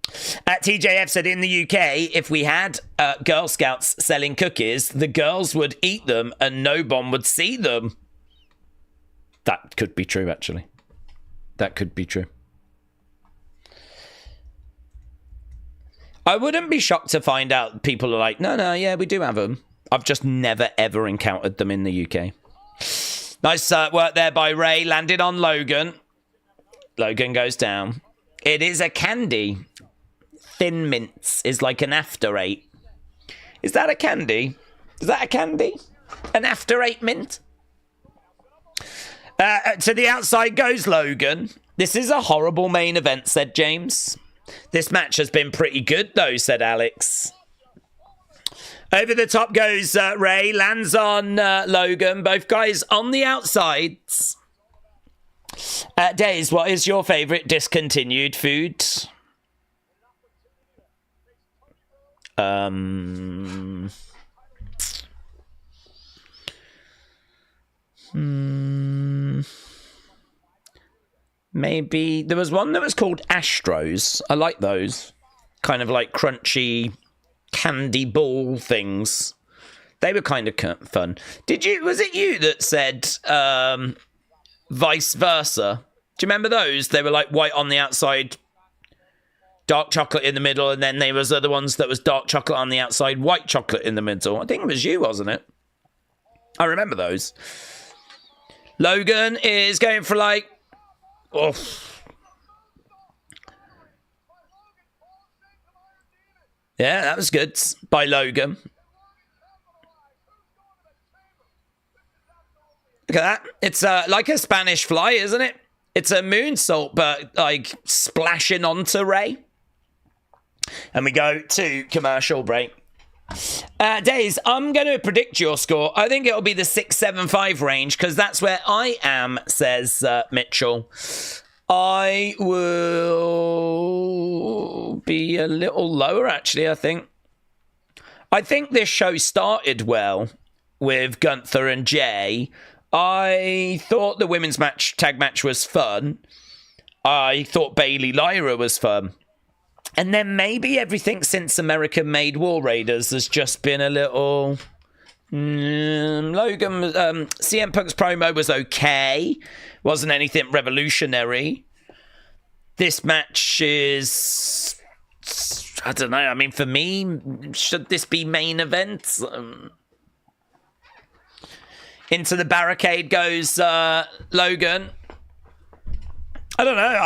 TJF said in the UK, if we had Girl Scouts selling cookies, the girls would eat them and no one would see them. That could be true, actually. That could be true. I wouldn't be shocked to find out people are like, no, yeah, we do have them. I've just never, ever encountered them in the UK. Nice work there by Ray. Landed on Logan. Logan goes down. It is a candy. Thin mints is like an after eight. Is that a candy? Is that a candy? An after eight mint? To the outside goes Logan. This is a horrible main event, said James. This match has been pretty good, though, said Alex. Over the top goes Ray. Lands on Logan. Both guys on the outsides. Daze, what is your favourite discontinued food? Maybe there was one that was called Astros. I like those. Kind of like crunchy candy ball things. They were kind of fun. Was it you that said vice versa? Do you remember those? They were like white on the outside, dark chocolate in the middle, and then there was other ones that was dark chocolate on the outside, white chocolate in the middle. I think it was you, wasn't it? I remember those. Logan is going for like... Oh. Yeah, that was good by Logan. Look at that. It's like a Spanish fly, isn't it? It's a moonsault, but like splashing onto Ray. And we go to commercial break. Daze, I'm going to predict your score. I think it'll be the 675 range because that's where I am, says Mitchell. I will be a little lower, actually, I think. I think this show started well with Gunther and Jey. I thought the women's tag match was fun. I thought Bayley Lyra was fun. And then maybe everything since America made War Raiders has just been a little... CM Punk's promo was okay. Wasn't anything revolutionary. This match is... I don't know. I mean, for me, should this be main event? Into the barricade goes Logan. I don't know.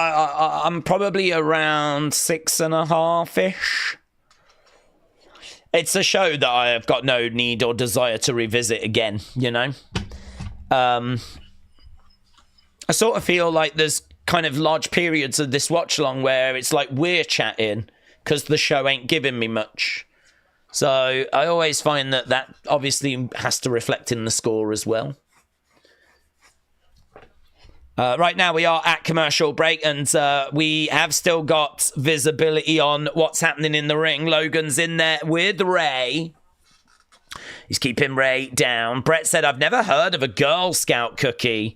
I'm probably around 6.5-ish. It's a show that I have got no need or desire to revisit again, you know? I sort of feel like there's kind of large periods of this watch-along where it's like we're chatting because the show ain't giving me much. So I always find that obviously has to reflect in the score as well. Right now we are at commercial break and we have still got visibility on what's happening in the ring. Logan's in there with Ray. He's keeping Ray down. Brett said, I've never heard of a Girl Scout cookie.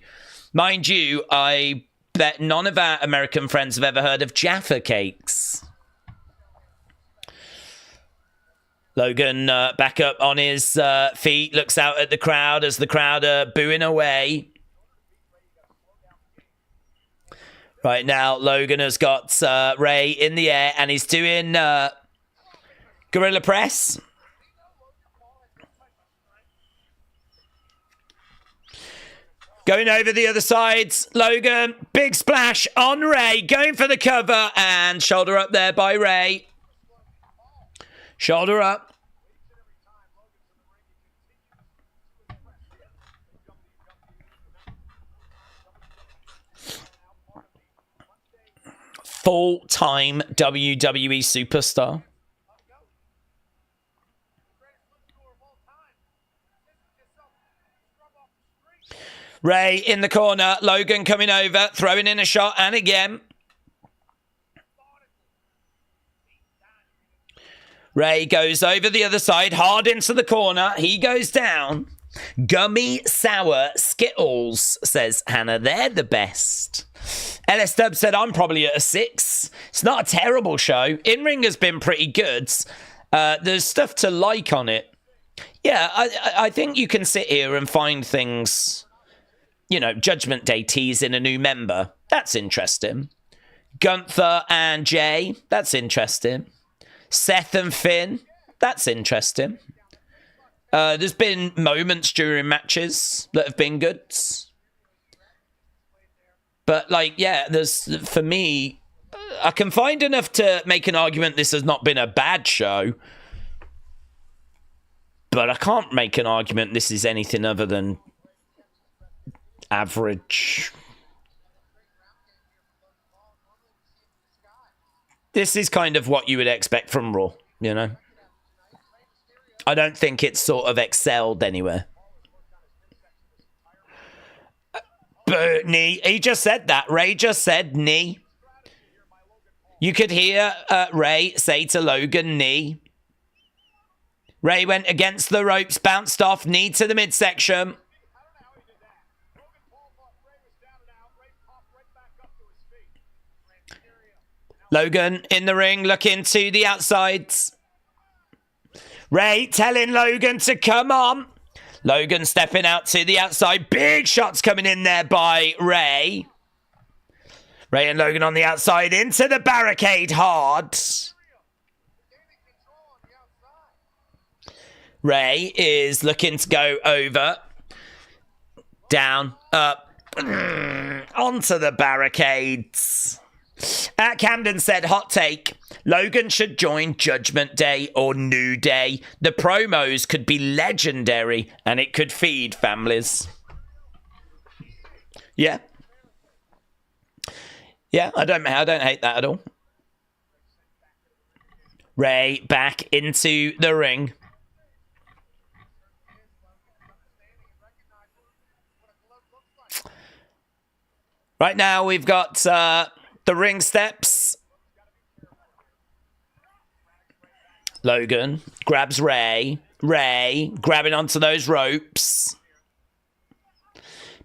Mind you, I bet none of our American friends have ever heard of Jaffa cakes. Logan back up on his feet, looks out at the crowd as the crowd are booing away. Right now, Logan has got Ray in the air and he's doing gorilla press. Going over the other side, Logan, big splash on Ray, going for the cover and shoulder up there by Ray. Shoulder up. full-time WWE superstar. Ray in the corner. Logan coming over, throwing in a shot, and again. Ray goes over the other side, hard into the corner. He goes down. Gummy sour Skittles, says Hannah. They're the best. LS Dub said, I'm probably at a 6. It's not a terrible show. In-ring has been pretty good. There's stuff to like on it. Yeah, I think you can sit here and find things... You know, Judgment Day teasing a new member. That's interesting. Gunther and Jey. That's interesting. Seth and Finn. That's interesting. There's been moments during matches that have been good. But, like, yeah, for me, I can find enough to make an argument this has not been a bad show. But I can't make an argument this is anything other than average. This is kind of what you would expect from Raw, you know? I don't think it's sort of excelled anywhere. But knee. He just said that. Ray just said knee. You could hear Ray say to Logan, knee. Ray went against the ropes, bounced off, knee to the midsection. Logan in the ring, looking to the outsides. Ray telling Logan to come on. Logan stepping out to the outside. Big shots coming in there by Ray. Ray and Logan on the outside into the barricade hard. Ray is looking to go over. Down, up, onto the barricades. Camden said, hot take. Logan should join Judgment Day or New Day. The promos could be legendary and it could feed families. Yeah. Yeah, I don't hate that at all. Ray back into the ring. Right now we've got the ring steps. Logan grabs Ray. Ray grabbing onto those ropes.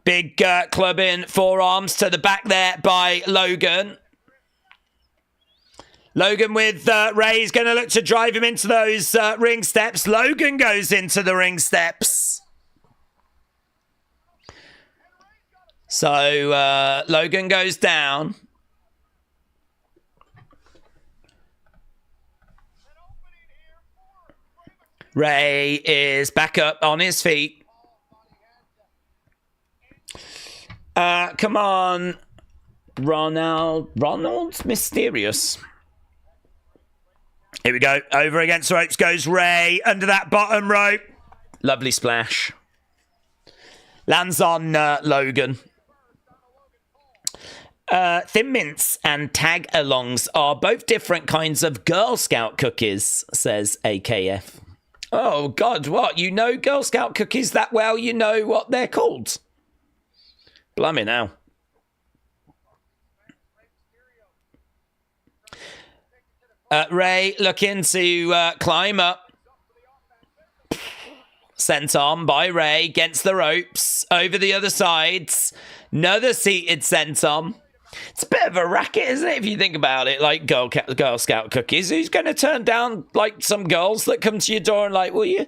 Big clubbing forearms to the back there by Logan. Logan with Ray is going to look to drive him into those ring steps. Logan goes into the ring steps. So Logan goes down. Ray is back up on his feet. Come on, Ronald's mysterious. Here we go. Over against the ropes goes Ray under that bottom rope. Lovely splash. Lands on Logan. Thin Mints and tag-alongs are both different kinds of Girl Scout cookies, says AKF. Oh, God, what? You know Girl Scout cookies that well? You know what they're called? Blimey now. Ray looking to climb up. Sent on by Ray against the ropes. Over the other sides. Another seated senton. It's a bit of a racket, isn't it, if you think about it? Like Girl Scout cookies. Who's going to turn down, like, some girls that come to your door and like, will you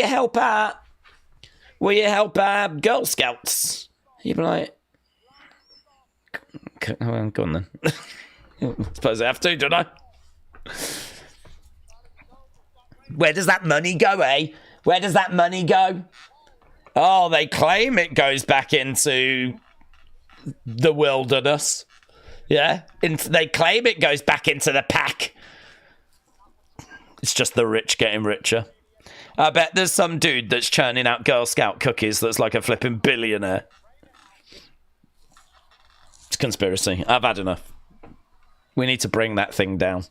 help out? Will you help out Girl Scouts? You'd be like, well, go on then. I suppose I have to, don't I? Where does that money go, eh? Where does that money go? Oh, they claim it goes back into the wilderness. Yeah? They claim it goes back into the pack. It's just the rich getting richer. I bet there's some dude that's churning out Girl Scout cookies that's like a flipping billionaire. It's conspiracy. I've had enough. We need to bring that thing down.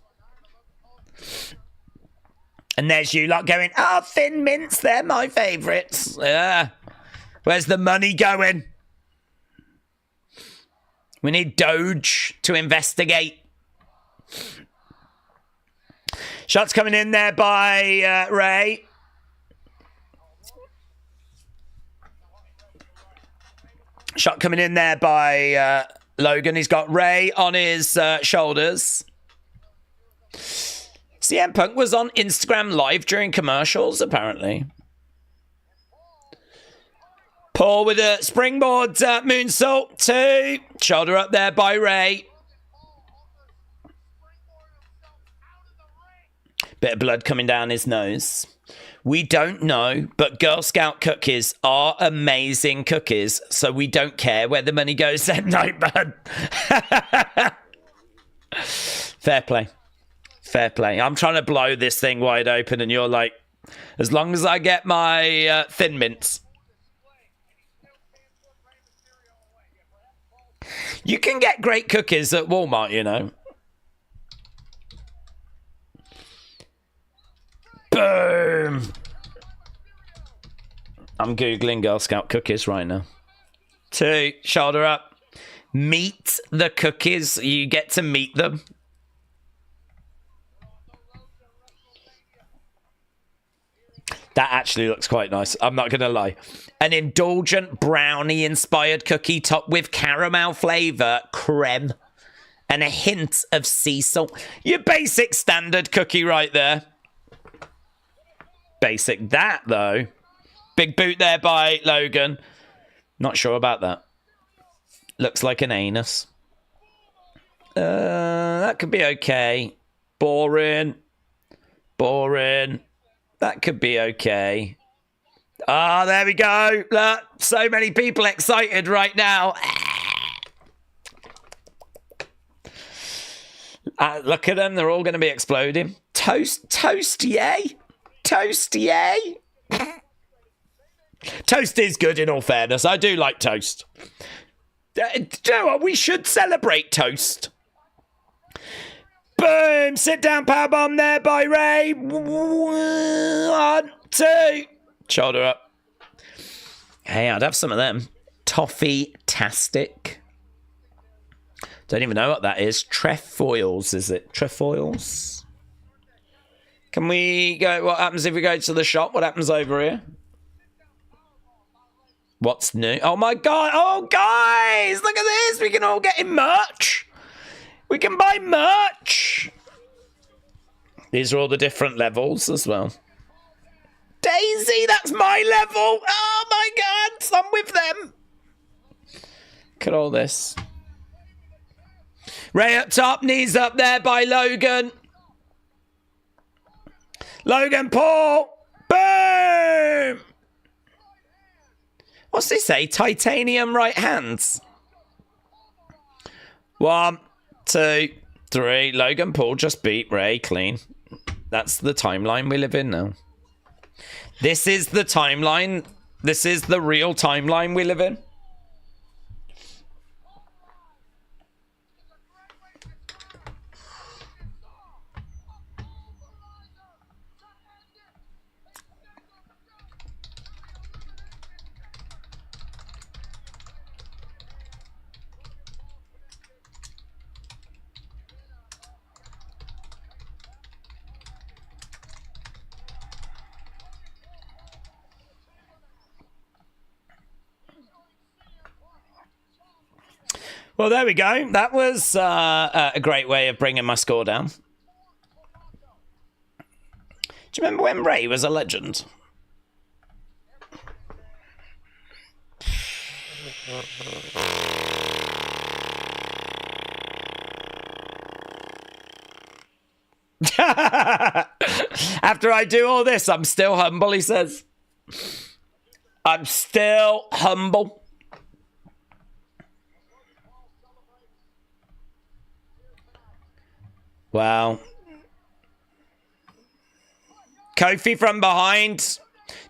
And there's you lot going, oh, Thin Mints, they're my favourites. Yeah. Where's the money going? We need Doge to investigate. Shots coming in there by Ray. Shot coming in there by Logan. He's got Ray on his shoulders. CM Punk was on Instagram Live during commercials, apparently. Paul with a springboard moonsault. 2. Shoulder up there by Ray. Bit of blood coming down his nose. We don't know, but Girl Scout cookies are amazing cookies, so we don't care where the money goes that night, bud. Fair play. Fair play. I'm trying to blow this thing wide open, and you're like, as long as I get my Thin Mints. You can get great cookies at Walmart, you know. Boom! I'm Googling Girl Scout cookies right now. 2, shoulder up. Meet the cookies. You get to meet them. That actually looks quite nice. I'm not going to lie. An indulgent brownie-inspired cookie topped with caramel flavour, creme, and a hint of sea salt. Your basic standard cookie right there. Basic. That, though. Big boot there by Logan. Not sure about that. Looks like an anus. That could be okay. Boring. Boring. That could be okay. Ah, there we go. Look, so many people excited right now. Look at them. They're all going to be exploding. Toast, yay. Toast, yay. Toast is good, in all fairness. I do like toast. Do you know what? We should celebrate toast. Boom! Sit down powerbomb there by Ray. 1, 2. Shoulder up. Hey, I'd have some of them. Toffee-tastic. Don't even know what that is. Trefoils, is it? Trefoils? Can we go? What happens if we go to the shop? What happens over here? What's new? Oh my god! Oh, guys! Look at this! We can all get in merch! We can buy merch! These are all the different levels as well. Daisy, that's my level! Oh my god! I'm with them! Look at all this. Ray up top, knees up there by Logan. Logan Paul! Boom! What's this say? Titanium right hands. 1, 2, 3. Logan Paul just beat Ray clean. That's the timeline we live in now. This is the timeline. This is the real timeline we live in. Well, there we go. That was a great way of bringing my score down. Do you remember when Ray was a legend? After I do all this, I'm still humble, he says. I'm still humble. Wow. Kofi from behind.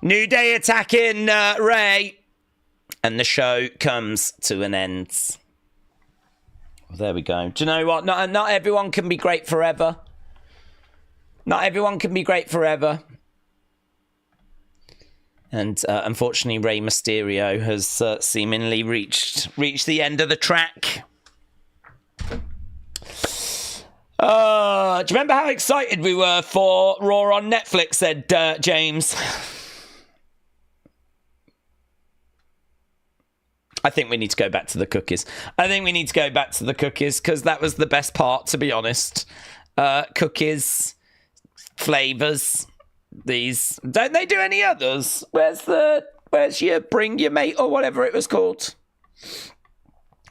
New Day attacking Ray. And the show comes to an end. There we go. Do you know what? Not everyone can be great forever. Not everyone can be great forever. And unfortunately, Rey Mysterio has seemingly reached the end of the track. Do you remember how excited we were for Raw on Netflix, said James? I think we need to go back to the cookies. Because that was the best part, to be honest. Cookies, flavours, these. Don't they do any others? Where's your bring your mate or whatever it was called?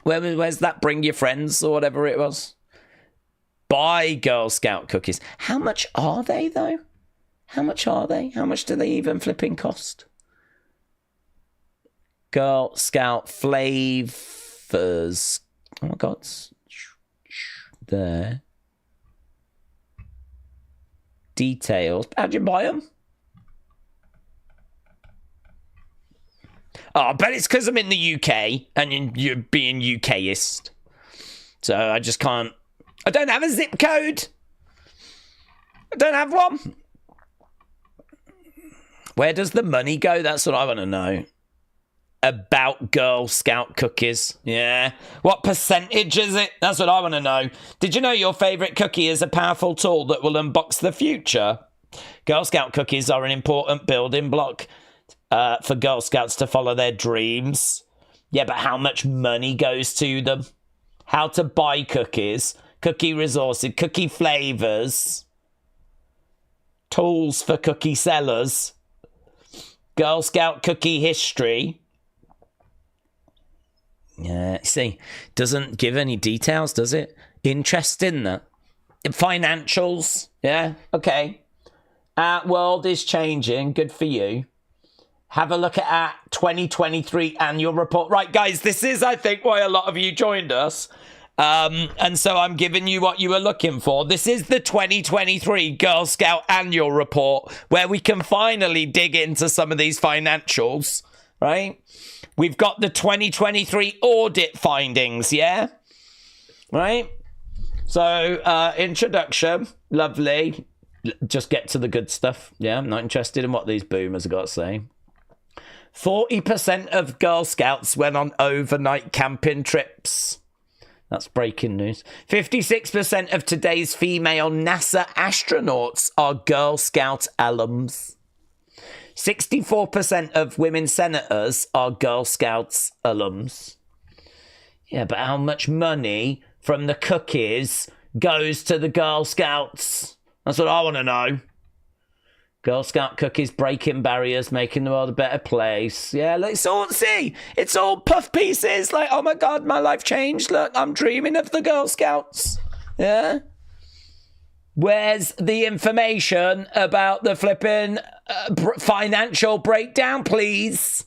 Where's that bring your friends or whatever it was? Buy Girl Scout cookies. How much are they, though? How much are they? How much do they even flipping cost? Girl Scout flavors. Oh my God. There. Details. How'd you buy them? Oh, I bet it's because I'm in the UK and you're being UKist. So I just can't. I don't have a zip code. I don't have one. Where does the money go? That's what I want to know. About Girl Scout cookies. Yeah. What percentage is it? That's what I want to know. Did you know your favourite cookie is a powerful tool that will unbox the future? Girl Scout cookies are an important building block for Girl Scouts to follow their dreams. Yeah, but how much money goes to them? How to buy cookies, cookie resources, cookie flavours, tools for cookie sellers, Girl Scout cookie history. Yeah, see, doesn't give any details, does it? Interest in that. Financials, yeah, okay. Our world is changing, good for you. Have a look at our 2023 annual report. Right, guys, this is, I think, why a lot of you joined us. And so I'm giving you what you were looking for. This is the 2023 Girl Scout annual report, where we can finally dig into some of these financials, right? We've got the 2023 audit findings, yeah? Right? So, introduction, lovely. Just get to the good stuff. Yeah, I'm not interested in what these boomers have got to say. 40% of Girl Scouts went on overnight camping trips. That's breaking news. 56% of today's female NASA astronauts are Girl Scout alums. 64% of women senators are Girl Scouts alums. Yeah, but how much money from the cookies goes to the Girl Scouts? That's what I want to know. Girl Scout cookies breaking barriers, making the world a better place. Yeah, let's all see. It's all puff pieces. Like, oh my God, my life changed. Look, I'm dreaming of the Girl Scouts. Yeah. Where's the information about the flipping financial breakdown, please?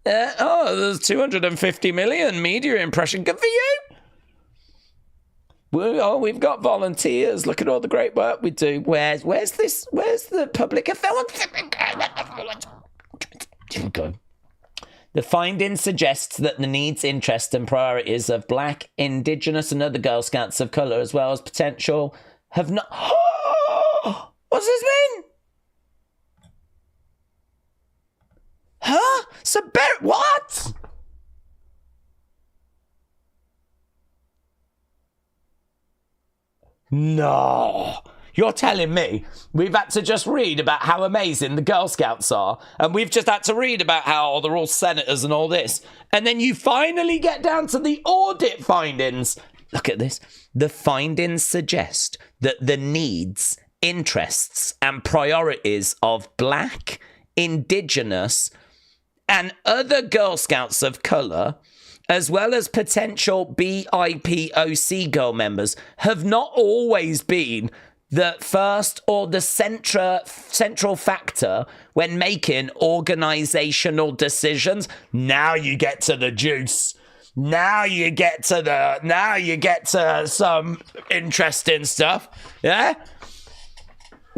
There's 250 million media impression. Good for you. We've got volunteers. Look at all the great work we do. Where's this? Where's the public affairs? Go. The finding suggests that the needs, interests, and priorities of Black, Indigenous, and other Girl Scouts of colour, as well as potential, have not. What's this mean? Huh? What? No. You're telling me we've had to just read about how amazing the Girl Scouts are, and we've just had to read about how they're all senators and all this, and then you finally get down to the audit findings. Look at this. The findings suggest that the needs, interests, and priorities of Black, Indigenous, and other Girl Scouts of colour, as well as potential BIPOC girl members, have not always been the first or the central factor when making organisational decisions. Now you get to the juice. Now you get to some interesting stuff. Yeah?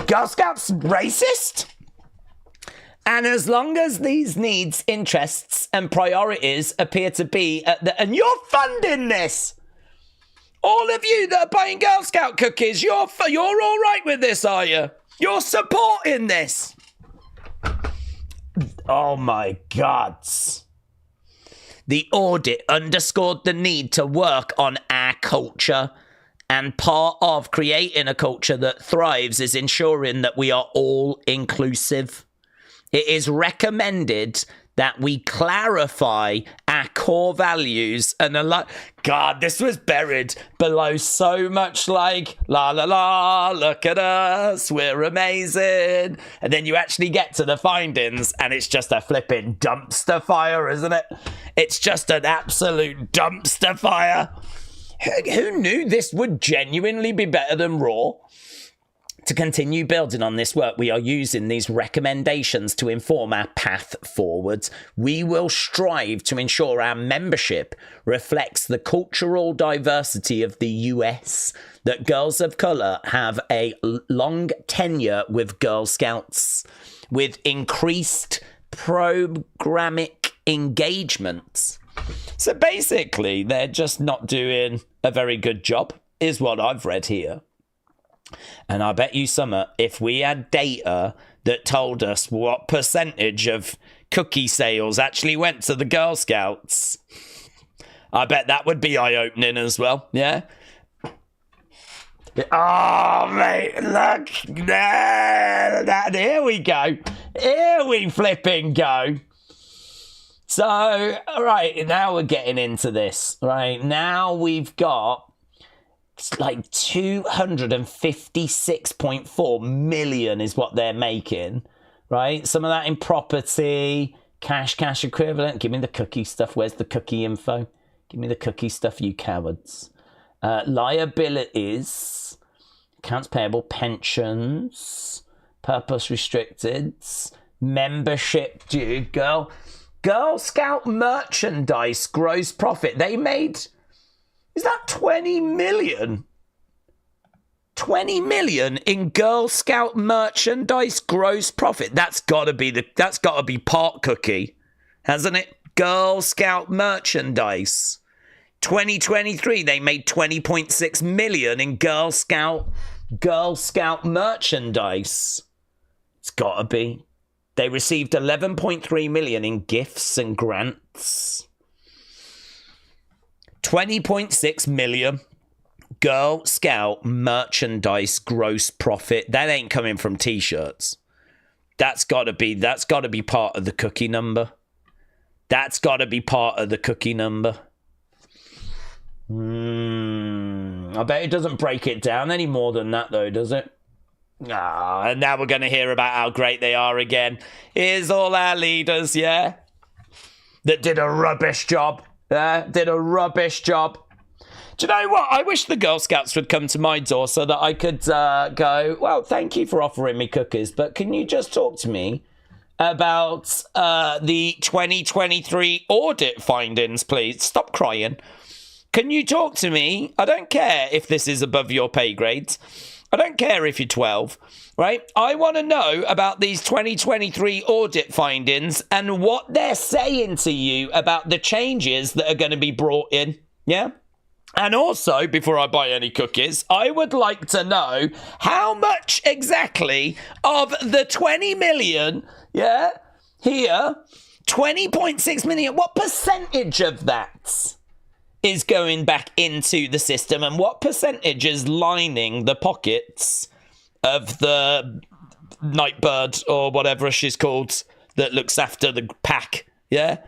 Girl Scouts racist? And as long as these needs, interests, and priorities appear to be and you're funding this. All of you that are buying Girl Scout cookies, you're all right with this, are you? You're supporting this. Oh my God. The audit underscored the need to work on our culture, and part of creating a culture that thrives is ensuring that we are all inclusive. It is recommended that we clarify our core values and God, this was buried below so much like, la la la, look at us, we're amazing. And then you actually get to the findings and it's just a flipping dumpster fire, isn't it? It's just an absolute dumpster fire. Who knew this would genuinely be better than Raw? To continue building on this work, we are using these recommendations to inform our path forward. We will strive to ensure our membership reflects the cultural diversity of the US, that girls of colour have a long tenure with Girl Scouts, with increased programmatic engagement. So basically, they're just not doing a very good job, is what I've read here. And I bet you, Summer, if we had data that told us what percentage of cookie sales actually went to the Girl Scouts, I bet that would be eye-opening as well, yeah? Oh, mate, look. Here we go. Here we flipping go. So, right, now we're getting into this, right? Now we've got it's like 256.4 million is what they're making, right? Some of that in property, cash equivalent. Give me the cookie stuff. Where's the cookie info? Give me the cookie stuff, you cowards. Liabilities, accounts payable, pensions, purpose restricted, membership due, Girl Scout merchandise gross profit. They made... Is that 20 million? 20 million in Girl Scout merchandise gross profit. That's gotta be part cookie, hasn't it? Girl Scout merchandise. 2023, they made 20.6 million in Girl Scout merchandise. It's gotta be. They received 11.3 million in gifts and grants. 20.6 million Girl Scout merchandise gross profit. That ain't coming from t-shirts. That's gotta be part of the cookie number. That's gotta be part of the cookie number. I bet it doesn't break it down any more than that though, does it? And now we're gonna hear about how great they are again. Here's all our leaders, yeah? That did a rubbish job. Did a rubbish job. Do you know what? I wish the Girl Scouts would come to my door so that I could go, well, thank you for offering me cookies, but can you just talk to me about the 2023 audit findings, please? Stop crying. Can you talk to me? I don't care if this is above your pay grades. I don't care if you're 12, right? I want to know about these 2023 audit findings and what they're saying to you about the changes that are going to be brought in, yeah? And also, before I buy any cookies, I would like to know how much exactly of the 20 million, yeah, here, 20.6 million, what percentage of that is going back into the system and what percentage is lining the pockets of the Nightbird or whatever she's called that looks after the pack, yeah?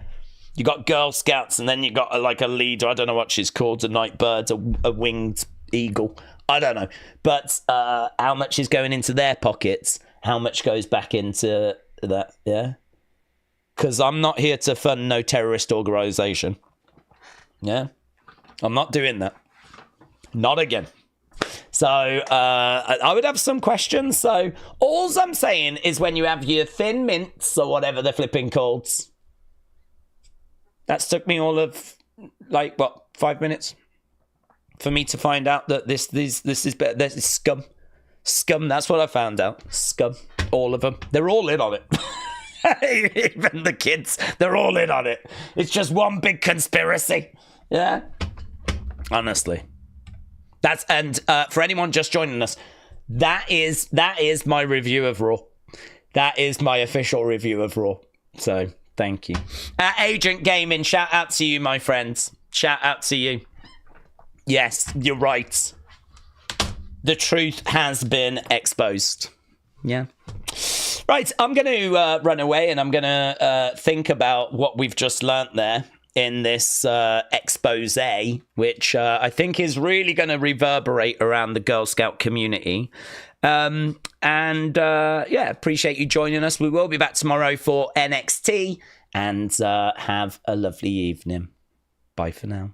You got Girl Scouts and then you got like a leader, I don't know what she's called, a Nightbird, a winged eagle, I don't know. But how much is going into their pockets, how much goes back into that, yeah? Because I'm not here to fund no terrorist organisation, yeah? I'm not doing that. Not again. So I would have some questions. So all I'm saying is when you have your thin mints or whatever they're flipping called, that's took me all of, 5 minutes for me to find out that this is better. This is scum. Scum, that's what I found out. Scum. All of them. They're all in on it. Even the kids, they're all in on it. It's just one big conspiracy. Yeah. Honestly. For anyone just joining us, that is my review of Raw. That is my official review of Raw. So thank you, Agent Gaming. Shout out to you, my friends. Shout out to you. Yes, you're right. The truth has been exposed. Yeah. Right, I'm going to run away, and I'm going to think about what we've just learnt there in this expose, which I think is really going to reverberate around the Girl Scout community. Appreciate you joining us. We will be back tomorrow for NXT, and have a lovely evening. Bye for now.